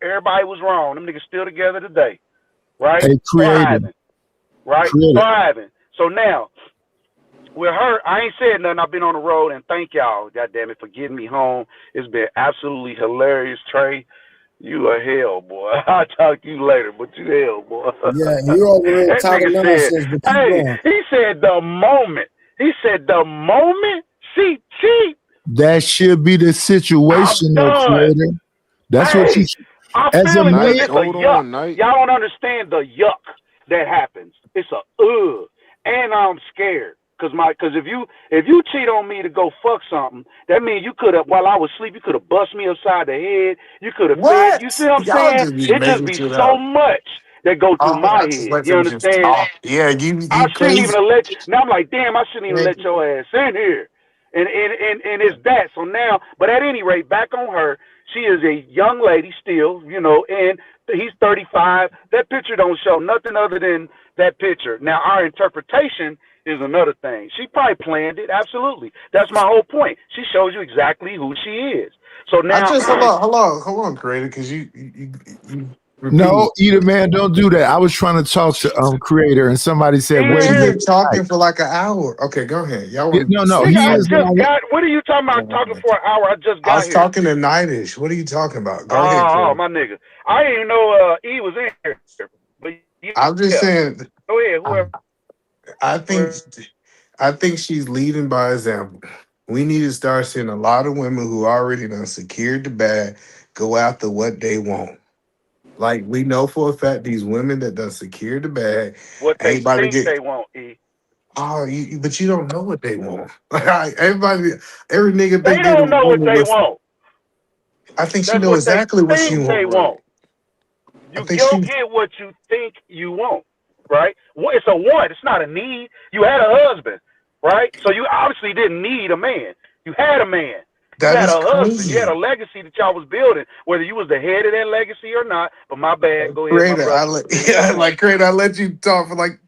B: everybody was wrong. Them niggas still together today, right?
K: Hey, creator.
B: Thriving, right?
K: Creator.
B: Thriving. So now, with her, I ain't said nothing. I've been on the road, and thank y'all, goddamn it, for getting me home. It's been absolutely hilarious, Trey. You a hell, boy. I'll talk to you later, but you hell, boy.
C: Yeah, you over there
B: That
C: talking
B: nigga said,
C: nonsense, but keep
B: hey,
C: going.
B: he said the moment she cheat,
K: That should be the
B: I'm
K: situation, though,
B: done.
K: creator. That's what you,
B: Hey, I
K: as a
B: feel it because
K: man.
B: it's a
A: Hold
B: yuck.
A: on, Night.
B: Y'all don't understand the yuck that happens. It's a ugh, and I'm scared. Cause if you cheat on me to go fuck something, that means you could have, while I was asleep, you could have bust me upside the head. You could have fed. You see
D: what?
B: what I'm
D: Y'all
B: saying?
D: just be
B: It just
D: making
B: be
D: shit
B: so
D: up.
B: much that go through
D: Oh,
B: my
D: I just
B: head.
D: let
B: You
D: them just
B: understand?
D: talk. Yeah,
B: I
D: you
B: shouldn't even
D: crazy.
B: have let you. Now I'm like, damn, I shouldn't even
D: Yeah,
B: let your ass in here. And it's that. So now, but at any rate, back on her. She is a young lady still, and he's 35. That picture don't show nothing other than that picture. Now our interpretation is another thing. She probably planned it. Absolutely. That's my whole point. She shows you exactly who she is. So
D: I
B: now,
D: just hold on, creator, because you repeat.
K: No, Eater man, don't do that. I was trying to talk to creator, and somebody said,
B: he
K: "Wait
B: in
K: a
D: You've
B: here.
D: been
K: minute."
D: talking for like an hour. Okay, go ahead. Y'all want
K: No,
D: to
B: Nigga,
K: he
B: I
K: is.
B: just got. What are you talking about? Talking for an hour? I just
D: I
B: got
D: was
B: here.
D: talking to Nightish. What are you talking about? Go ahead,
B: Oh,
D: creator.
B: my nigga. I didn't even know E was in here. But
D: I'm just
B: yeah,
D: saying.
B: go ahead.
D: I,
B: Whoever.
D: I think she's leading by example. We need to start seeing a lot of women who already done secured the bag go after what they want. Like we know for a fact these women that done secured the bag
B: What
D: ain't
B: they
D: about to
B: think
D: get.
B: they want, E.
D: Oh, but you don't know what they want. Like every nigga
B: They
D: think they the
B: don't know what
D: woman
B: they
D: was.
B: want.
D: I think she
B: That's
D: know
B: what they
D: exactly what she
B: think they
D: want.
B: want.
D: I
B: You
D: think
B: go
D: she.
B: get what you think you want, right? It's a want. It's not a need. You had a husband, right? So you obviously didn't need a man. You had a man. You
D: That
B: had
D: is
B: a husband. You had
D: crazy.
B: a legacy that y'all was building, whether you was the head of that legacy or not. But my bad. Go ahead, my
D: Creator,
B: brother. Finish your point.
D: Creator, I let you talk for like.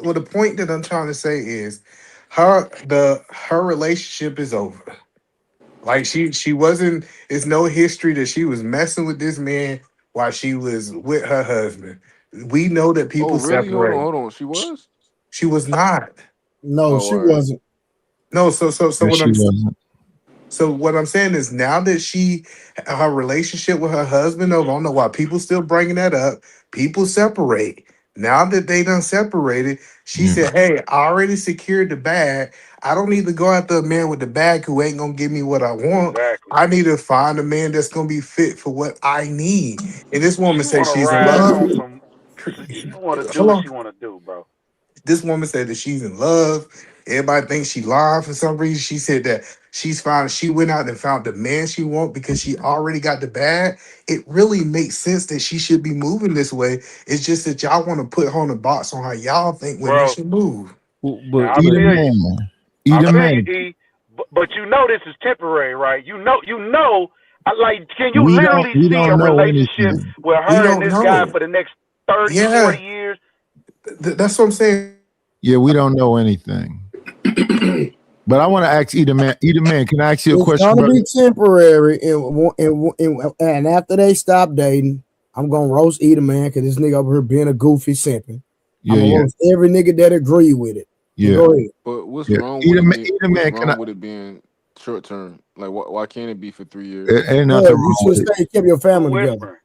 D: Well, the point that I'm trying to say is, her relationship is over. Like she wasn't. It's no history that she was messing with this man while she was with her husband. We know that people
A: Oh, really?
D: separate.
A: Hold on. She was?
D: She was not.
C: No,
A: Oh,
C: she
A: all right.
C: wasn't.
D: No, so
K: Yeah,
D: what
K: she wasn't.
D: So what I'm saying is now that her relationship with her husband over, I don't know why people still bringing that up. People separate. Now that they done separated, she
K: Yeah.
D: said, "Hey, I already secured the bag. I don't need to go after a man with the bag who ain't gonna give me what I want.
B: Exactly.
D: I need to find a man that's gonna be fit for what I need." And this woman
B: She
D: says
B: want to
D: she's in
B: ride
D: love.
B: on some. She want to do
D: Hold
B: what
D: on.
B: she want to do, bro.
D: This woman said that she's in love. Everybody thinks she lying for some reason. She said that she went out and found the man she want because she already got the bag. It really makes sense that she should be moving this way. It's just that y'all want to put her on a box on how y'all think women
B: Bro,
D: should move.
B: now I
K: Eat a
B: feel you.
K: man.
B: I
K: Eat a
B: feel you,
K: man.
B: E. But you know this is temporary, right? You know. Like, can you
K: We don't
B: literally
K: we
B: see
K: don't
B: a
K: know
B: relationship
K: anything.
B: with
D: We
B: her and
D: don't
B: this guy
D: know.
B: for the next 30, 40
D: Yeah,
B: years?
D: that's what I'm saying.
K: Yeah, we don't know anything. But I want to ask Eat a man. Eat a man. Can I ask you a
C: It's
K: question,
C: gonna
K: brother?
C: be temporary, and after they stop dating, I'm gonna roast Eat a Man because this nigga over here being a goofy simping. I'm
K: Yeah,
C: gonna
K: yeah,
C: roast every nigga that agree with it. And
K: yeah,
C: go ahead.
A: But what's
K: yeah.
A: wrong
K: Eat
A: with
K: a
A: it
K: man.
A: being
K: Eat a
A: what's
K: man. Can I?
A: wrong with it being short term? Like why can't it be for 3 years?
K: Ain't
C: Yeah,
K: nothing
C: you
K: wrong
C: should
K: with it.
C: stay keep your
B: Who
C: family together.
B: whispering?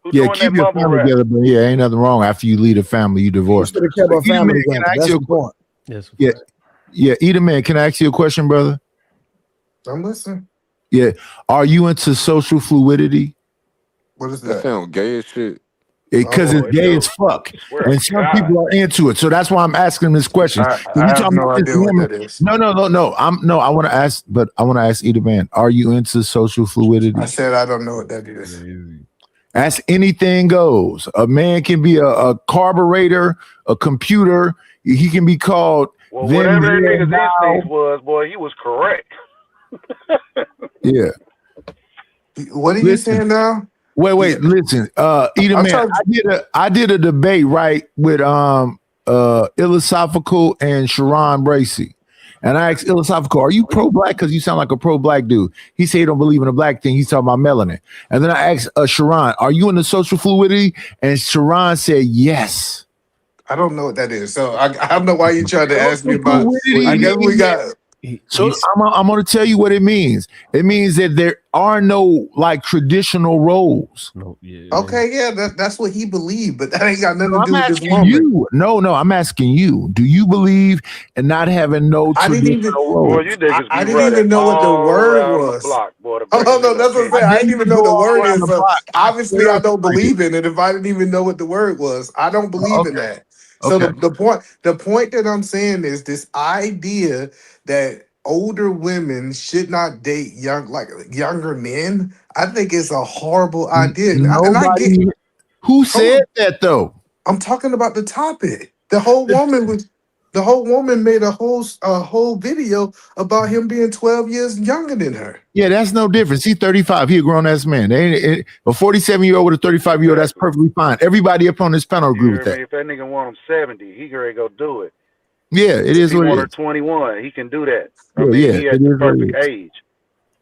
B: Who
K: Yeah,
B: doing that
K: keep your
B: mumble
K: family
B: rap?
K: together, but yeah, ain't nothing wrong after you leave the family, you
C: You
K: divorce.
C: should have kept
K: But
C: our
K: Eat a man.
C: family
K: Can
C: together.
K: I ask
C: That's
K: you a
C: the
K: question?
C: point.
L: Yes.
K: Yeah, yeah. Eat a man. Can I ask you a question, brother?
D: I'm listening.
K: Yeah. Are you into social fluidity?
D: What is
A: That
D: that?
A: sound gay as shit.
K: Because
B: Oh,
K: it's
B: it
K: gay as
B: do.
K: fuck.
B: I swear to
K: And some
B: God.
K: people are into it. So that's why I'm asking this question.
D: I
K: You
D: have
K: talking
D: no
K: about this
D: idea what
K: woman?
D: that is.
K: No. I want to ask, but I want to ask Eat a man. Are you into social fluidity?
D: I said I don't know what that is.
K: As anything goes. A man can be a carburetor, a computer. He can be called
B: Well,
K: them,
B: whatever that
K: here,
B: nigga's instincts
K: now.
B: was, boy, he was correct.
K: Yeah.
D: What are you
K: Listen.
D: saying now?
K: Wait. Listen. Eat a
D: I'm
K: man.
D: trying.
K: I did a debate, right, with Philosophical and Sharon Bracy. And I asked Philosophical, are you pro-black? Because you sound like a pro-black dude. He said he don't believe in the black thing. He's talking about melanin. And then I asked Sharon, are you into social fluidity? And Sharon said yes.
D: I don't know what that is. So I don't know why you tried to ask me
K: Social
D: about. I
K: fluidity
D: guess we
K: means
D: got.
K: so I'm going to tell you what it means. It means that there are no like traditional roles.
L: No, yeah.
D: Okay, yeah, that's what he believed, but that ain't got nothing
K: No,
D: to
K: I'm
D: do with this
K: asking
D: woman.
K: you. No, I'm asking you. Do you believe in not having no
D: I didn't even.
K: traditional
B: Boy,
K: roles?
B: you niggas
D: I
B: be
D: didn't
B: running
D: even know what the
B: all
D: word
B: around the
D: was.
B: block, boy, to
D: Oh
B: bring
D: no,
B: this
D: that's what I'm
B: opinion.
D: saying. I didn't even know the word
K: Around
D: is.
K: the
D: So
K: block.
D: obviously, I don't
K: Like it.
D: believe in it. If I didn't even know what the word was, I don't believe in
K: Okay.
D: that. So
K: Okay.
D: the point that I'm saying is this idea that older women should not date younger men. I think it's a horrible idea, and I get.
K: Nobody. Who
D: Hold
K: said
D: on.
K: that though?
D: I'm talking about the topic. The whole woman made a whole video about him being 12 years younger than her.
K: Yeah, that's no difference. He's 35. He a grown ass man. A 47-year-old with a 35-year-old, that's
B: Exactly.
K: perfectly fine. Everybody up on this panel
B: You
K: agree with
B: hear
K: that.
B: me? If that nigga want him 70, he ready go do it.
K: Yeah, it
B: If
K: is
B: he
K: what it
B: want her
K: is.
B: 21, he can do that. I
K: Yeah,
B: mean,
K: yeah,
B: he
K: it
B: at the
K: is what it
B: perfect
K: is.
B: age.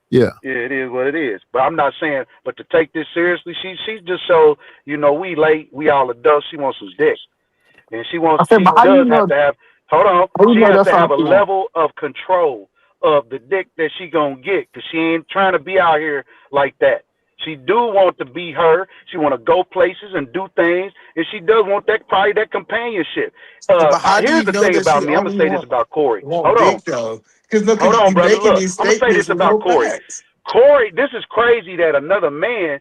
K: Yeah.
B: Yeah, it is what it is. But I'm not saying, but to take this seriously, she just so we late, we all adults. She wants some dick, and
D: I said,
B: she
D: but how do you
B: does have
D: know?
B: to have. Hold on,
D: How do you
B: she
D: know
B: has
D: that's
B: to
D: all
B: have a
D: she wants?
B: level of control of the dick that she gonna get, cause she ain't trying to be out here like that. She do want to be her. She want to go places and do things, and she does want that companionship.
D: But how do
B: Here's
D: you
B: the
D: know
B: thing
D: that
B: about
D: she
B: me. I'm gonna
D: only
B: say this about Corey.
D: want
B: Hold on.
D: dick though? Because no,
B: Hold
D: because
B: on,
D: you
B: brother.
D: making
B: Look,
D: these
B: I'm gonna say
D: statements
B: this
D: with no
B: about Corey.
D: facts.
B: Corey, this is crazy that another man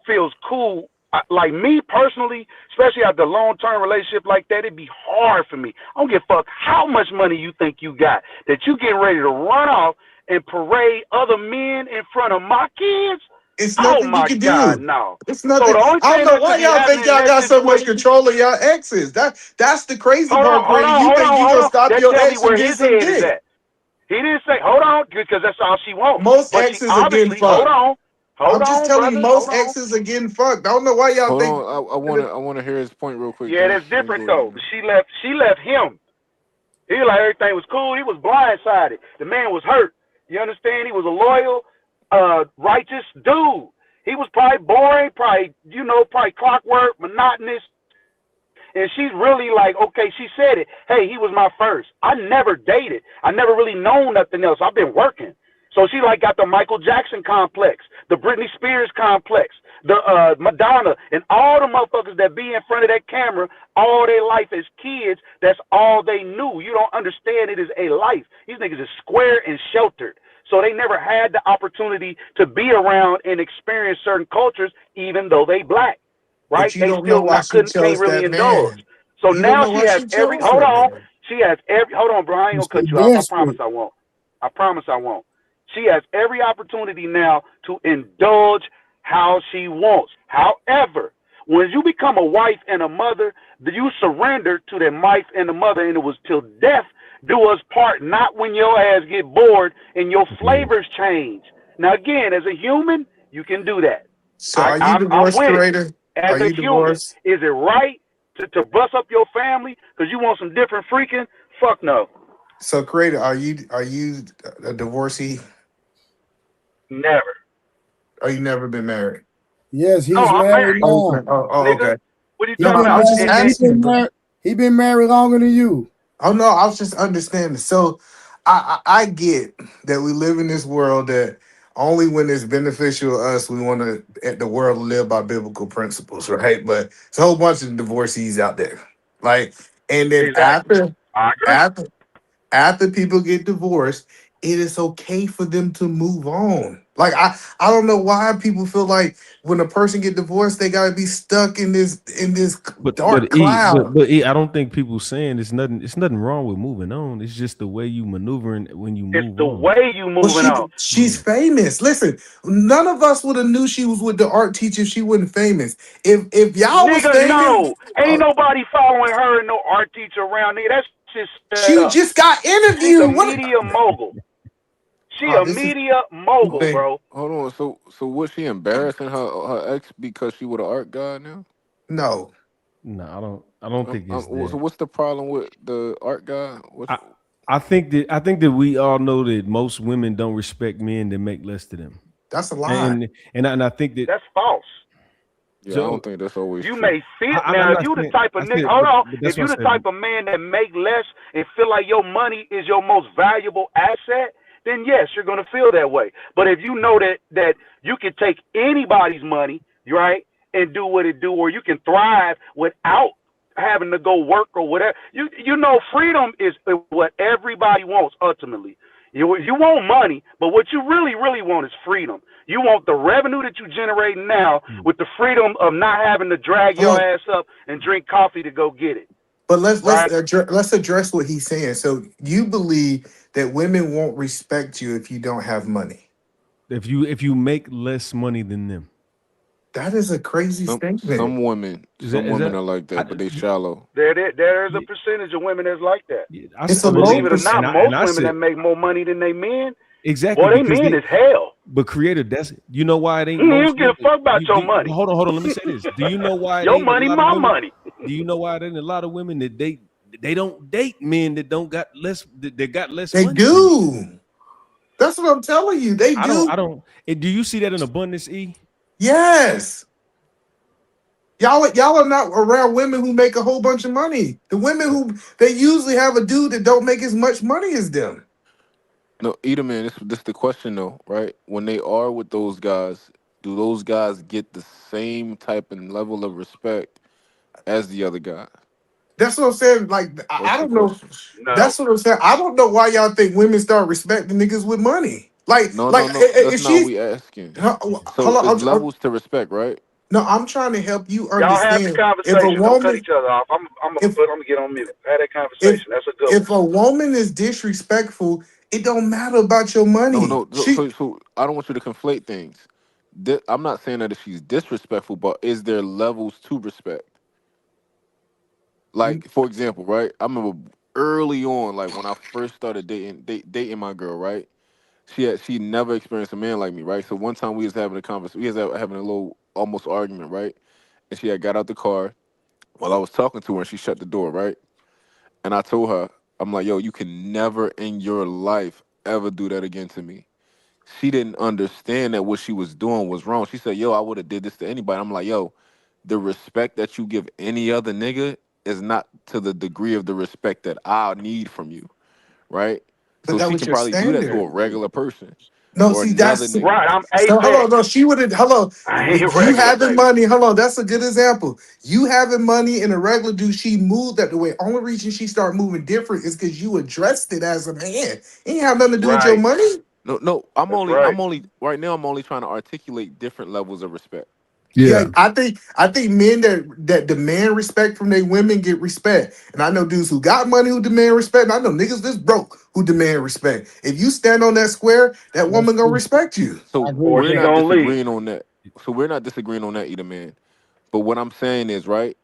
B: feels cool. Like me personally, especially after a long-term relationship like that, it'd be hard for me. I don't give a fuck how much money you think you got, that you getting ready to run off and parade other men in front of my kids.
D: It's
B: Oh
D: nothing you
B: my
D: can
B: God,
D: do.
B: no.
D: It's
B: So
D: nothing.
B: the only
D: I don't
B: thing
D: know
B: that
D: why
B: could be
D: y'all think
B: happening in
D: y'all
B: that
D: got so much
B: situation.
D: control of y'all exes. That's the crazy
B: Hold on,
D: part,
B: hold
D: Grady.
B: on,
D: You
B: hold
D: think
B: on,
D: you
B: hold
D: gonna
B: on.
D: stop
B: That
D: your
B: tell me
D: ex from
B: where
D: getting
B: his
D: some
B: head is
D: dick?
B: at. He didn't say, hold on, because that's all she wants.
D: Most
B: But she
D: exes are getting
B: obviously, hold
D: fucked. I'm just
B: on,
D: telling you,
B: brother, hold
D: most
B: on.
D: exes are getting fucked. I don't know why y'all
A: Hold
D: think.
A: on, I wanna hear his point real quick.
B: Yeah,
A: Just
B: that's
A: let me
B: different
A: go ahead.
B: though. She left him. He was like everything was cool. He was blindsided. The man was hurt. You understand? He was a loyal, righteous dude. He was probably boring, probably clockwork, monotonous. And she's really like, okay, she said it. Hey, he was my first. I never dated. I never really known nothing else. I've been working. So she like got the Michael Jackson complex, the Britney Spears complex, the Madonna, and all the motherfuckers that be in front of that camera all their life as kids. That's all they knew. You don't understand it is a life. These niggas is square and sheltered. So they never had the opportunity to be around and experience certain cultures, even though they black,
D: But
B: right?
D: you
B: They
D: don't know
B: still
D: why
B: not
D: she
B: can't
D: chose
B: really
D: that
B: indulge.
D: man.
B: So
D: You don't
B: now
D: know
B: she
D: why
B: has
D: she
B: every.
D: chose
B: Hold
D: that
B: on,
D: man.
B: she has every. Hold on, bro. I ain't
C: She's
B: gonna
C: too
B: cut you off. I promise
C: desperate.
B: I won't. I promise I won't. She has every opportunity now to indulge how she wants. However, when you become a wife and a mother, you surrender to the wife and the mother, and it was till death do us part, not when your ass get bored and your flavors change. Now, again, as a human, you can do that.
D: So are you
B: I'm
D: divorced,
B: with it.
D: creator?
B: As
D: Are
B: a
D: you
B: human,
D: divorced?
B: is it right to bust up your family because you want some different freaking? Fuck no.
D: So creator, are you a divorcee?
B: Never.
D: Or you never been married?
C: Yes,
B: No,
C: he's
B: I'm
C: married
B: married,
D: Oh,
C: now.
D: okay. Oh,
B: nigga.
D: okay.
B: What are you
C: He
D: No,
B: talking
C: been
D: I
B: about?
D: was just
C: married.
D: asking, bro.
C: He been married longer than you.
D: Oh no, I was just understanding. So I get that we live in this world that only when it's beneficial to us we want the world to live by biblical principles, right? But it's a whole bunch of divorcees out there. Like, and then
B: Exactly. I agree.
D: after after people get divorced, it is okay for them to move on. Like I don't know why people feel like when a person get divorced, they gotta be stuck in this dark cloud.
I: I don't think people saying it's nothing wrong with moving on. It's just the way you maneuvering when you
B: It's
I: move
B: the
I: on.
B: way you
D: Well,
B: moving on.
D: she's famous. Listen, none of us would have knew she was with the art teacher if she wasn't famous. If y'all was
B: Nigga,
D: famous,
B: no. Ain't nobody following her and no art teacher around, nigga. That's just set
D: she
B: up.
D: just got
B: She's a
D: interviewed. What?
B: media mogul. She a
D: This is
B: media mogul,
A: Hold,
B: bro.
A: hold on. So was she embarrassing her ex because she with an art guy now?
D: no.
I: No, I don't think it's
A: So
I: that.
A: what's the problem with the art guy? What's
I: I I think that we all know that most women don't respect men that make less to them.
D: That's a lie.
I: And I think that
B: That's false.
A: Yeah, I don't
I: so
A: think that's always
B: You
A: true.
B: may feel
I: I'm
B: now if
I: not
B: you the
I: saying
B: type of
I: I
B: nigga.
I: said
B: Hold on.
I: but
B: If
I: that's
B: you
I: what I
B: the
I: said.
B: type of man that make less and feel like your money is your most valuable asset, then yes, you're gonna feel that way. But if you know that you can take anybody's money, right, and do what it do, or you can thrive without having to go work or whatever. You know, freedom is what everybody wants ultimately. You want money, but what you really want is freedom. You want the revenue that you generate now with the freedom of not having to drag your
D: Hello.
B: ass up and drink coffee to go get it,
D: But let's
B: right?
D: let's address what he's saying. So you believe that women won't respect you if you don't have money?
I: If you make less money than them.
D: That is a crazy statement.
I: Is
A: Some women
I: that
A: are like that, but they shallow.
B: There's a percentage of women that's like that.
D: It's a
B: But
D: low
B: believe it or
D: percent.
B: not,
I: and
B: most
I: I
B: women
I: said
B: that make more money than they men,
I: exactly
B: boy, they
I: because
B: men
I: they
B: is hell.
I: but creator that's you know why it ain't
B: You
I: most
B: don't give a
I: women.
B: fuck about your money.
I: Hold on, let me say this. Do you know why it
B: Your
I: ain't a
B: money,
I: lot of
B: my
I: women?
B: money.
I: Do you know why it ain't a lot of women that they don't date men that don't got less that got less
D: They
I: money than them?
D: do. That's what I'm telling you. They
I: I
D: do.
I: don't and do you see that in abundance, E?
D: Yes. Y'all are not around women who make a whole bunch of money. The women who they usually have a dude that don't make as much money as them.
A: No, either man, this the question though, right? When they are with those guys, do those guys get the same type and level of respect as the other guy?
D: That's what I'm saying. Like I
A: That's the
D: don't know.
A: question.
B: No.
D: That's what I'm saying. I don't know why y'all think women start respecting niggas with money.
A: No, no, no.
D: If
A: That's not what
D: she's
A: we asking.
D: hold
A: So it's
D: on,
A: levels to respect, right?
D: no, I'm trying to help you
B: Y'all have the
D: understand. If a
B: conversation. Don't cut
D: woman,
B: each other off. I'm
D: if
B: gonna get on mute. Have that
D: if
B: conversation. That's a good one.
D: if a woman is disrespectful, it don't matter about your
A: No,
D: money.
A: no. So I don't want you to conflate things. I'm not saying that if she's disrespectful, but is there levels to respect? Like, for example, right? I remember early on, like when I first started dating my girl, right? She never experienced a man like me, right? So one time we was having a conversation, we was having a little almost argument, right? And she had got out the car while I was talking to her, and she shut the door, right? And I told her, I'm like, yo, you can never in your life ever do that again to me. She didn't understand that what she was doing was wrong. She said, yo, I would have did this to anybody. I'm like, yo, the respect that you give any other nigga is not to the degree of the respect that I need from you, right?
D: But
A: So
D: that
A: she
D: was
A: can
D: your
A: probably do that to a
D: standard.
A: regular person
D: No,
A: or
D: see,
A: another
D: that's
A: nigga.
B: Right, I'm
D: so. Hello,
B: Apex.
D: no, she wouldn't. Hello,
B: I ain't
D: with you
B: regular,
D: having
B: baby.
D: money. Hello, that's a good example. You having money and a regular dude, she moved that the way. Only reason she started moving different is because you addressed it as a man. It ain't have nothing to do with your
B: Right.
D: money.
A: No, I'm
B: That's
A: only
B: right.
A: I'm only right now I'm only trying to articulate different levels of respect.
D: Yeah,
K: Yeah.
D: I think men that demand respect from their women get respect. And I know dudes who got money who demand respect. And I know niggas this broke who demand respect. If you stand on that square, that
I: That's
D: woman gonna
I: true.
D: respect you.
K: I
A: So
K: agree
B: Or
K: with
A: we're
B: she
K: that.
A: not
B: gonna leave.
A: disagreeing on that. So we're not disagreeing on that either, man. But what I'm saying is, right?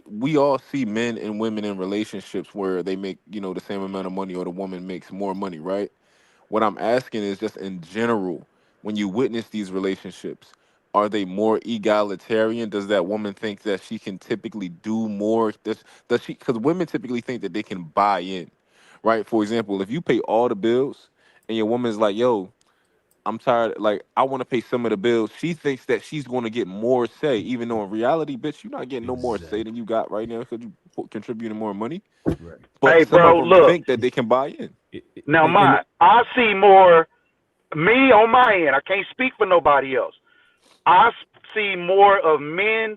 A: We all see men and women in relationships where they make, the same amount of money or the woman makes more money, right? What I'm asking is just in general, when you witness these relationships, are they more egalitarian? Does that woman think that she can typically do more? Does she? Because women typically think that they can buy in, right? For example, if you pay all the bills and your woman's like, "Yo, I'm tired. Like, I want to pay some of the bills." She thinks that she's going to get more say, even though in reality, bitch, you're not getting no more say than
I: Exactly.
A: you got right now because you contributing more money.
I: Right.
A: But
B: Hey,
A: some of
B: bro,
A: them
B: look.
A: think that they can buy in.
B: Now,
I: And
B: my I see more me on my end. I can't speak for nobody else. I see more of men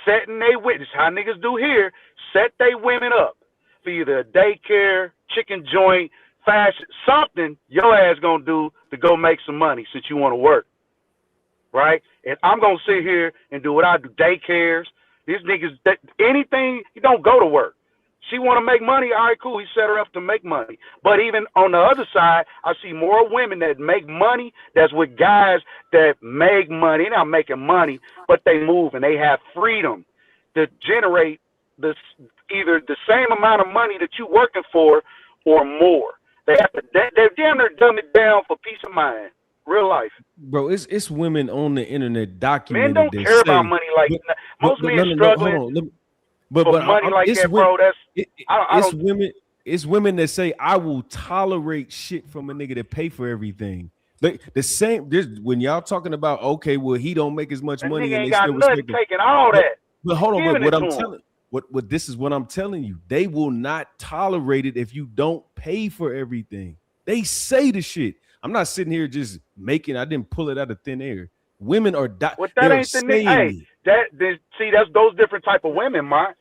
B: setting they witness, how niggas do here, set they women up for either a daycare, chicken joint, fashion, something your ass gonna do to go make some money since you want to work, right? And I'm gonna sit here and do what I do, daycares. These niggas, anything, you don't go to work. She want to make money, all right, cool. He set her up to make money. But even on the other side, I see more women that make money that's with guys that make money. They're not making money, but they move and they have freedom to generate this either the same amount of money that you working for or more. They have to, they're damn near dumb it down for peace of mind. Real life.
I: bro, it's women on the internet
B: Men
I: documented
B: don't
I: that
B: care about
I: say,
B: money like
I: but
B: most
I: but
B: men
I: no no no, hold
B: struggling
I: on.
B: for
I: But
B: money like
I: it's
B: that,
I: women.
B: bro. That's I
I: It's
B: don't.
I: women. It's women that say I will tolerate shit from a nigga that pay for everything. Like the same. When y'all talking about, okay, well he don't make as much
B: That
I: money
B: nigga
I: and
B: ain't
I: they
B: got
I: still
B: nothing
I: respect him.
B: taking all
I: But
B: that,
I: but hold on. But
B: giving
I: what
B: it to
I: I'm
B: him.
I: telling what this is what I'm telling you. They will not tolerate it if you don't pay for everything. They say the shit. I'm not sitting here just making. I didn't pull it out of thin air. Women are
B: What
I: they
B: that
I: are
B: ain't the nigga.
I: saying
B: Hey,
I: it.
B: see that's those different type of women, man.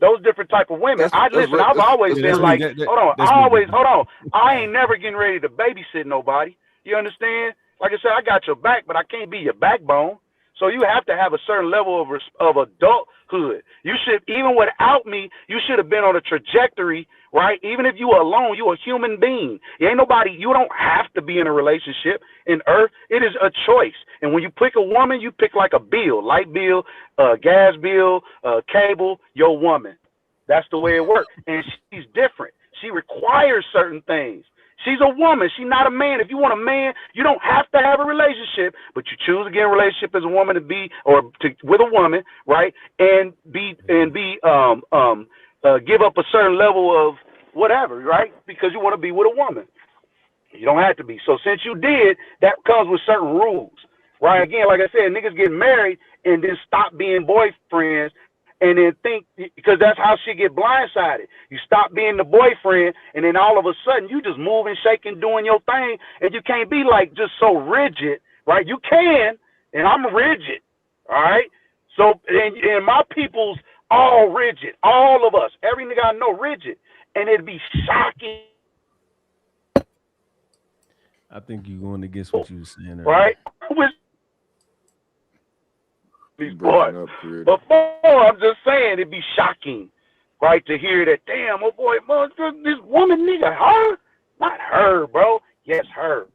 B: Those different type of women. I listen. I've always
A: That's
I: Yeah, that's
B: been
A: pretty.
I: me.
B: like, hold on.
I: That's me, big
B: Hold
I: bro.
B: on. I ain't never getting ready to babysit nobody. You understand? Like I said, I got your back, but I can't be your backbone. So you have to have a certain level of adulthood. You should, even without me, you should have been on a trajectory, right? Even if you were alone, you're a human being. You ain't nobody. You don't have to be in a relationship in Earth. It is a choice. And when you pick a woman, you pick like a bill, light bill, gas bill, cable, your woman. That's the way it works. And she's different. She requires certain things. She's a woman. She's not a man. If you want a man, you don't have to have a relationship, but you choose to get in a relationship as a woman to be or to with a woman, right? And give up a certain level of whatever, right? Because you want to be with a woman. You don't have to be. So since you did, that comes with certain rules, right? Again, like I said, niggas get married and then stop being boyfriends and then think because that's how she get blindsided. You stop being the boyfriend and then all of a sudden you just moving, shaking, doing your thing, and you can't be like just so rigid, right? You can, and I'm rigid, all right. So and my people's all rigid, all of us, every nigga I know rigid, and it'd be shocking,
I: I think you're going against what you were saying earlier.
B: right? I wish
A: You
B: these
A: breaking
B: boys.
A: up, creative.
B: Before, I'm just saying it'd be shocking, right, to hear that. Damn, oh boy, this woman nigga, her, not her, bro. Yes, her.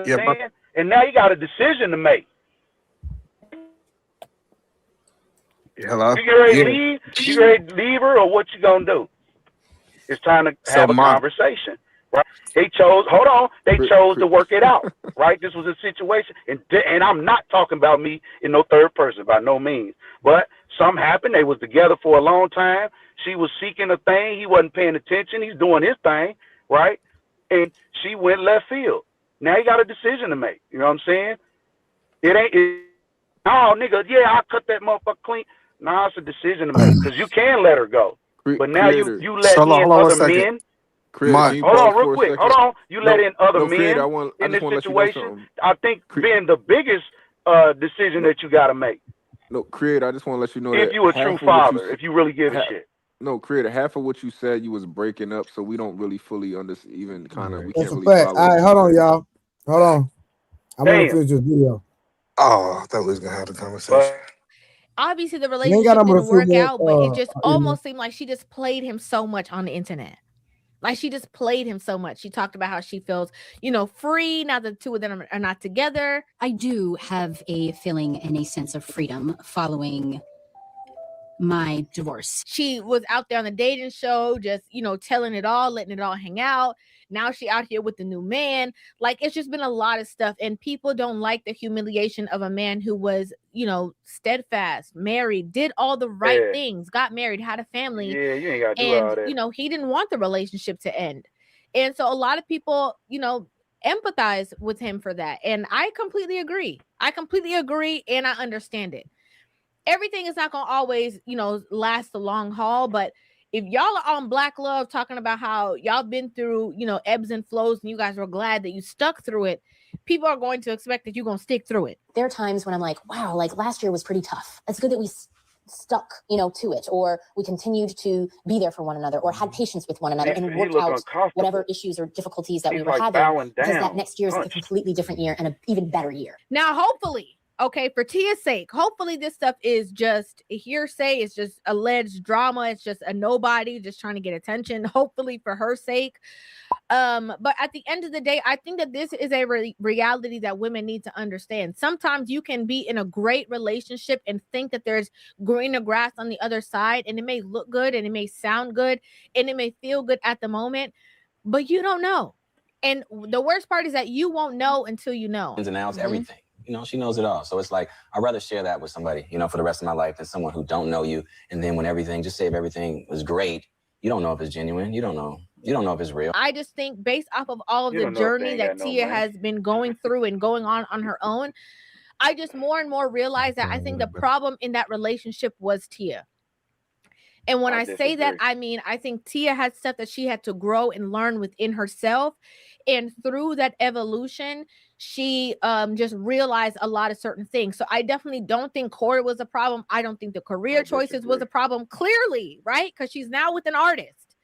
D: Yeah, but
B: Understand? And now you got a decision to make.
D: hello.
B: You get ready to
D: Yeah.
B: leave? You get ready to leave her, or what you gonna do? It's time to
D: So
B: have a
D: my
B: conversation, right? They chose. Hold on. They
A: Cre-
B: chose
A: cre-
B: to work it out, right? This was a situation, and I'm not talking about me in no third person by no means. But something happened. They was together for a long time. She was seeking a thing. He wasn't paying attention. He's doing his thing, right? And she went left field. Now he got a decision to make. You know what I'm saying? It ain't. Oh, nigga, yeah, I cut that motherfucker clean. Now it's a decision to make because you can let her go, but now
A: Creator.
B: you let in
D: Hold on 1
B: other
D: second.
B: men.
A: Creator, can you
B: Hold
A: pause
B: on, real
A: for a
B: quick.
A: second?
B: Hold on. You let
A: No,
B: in other
A: no, Creator.
B: men
A: I
B: in
A: just
B: this
A: want to let you know
B: situation.
A: something.
B: I think being the biggest decision that you got to make.
A: No, Creator, I just want to let you know
B: If
A: that
B: you a true
A: half of what you
B: father, if you really give a shit.
A: no, Creator, half of what you said you was breaking up, so we don't really fully understand. Even kind of, we
C: That's
A: can't
C: a
A: really
C: fact.
A: follow
C: All
A: what
C: right,
A: you
C: hold on,
A: said.
C: y'all. Hold on. I'm gonna
B: Damn.
C: finish this video.
D: Oh, I thought we was gonna have the conversation.
B: But
N: Obviously, the
C: You ain't got
N: relationship
C: number a
N: didn't
C: few
N: work
C: more.
N: out, but it just
C: You know.
N: almost seemed like she just played him so much on the internet. Like she just played him so much. She talked about how she feels, free now that the two of them are not together.
M: I do have a feeling and a sense of freedom following my divorce.
N: She was out there on the dating show, just, telling it all, letting it all hang out. Now she out here with the new man. Like, it's just been a lot of stuff. And people don't like the humiliation of a man who was, steadfast, married, did all the right things, got married, had a family.
B: Yeah, you ain't got to do
N: And,
B: all that.
N: he didn't want the relationship to end. And so a lot of people, empathize with him for that. And I completely agree. And I understand it. Everything is not going to always, last the long haul. But if y'all are on Black Love talking about how y'all been through, ebbs and flows and you guys were glad that you stuck through it, people are going to expect that you're going to stick through it.
M: There are times when I'm like, wow, like last year was pretty tough. It's good that we stuck, to it, or we continued to be there for one another, or had patience with one another and worked out whatever issues or difficulties that we were having, because that next year is a completely different year and an even better year.
N: Now, hopefully, okay, for Tia's sake, hopefully this stuff is just a hearsay. It's just alleged drama. It's just a nobody just trying to get attention. Hopefully for her sake. But at the end of the day, I think that this is a reality that women need to understand. Sometimes you can be in a great relationship and think that there's greener grass on the other side, and it may look good and it may sound good and it may feel good at the moment, but you don't know. And the worst part is that you won't know until you know.
T: Ins and outs, everything. She knows it all. So it's like, I'd rather share that with somebody, for the rest of my life than someone who don't know you. And then when just say if everything was great, you don't know if it's genuine. You don't know if it's real.
N: I just think based off of all of the journey that Tia has been going through and going on her own, I just more and more realize that I think the problem in that relationship was Tia. And when I say that, I mean, I think Tia had stuff that she had to grow and learn within herself. And through that evolution, she just realized a lot of certain things. So I definitely don't think Corey was a problem. I don't think the career choices was a problem, clearly, right? Because she's now with an artist.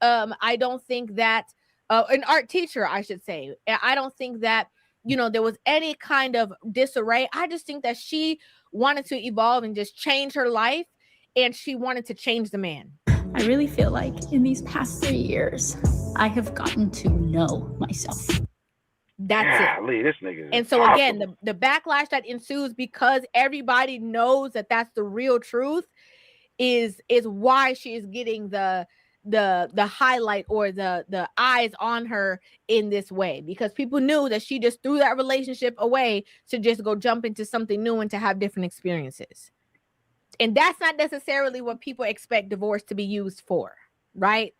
N: I don't think that an art teacher, I should say. I don't think that, there was any kind of disarray. I just think that she wanted to evolve and just change her life. And she wanted to change the man.
M: I really feel like in these past 3 years, I have gotten to know myself.
N: That's it.
B: Lee, this nigga
N: and so again, the backlash that ensues because everybody knows that that's the real truth is why she is getting the highlight or the eyes on her in this way, because people knew that she just threw that relationship away to just go jump into something new and to have different experiences. And that's not necessarily what people expect divorce to be used for, right?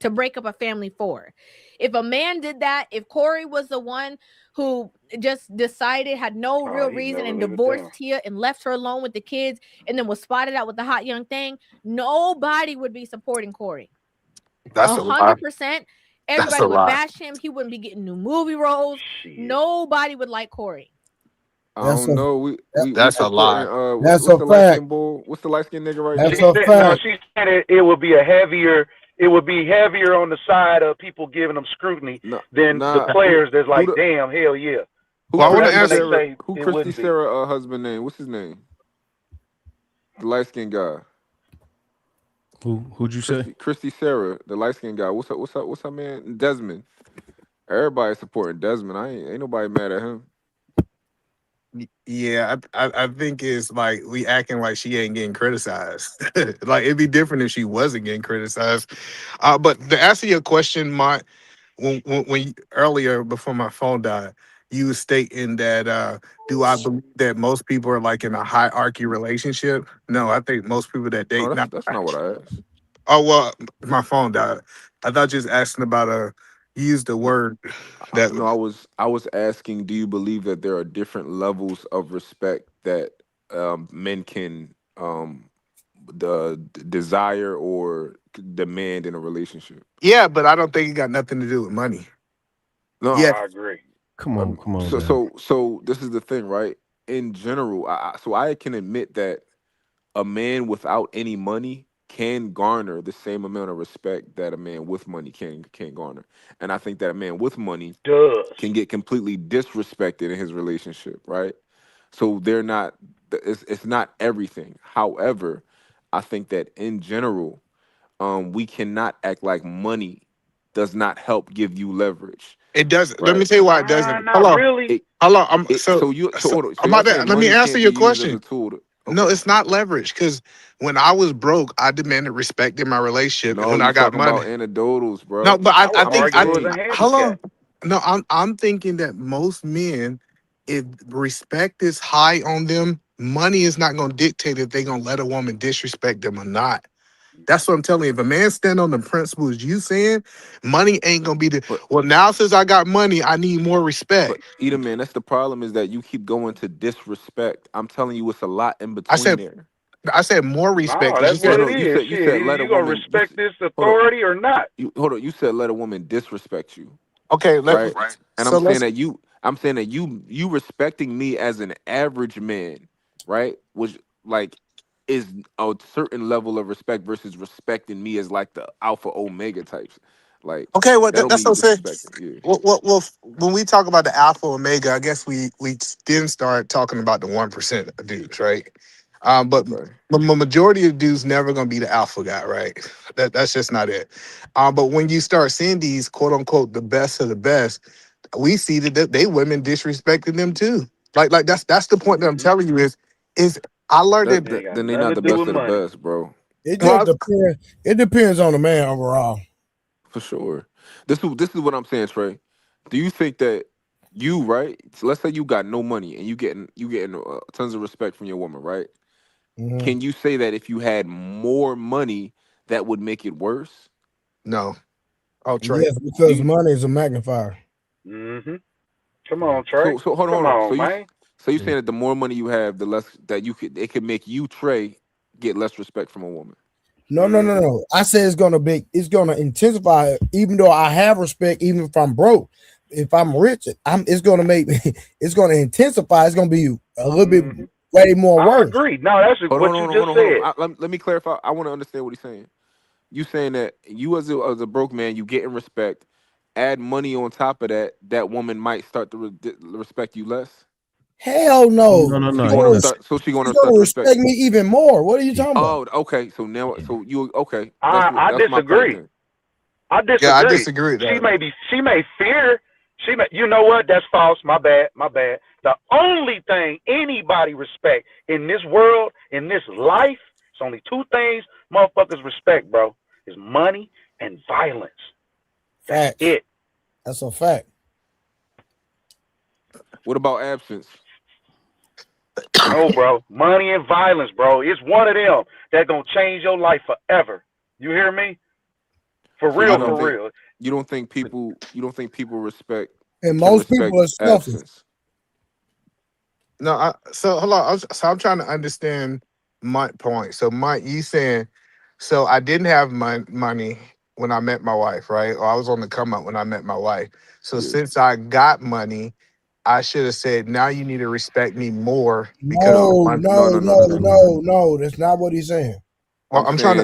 N: To break up a family for. If a man did that, if Corey was the one who just decided, had no real reason and divorced Tia and left her alone with the kids and then was spotted out with the hot young thing, nobody would be supporting Corey.
D: That's
N: 100%. Everybody would bash him. He wouldn't be getting new movie roles. Nobody would like Corey.
A: I don't know.
D: That's a lie.
A: What's the light skin bull? What's the light skin nigga right
B: now? She said it would be it would be heavier on the side of people giving them scrutiny than the players that's like, damn, hell yeah.
A: Who Christy Sarah husband name? What's his name? The light skinned guy.
I: Who'd you say?
A: Christy Sarah, the light skinned guy. What's her man? Desmond. Everybody supporting Desmond. Ain't nobody mad at him.
D: Yeah, I think it's like we acting like she ain't getting criticized. Like it'd be different if she wasn't getting criticized. But to answer your question, when earlier before my phone died, you were stating that do I believe that most people are like in a hierarchy relationship? No, I think most people that date.
A: That's not what I asked.
D: Oh well, my phone died. I thought you was asking about use the word that.
A: No, I was asking, do you believe that there are different levels of respect that men can the desire or demand in a relationship.
D: Yeah, but I don't think it got nothing to do with money.
A: No,
D: Yeah.
B: I agree.
I: Come on,
A: so
I: man.
A: so this is the thing, right? In general, so I can admit that a man without any money can garner the same amount of respect that a man with money can garner. And I think that a man with money
B: Does.
A: can get completely disrespected in his relationship, right? So they're not it's not everything. However, I think that in general, we cannot act like money does not help give you leverage,
D: It doesn't. Let
A: right?
D: me tell you why it doesn't. Hold
B: Not
D: on.
B: really.
A: It,
D: Hold on. I'm
A: so
D: so
A: you so
D: so
A: hold on. So
D: I'm
A: y'all
D: about to
A: saying
D: let me
A: money
D: answer
A: can't
D: your
A: be used as a
D: question.
A: tool to,
D: No,
A: okay.
D: it's not leverage because when I was broke, I demanded respect in my relationship, and
A: No,
D: when
A: you
D: I got
A: talking
D: money,
A: about anecdotals,
D: no.
A: bro.
D: But
B: I
D: I
B: would
D: think
B: argue
D: I
B: it was a
D: how
B: handicap.
D: long? No, I'm thinking that most men, if respect is high on them, money is not going to dictate if they're going to let a woman disrespect them or not. That's what I'm telling you. If a man stand on the principles you saying, money ain't gonna be the
A: But
D: well. Now since I got money, I need more respect.
A: Edom, man, that's the problem is that you keep going to disrespect. I'm telling you, it's a lot in
D: I
A: between
D: said
A: there.
D: I said more respect
B: No,
D: because
B: that's
D: you
A: No,
B: what
D: said
B: it
A: no,
B: is.
A: you
B: Shit,
A: said
B: either
A: let a
B: you gonna
A: woman.
B: respect this
A: Hold on,
B: authority or not.
A: hold on. You said let a woman disrespect you,
D: okay.
A: right? And
D: So let's
A: I'm saying that you respecting me as an average man, right? Which like is a certain level of respect versus respecting me as like the alpha omega types. Like
D: okay. Well,
A: that don't
D: that's
A: mean
D: what
A: you
D: I'm saying.
A: disrespecting. Yeah,
D: Well, when we talk about the alpha omega, I guess we then start talking about the 1% of dudes, right? But
A: okay.
D: the majority of dudes never gonna be the alpha guy, right? That's just not it. But when you start seeing these quote unquote the best of the best, we see that they women disrespecting them too. Like that's the point that I'm
B: Mm-hmm.
D: telling you is I learned
A: That,
D: that.
B: It ain't
A: that
B: got
A: then they
B: nothing
A: not
B: to
A: the
B: do
A: best
B: with
A: of the
B: money.
A: best, bro.
C: It just
D: Well,
C: depends. It depends on the man overall.
A: For sure. This is what I'm saying, Trey. Do you think that you right? So let's say you got no money and you getting tons of respect from your woman, right?
C: Mhm.
A: Can you say that if you had more money, that would make it worse?
D: no. Oh, Trey.
C: Yes,
A: Do
C: because
A: you?
C: money is a magnifier.
B: Mm-hmm. Come on,
A: So
B: Trey.
A: so hold on,
B: Come
A: hold on.
B: on, man.
A: So you saying that the more money you have, the less that you could it could make you Trey get less respect from a woman.
C: No, no, no,
B: Mm-hmm.
C: no. I say it's gonna intensify. Even though I have respect, even if I'm broke, if I'm rich, it's gonna make me. It's gonna intensify. It's gonna be a little bit
B: Mm-hmm.
C: way more
B: I
C: worse.
B: agree. No, that's
A: Hold on,
B: what
A: hold
B: you
A: on, hold
B: just
A: on, hold on.
B: said.
A: Let me clarify. I want to understand what he's saying. You saying that you as a broke man, you getting respect. Add money on top of that, that woman might start to respect you less.
C: Hell no.
I: No, no,
A: She
I: no. He
A: gonna
I: not.
A: start. So she
C: She's
A: gonna
C: gonna
A: start to respect.
C: respect me even more. What are you talking about?
A: Oh, okay. So now, so you okay?
B: I
A: That's my point
B: disagree.
A: then.
B: I
D: Yeah, I
B: disagree.
D: disagree with that.
B: She may fear. You know what? That's false. My bad. My bad. The only thing anybody respect in this world, in this life, it's only two things motherfuckers respect, bro. Is money and violence. That's
C: Facts.
B: it.
C: That's a fact.
A: What about absence?
B: No, bro. Money and violence, bro. It's one of them that gonna change your life forever. You hear me? For
A: So you
B: real,
A: don't
B: for
D: Um,
A: think
B: real.
A: people respect
C: And
A: can
C: most people
A: respect
C: are selfish.
A: absence.
D: no, so hold on. I'm trying to understand my point. So, Mike, you saying, so I didn't have my money when I met my wife, right? Or I was on the come up when I met my wife. So,
A: Yeah.
D: since I got money, I should have said, now you need to respect me more because of
A: No,
C: No,
D: money.
C: no,
A: no, no, no,
C: no,
A: no, no, no, no.
C: no, no. That's not what he's saying.
D: Well,
A: I'm saying,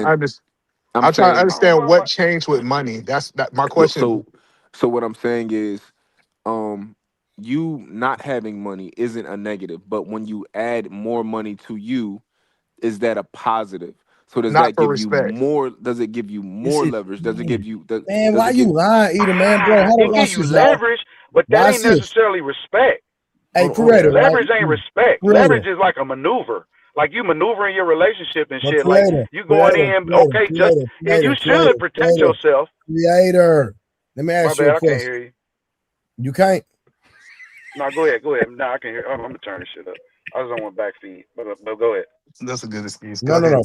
A: I'm
D: I'm trying to
A: saying.
B: I don't
D: understand
B: know
D: what
B: about.
D: changed with money. That's that. My
A: No,
D: question.
A: so what I'm saying is, um, you not having money isn't a negative, but when you add more money to you, is that a positive? So does
D: Not
A: that
D: for
A: give you
D: respect.
A: more? Does it give you
I: This
A: more
I: is
A: leverage? Does it give you
C: Man,
A: does
C: why
A: it
C: you
A: get
C: lying, Eater, man, bro?
B: It
C: Hold on,
B: give you
C: watch this, y'all.
B: leverage, but that
C: Watch
B: ain't
C: this.
B: necessarily respect.
C: Hey,
A: hold on,
C: creator,
A: hold on.
C: right?
B: Leverage ain't respect.
C: Creator,
B: Leverage is like a maneuver. Like you maneuver in your relationship and
C: but
B: shit. Like
C: creator,
B: you going
C: creator,
B: in,
C: creator,
B: okay, just
C: creator,
B: and you
C: creator,
B: should
C: creator,
B: protect
C: creator,
B: yourself.
C: creator. Let me
B: My
C: ask you a
B: bad, I can't
C: question.
B: hear you.
C: You can't?
B: No, go ahead, go ahead. No, I can hear. I'm gonna turn this shit up. I just don't want backfeed, but go ahead.
D: That's a good excuse. Go
C: No, no,
D: ahead.
C: no.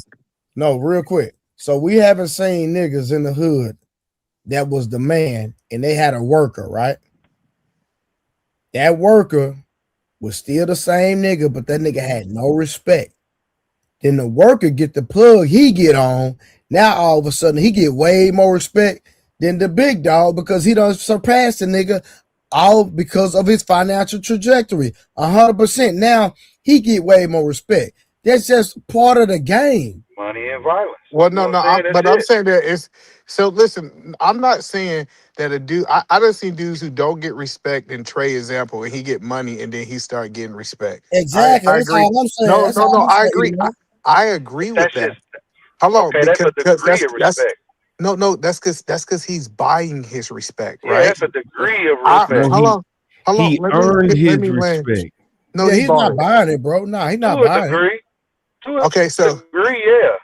C: No, real quick. So we haven't seen niggas in the hood that was the man and they had a worker, right? That worker was still the same nigga, but that nigga had no respect. then the worker get the plug he get on. Now all of a sudden he get way more respect than the big dog because he done surpassed the nigga all because of his financial trajectory. 100%. Now he get way more respect. That's just part of the game.
B: Money and violence.
D: Well, no, I'm saying that it's so. Listen, I'm not saying that a dude. I done seen dudes who don't get respect in Trey example, and he get money, and then he start getting respect.
C: Exactly.
D: I
C: That's
D: agree.
C: all I'm saying.
D: No,
C: That's
D: no,
C: all
D: no.
C: I'm
D: I
C: saying.
D: agree. I agree with that. Hello,
B: Okay, that's a degree of respect.
D: no. That's because he's buying his respect,
B: Yeah,
D: right?
B: that's a degree of respect.
D: Hold on.
I: He earned
D: Let
I: his
D: me land.
I: respect.
D: No,
C: yeah,
D: he
C: he's
D: bought
C: not
D: it.
C: buying it, bro. No, he's not
B: To a
C: buying it.
B: degree. To a
D: Okay, so
B: degree, yeah.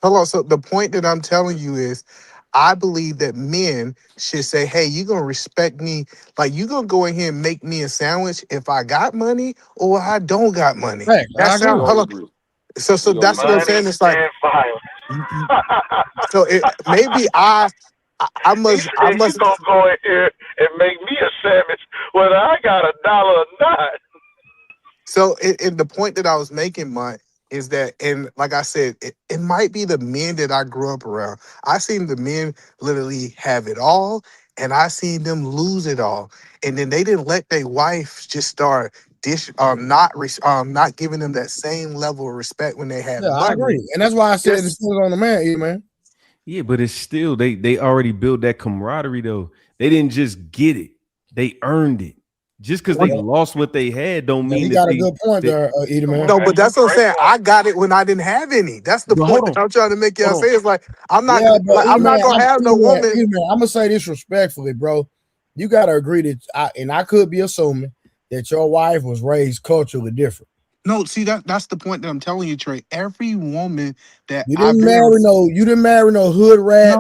D: hello. So the point that I'm telling you is, I believe that men should say, "Hey, you gonna respect me? Like you gonna go in here and make me a sandwich if I got money or I don't got money."
C: Right,
D: That
C: I agree.
D: sound
A: We all
D: hello.
A: agree.
D: So
A: We all
D: that's what I'm
A: agree.
B: Money
D: saying. It's like
B: and violence.
D: so maybe I
B: He
D: must
B: said, "You gonna go in here and make me a sandwich whether I got $1 or not?"
D: So the point that I was making, Mike, is that, and like I said, it might be the men that I grew up around. I seen the men literally have it all, and I seen them lose it all, and then they didn't let their wife just start not giving them that same level of respect when they had
C: Yeah, I
D: money.
C: agree. And that's why I said it
D: Just
C: depends on the man, man.
I: Yeah, but it's still they already built that camaraderie though. They didn't just get it; they earned it. Just because they lost what they had, don't
C: Yeah,
I: mean
C: he
I: that
C: got a good point there, Edie, man.
D: no, but that's what I'm saying. I got it when I didn't have any. That's the
I: But
D: point
I: hold
D: that
I: on,
D: I'm trying to make y'all
I: hold on.
D: say. It's like I'm not
C: Yeah, but
D: I'm not gonna have no woman.
C: Edie, man, I'm gonna say this respectfully, bro. You gotta agree that I could be assuming that your wife was raised culturally different.
D: No, see that's the point that I'm telling you, Trey. Every woman that
C: You
D: I've
C: didn't
D: been
C: marry
D: around,
C: no hood rat.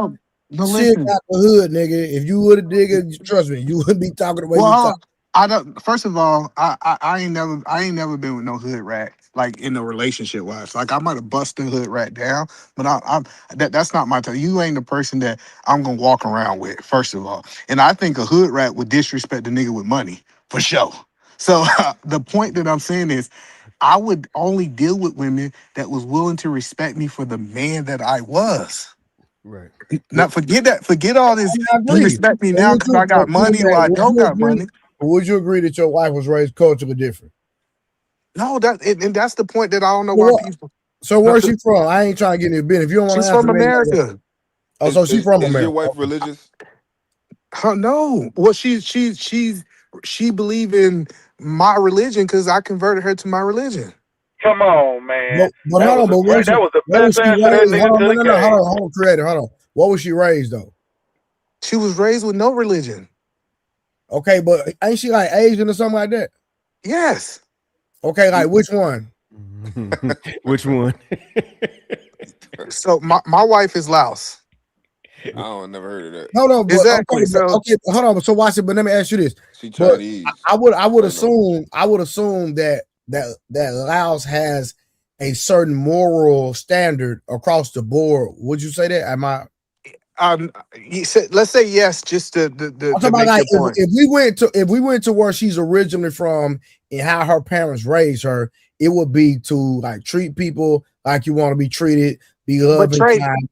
D: no,
C: Shit
D: listen.
C: out the hood, nigga. If you would have nigga, trust me, you wouldn't be talking the way you talk.
D: Well, I don't. First of all, I ain't never been with no hood rat like in a relationship wise. Like I might have busted hood rat down, but I'm that's not my type. You ain't the person that I'm gonna walk around with. First of all, and I think a hood rat would disrespect the nigga with money for sure. So the point that I'm saying is, I would only deal with women that was willing to respect me for the man that I was.
I: Right.
D: Now forget that. Forget all this.
C: I
D: You
C: agree.
D: respect me
C: But
D: now because I got money or I don't got money.
C: Would you agree that your wife was raised culturally different?
D: No, and that's the point that I don't know why
C: So,
D: people.
C: so
D: No,
C: where's she from? I ain't trying to get any business. If you don't want to
D: she's
C: answer
D: from
C: me,
D: America.
C: oh, so she from
A: Is your
C: America?
A: wife religious?
D: No, well, she believe in my religion because I converted her to my religion.
B: Come on, man.
C: But
B: That
C: hold
B: was
C: on, but
B: the
C: what was
B: best
C: she
B: answer that
C: raised?
B: nigga
C: Hold on,
B: could have
C: no,
B: gave.
C: hold on, creator, hold on. What was she raised though?
D: She was raised with no religion.
C: Okay, but ain't she like Asian or something like that?
D: Yes.
C: Okay, like which one?
I: Which one?
D: So my wife is Laos.
A: I don't never heard of that.
C: Hold on, but
D: Exactly. So
C: hold on. So watch it. But let me ask you this.
A: She
C: But
A: Chinese.
C: I would
A: Or no?
C: assume that Laos has a certain moral standard across the board. Would you say that? Am I?
D: you said, let's say yes, just
C: I'm
D: to
C: talking about
D: make
C: like
D: your point.
C: if we went to where she's originally from and how her parents raised her, it would be to like treat people like you want to be treated, be
D: But
C: loving,
D: Trey,
C: kind.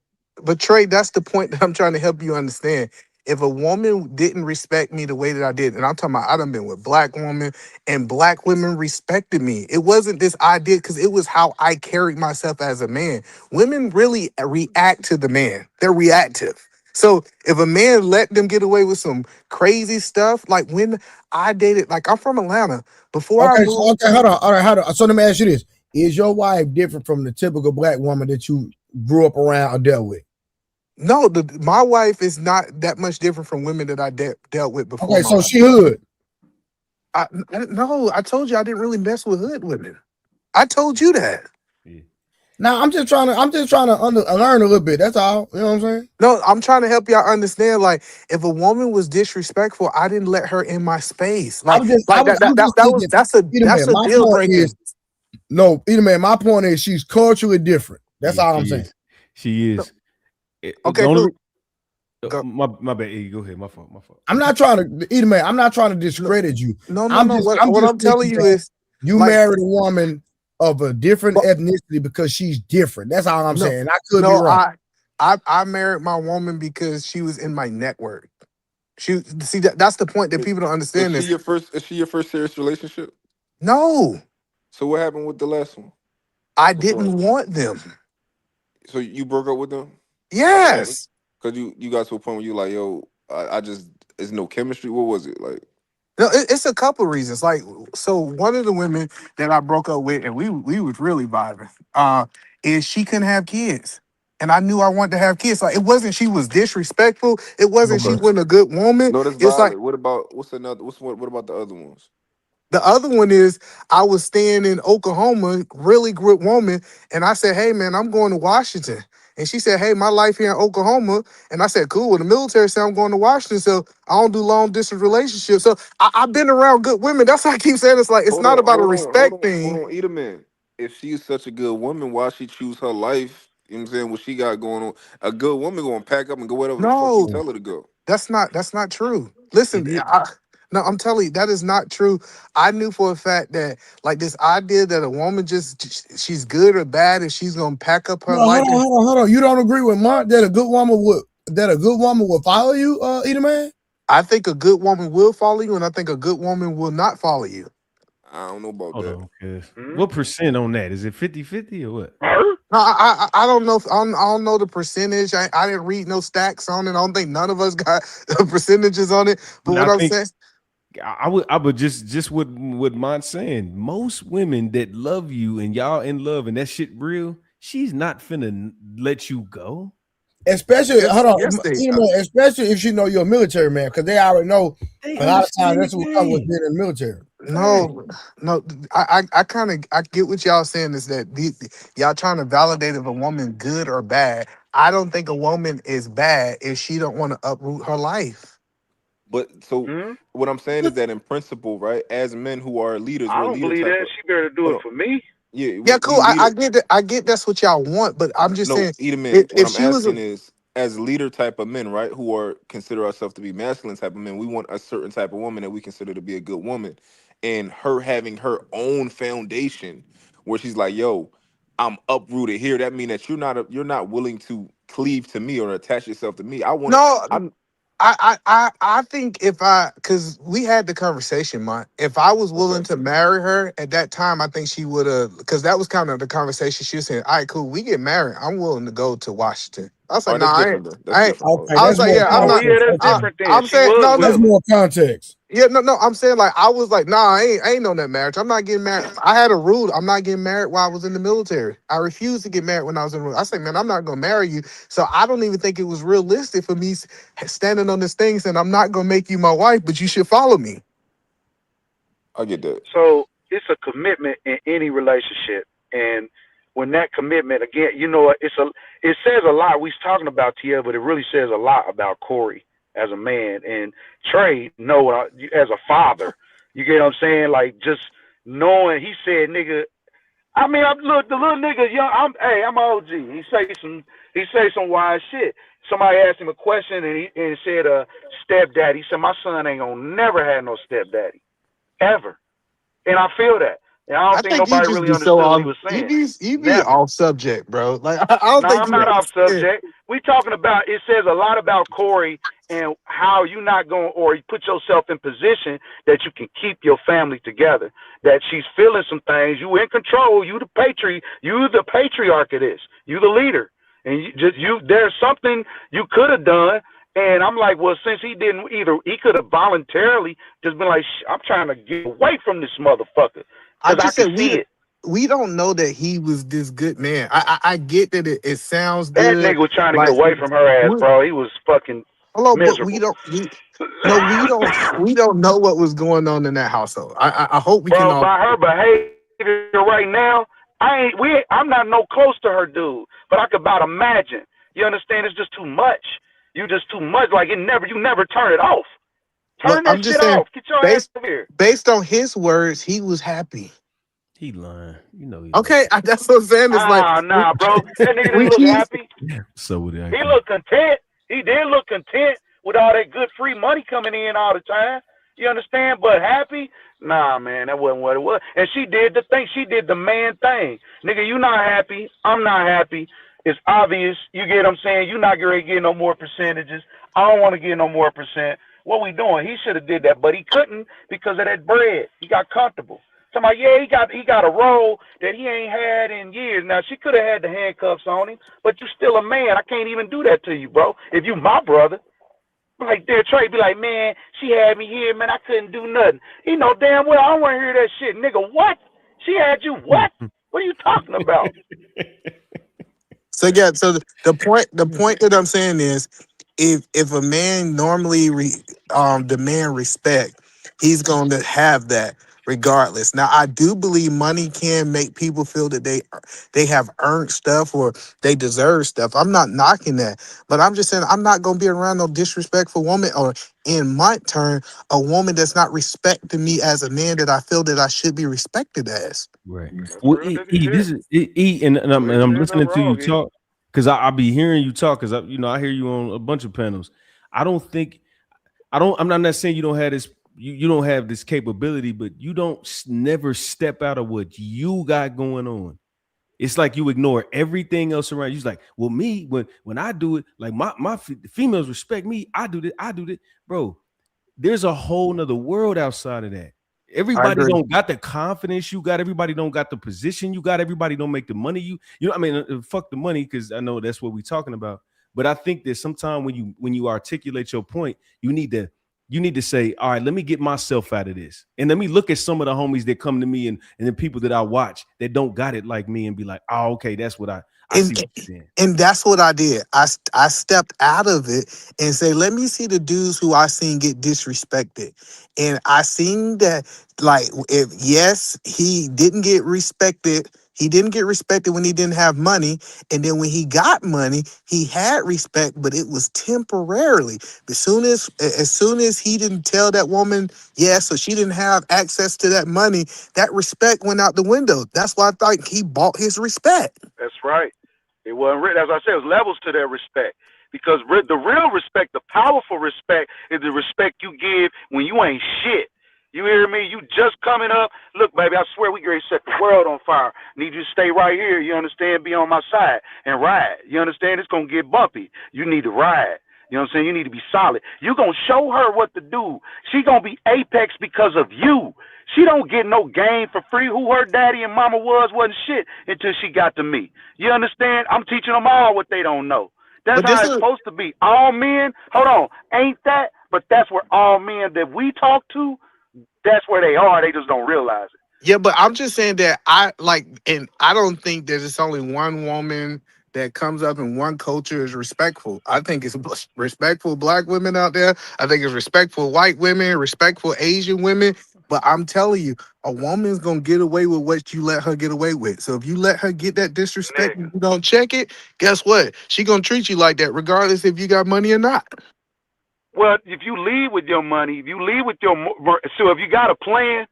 D: that's the point that I'm trying to help you understand. If a woman didn't respect me the way that I did, and I'm talking about I done been with black women and black women respected me. It wasn't this idea because it was how I carried myself as a man. Women really react to the man. They're reactive. So if a man let them get away with some crazy stuff, like when I dated, like I'm from Atlanta. Before I
C: Okay,
D: moved,
C: hold on. All right, hold on. So let me ask you this: is your wife different from the typical black woman that you grew up around or dealt with?
D: no, my wife is not that much different from women that I dealt with before
C: Okay,
D: my
C: so
D: wife.
C: she hood.
D: No, I told you I didn't really mess with hood women. I told you that.
C: Now I'm just trying to learn a little bit. That's all. You know what I'm saying?
D: No, I'm trying to help y'all understand. Like, if a woman was disrespectful, I didn't let her in my space. Like,
C: I'm just thinking.
D: That's a
C: My
D: deal
C: point
D: breaker.
C: is no, man. My point is she's culturally different. That's
I: Yeah,
C: all I'm
I: she
C: saying.
I: is. She is.
D: Okay, cool.
I: My bad. You go ahead. My fault.
C: I'm not trying to, man. I'm not trying to discredit you.
D: No.
C: I'm
D: What
C: just
D: I'm telling
C: thinking
D: you
C: that
D: is,
C: you
D: like,
C: married a woman of a different ethnicity because she's different. That's all I'm saying. I could be wrong.
D: I married my woman because she was in my network. That's the point that people don't understand.
A: Is she your first serious relationship?
D: No.
A: So what happened with the last one?
D: I didn't want them.
A: So you broke up with them?
D: Yes.
A: Because you got to a point where you like, yo, I just, there's no chemistry. What was it like?
D: No, it's a couple reasons. Like, so one of the women that I broke up with, and we was really vibing, is she couldn't have kids. And I knew I wanted to have kids. Like, it wasn't she was disrespectful. It wasn't she wasn't a good woman.
A: No, that's
D: It's like,
A: valid. What about what about the other ones?
D: the other one is I was staying in Oklahoma, really good woman, and I said, hey man, I'm going to Washington. And she said, hey, my life here in Oklahoma. And I said, cool. Well, the military said I'm going to Washington, so I don't do long distance relationships. So I've been around good women. That's why I keep saying it's like it's not about a respect thing.
A: Hold on, eat a man. If she's such a good woman, why she choose her life? You know what I'm saying? What she got going on? A good woman gonna pack up and go wherever the fuck you
D: No,
A: tell her to go.
D: that's not true. Listen, no, I'm telling you, that is not true. I knew for a fact that like this idea that a woman she's good or bad and she's gonna pack up her
C: No,
D: life.
C: hold on. You don't agree with Mark that a good woman would follow you, Eater Man?
D: I think a good woman will follow you, and I think a good woman will not follow you.
A: I don't know about
I: Hold
A: that.
I: on, cuz. What percent on that? Is it 50-50 or what?
D: No, I don't know. I don't know the percentage. I didn't read no stacks on it. I don't think none of us got percentages on it. But what I'm saying,
I: I would just what Mont's saying. Most women that love you and y'all in love and that shit real, she's not finna let you go.
C: Especially, especially if she know you're a military man, because they already know a lot of times that's what comes with being in the military.
D: No, I kind of I get what y'all saying is that y'all trying to validate if a woman good or bad. I don't think a woman is bad if she don't want to uproot her life.
A: But so what I'm saying is that in principle, right, as men who are leaders,
B: I
A: we're
B: don't
A: leader
B: believe
A: type
B: that.
A: of.
B: She better do it for me.
D: Yeah, cool. I get that. I get that's what y'all want, but I'm just
A: No,
D: saying
A: eat a man. What
D: if
A: I'm
D: she was a
A: asking is, as leader type of men, right, who are consider ourselves to be masculine type of men, we want a certain type of woman that we consider to be a good woman, and her having her own foundation where she's like, "Yo, I'm uprooted here." That means that you're not willing to cleave to me or attach yourself to me. I want to.
D: no.
A: I'm
D: I think because we had the conversation, man. If I was willing to marry her at that time, I think she would have, because that was kind of the conversation. She was saying, all right, cool, we get married. I'm willing to go to Washington. I was like,
A: that's
D: nah,
A: different. Though. That's
D: I ain't.
A: different.
C: Okay,
D: I was
C: that's
D: like,
C: more
D: yeah, I'm not.
C: context.
B: that's different then.
D: I'm
B: She
D: saying,
B: was
D: no,
B: with
D: no.
C: That's
B: him.
C: more context.
D: Yeah, no. I'm saying like I was like, nah, I ain't on that marriage. I'm not getting married. I had a rule. I'm not getting married while I was in the military. I refused to get married when I was in. I said, man, I'm not gonna marry you. So I don't even think it was realistic for me standing on this thing saying I'm not gonna make you my wife, but you should follow me.
A: I get that.
B: So it's a commitment in any relationship, and when that commitment again, it says a lot. We're talking about Tia, but it really says a lot about Corey as a man, and Trey, as a father. You get what I'm saying? Like just knowing. He said, "Nigga." I mean, look, the little nigga young. I'm OG. He say some wise shit. Somebody asked him a question, and he said, "Stepdaddy." He said, "My son ain't gonna never have no stepdaddy, ever." And I feel that. And I
D: I
B: don't think
D: think you
B: nobody
D: just
B: really
D: be so
B: understood what he
D: off.
B: was
D: You
B: saying.
D: be
B: Never.
D: off subject, bro. Like I don't
B: No,
D: think
B: I'm
D: you
B: not off
D: understand.
B: subject. We talking about, it says a lot about Corey and how you not going, or you put yourself in position that you can keep your family together. That she's feeling some things. You in control. You the patriarch of this. You the leader. And there's something you could have done. And I'm like, well, since he didn't either, he could have voluntarily just been like, I'm trying to get away from this motherfucker
D: I
B: because I
D: just
B: can
D: said
B: see it.
D: we don't know that he was this good man. I get that it sounds
B: That
D: good.
B: nigga was trying to get
D: Like
B: away from her ass,
D: we,
B: bro. He was fucking
D: hello, but
B: miserable.
D: we don't know what was going on in that household. I hope we can
B: Bro,
D: all.
B: by her behavior right now, I'm not no close to her dude, but I could about imagine. You understand? It's just too much. You just too much. Like you never turn it off.
D: Well,
B: Turn that
D: I'm just
B: shit
D: saying,
B: off. Get your ass
D: based
B: over here.
D: based on his words, he was happy.
I: He lying. You know he
D: Okay, that's what I'm saying. It's like
B: Nah, bro. That nigga
D: we
B: didn't look
D: keep.
B: happy.
I: So would I.
B: He looked content. He did look content with all that good free money coming in all the time. You understand? But happy? Nah, man, that wasn't what it was. And she did the thing. She did the man thing. Nigga, you not happy. I'm not happy. It's obvious. You get what I'm saying? You not going to get no more percentages. I don't want to get no more percent. What we doing? He should have did that, but he couldn't because of that bread. He got comfortable. Somebody, yeah, he got a role that he ain't had in years. Now she could have had the handcuffs on him, but you still a man. I can't even do that to you, bro. If you my brother, like there, Trey be like, man, she had me here, man. I couldn't do nothing. He know damn well I don't want to hear that shit, nigga. What? She had you? What? What are you talking about?
D: So yeah, so the point that I'm saying is, if a man normally demand respect, he's going to have that regardless. Now, I do believe money can make people feel that they have earned stuff or they deserve stuff. I'm not knocking that, but I'm just saying I'm not going to be around no disrespectful woman, or in my turn, a woman that's not respecting me as a man that I feel that I should be respected as.
I: Right. Well, this is and I'm listening to you talk because I'll be hearing you talk because I hear you on a bunch of panels. I'm not saying you don't have this. You don't have this capability, but you don't never step out of what you got going on. It's like you ignore everything else around you. It's like, well, me when I do it, like my females respect me. I do that, bro. There's a whole nother world outside of that. Everybody don't got the confidence you got. Everybody don't got the position you got. Everybody don't make the money you know. I mean, fuck the money, because I know that's what we're talking about. But I think that sometimes when you articulate your point, you need to say, all right, let me get myself out of this, and let me look at some of the homies that come to me and the people that I watch that don't got it like me, and be like, oh, okay, that's what I see what you're saying.
D: And that's what I did. I stepped out of it and say, let me see the dudes who I seen get disrespected. And I seen that, like, if yes, he didn't get respected. He didn't get respected when he didn't have money. And then when he got money, he had respect, but it was temporarily. As soon as he didn't tell that woman yes, so she didn't have access to that money, that respect went out the window. That's why I thought he bought his respect.
B: That's right. It wasn't, as I said, it was levels to their respect. Because the real respect, the powerful respect, is the respect you give when you ain't shit. You hear me? You just coming up. Look, baby, I swear we ready to set the world on fire. Need you to stay right here. You understand? Be on my side and ride. You understand? It's going to get bumpy. You need to ride. You know what I'm saying? You need to be solid. You're going to show her what to do. She going to be apex because of you. She don't get no game for free. Who her daddy and mama wasn't shit until she got to me. You understand? I'm teaching them all what they don't know. That's how it's supposed to be. All men, hold on, ain't that? But that's where all men that we talk to, that's where they are. They just don't realize it.
D: Yeah, but I'm just saying that and I don't think that it's only one woman that comes up in one culture is respectful. I think it's respectful black women out there. I think it's respectful white women, respectful Asian women. But I'm telling you, a woman's gonna get away with what you let her get away with. So if you let her get that disrespect and you don't check it, guess what? She gonna treat you like that, regardless if you got money or not.
B: Well, if you leave with your money, if you leave with so if you got a plan,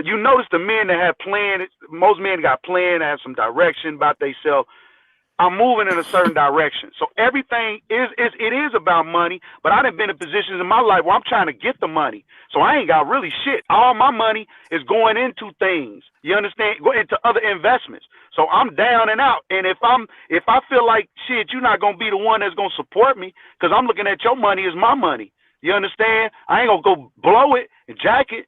B: you notice the men that have plan, most men got plan, have some direction about themselves. I'm moving in a certain direction. So everything it is about money, but I done been in positions in my life where I'm trying to get the money. So I ain't got really shit. All my money is going into things. You understand? Go into other investments. So I'm down and out. And if I feel like shit, you're not gonna be the one that's gonna support me, because I'm looking at your money as my money. You understand? I ain't gonna go blow it and jack it.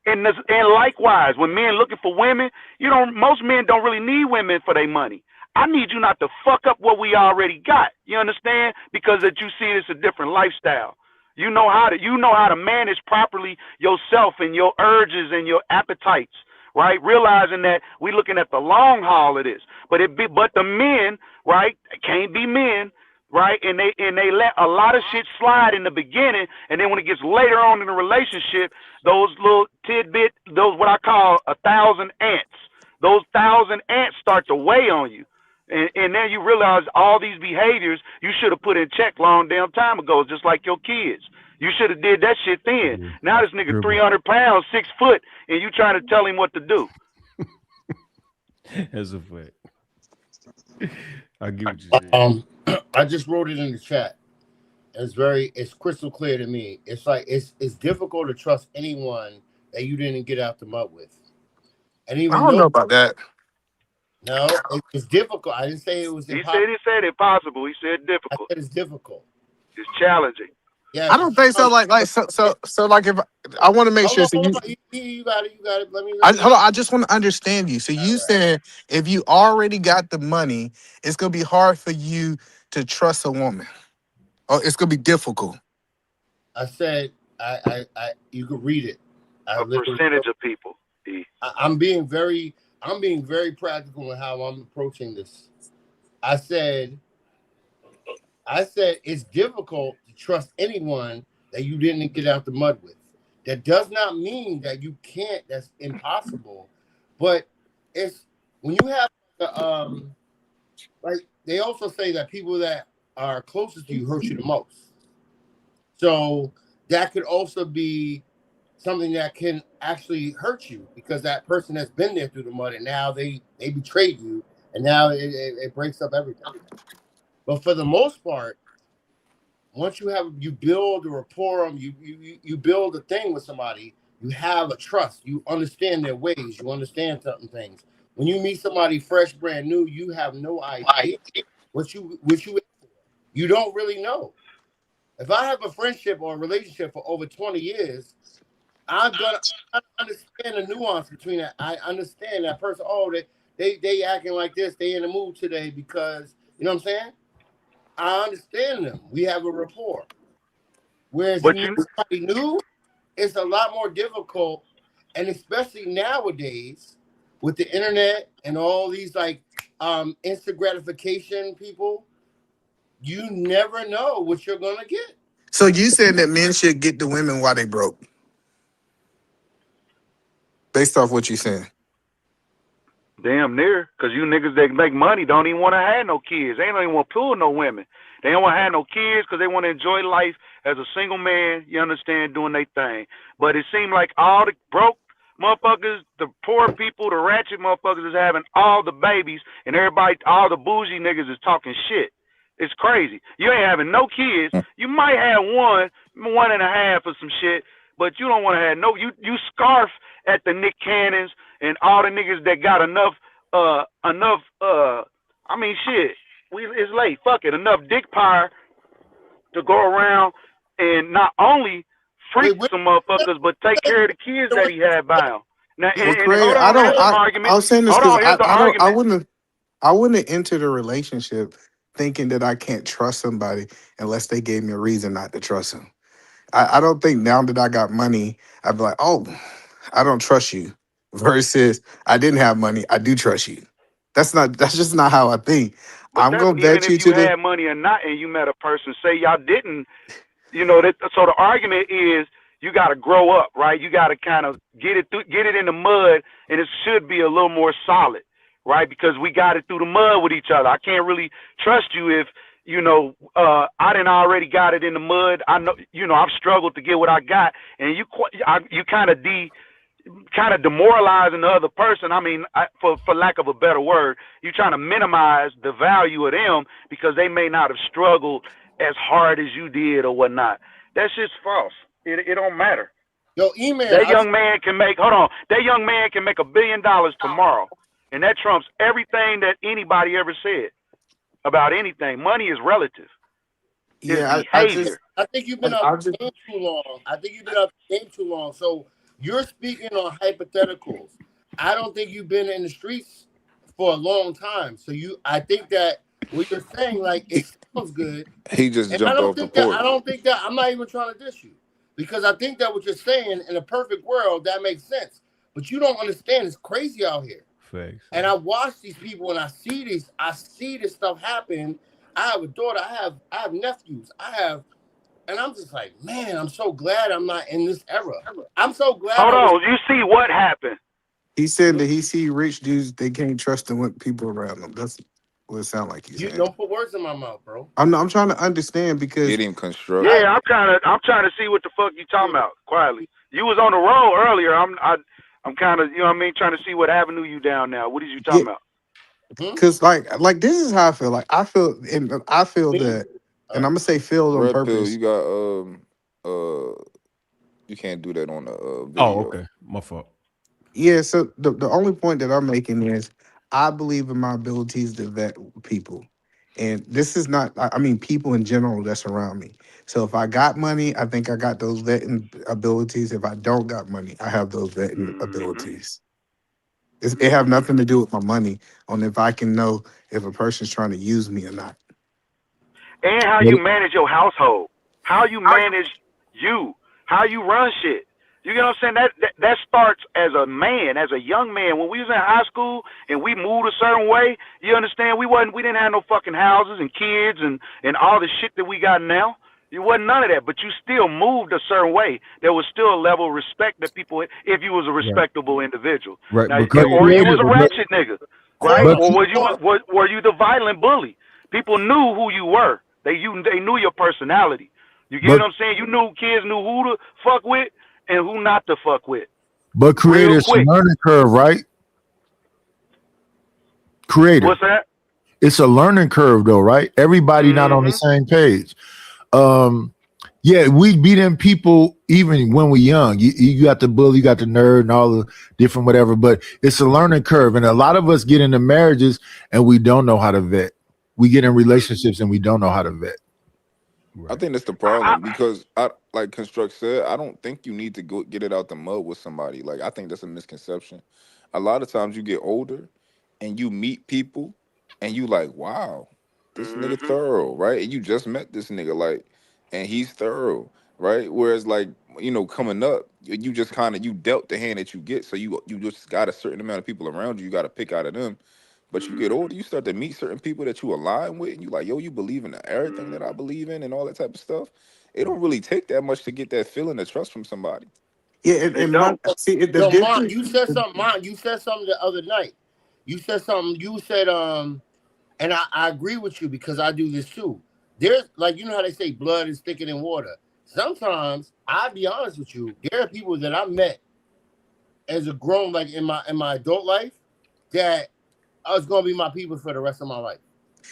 B: And likewise, when men looking for women, most men don't really need women for their money. I need you not to fuck up what we already got. You understand? Because that you see it's a different lifestyle. You know how to manage properly yourself and your urges and your appetites, right? Realizing that we looking at the long haul of this. But the men, right, can't be men, right? And they let a lot of shit slide in the beginning, and then when it gets later on in the relationship, those little tidbit, those what I call 1,000 ants. Those 1,000 ants start to weigh on you. And then you realize all these behaviors you should have put in check long damn time ago, just like your kids. You should have did that shit then. Now this nigga 300 pounds, 6 foot, and you trying to tell him what to do.
I: That's a fact. I get what you saying.
O: I just wrote it in the chat, It's crystal clear to me. It's like it's difficult to trust anyone that you didn't get out the mud with. And
D: I
O: even
D: don't know
O: though
D: about that.
O: no, it's difficult. I didn't say it was
B: He
O: impossible.
B: said impossible. He said
O: I
B: difficult.
O: said it's difficult.
B: It's challenging.
O: Yes,
D: I don't think so. So like if I want to make sure. So
O: hold
D: you,
O: on. You got it. You got it. Let me.
D: hold on. I just want to understand you. So you saying if you already got the money, it's gonna be hard for you to trust a woman. Oh, it's gonna be difficult.
O: I said you could read it. I
B: A
O: literally.
B: percentage of people.
O: I'm being very practical with how I'm approaching this. I said it's difficult to trust anyone that you didn't get out the mud with. That does not mean that you can't. That's impossible. But it's when you have like they also say that people that are closest to you hurt you the most. So that could also be something that can actually hurt you because that person has been there through the mud and now they betrayed you and now it breaks up everything. But for the most part, once you build a rapport, you build a thing with somebody, you have a trust, you understand their ways, you understand certain things. When you meet somebody fresh, brand new, you have no idea what you don't really know. If I have a friendship or a relationship for over 20 years, I'm gonna understand the nuance between that. I understand that person. Oh, they acting like this. They in the mood today because you know what I'm saying. I understand them. We have a rapport. Whereas you meet somebody new, it's a lot more difficult, and especially nowadays with the internet and all these like instant gratification people, you never know what you're gonna get.
D: So you saying that men should get the women while they broke, based off what you saying?
B: Damn near, because you niggas that make money don't even want to have no kids. They don't even want to pull no women. They don't want to have no kids because they want to enjoy life as a single man, you understand, doing their thing. But it seemed like all the broke motherfuckers, the poor people, the ratchet motherfuckers is having all the babies, and everybody, all the bougie niggas is talking shit. It's crazy. You ain't having no kids. You might have one and a half or some shit, but you don't want to have no. You scarf at the Nick Cannons and all the niggas that got enough. I mean, shit. It's late. Fuck it. Enough dick power to go around and not only freak some motherfuckers, but take care of the kids that he had by him. Now,
D: Well,
B: and
D: Craig,
B: hold on. Here's an argument.
D: I was saying this
B: Hold
D: because
B: on. Here's the argument.
D: I wouldn't have entered a relationship thinking that I can't trust somebody unless they gave me a reason not to trust them. I don't think now that I got money, I'd be like, oh, I don't trust you. Versus I didn't have money, I do trust you. That's just not how I think.
B: But
D: I'm
B: that's
D: gonna
B: even
D: bet
B: if
D: you
B: you
D: to the
B: had money or not, and you met a person. Say y'all didn't, you know. So the argument is you got to grow up, right? You got to kind of get it in the mud, and it should be a little more solid, right? Because we got it through the mud with each other. I can't really trust you if I didn't already got it in the mud. I know, I've struggled to get what I got, and you kind of demoralizing the other person. I mean, for lack of a better word, you're trying to minimize the value of them because they may not have struggled as hard as you did or whatnot. That's just false. It don't matter.
O: Yo, E-Man,
B: that young man can make $1 billion tomorrow, and that trumps everything that anybody ever said about anything. Money is relative. It's behavior.
O: I think you've been out the game too long. So you're speaking on hypotheticals. I don't think you've been in the streets for a long time. So I think that what you're saying, like, it sounds good.
A: He just
O: And
A: jumped off the porch.
O: I don't think that I'm not even trying to diss you. Because I think that what you're saying in a perfect world, that makes sense. But you don't understand, it's crazy out here.
I: Facts.
O: And I watch these people and I see this stuff happen. I have a daughter, I have nephews, and I'm just like, man, I'm so glad I'm not in this era. I'm so glad.
B: Hold on, you see what happened?
D: He said that he see rich dudes, they can't trust them with people around them. That's what it sounds like he's saying.
O: Don't put words in my mouth, bro.
D: I'm trying to understand because
A: get him construct.
B: Yeah, I'm trying to see what the fuck you talking about. Quietly, you was on the road earlier. I'm kind of, trying to see what avenue you down now. What is you talking about?
D: Because like this is how I feel. Like I feel that And I'm gonna say failed on
A: Red pill,
D: purpose.
A: you got you can't do that on the
I: Oh,
A: video.
I: okay. My fault.
D: Yeah, so the only point that I'm making is I believe in my abilities to vet people. And this is not, I mean, people in general that's around me. So if I got money, I think I got those vetting abilities. If I don't got money, I have those vetting abilities. It have nothing to do with my money on if I can know if a person's trying to use me or not.
B: And how you manage your household, how you manage you, how you run shit. You get what I'm saying? That starts as a man, as a young man. When we was in high school and we moved a certain way, you understand? We didn't have no fucking houses and kids and all the shit that we got now. You wasn't none of that, but you still moved a certain way. There was still a level of respect that people, if you was a
I: Right.
B: respectable individual.
I: Right.
B: Now,
I: Because
B: or you was
I: creative,
B: a ratchet nigga, right?
I: but
B: Or were you the violent bully? People knew who you were. They knew your personality. You get
K: but
B: what I'm saying? Kids knew who to fuck with and who not to fuck with. Real
K: creative, it's a
B: quick.
K: learning curve, right? Creative.
B: What's that?
K: It's a learning curve though, right? Everybody not on the same page. Yeah, we be them people even when we young. You got the bully, you got the nerd and all the different whatever, but it's a learning curve. And a lot of us get into marriages and we don't know how to vet. We get in relationships and we don't know how to vet.
A: I think that's the problem because I like Construct said, I don't think you need to go get it out the mud with somebody. Like I think that's a misconception. A lot of times you get older and you meet people and you like, wow, this nigga thorough, right? And you just met this nigga, like, and he's thorough, right? Whereas like, coming up, you just kind of you dealt the hand that you get. So you just got a certain amount of people around you, you gotta pick out of them. But you get older, you start to meet certain people that you align with, and you like, yo, you believe in everything that I believe in, and all that type of stuff. It don't really take that much to get that feeling of trust from somebody.
D: Yeah,
B: It
D: and my
B: don't.
D: see the
O: Yo, Mom,
D: difference.
O: you said something. Mom, you said something the other night. You said something. You said, and I agree with you because I do this too. There's like how they say blood is thicker than water. Sometimes I'll be honest with you. There are people that I met as a grown, like in my adult life, that is gonna be my people for the rest of my life.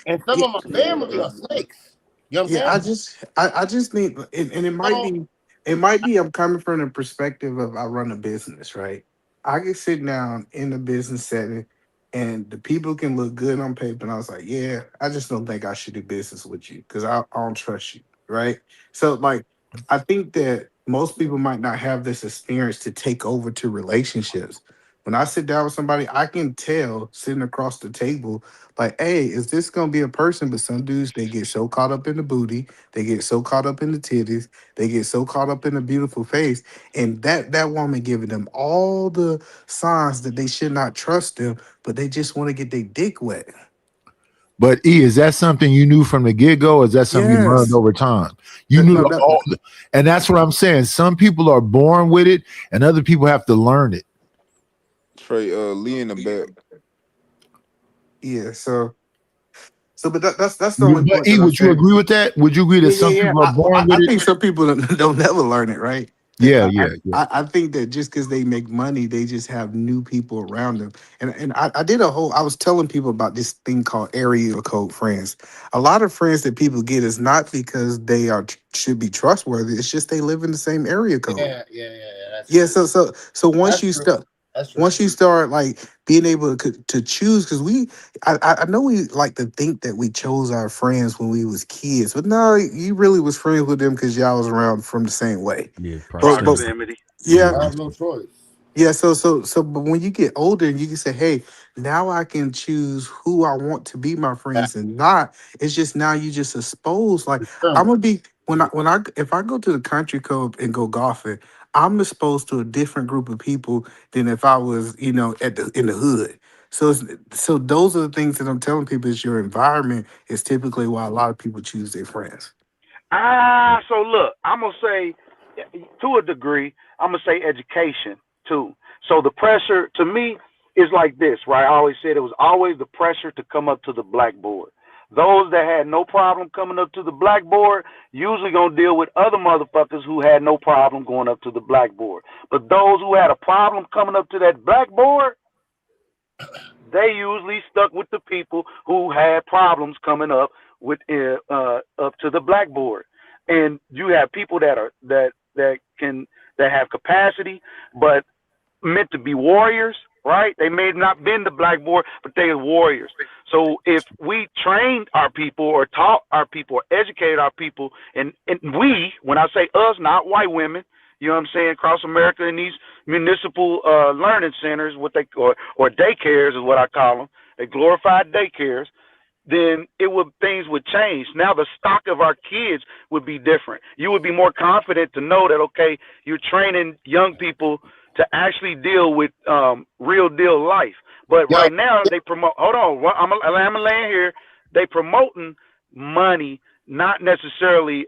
O: And some of my family are snakes. You know what
D: Yeah,
O: I'm saying?
D: I just need, and it might be I'm coming from the perspective of I run a business, right? I can sit down in a business setting and the people can look good on paper, and I was like, yeah, I just don't think I should do business with you because I don't trust you, right? So like, I think that most people might not have this experience to take over to relationships. When I sit down with somebody, I can tell sitting across the table like, hey, is this gonna be a person? But some dudes, they get so caught up in the booty, they get so caught up in the titties, they get so caught up in the beautiful face, and that woman giving them all the signs that they should not trust them, but they just want to get their dick wet.
K: But is that something you knew from the get-go, or is that something you learned
D: Yes.
K: over time? You knew
D: No,
K: and that's what I'm saying. Some people are born with it, and other people have to learn it.
A: Trey, Lee in the back.
D: yeah. So, but that's the only
K: But
D: point that I'm
K: would you
D: saying.
K: agree with that? Would you agree that some
D: Yeah.
K: people are born with
D: I
K: it?
D: think some people don't never learn it, right?
K: Yeah.
D: I think that just because they make money, they just have new people around them. And I did I was telling people about this thing called area code friends. A lot of friends that people get is not because they should be trustworthy. It's just they live in the same area code.
O: Yeah. That's
D: Yeah.
O: true.
D: So once
O: That's
D: you
O: true.
D: start.
O: That's true.
D: Once you start like being able to choose, because I know we like to think that we chose our friends when we was kids, but no, you really was friends with them because y'all was around from the same way.
I: Yeah,
D: But
B: Proximity.
D: yeah,
O: I have no choice.
D: yeah. So, but when you get older and you can say, hey, now I can choose who I want to be my friends and not. It's just now you just expose. Like I'm gonna be when I if I go to the country club and go golfing, I'm exposed to a different group of people than if I was, in the hood. So those are the things that I'm telling people is your environment is typically why a lot of people choose their friends.
B: So look, I'm gonna say, to a degree, I'm gonna say education too. So the pressure to me is like this, right? I always said it was always the pressure to come up to the blackboard. Those that had no problem coming up to the blackboard usually gonna deal with other motherfuckers who had no problem going up to the blackboard. But those who had a problem coming up to that blackboard, they usually stuck with the people who had problems coming up with up to the blackboard. And you have people that have capacity, but meant to be warriors, right? They may have not been the blackboard, but they are warriors. So if we trained our people or taught our people or educated our people, and we, when I say us, not white women, you know what I'm saying, across America in these municipal learning centers, what they or daycares is what I call them, they glorified daycares, then things would change. Now the stock of our kids would be different. You would be more confident to know that, okay, you're training young people to actually deal with real deal life. But right now they promote. Hold on, I'm laying here. They promoting money, not necessarily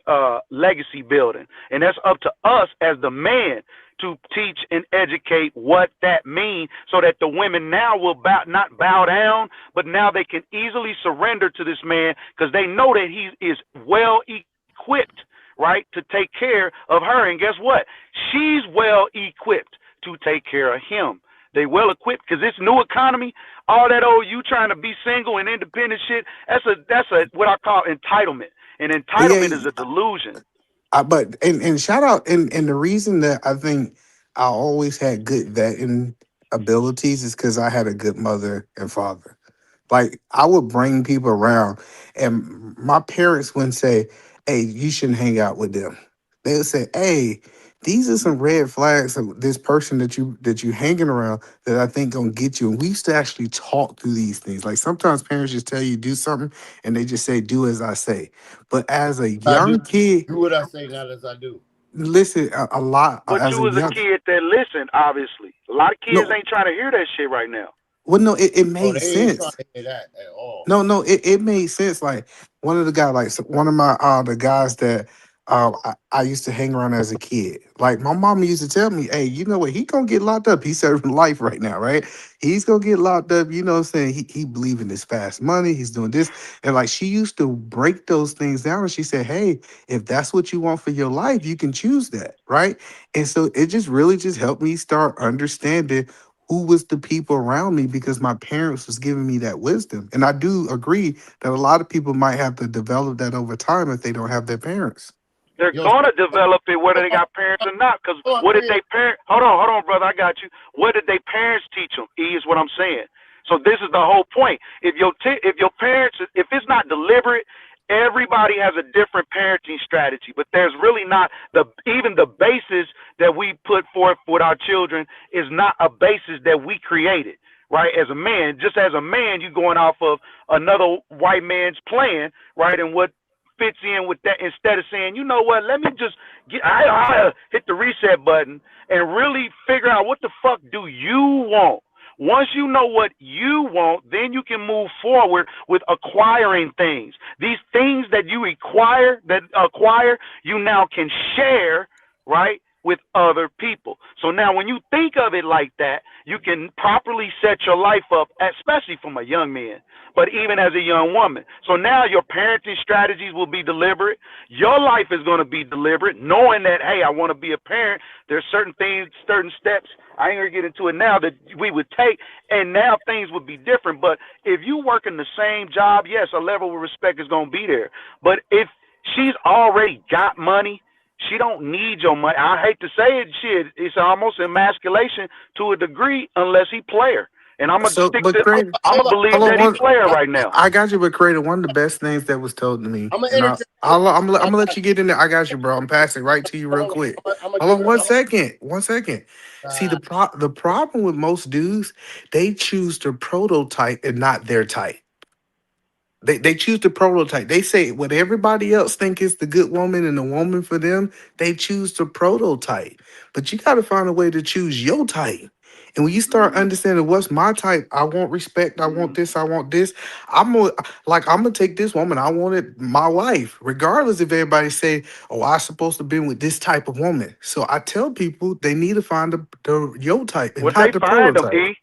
B: legacy building, and that's up to us as the man to teach and educate what that means, so that the women now will not bow down, but now they can easily surrender to this man because they know that he is well equipped, right, to take care of her. And guess what? She's well equipped to take care of him. They well equipped because this new economy, all that old you trying to be single and independent shit, that's a what I call entitlement. And entitlement is a delusion.
D: But and shout out and the reason that I think I always had good vetting abilities is because I had a good mother and father. Like I would bring people around, and my parents wouldn't say, "Hey, you shouldn't hang out with them." They would say, "Hey, these are some red flags of this person that you hanging around that I think gonna get you." And we used to actually talk through these things. Like sometimes parents just tell you do something, and they just say, "Do as I say." But as a
O: I
D: young kid,
O: do what I say, not as I do.
D: listen a lot
B: But
D: as
B: you
D: a
B: was a
D: young.
B: kid that listened, obviously. A lot of kids
D: No,
B: ain't trying to hear that shit right now.
D: well, no, it
O: Oh,
D: made
O: they ain't trying
D: sense.
O: to hear that at all.
D: No, it made sense. Like one of the guys, like one of my the guys that I used to hang around as a kid. Like my mom used to tell me, "Hey, you know what? He gonna get locked up. He's serving life right now, right? He's gonna get locked up. You know what I'm saying? He believe in this fast money. He's doing this." And like she used to break those things down, and she said, "Hey, if that's what you want for your life, you can choose that, right?" And so it just really just helped me start understanding who was the people around me because my parents was giving me that wisdom. And I do agree that a lot of people might have to develop that over time if they don't have their parents.
B: They're
O: Yo,
B: gonna develop it whether they got parents or not. Because what did they parent? Hold on, brother, I got you. What did they parents teach them? Is what I'm saying. So this is the whole point. If your parents, if it's not deliberate, everybody has a different parenting strategy. But there's really not even the basis that we put forth with our children is not a basis that we created. Right, as a man, just as a man, you going off of another white man's plan, right, and what fits in with that instead of saying, you know what, let me just I hit the reset button and really figure out what the fuck do you want. Once you know what you want, then you can move forward with acquiring things. These things that you acquire, you now can share, right, with other people. So now when you think of it like that, you can properly set your life up, especially from a young man, but even as a young woman. So now your parenting strategies will be deliberate. Your life is going to be deliberate, knowing that, hey, I want to be a parent. There's certain things, certain steps, I ain't going to get into it now, that we would take, and now things would be different. But if you work in the same job, yes, a level of respect is going to be there. But if she's already got money, she don't need your money. I hate to say it, shit. It's almost emasculation to a degree unless he play her. And I'm gonna
D: So,
B: stick
D: but
B: to.
D: Craig,
B: I'm gonna believe
D: hold on,
B: that he play her right now.
D: I got you, but Craig, one of the best things that was told to me,
O: I'm gonna
D: and
O: entertain.
D: I'm gonna let you get in there. I got you, bro. I'm passing right to you real
O: Hold on,
D: quick.
O: I'm gonna
D: Hold
O: give
D: on
O: it.
D: one second. One second. See the problem with most dudes, they choose the prototype and not their type. They choose the prototype. They say what everybody else think is the good woman and the woman for them. They choose the prototype. But you got to find a way to choose your type. And when you start understanding what's my type, I want respect. I want this. I want this. I'm gonna take this woman. I want it my wife, regardless if everybody say, "Oh, I supposed to be with this type of woman." So I tell people they need to find the your type and
B: Well,
D: not
B: they
D: the
B: find them,
D: prototype.
B: E.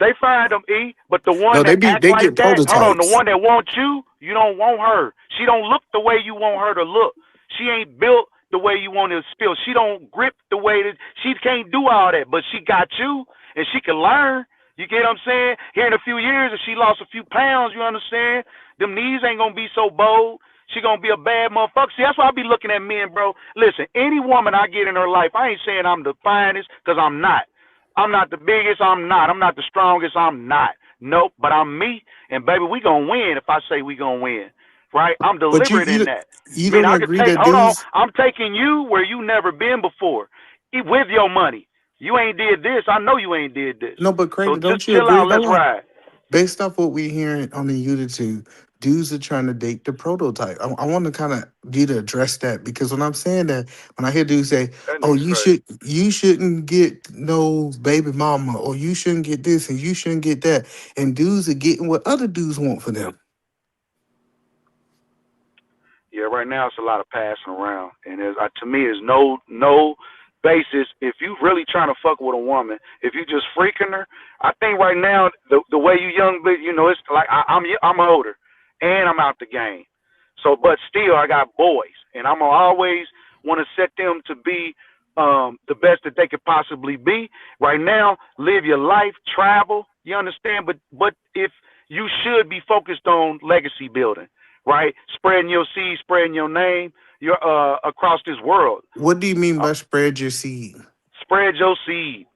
B: They find them, E. But the one
D: No,
B: that act
D: they
B: like
D: get
B: that, hold on, the
D: prototypes.
B: one that wants you, you don't want her. She don't look the way you want her to look. She ain't built the way you want her to feel. She don't grip the way that she can't do all that. But she got you, and she can learn. You get what I'm saying? Here in a few years, if she lost a few pounds, you understand? Them knees ain't gonna be so bold. She gonna be a bad motherfucker. See, that's why I be looking at men, bro. Listen, any woman I get in her life, I ain't saying I'm the finest, because I'm not. I'm not the biggest, I'm not. I'm not the strongest, I'm not. Nope, but I'm me, and baby, we gonna win if I say we gonna win. Right? I'm
D: But
B: deliberate in that.
D: you
B: I mean,
D: don't
B: I could
D: agree
B: take,
D: that
B: hold on,
D: dudes.
B: I'm taking you where you never been before. With your money. You ain't did this. I know you ain't did this.
D: No, but
B: So
D: Craig,
B: just
D: don't you
B: chill
D: agree?
B: out,
D: Hold
B: let's
D: on.
B: ride.
D: Based off what we're hearing on the YouTube, dudes are trying to date the prototype. I want to kind of you to address that, because when I'm saying that, when I hear dudes say,
B: That
D: "Oh,
B: nigga's crazy.
D: you shouldn't get no baby mama, or you shouldn't get this, and you shouldn't get that," and dudes are getting what other dudes want for them.
B: Yeah, right now it's a lot of passing around, and to me, there's no basis. If you really trying to fuck with a woman, if you just freaking her, I think right now the way you young, but you know, it's like I'm older, and I'm out the game. So, but still, I got boys, and I'm gonna always want to set them to be the best that they could possibly be. Right now, live your life, travel. You understand? But if you should be focused on legacy building, right? Spreading your seed, spreading your name, you're across this world.
D: What do you mean by spread your seed?
B: Spread your seed.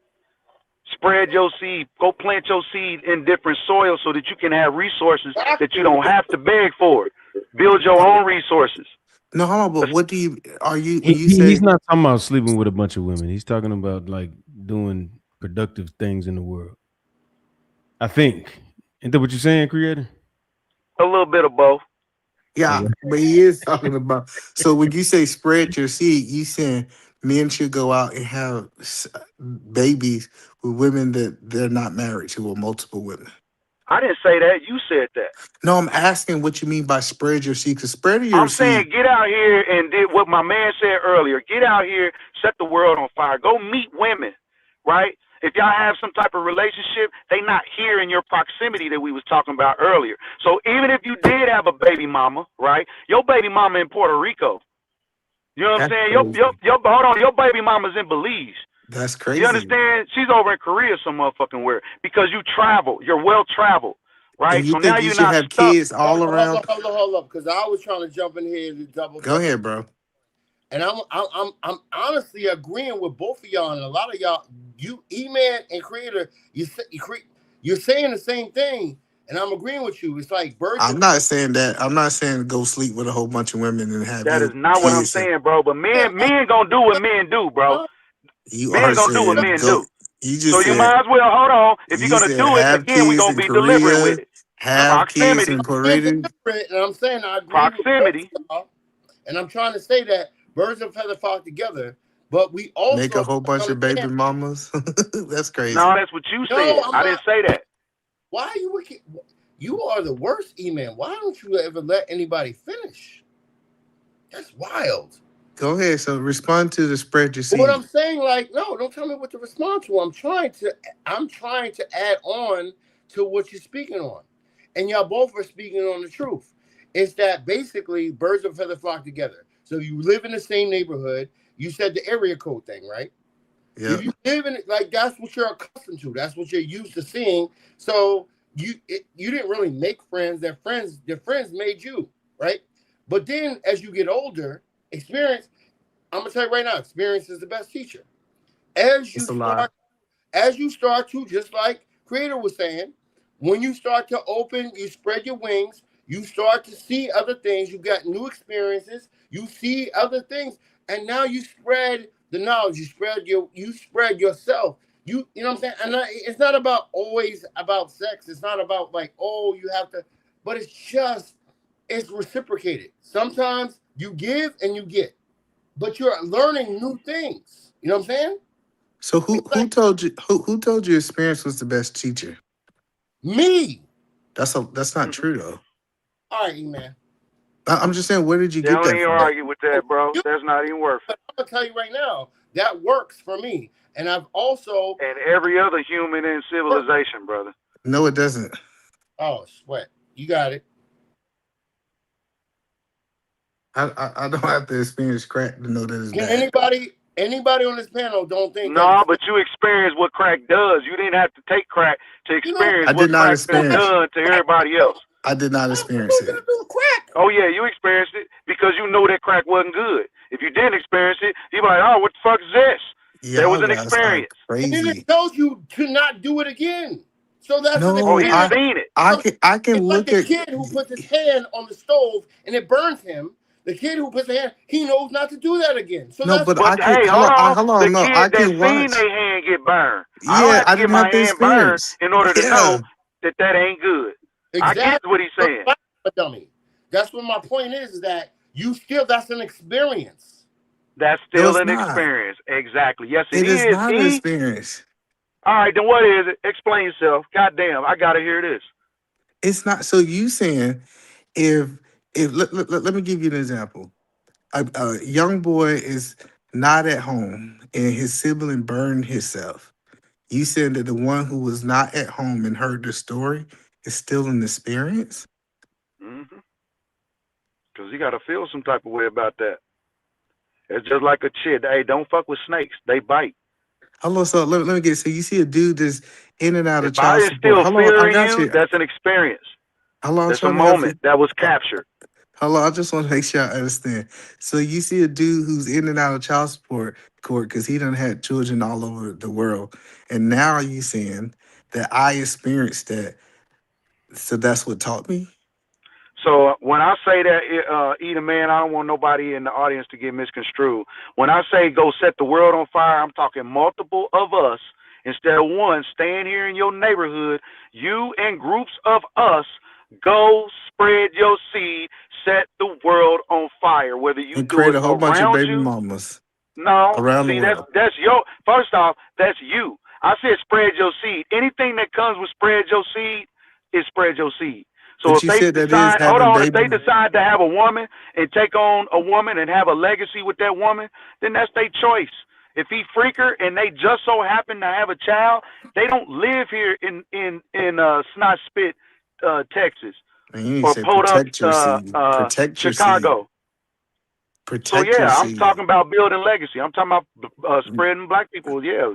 B: Spread your seed. Go plant your seed in different soils so that you can have resources that you don't have to beg for. Build your own resources.
D: No, hold on, but what do you are you when you
I: He's
D: say?
I: not talking about sleeping with a bunch of women. He's talking about like doing productive things in the world. I think. Ain't that what you're saying, creator?
B: A little bit of both.
D: Yeah, but he is talking about. So when you say spread your seed, you saying men should go out and have babies with women that they're not married to, or multiple women.
B: I didn't say that. You said that.
D: No, I'm asking what you mean by spread your seed. Because spreading your
B: I'm
D: seed,
B: saying get out here and did what my man said earlier. Get out here, set the world on fire. Go meet women, right? If y'all have some type of relationship, they not here in your proximity that we was talking about earlier. So even if you did have a baby mama, right? Your baby mama in Puerto Rico. You know what I'm
D: that's
B: saying?
D: crazy.
B: Your hold on, your baby mama's in Belize.
D: That's
B: You
D: crazy.
B: understand? She's over in Korea some motherfucking where because you travel. You're well traveled, right?
D: And you
B: So now
D: think you
B: you're
D: should
B: not
D: have
B: stuck.
D: kids all around?
O: Hold up, because I was trying to jump in here to double.
D: Go ahead, bro.
O: And I'm honestly agreeing with both of y'all, and a lot of y'all, you E-Man and Creator, you're saying the same thing, and I'm agreeing with you. It's like birds.
D: I'm not saying that. I'm not saying go sleep with a whole bunch of women and have
B: That is
D: your
B: not what I'm
D: kids.
B: saying, bro. But men gonna do what men do, bro.
D: You are
B: Men gonna do what
D: saying
B: men
D: go.
B: do.
D: You
B: So
D: just
B: you
D: said
B: might as well hold on. If you're
D: you
B: gonna
D: said
B: do it,
D: have
B: again, we're
D: kids
B: gonna
D: in
B: be deliberate
D: Korea,
B: with it.
D: have kids
B: Proximity.
D: in Puerto
O: And
D: Rico.
O: I'm saying I agree with
B: Proximity.
O: both of y'all, and I'm trying to say that birds of feather flock together, but we
D: Make a
O: also
D: whole bunch of baby
O: understand.
D: mamas. That's crazy.
B: No, that's what you
O: No,
B: said.
O: I'm
B: I
O: not.
B: didn't say that.
O: Why are you? You are the worst, E-Man. Why don't you ever let anybody finish? That's wild.
D: Go ahead. So respond to the spread your
O: But what I'm
D: seed.
O: saying, like, no, don't tell me what to respond to. I'm trying to add on to what you're speaking on, and y'all both are speaking on the truth. It's that basically birds of a feather flock together. So you live in the same neighborhood. You said the area code thing, right?
D: Yeah.
O: If you live in it, like that's what you're accustomed to. That's what you're used to seeing. So you didn't really make friends. Their friends made you, right? But then as you get older, experience. I'm gonna tell you right now, experience is the best teacher. As
D: It's a lie.
O: you start to, just like Creator was saying, when you start to open, you spread your wings, you start to see other things, you got new experiences, you see other things, and now you spread the knowledge, you spread yourself. You know what I'm saying? And it's not about always about sex. It's not about like, oh, you have to, but it's reciprocated. Sometimes you give and you get, but you're learning new things. You know what I'm saying?
D: So who told you who told you experience was the best teacher?
O: Me.
D: That's not true though.
O: All right, man.
D: I'm just saying, where did you
B: They
D: get
B: don't
D: that
B: even
D: from?
B: argue with that, bro. That's not even worth it.
O: I'm gonna tell you right now, that works for me. And I've also
B: And every other human in civilization, brother.
D: No, it doesn't.
O: Oh, sweat. You got it.
D: I don't have to experience crack to know that it's
O: Can
D: bad.
O: anybody Anybody on this panel don't think that?
B: No, but you experienced what crack does. You didn't have to take crack to experience what crack has done to everybody else.
D: I did not experience it.
B: Oh yeah, you experienced it because you know that crack wasn't good. If you didn't experience it, you'd be like, "Oh, what the fuck is this?" There was an experience.
O: And then it tells you to not do it again. So that's
D: no.
B: He's seen it.
D: I can look
O: like
D: at
O: the kid who puts his hand on the stove and it burns him. The kid who puts his hand, he knows not to do that again. So
D: no,
O: that's
D: but
B: But
D: I can,
B: hey, hold on.
D: the
B: The
D: kid
B: kid that
D: can
B: seen
D: watch.
B: their hand get burned.
D: Yeah,
B: I don't have to
D: I
B: get
D: didn't
B: my
D: have the
B: hand burned
D: experience.
B: in order to know that ain't good.
O: Exactly.
B: I get what he's saying.
O: A dummy. That's what my point is that you still, that's an experience.
B: That's still an experience. Exactly. Yes,
D: It is not an
B: E.
D: experience.
B: All right, then what is it? Explain yourself. Goddamn, I gotta hear this.
D: It's not. So you saying if let me give you an example. A young boy is not at home and his sibling burned himself. You said that the one who was not at home and heard the story is still an experience?
B: Mm-hmm. Because you got to feel some type of way about that. It's just like a chick. Hey, don't fuck with snakes. They bite.
D: Hello, so let me get. So you see a dude that's in and out of
B: If I
D: child
B: is
D: support.
B: still
D: Hello, I
B: fearing
D: got
B: you,
D: you.
B: that's an experience.
D: Hello, I'm
B: That's a
D: trying to help
B: moment
D: you.
B: that was captured.
D: Hello, I just want to make sure I understand. So you see a dude who's in and out of child support court because he done had children all over the world, and now you saying that I experienced that. So that's what taught me.
B: So when I say that, Eat a Man, I don't want nobody in the audience to get misconstrued. When I say go set the world on fire, I'm talking multiple of us instead of one staying here in your neighborhood. You and groups of us go spread your seed, set the world on fire. Whether you
D: And
B: do
D: create
B: it
D: a whole bunch of
B: around
D: baby
B: you.
D: mamas
B: No,
D: around the
B: see
D: world.
B: that's your. First off, that's you. I said spread your seed. Anything that comes with spread your seed is spread your seed. So
D: But
B: if
D: you
B: they
D: said that is
B: decide, hold
D: having
B: on, if they
D: baby.
B: decide to have a woman and take on a woman and have a legacy with that woman, then that's their choice. If he freaker and they just so happen to have a child, they don't live here in Snot Spit, Texas,
D: Man, you need to
B: or
D: say
B: Podunk,
D: protect your seed. Protect your seed.
B: Chicago. So
D: Protect your
B: yeah, I'm
D: seed.
B: talking about building legacy. I'm talking about spreading black people. Yeah,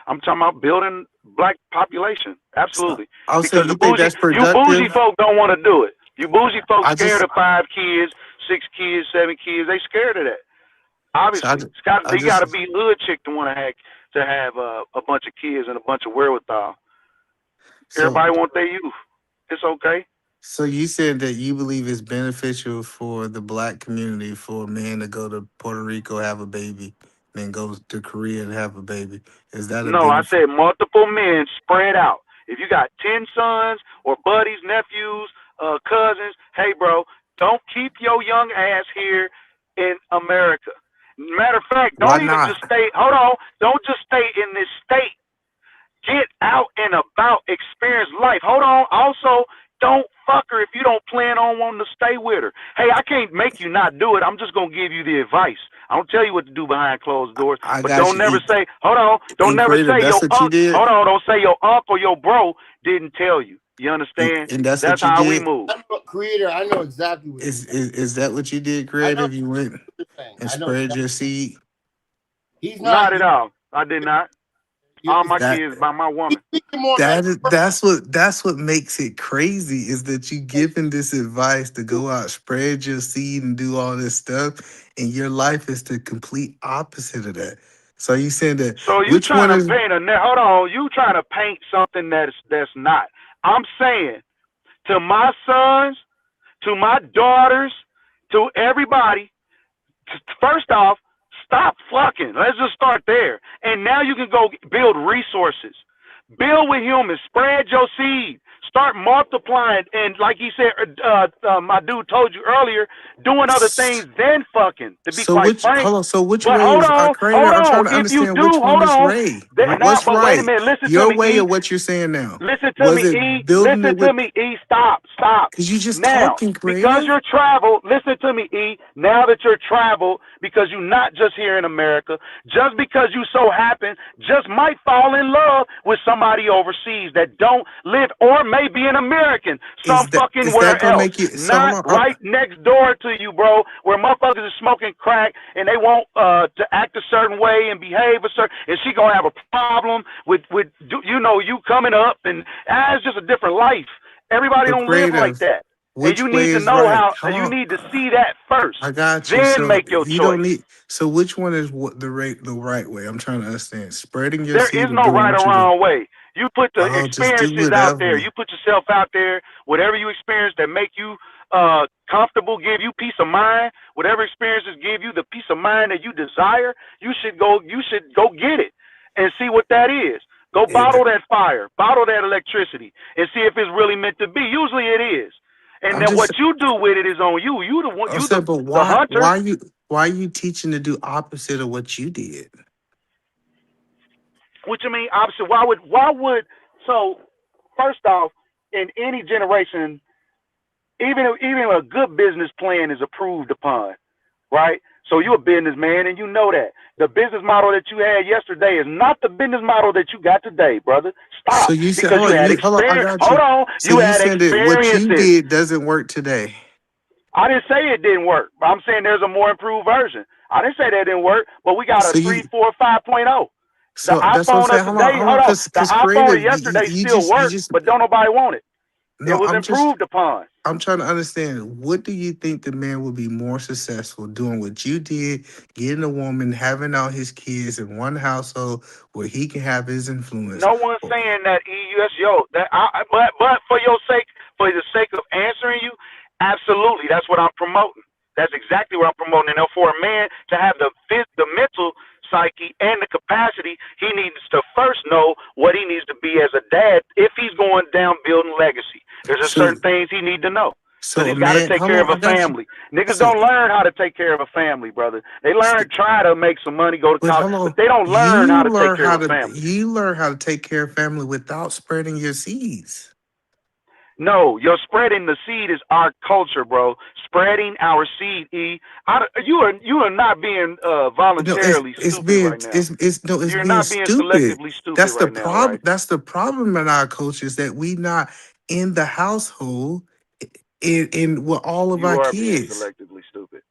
B: I'm talking about building black population. Absolutely.
D: I'll say
B: Because
D: you think that's
B: you bougie
D: productive?
B: folk don't want to do it. You bougie folks
D: I
B: scared
D: just
B: of 5 kids, 6 kids, 7 kids. They scared of that. Obviously, you got to be hood chick to want to have a bunch of kids and a bunch of wherewithal. Everybody want their youth. It's okay.
D: So you said that you believe it's beneficial for the black community for a man to go to Puerto Rico, have a baby, then go to Korea and have a baby. Is that a
B: No, I
D: benefit?
B: said multiple men spread out. If you got 10 sons or buddies, nephews, cousins, hey, bro, don't keep your young ass here in America. Matter of fact,
D: Why
B: don't even
D: not?
B: just stay, hold on, don't just stay in this state. Get out and about, experience life. Hold on, also, don't fuck her if you don't plan on wanting to stay with her. Hey, I can't make you not do it. I'm just going to give you the advice. I don't tell you what to do behind closed doors.
D: I
B: But
D: got
B: don't
D: you.
B: never say, hold on, don't
D: In
B: never
D: creative,
B: say
D: that's
B: your
D: what you did?
B: hold on, don't say your uncle or your bro didn't tell you. You understand?
D: And that's
B: That's
D: what you
B: how we
D: did?
B: move.
O: Creator, I know exactly what
D: Is that what you did, creative? You went and spread your seed?
O: He's
B: Not at all. I did not. All my
D: That
B: kids by my woman.
D: that's what makes it crazy is that you giving this advice to go out, spread your seed and do all this stuff, and your life is the complete opposite of that. So you saying that
B: So you
D: which one
B: trying to
D: is
B: paint hold on, you trying to paint something that's not. I'm saying to my sons, to my daughters, to everybody, first off, stop fucking. Let's just start there. And now you can go build resources. Build with humans. Spread your seed. Start multiplying. And like he said, my dude told you earlier, doing other things than fucking, to be
D: so
B: quite
D: which
B: frank.
D: hold on, so which
B: But
D: way
B: hold
D: is
B: on,
D: creator? I'm trying to
B: If you
D: understand
B: do,
D: which one
B: hold
D: is
B: on.
D: Ray.
B: Now,
D: What's
B: but wait a
D: right?
B: minute. Listen to
D: Your
B: me,
D: way
B: E.
D: or what you're saying now?
B: Listen to
D: Was
B: me,
D: it
B: E.
D: building
B: Listen
D: it
B: to
D: with
B: me, E. Stop.
D: because you just
B: Now,
D: talking
B: because
D: creative?
B: you're traveled, listen to me, E. Now that you're traveled, because you're not just here in America, just because you so happen, just might fall in love with somebody overseas that don't live or may be an American
D: Is
B: fucking
D: that
B: where
D: gonna
B: else,
D: make you so?
B: not right next door to you, bro, where motherfuckers is smoking crack and they want to act a certain way and behave a certain, and she gonna have a problem with you coming up, and it's just a different life. Everybody
D: But
B: don't live like
D: creative,
B: that. And
D: which
B: you
D: way
B: need to
D: is
B: know
D: right?
B: how, you need to see that first,
D: I got you.
B: then
D: So
B: make your
D: you don't
B: choice.
D: need. So which one is what the right way? I'm trying to understand. Spreading your
B: There
D: seed
B: is
D: or
B: no
D: doing
B: right
D: what
B: or
D: you do.
B: wrong way. You put the
D: Oh, just do
B: experiences out there.
D: whatever.
B: You put yourself out there. Whatever you experience that make you comfortable, give you peace of mind. Whatever experiences give you the peace of mind that you desire, you should go. You should go get it and see what that is. Go bottle that fire, bottle that electricity, and see if it's really meant to be. Usually it is. And
D: I'm
B: then what
D: just.
B: you do with it is on you. You the one.
D: I
B: You
D: said, but
B: the
D: why?
B: hunter.
D: Why are you teaching to do opposite of what you did?
B: What you mean opposite? Why would so first off, in any generation, even a good business plan is approved upon, right? So you're a businessman and you know that. The business model that you had yesterday is not the business model that you got today, brother.
D: So
B: Stop.
D: you said,
B: Because
D: hold
B: you
D: on,
B: had
D: hold on, I
B: experience.
D: got
B: Hold
D: you.
B: on.
D: So
B: You
D: you
B: had
D: said that what you
B: experiences.
D: did doesn't work today.
B: I didn't say it didn't work. I'm saying there's a more improved version. I didn't say that didn't work, but we got a
D: So
B: 3,
D: you,
B: 4, 5.0. The
D: so that's what I'm
B: iPhone of
D: saying.
B: today,
D: Hold on,
B: hold on. The
D: because
B: iPhone of
D: creative,
B: yesterday still
D: you
B: works,
D: just
B: but don't nobody want it. It
D: no.
B: was improved upon.
D: I'm trying to understand. What do you think the man will be more successful doing? What you did, getting a woman, having all his kids in one household where he can have his influence.
B: No one's saying that but for the sake of answering you, absolutely, that's what I'm promoting. That's exactly what I'm promoting. And for a man to have the mental psyche and the capacity, he needs to first know what he needs to be as a dad if he's going down building legacy. There's just
D: So,
B: certain things he need to know. Because
D: so a
B: he's got to
D: man,
B: take
D: hold
B: care of
D: on, I
B: a
D: got you.
B: family. Niggas
D: So,
B: don't learn how to take care of a family, brother. They try to make some money, go to
D: but
B: college,
D: hold
B: but
D: on,
B: they don't learn how to take care of a family.
D: you learn how to take care of family without spreading your seeds.
B: No, you're spreading the seed is our culture, bro. Spreading our seed, you are not being
D: No,
B: voluntarily
D: it's
B: stupid
D: being
B: right now.
D: it's
B: You're
D: being
B: not being
D: stupid.
B: selectively stupid
D: That's the
B: right now, right?
D: problem. That's the problem in our culture is that we not in the household in with all of
B: You
D: our
B: are being
D: kids.
B: selectively stupid.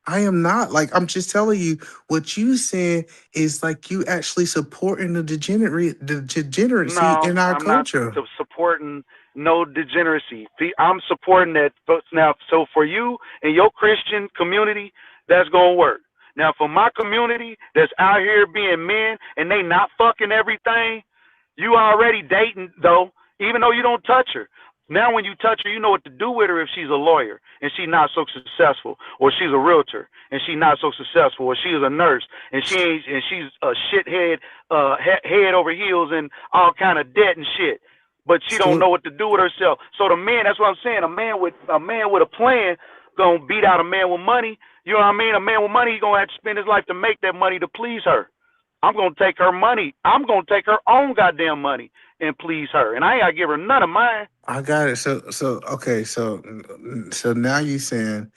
D: I am not like I'm just telling you what you saying is like you actually supporting the degeneracy
B: No,
D: in our
B: I'm not
D: culture.
B: supporting no degeneracy. See, I'm supporting that now. So for you and your Christian community, that's gonna work. Now for my community that's out here being men and they not fucking everything, you already dating though, even though you don't touch her. Now when you touch her, you know what to do with her if she's a lawyer and she's not so successful, or she's a realtor and she's not so successful, or she's a nurse and she's a shithead, head over heels and all kind of debt and shit. But she don't
D: So
B: know what to do with herself. So the man, that's what I'm saying. A man with a plan gonna beat out a man with money. You know what I mean? A man with money, he gonna have to spend his life to make that money to please her. I'm gonna take her money. I'm gonna take her own goddamn money and please her, and I ain't gotta give her none of mine.
D: I got it. So okay. So now you saying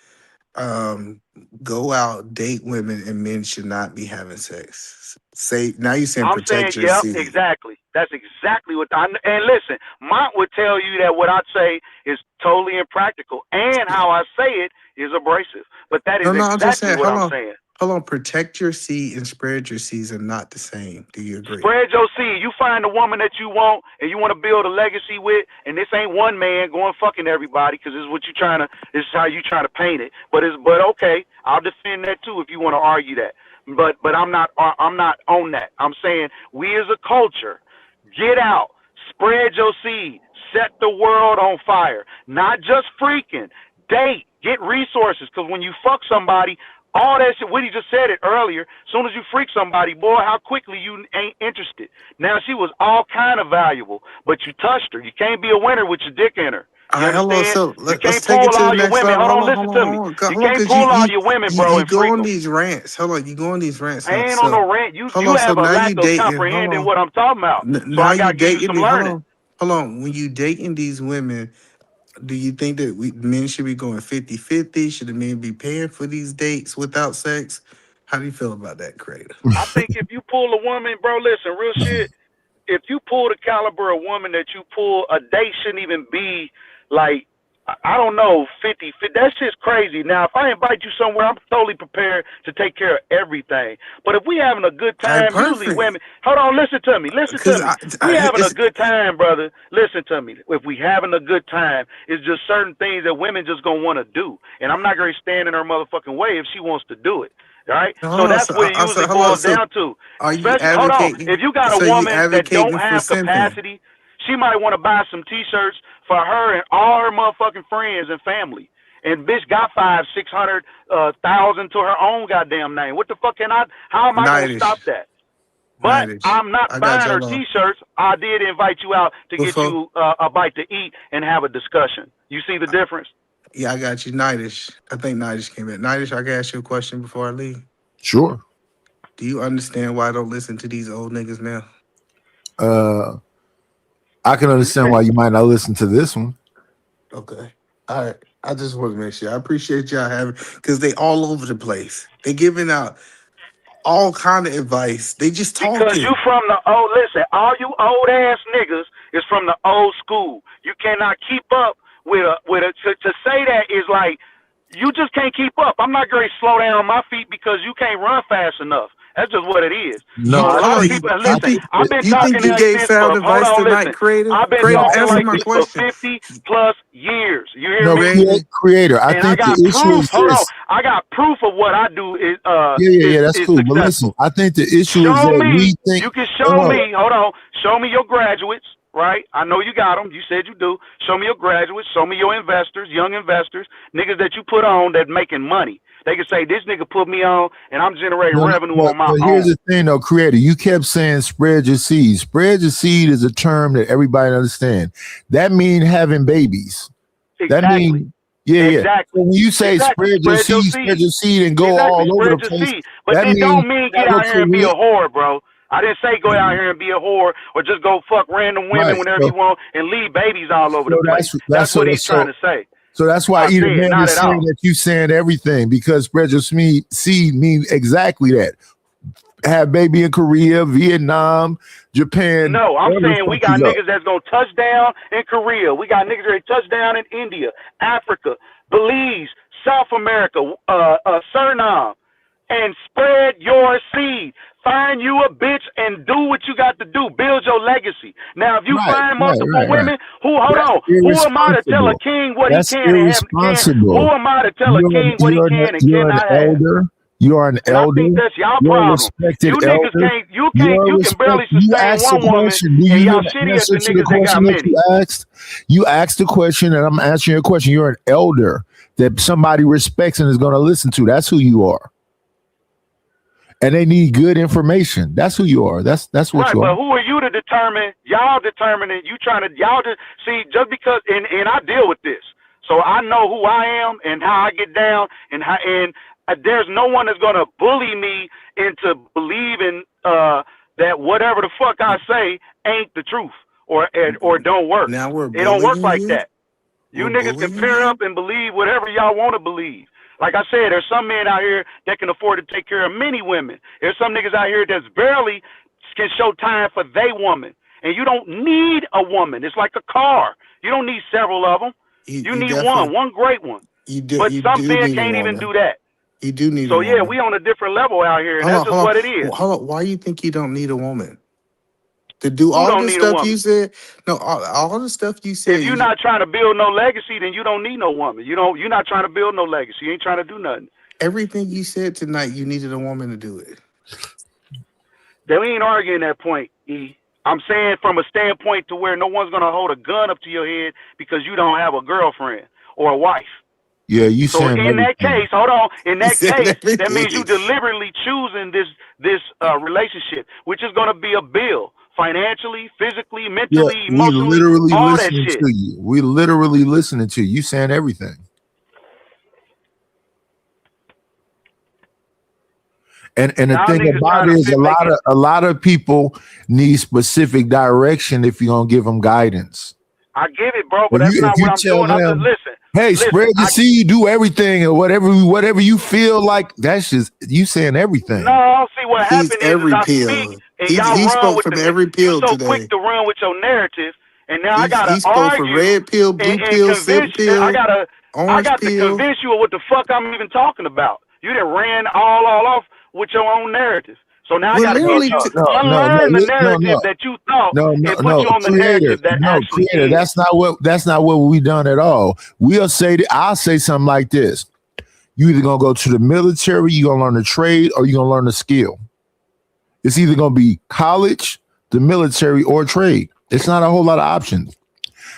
D: go out, date women, and men should not be having sex. Say now you saying
B: I'm saying,
D: protect your
B: yep,
D: seed.
B: exactly. That's exactly what and listen, Mont would tell you that what I say is totally impractical, and how I say it is abrasive. But that is
D: No, I'm just
B: exactly
D: saying,
B: what I'm saying.
D: hold on, protect your seed and spread your seeds are not the same. Do you agree?
B: Spread your seed. You find the woman that you want and you want to build a legacy with, and this ain't one man going fucking everybody, because this is what you trying to. This is how you trying to paint it. But okay, I'll defend that too if you want to argue that. But I'm not on that. I'm saying we as a culture, get out, spread your seed, set the world on fire. Not just freaking, date, get resources. Because when you fuck somebody, all that shit, Whitney just said it earlier. As soon as you freak somebody, boy, how quickly you ain't interested. Now she was all kind of valuable, but you touched her. You can't be a winner with your dick in her.
D: All
B: You
D: right, hold on.
B: understand?
D: So
B: You
D: let's
B: can't
D: take it
B: pull
D: to the
B: all your
D: next
B: women.
D: level.
B: Hold
D: Hold
B: on,
D: on,
B: listen
D: hold on,
B: to me.
D: hold on,
B: You
D: hold on,
B: can't
D: because
B: pull all your women, bro,
D: you
B: and
D: go
B: freak
D: on
B: them.
D: these rants. Hold on, you go on these rants.
B: I ain't on no rant. You
D: Hold on. So
B: have a
D: now you
B: lack of
D: dating.
B: comprehending what I'm talking about. So
D: Now
B: I
D: you
B: gotta give you
D: dating
B: some
D: me.
B: learning.
D: Hold on. When you dating these women, do you think that men should be going 50-50? Should the men be paying for these dates without sex? How do you feel about that, Creator?
B: I think if you pull a woman, bro, listen, real shit. if you pull the caliber of woman that you pull, a date shouldn't even be like, I don't know, 50. That's just crazy. Now, if I invite you somewhere, I'm totally prepared to take care of everything. But if we having a good time, usually women, hold on, listen to me. We having a good time, brother. Listen to me. If we having a good time, it's just certain things that women just gonna want to do. And I'm not gonna stand in her motherfucking way if she wants to do it. All right? So that's what it usually boils down to. Especially, hold on, if you got a woman that don't have capacity, she might want to buy some T-shirts for her and all her motherfucking friends and family. And bitch got 500,000-600,000 to her own goddamn name. What the fuck how am I going to stop that? But I'm not buying her T-shirts. I did invite you out to get you a bite to eat and have a discussion. You see the difference?
D: Yeah, I got you. Nightish. I think Nightish came in. Nightish, I can ask you a question before I leave.
K: Sure.
D: Do you understand why I don't listen to these old niggas now?
K: I can understand why you might not listen to this one.
D: Okay. All right. I just want to make sure. I appreciate y'all having, because they all over the place. They giving out all kind of advice. They just talking.
B: Because you from the old, listen, all you old ass niggas is from the old school. You cannot keep up with a to say that is like, you just can't keep up. I'm not going to slow down on my feet because you can't run fast enough. That's just what it is.
D: No,
B: so a lot of people, listen, I've been talking
D: you
B: like
D: gave
B: this
D: sound
B: for, hold
D: advice
B: on,
D: tonight,
B: listen.
D: Creative?
B: I've been
D: Creative,
B: talking
D: answer
B: like
D: my
B: this
D: question.
B: for 50 plus years. You hear me?
K: Creator. I
B: and
K: think
B: I got
K: the issue
B: proof.
K: is
B: Hold on,
K: this.
B: I got proof of what I do is
K: That's
B: is
K: cool. But listen,
B: successful.
K: I think the issue is
B: Show
K: that
B: me.
K: we think
B: You can show me. Hold on. Show me your graduates. Right? I know you got them. You said you do. Show me your graduates. Show me your investors, young investors, niggas that you put on that making money. They can say, this nigga put me on and I'm generating revenue on my own.
K: Here's the thing, though, Creator. You kept saying spread your seed. Spread your seed is a term that everybody understands. That means having babies.
B: Exactly.
K: That means,
B: Exactly.
K: So when you say spread your seed and go all over the place,
B: seed. But that don't mean get out here and be a whore, bro. I didn't say go out here and be a whore or just go fuck random women whenever you want and leave babies all over the place. That's what he's trying to say.
K: So that's why either man is saying that you saying everything, because spread your seed means exactly that. Have baby in Korea, Vietnam, Japan.
B: No, I'm saying we got niggas that's gonna touch down in Korea. We got niggas that touch down in India, Africa, Belize, South America, Suriname, and spread your seed. Find you a bitch and do what you got to do. Build your legacy. Now, if you find multiple women, who am I to tell a king what he can and can't? Who am I to tell a king what he can and cannot have?
K: You are an elder.
B: I think that's y'all
K: You're
B: problem.
K: a respected
B: You niggas
K: elder.
B: can't. You can barely sustain one woman, and y'all shitty at the niggas that got many.
K: You asked the question, and I'm answering your question. You're an elder that somebody respects and is going to listen to. That's who you are. And they need good information. That's who you are. That's what you are.
B: But who are you to determine? Y'all determine it. You trying to see just because and I deal with this, so I know who I am and how I get down and there's no one that's gonna bully me into believing that whatever the fuck I say ain't the truth or don't work.
D: Now
B: it don't work like that. You niggas can pair up and believe whatever y'all want to believe. Like I said, there's some men out here that can afford to take care of many women. There's some niggas out here that's barely can show time for they woman. And you don't need a woman. It's like a car. You don't need several of them. You need one great one. But some men can't even do that.
D: You do need
B: so
D: a woman.
B: Yeah, we on a different level out here, and that's just what it is.
D: Hold on. Why you think you don't need a woman? To do all the stuff you said? No, all the stuff you said.
B: If you're not trying to build no legacy, then you don't need no woman. You're not trying to build no legacy. You ain't trying to do nothing.
D: Everything you said tonight, you needed a woman to do it.
B: They ain't arguing that point, E. I'm saying from a standpoint to where no one's gonna hold a gun up to your head because you don't have a girlfriend or a wife.
K: Yeah, you
B: so
K: saying
B: in that case, hold on. In that case,
D: everything.
B: That means you deliberately choosing this relationship, which is gonna be a bill. Financially, physically, mentally, emotionally, all that shit.
K: To you. We literally listening to you. You saying everything. And the thing about it is a lot of people need specific direction if you're gonna give them guidance.
B: I get it, bro, but that's not what I'm doing. I'm just listen.
K: Hey, spread your seed, do everything or whatever you feel like. That's just you saying everything.
B: No, see what happened is I speak and
D: He
B: y'all run
D: spoke
B: with
D: from
B: the.
D: every
B: You
D: pill
B: so quick
D: today.
B: to run with your narrative, and now I
D: He
B: gotta
D: spoke from
B: argue
D: red pill, blue
B: and
D: pill,
B: convince.
D: silk
B: I
D: pill,
B: gotta. I
D: orange
B: got to
D: pill.
B: convince you of what the fuck I'm even talking about. You done ran all off with your own narrative. So now I
D: We're
B: got to get
D: literally
B: you unlearn the
K: No,
B: narrative that you thought and put you
K: no,
B: on the
K: creator,
B: narrative that
K: no,
B: actually
K: creator.
B: is.
K: That's not what we done at all. We'll say that I'll say something like this: you either gonna go to the military, you gonna learn a trade, or you gonna learn a skill. It's either gonna be college, the military, or trade. It's not a whole lot of options,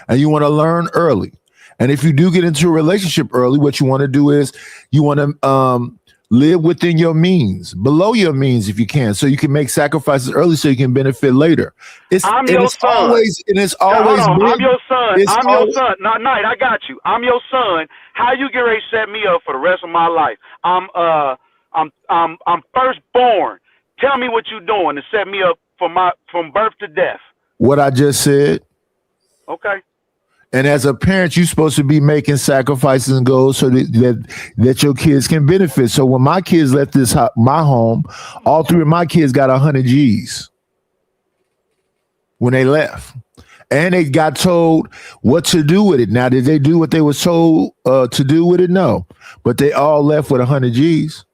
K: and you want to learn early. And if you do get into a relationship early, what you want to do is you want to live within your means, below your means if you can, so you can make sacrifices early so you can benefit later.
B: I'm your son.
K: Always
B: Hold on, I'm your son.
K: It's
B: I'm your
K: always,
B: son. No, Knight, I got you. I'm your son. How you get ready to set me up for the rest of my life? I'm firstborn. Tell me what you doing to set me up from birth to death.
K: what I just said.
B: Okay.
K: And as a parent, you're supposed to be making sacrifices and goals so that your kids can benefit. So when my kids left my home, all three of my kids got 100 G's when they left. And they got told what to do with it. Now, did they do what they was told to do with it? No. But they all left with 100 G's.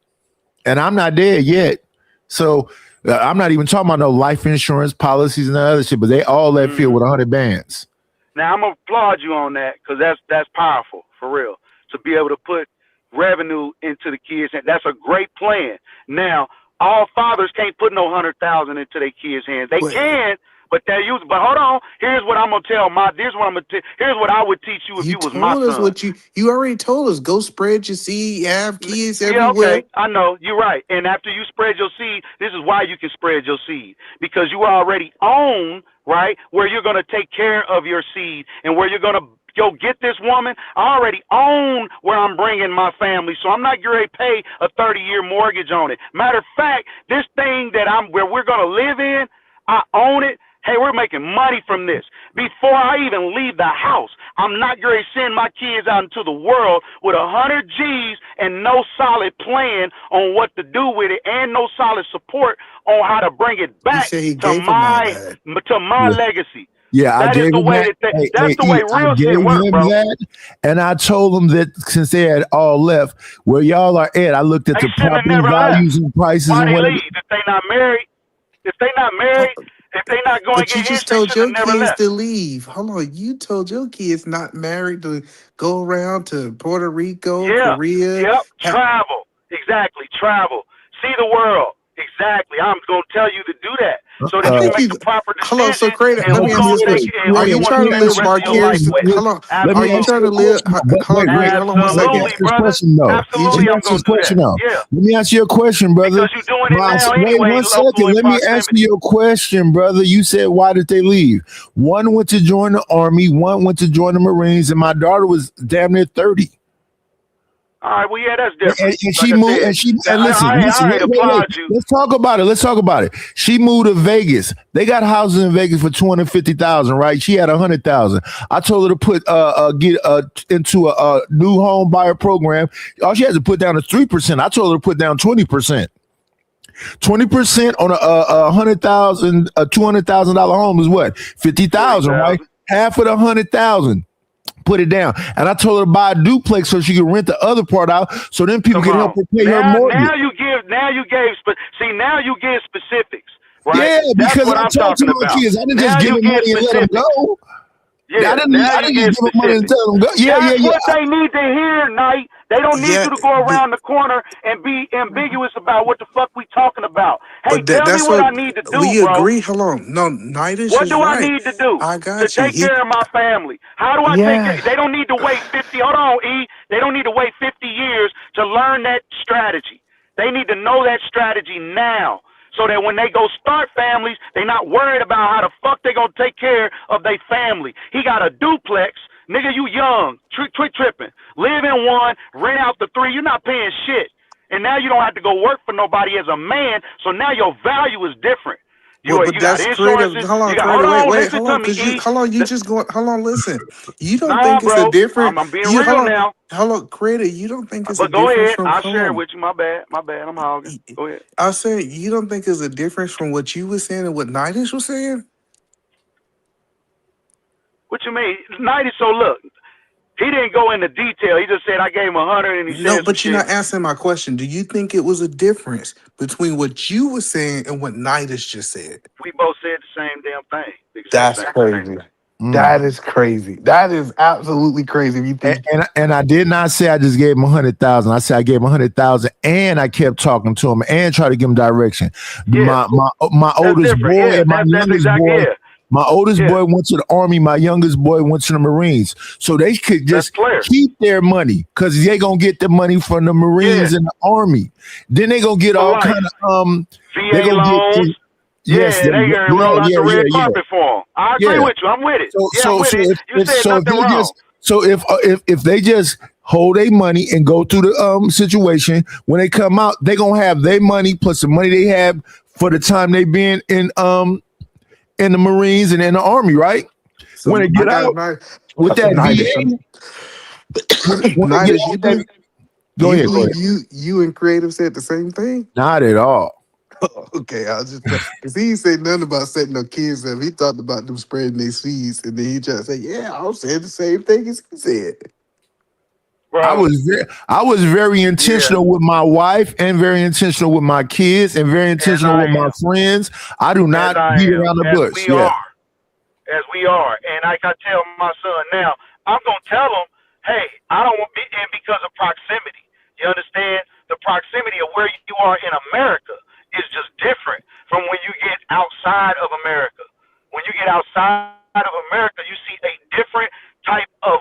K: And I'm not there yet. So I'm not even talking about no life insurance policies and other shit, but they all left here with 100 bands.
B: Now I'm gonna applaud you on that because that's powerful for real to be able to put revenue into the kids. And that's a great plan. Now all fathers can't put no 100,000 into their kids' hands. They can, but they use. But hold on. Here's what I'm gonna tell here's what I would teach you if you was my
D: told us
B: son.
D: what you already told us. Go spread your seed. Have kids
B: Yeah,
D: everywhere.
B: okay. I know. You're right. And after you spread your seed, this is why you can spread your seed. Because you already own, right, where you're going to take care of your seed and where you're going to go get this woman. I already own where I'm bringing my family, so I'm not going to pay a 30-year mortgage on it. Matter of fact, this thing where we're going to live in, I own it. Hey, we're making money from this. Before I even leave the house, I'm not going to send my kids out into the world with 100 G's and no solid plan on what to do with it and no solid support on how to bring it back to my legacy.
K: Yeah,
B: That is the way that's the way real shit works, bro.
K: That, and I told them that since they had all left, where y'all are at, I looked at the property values and prices
B: Why
K: and
B: they
K: whatever.
B: leave if they not married? If they not married, if they not going to
D: But you
B: get
D: just
B: history,
D: told
B: should have
D: your
B: never
D: kids
B: left.
D: to leave. Hold on, you told your kids not married to go around to Puerto Rico, Korea.
B: Yep. Travel. Exactly. Travel. See the world. Exactly. I'm going to tell you to do that so that you can make the proper decision.
D: Hold on, so Crater,
B: and
D: let me ask you this question: Are you trying to live vicariously? Hold on, are you trying to live? Hold on, Crater, hold on 1 second.
B: Absolutely, I'm going to do that. Yeah.
K: Let me ask you a question, brother.
B: Because you're doing it now
K: Wait
B: anyway,
K: 1 second.
B: local in
K: Let me answer your question, brother. You said, why did they leave? One went to join the Army, one went to join the Marines, and my daughter was damn near 30.
B: All right, well, yeah, that's different.
K: And she moved, listen,
B: applaud you.
K: Let's talk about it. She moved to Vegas. They got houses in Vegas for $250,000, right? She had $100,000. I told her to put get into a new home buyer program. All she had to put down is 3%. I told her to put down 20%. 20% on a $200,000 home is what? $50,000, right? Half of the $100,000. Put it down. And I told her to buy a duplex so she could rent the other part out so then people can help her pay her mortgage.
B: Now you give specifics, right?
K: Yeah,
B: that's
K: because
B: what
K: I
B: I'm
K: talked to
B: talking
K: my
B: about.
K: kids. I didn't
B: now
K: just give them money and let them go.
B: Yeah,
K: I didn't just give them money and tell them go.
B: That's what they need to hear, Knight. They don't need you to go around the corner and be ambiguous about what the fuck we talking about. Hey, tell me what I need to do,
D: we
B: bro.
D: agree. Hold on. No, Nightish
B: What
D: is
B: do I
D: right.
B: need to do
D: I got
B: to take care of my family? How do I take care? They don't need to wait 50. Hold on, E. They don't need to wait 50 years to learn that strategy. They need to know that strategy now, so that when they go start families, they're not worried about how the fuck they gonna take care of their family. He got a duplex. Nigga, you young, tripping. Live in one, rent out the three. You're not paying shit. And now you don't have to go work for nobody as a man, so now your value is different.
A: But
B: You got
A: that's creative.
B: insurances.
A: Hold
B: You
A: on,
B: got
A: creative.
B: hold
A: Wait,
B: on.
A: wait,
B: Listen
A: hold
B: to
A: on,
B: me.
A: cause you hold on. You just going. Hold on, listen. You don't
B: Nah,
A: think it's a
B: bro.
A: different.
B: I'm being
A: You hold
B: real
A: on.
B: now.
A: Hold on, creative. You don't think it's a
B: But go
A: difference
B: ahead.
A: from.
B: I'll
A: Hold
B: share it
A: on.
B: with you. My bad. My bad. I'm hogging. Go ahead.
A: I said you don't think it's a difference from what you were saying and what Nidish was saying.
B: What you mean? 90. So look, he didn't go into detail. He just said I gave him 100 and he
A: No,
B: said some
A: but you're
B: shit.
A: not answering my question. Do you think it was a difference between what you were saying and what Nidish just said?
B: We both said the same damn thing. The exact
A: That's
B: same thing.
A: crazy. That is crazy. That is absolutely crazy. If you think
K: And I did not say I just gave him 100,000. I said I gave him 100,000, and I kept talking to him and tried to give him direction.
B: Yeah.
K: My
B: That's
K: oldest
B: different.
K: boy
B: Yeah.
K: and my
B: That's
K: youngest
B: exactly.
K: boy.
B: Yeah.
K: My oldest
B: Yeah.
K: boy went to the Army. My youngest boy went to the Marines. So they could
B: That's
K: just
B: clear.
K: keep their money because they gonna get the money from the Marines and the Army. Then they gonna get
B: For
K: all
B: life.
K: kind of they
B: VA
K: gonna get
B: loans.
K: yes,
B: Yeah, they gonna roll out the red carpet for him. I agree
K: yeah.
B: with you. I'm with it.
K: So
B: Yeah, I'm with it. You said
K: if
B: nothing
K: they
B: wrong.
K: just if they just hold their money and go through the situation, when they come out, they gonna have their money plus the money they have for the time they been in the Marines and in the Army, right?
A: so.
K: When they
A: I
K: get
A: got
K: out with that
A: Nidish.
K: VA, when they get
A: Nidish,
K: out
A: you
K: with that,
A: think? Do
K: go
A: you
K: ahead, go
A: believe
K: ahead.
A: you and creative said the same thing?
K: Not at all.
A: Okay, I was just because he said nothing about setting no kids up. He talked about them spreading their seeds, and then he tried to say, "Yeah, I'm saying the same thing as he said."
B: Bro.
K: I was very
B: Yeah.
K: intentional with my wife and very intentional with my kids and very
B: As
K: intentional
B: I
K: with my
B: am.
K: friends. I do
B: As
K: not
B: I
K: beat
B: am.
K: around the
B: As
K: bush.
B: we
K: Yeah.
B: are. As we are. And like I tell my son now, I'm gonna tell him, hey, I don't want to be in because of proximity. You understand? The proximity of where you are in America is just different from when you get outside of America. When you get outside of America, you see a different type of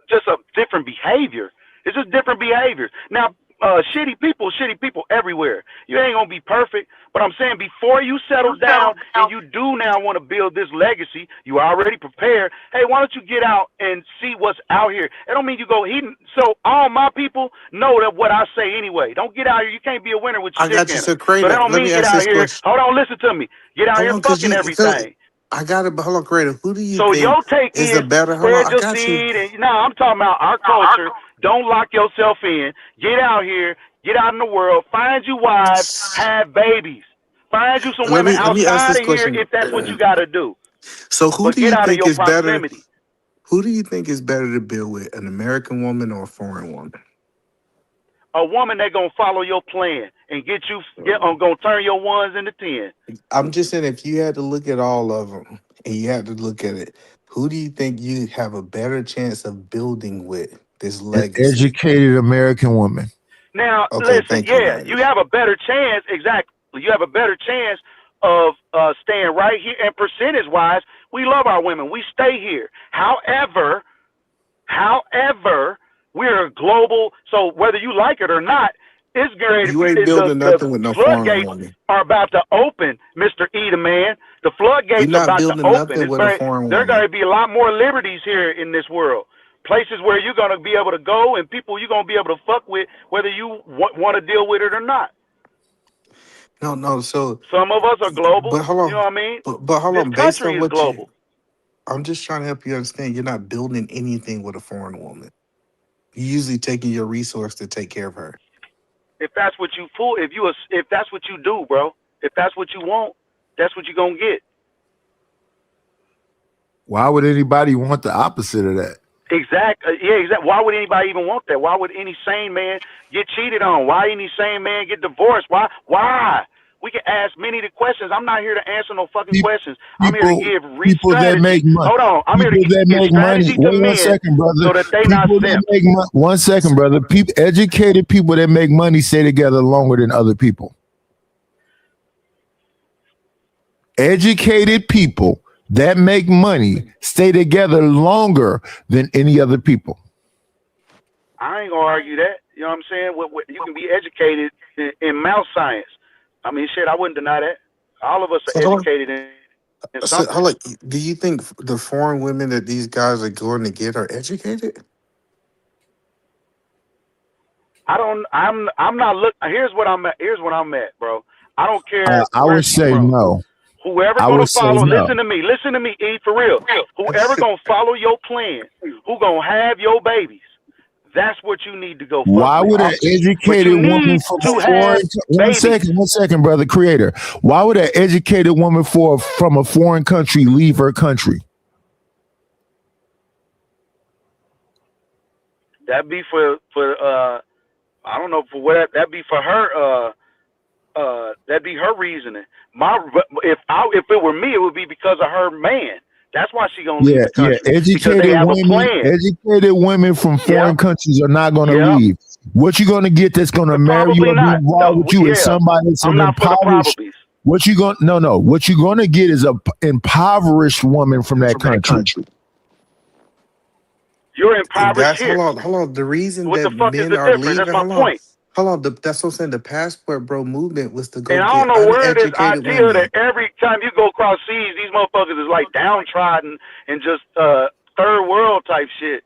B: just a different behavior. It's just different behaviors. Now, shitty people everywhere. You ain't gonna be perfect, but I'm saying before you settle down and you do now want to build this legacy, you already prepared. Hey, why don't you get out and see what's out here? It don't mean you go eating. So all my people know that what I say anyway. Don't get out here. You can't be a winner with
A: I
B: your dick
A: got you.
B: in her.
A: So
B: So that
A: creative.
B: don't
A: Let
B: mean
A: me
B: get
A: ask
B: out
A: this
B: here.
A: question.
B: Hold on, listen to me. Get out
A: Hold
B: here
A: on,
B: fucking everything.
A: I got it. But hold on, creative. Who do you
B: So
A: think
B: your take
A: is a
B: is
A: better? Hold on,
B: spread
A: I
B: your
A: got you.
B: seed, and I'm talking about our culture. Don't lock yourself in. Get out here, get out in the world, find you wives, have babies, find you some women
A: Let me ask
B: outside
A: this
B: of here
A: question.
B: if that's what you got to do.
A: So, who
B: But
A: do
B: get
A: you
B: out of
A: think
B: your
A: is better?
B: proximity.
A: Who do you think is better to build with, an American woman or a foreign woman?
B: A woman that gonna follow your plan and gonna turn your ones into 10.
A: I'm just saying, if you had to look at all of them and you had to look at it, who do you think you have a better chance of building with this
K: An
A: legacy?
K: educated American woman.
B: Now,
A: Okay,
B: listen,
A: thank you,
B: yeah, you
A: Nidish.
B: have a better chance, exactly. You have a better chance of staying right here. And percentage wise, we love our women. We stay here. However, we're a global, so whether you like it or not, it's great.
A: You ain't building
B: The
A: nothing with no foreign
B: floodgates
A: woman.
B: are about to open, Mr. Eda Man. The
A: You're
B: floodgates are
A: not
B: about to
A: building
B: open.
A: nothing with a foreign
B: There are going
A: woman.
B: to be a lot more liberties here in this world. Places where you're going to be able to go and people you're going to be able to fuck with, whether you want to deal with it or not.
A: No. So,
B: Some of us are global.
A: but hold
B: You know
A: on,
B: what I mean?
A: but hold
B: This
A: on. Based
B: country
A: on
B: is
A: what you,
B: global.
A: I'm just trying to help you understand. You're not building anything with a foreign woman. You're usually taking your resource to take care of her.
B: If that's what you pull, if that's what you do, bro, if that's what you want, that's what you're gonna get.
K: Why would anybody want the opposite of that?
B: Yeah, exactly. Why would anybody even want that? Why would any sane man get cheated on? Why any sane man get divorced? Why? We can ask many of the questions. I'm not here to answer no fucking questions. I'm here to
K: People,
B: give
K: people that make
B: strategy.
K: money.
B: Hold on. I'm here to
K: People that
B: give
K: make money.
B: strategy to
K: Wait one
B: men
K: second, brother.
B: so that they not
K: People that
B: simps.
K: make money. 1 second, brother. People, educated people that make money stay together longer than other people. Educated people that make money stay together longer than any other people.
B: I ain't gonna argue that. You know what I'm saying? You can be educated in mouth science. I mean, shit, I wouldn't deny that. All of us
A: So
B: are
A: hold on.
B: educated in
A: So
B: something.
A: hold on. Do you think the foreign women that these guys are going to get are educated?
B: I'm not look. Here's what I'm at, bro. I don't care
K: I
B: where
K: would
B: you
K: say
B: from,
K: no.
B: Whoever
K: I
B: gonna
K: would say
B: follow,
K: no.
B: listen to me, E, for real. Whoever gonna follow your plan, who gonna have your babies, that's what you need to go fuck
K: Why
B: with.
K: would an
B: But you
K: educated woman
B: need
K: from
B: to
K: a
B: have
K: foreign
B: babies.
K: one second, brother creator? Why would an educated woman from a foreign country leave her country?
B: That be for I don't know for what that be for her that'd be her reasoning. If it were me, it would be because of her man. That's why she gonna leave
K: Yeah,
B: the
K: yeah.
B: country, because they have a plan.
K: Educated women from
B: Yeah,
K: foreign countries are not going to
B: yeah.
K: leave. What you going to get that's going to marry you
B: Probably
K: or be
B: not.
K: involved with you is
B: Yeah,
K: somebody that's
B: I'm
K: an
B: not for the
K: impoverished.
B: probablys.
K: What you going? No. What you going to get is a impoverished woman from that country.
B: You're
D: And
B: impoverished
D: that's
B: here.
D: hold on. The reason
B: What the
D: that
B: fuck is
D: men
B: the
D: are
B: difference? That's
D: leaving,
B: my point.
D: that's what I'm saying. The passport bro movement was to go
B: And I don't
D: get
B: know where this
D: uneducated
B: idea that
D: women.
B: every time you go across seas, these motherfuckers is like downtrodden and just third world type shit.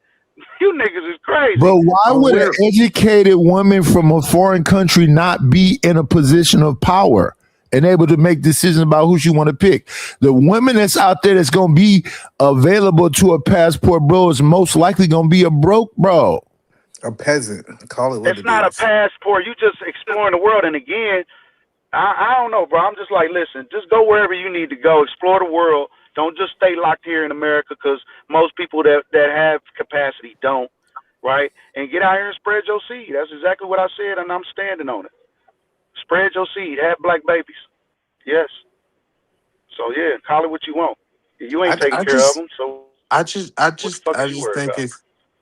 B: You niggas is crazy.
K: But why would an educated woman from a foreign country not be in a position of power and able to make decisions about who she want to pick? The women that's out there that's going to be available to a passport bro is most likely going to be a broke bro.
D: A peasant. Call it what
B: It's
D: it
B: not a
D: is.
B: passport. You just exploring the world. And again, I don't know, bro. I'm just like, listen, just go wherever you need to go. Explore the world. Don't just stay locked here in America, because most people that have capacity don't, right? And get out here and spread your seed. That's exactly what I said, and I'm standing on it. Spread your seed. Have black babies. Yes. So, yeah, call it what you want. You ain't taking care of them, so
D: I just
B: what the fuck is you worried
D: think
B: about?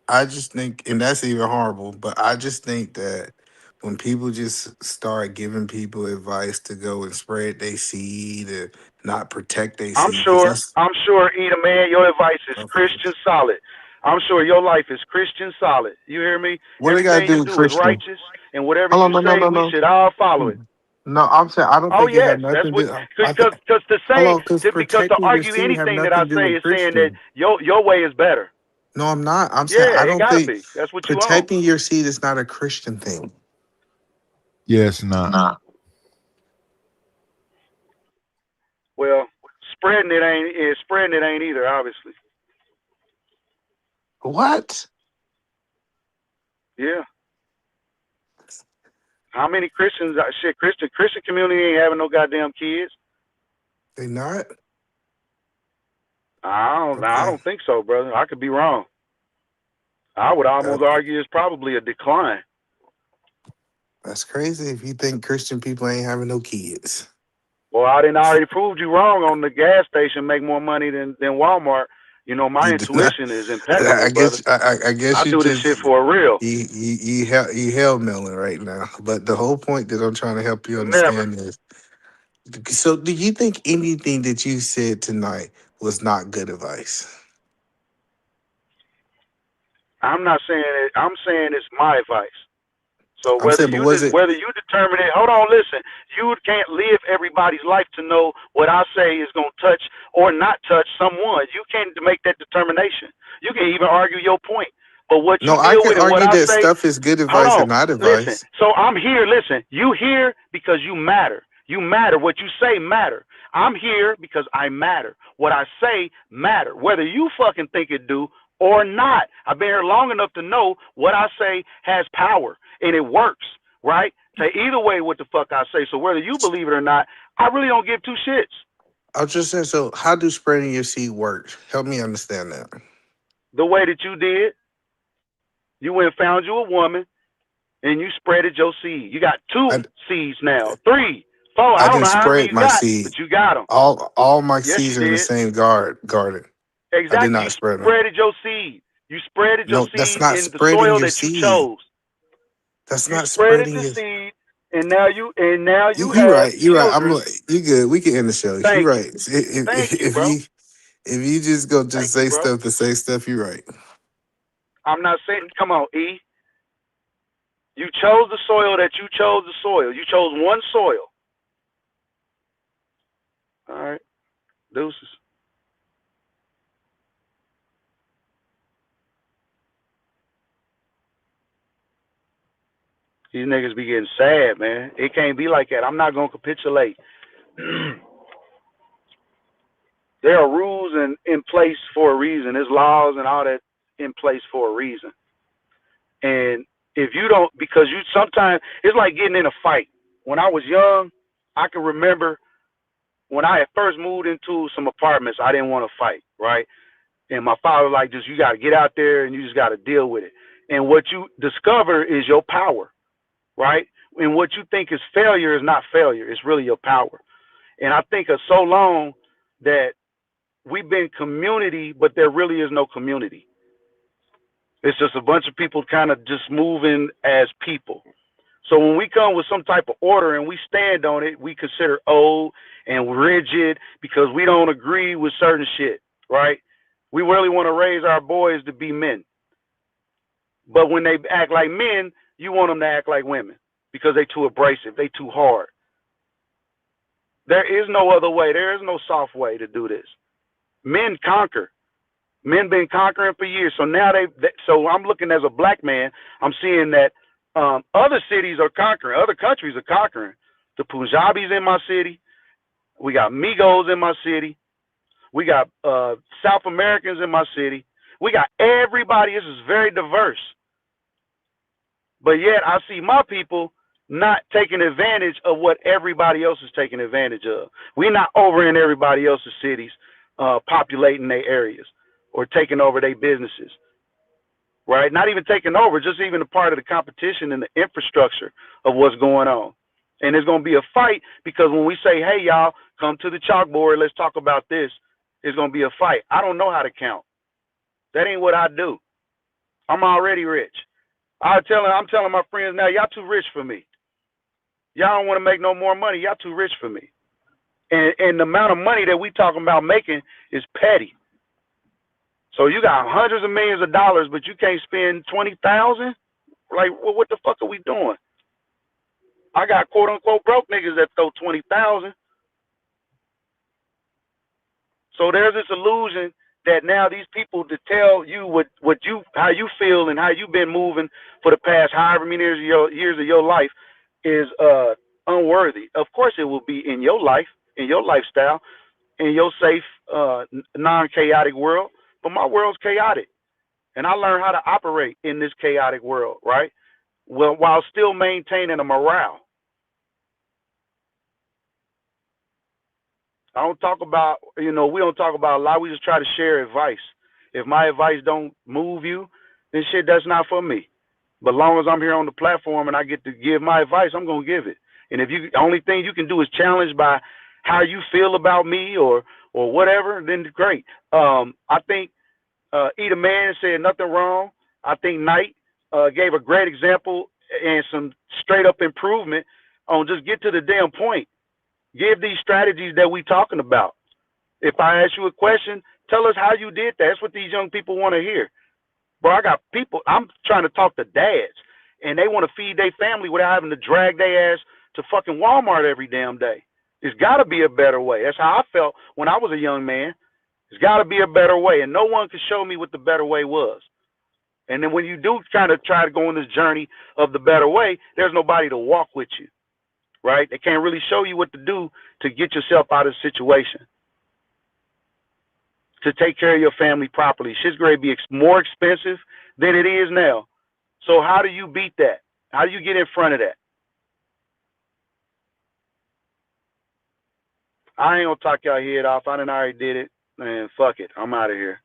D: I just think, and that's even horrible, but I just think that when people just start giving people advice to go and spread their seed and not protect their
B: I'm
D: seed, because
B: sure,
D: that's
B: Eda, man, your advice is
D: okay.
B: Christian solid. I'm sure your life is Christian solid. You hear me?
D: What they gotta
B: Everything
D: do
B: you
D: with
B: do is
D: Christian?
B: righteous, and whatever
D: Hold
B: you
D: on, no, no,
B: say,
D: no,
B: we
D: no.
B: should all follow it.
D: No, I'm saying I don't
B: Oh
D: think it
B: yes,
D: had
B: that's
D: nothing
B: what,
D: to.
B: because to
D: Hold
B: say
D: on, because
B: because to
D: protecting your
B: argue
D: seed have
B: anything that I
D: nothing to do
B: say
D: with
B: is saying that
D: Christian.
B: your way is better.
D: No, I'm not. I'm saying
B: Yeah,
D: I
B: it
D: don't
B: gotta
D: think
B: be. That's what you own.
D: protecting your seed is not a Christian thing.
K: Yes, not.
B: Well, spreading it ain't either, obviously.
D: What?
B: Yeah. How many Christians? Christian community ain't having no goddamn kids.
D: They not?
B: I
D: Okay.
B: don't think so, brother. I could be wrong. I would almost
D: That,
B: argue it's probably a decline.
D: that's crazy if you think Christian people ain't having no kids.
B: Well, I didn't already proved you wrong on the gas station make more money than Walmart. You know, my
D: You do not.
B: intuition is impeccable, brother.
D: I guess
B: I
D: you
B: do this shit
D: just
B: for real.
D: you hell melon right now. But the whole point that I'm trying to help you
B: Never.
D: understand is, so do you think anything that you said tonight was not good advice?
B: I'm not saying it. I'm saying it's my advice. So
D: I'm
B: whether
D: saying, but
B: you
D: was it?
B: determine it, hold on, listen. You can't live everybody's life to know what I say is gonna touch or not touch someone. You can't make that determination. You can even argue your point. But what
D: No,
B: you
D: I
B: deal
D: can
B: with and what
D: argue
B: I
D: that
B: say,
D: stuff is good
B: hold
D: advice
B: on,
D: and not
B: listen.
D: advice.
B: So I'm here, listen. You here because you matter. You matter. What you say matter. I'm here because I matter. What I say matter. Whether you fucking think it do or not. I've been here long enough to know what I say has power and it works, right? To either way what the fuck I say. So whether you believe it or not, I really don't give two shits.
D: I was just saying, so how do spreading your seed work? Help me understand that.
B: The way that you did, you went and found you a woman and you spreaded your seed. You got two seeds now, 3, 4.
D: I
B: I don't
D: didn't
B: know how many
D: spread
B: you
D: my
B: got,
D: seed.
B: but you got them.
D: All my
B: Yes,
D: seeds
B: you
D: are in the
B: did.
D: same garden. I did
B: Exactly. You
D: not spread them.
B: spreaded your seed. You spreaded your
D: No, that's
B: seed
D: not
B: in the
D: spreading
B: soil
D: your
B: that you
D: seed.
B: chose.
D: That's
B: You
D: not
B: spreaded
D: spreading
B: the
D: your.
B: seed, and now you
D: You
B: have
D: right. You right.
B: children.
D: You good. We can end the show. You
B: Thank
D: right.
B: you. Thank you,
D: If
B: bro.
D: you just go
B: Thank
D: just
B: you,
D: say
B: bro.
D: stuff to say stuff, you right.
B: I'm not saying, come on, E. You chose the soil that you chose the soil. You chose one soil. All right. Deuces. These niggas be getting sad, man. It can't be like that. I'm not going to capitulate. There are rules in place for a reason. There's laws and all that in place for a reason. And if you don't, because you sometimes, it's like getting in a fight. When I was young, I can remember when I had first moved into some apartments, I didn't want to fight, right? And my father was like, just, you got to get out there and you just got to deal with it. And what you discover is your power, right? And what you think is failure is not failure. It's really your power. And I think of so long that we've been community, but there really is no community. It's just a bunch of people kind of just moving as people. So when we come with some type of order and we stand on it, we consider old and rigid because we don't agree with certain shit, right? We really want to raise our boys to be men. But when they act like men, you want them to act like women because they too abrasive, they too hard. There is no other way. There is no soft way to do this. Men conquer. Men been conquering for years. So now so I'm looking as a black man, I'm seeing that other cities are conquering, other countries are conquering. The Punjabis in my city. We got Migos in my city. We got South Americans in my city. We got everybody. This is very diverse. But yet I see my people not taking advantage of what everybody else is taking advantage of. We're not over in everybody else's cities, populating their areas or taking over their businesses, right? Not even taking over, just even a part of the competition and the infrastructure of what's going on. And there's going to be a fight because when we say, hey, y'all, come to the chalkboard, let's talk about this, it's going to be a fight. I don't know how to count. That ain't what I do. I'm already rich. I'm telling my friends now, y'all too rich for me. Y'all don't want to make no more money. Y'all too rich for me. And the amount of money that we talking about making is petty. So you got hundreds of millions of dollars, but you can't spend 20,000? Like, well, what the fuck are we doing? I got quote unquote broke niggas that throw 20,000. So there's this illusion that now these people to tell you how you feel and how you've been moving for the past however many years of your life is unworthy. Of course it will be in your life, in your lifestyle, in your safe, non-chaotic world. But my world's chaotic. And I learned how to operate in this chaotic world, right? Well, while still maintaining a morale. I don't talk about, we don't talk about a lot. We just try to share advice. If my advice don't move you, then shit, that's not for me. But long as I'm here on the platform and I get to give my advice, I'm going to give it. And if the only thing you can do is challenge by how you feel about me or whatever, then great. I think Eat a Man said nothing wrong. I think Knight gave a great example and some straight up improvement on just get to the damn point. Give these strategies that we talking about. If I ask you a question, tell us how you did that. That's what these young people want to hear. Bro, I got people, I'm trying to talk to dads, and they want to feed their family without having to drag their ass to fucking Walmart every damn day. There's got to be a better way. That's how I felt when I was a young man. There's got to be a better way, and no one could show me what the better way was. And then when you do kind of try to go on this journey of the better way, there's nobody to walk with you, right? They can't really show you what to do to get yourself out of the situation, to take care of your family properly. Shit's going to be more expensive than it is now. So how do you beat that? How do you get in front of that? I ain't going to talk y'all head off. I done already did it. Man, fuck it. I'm out of here.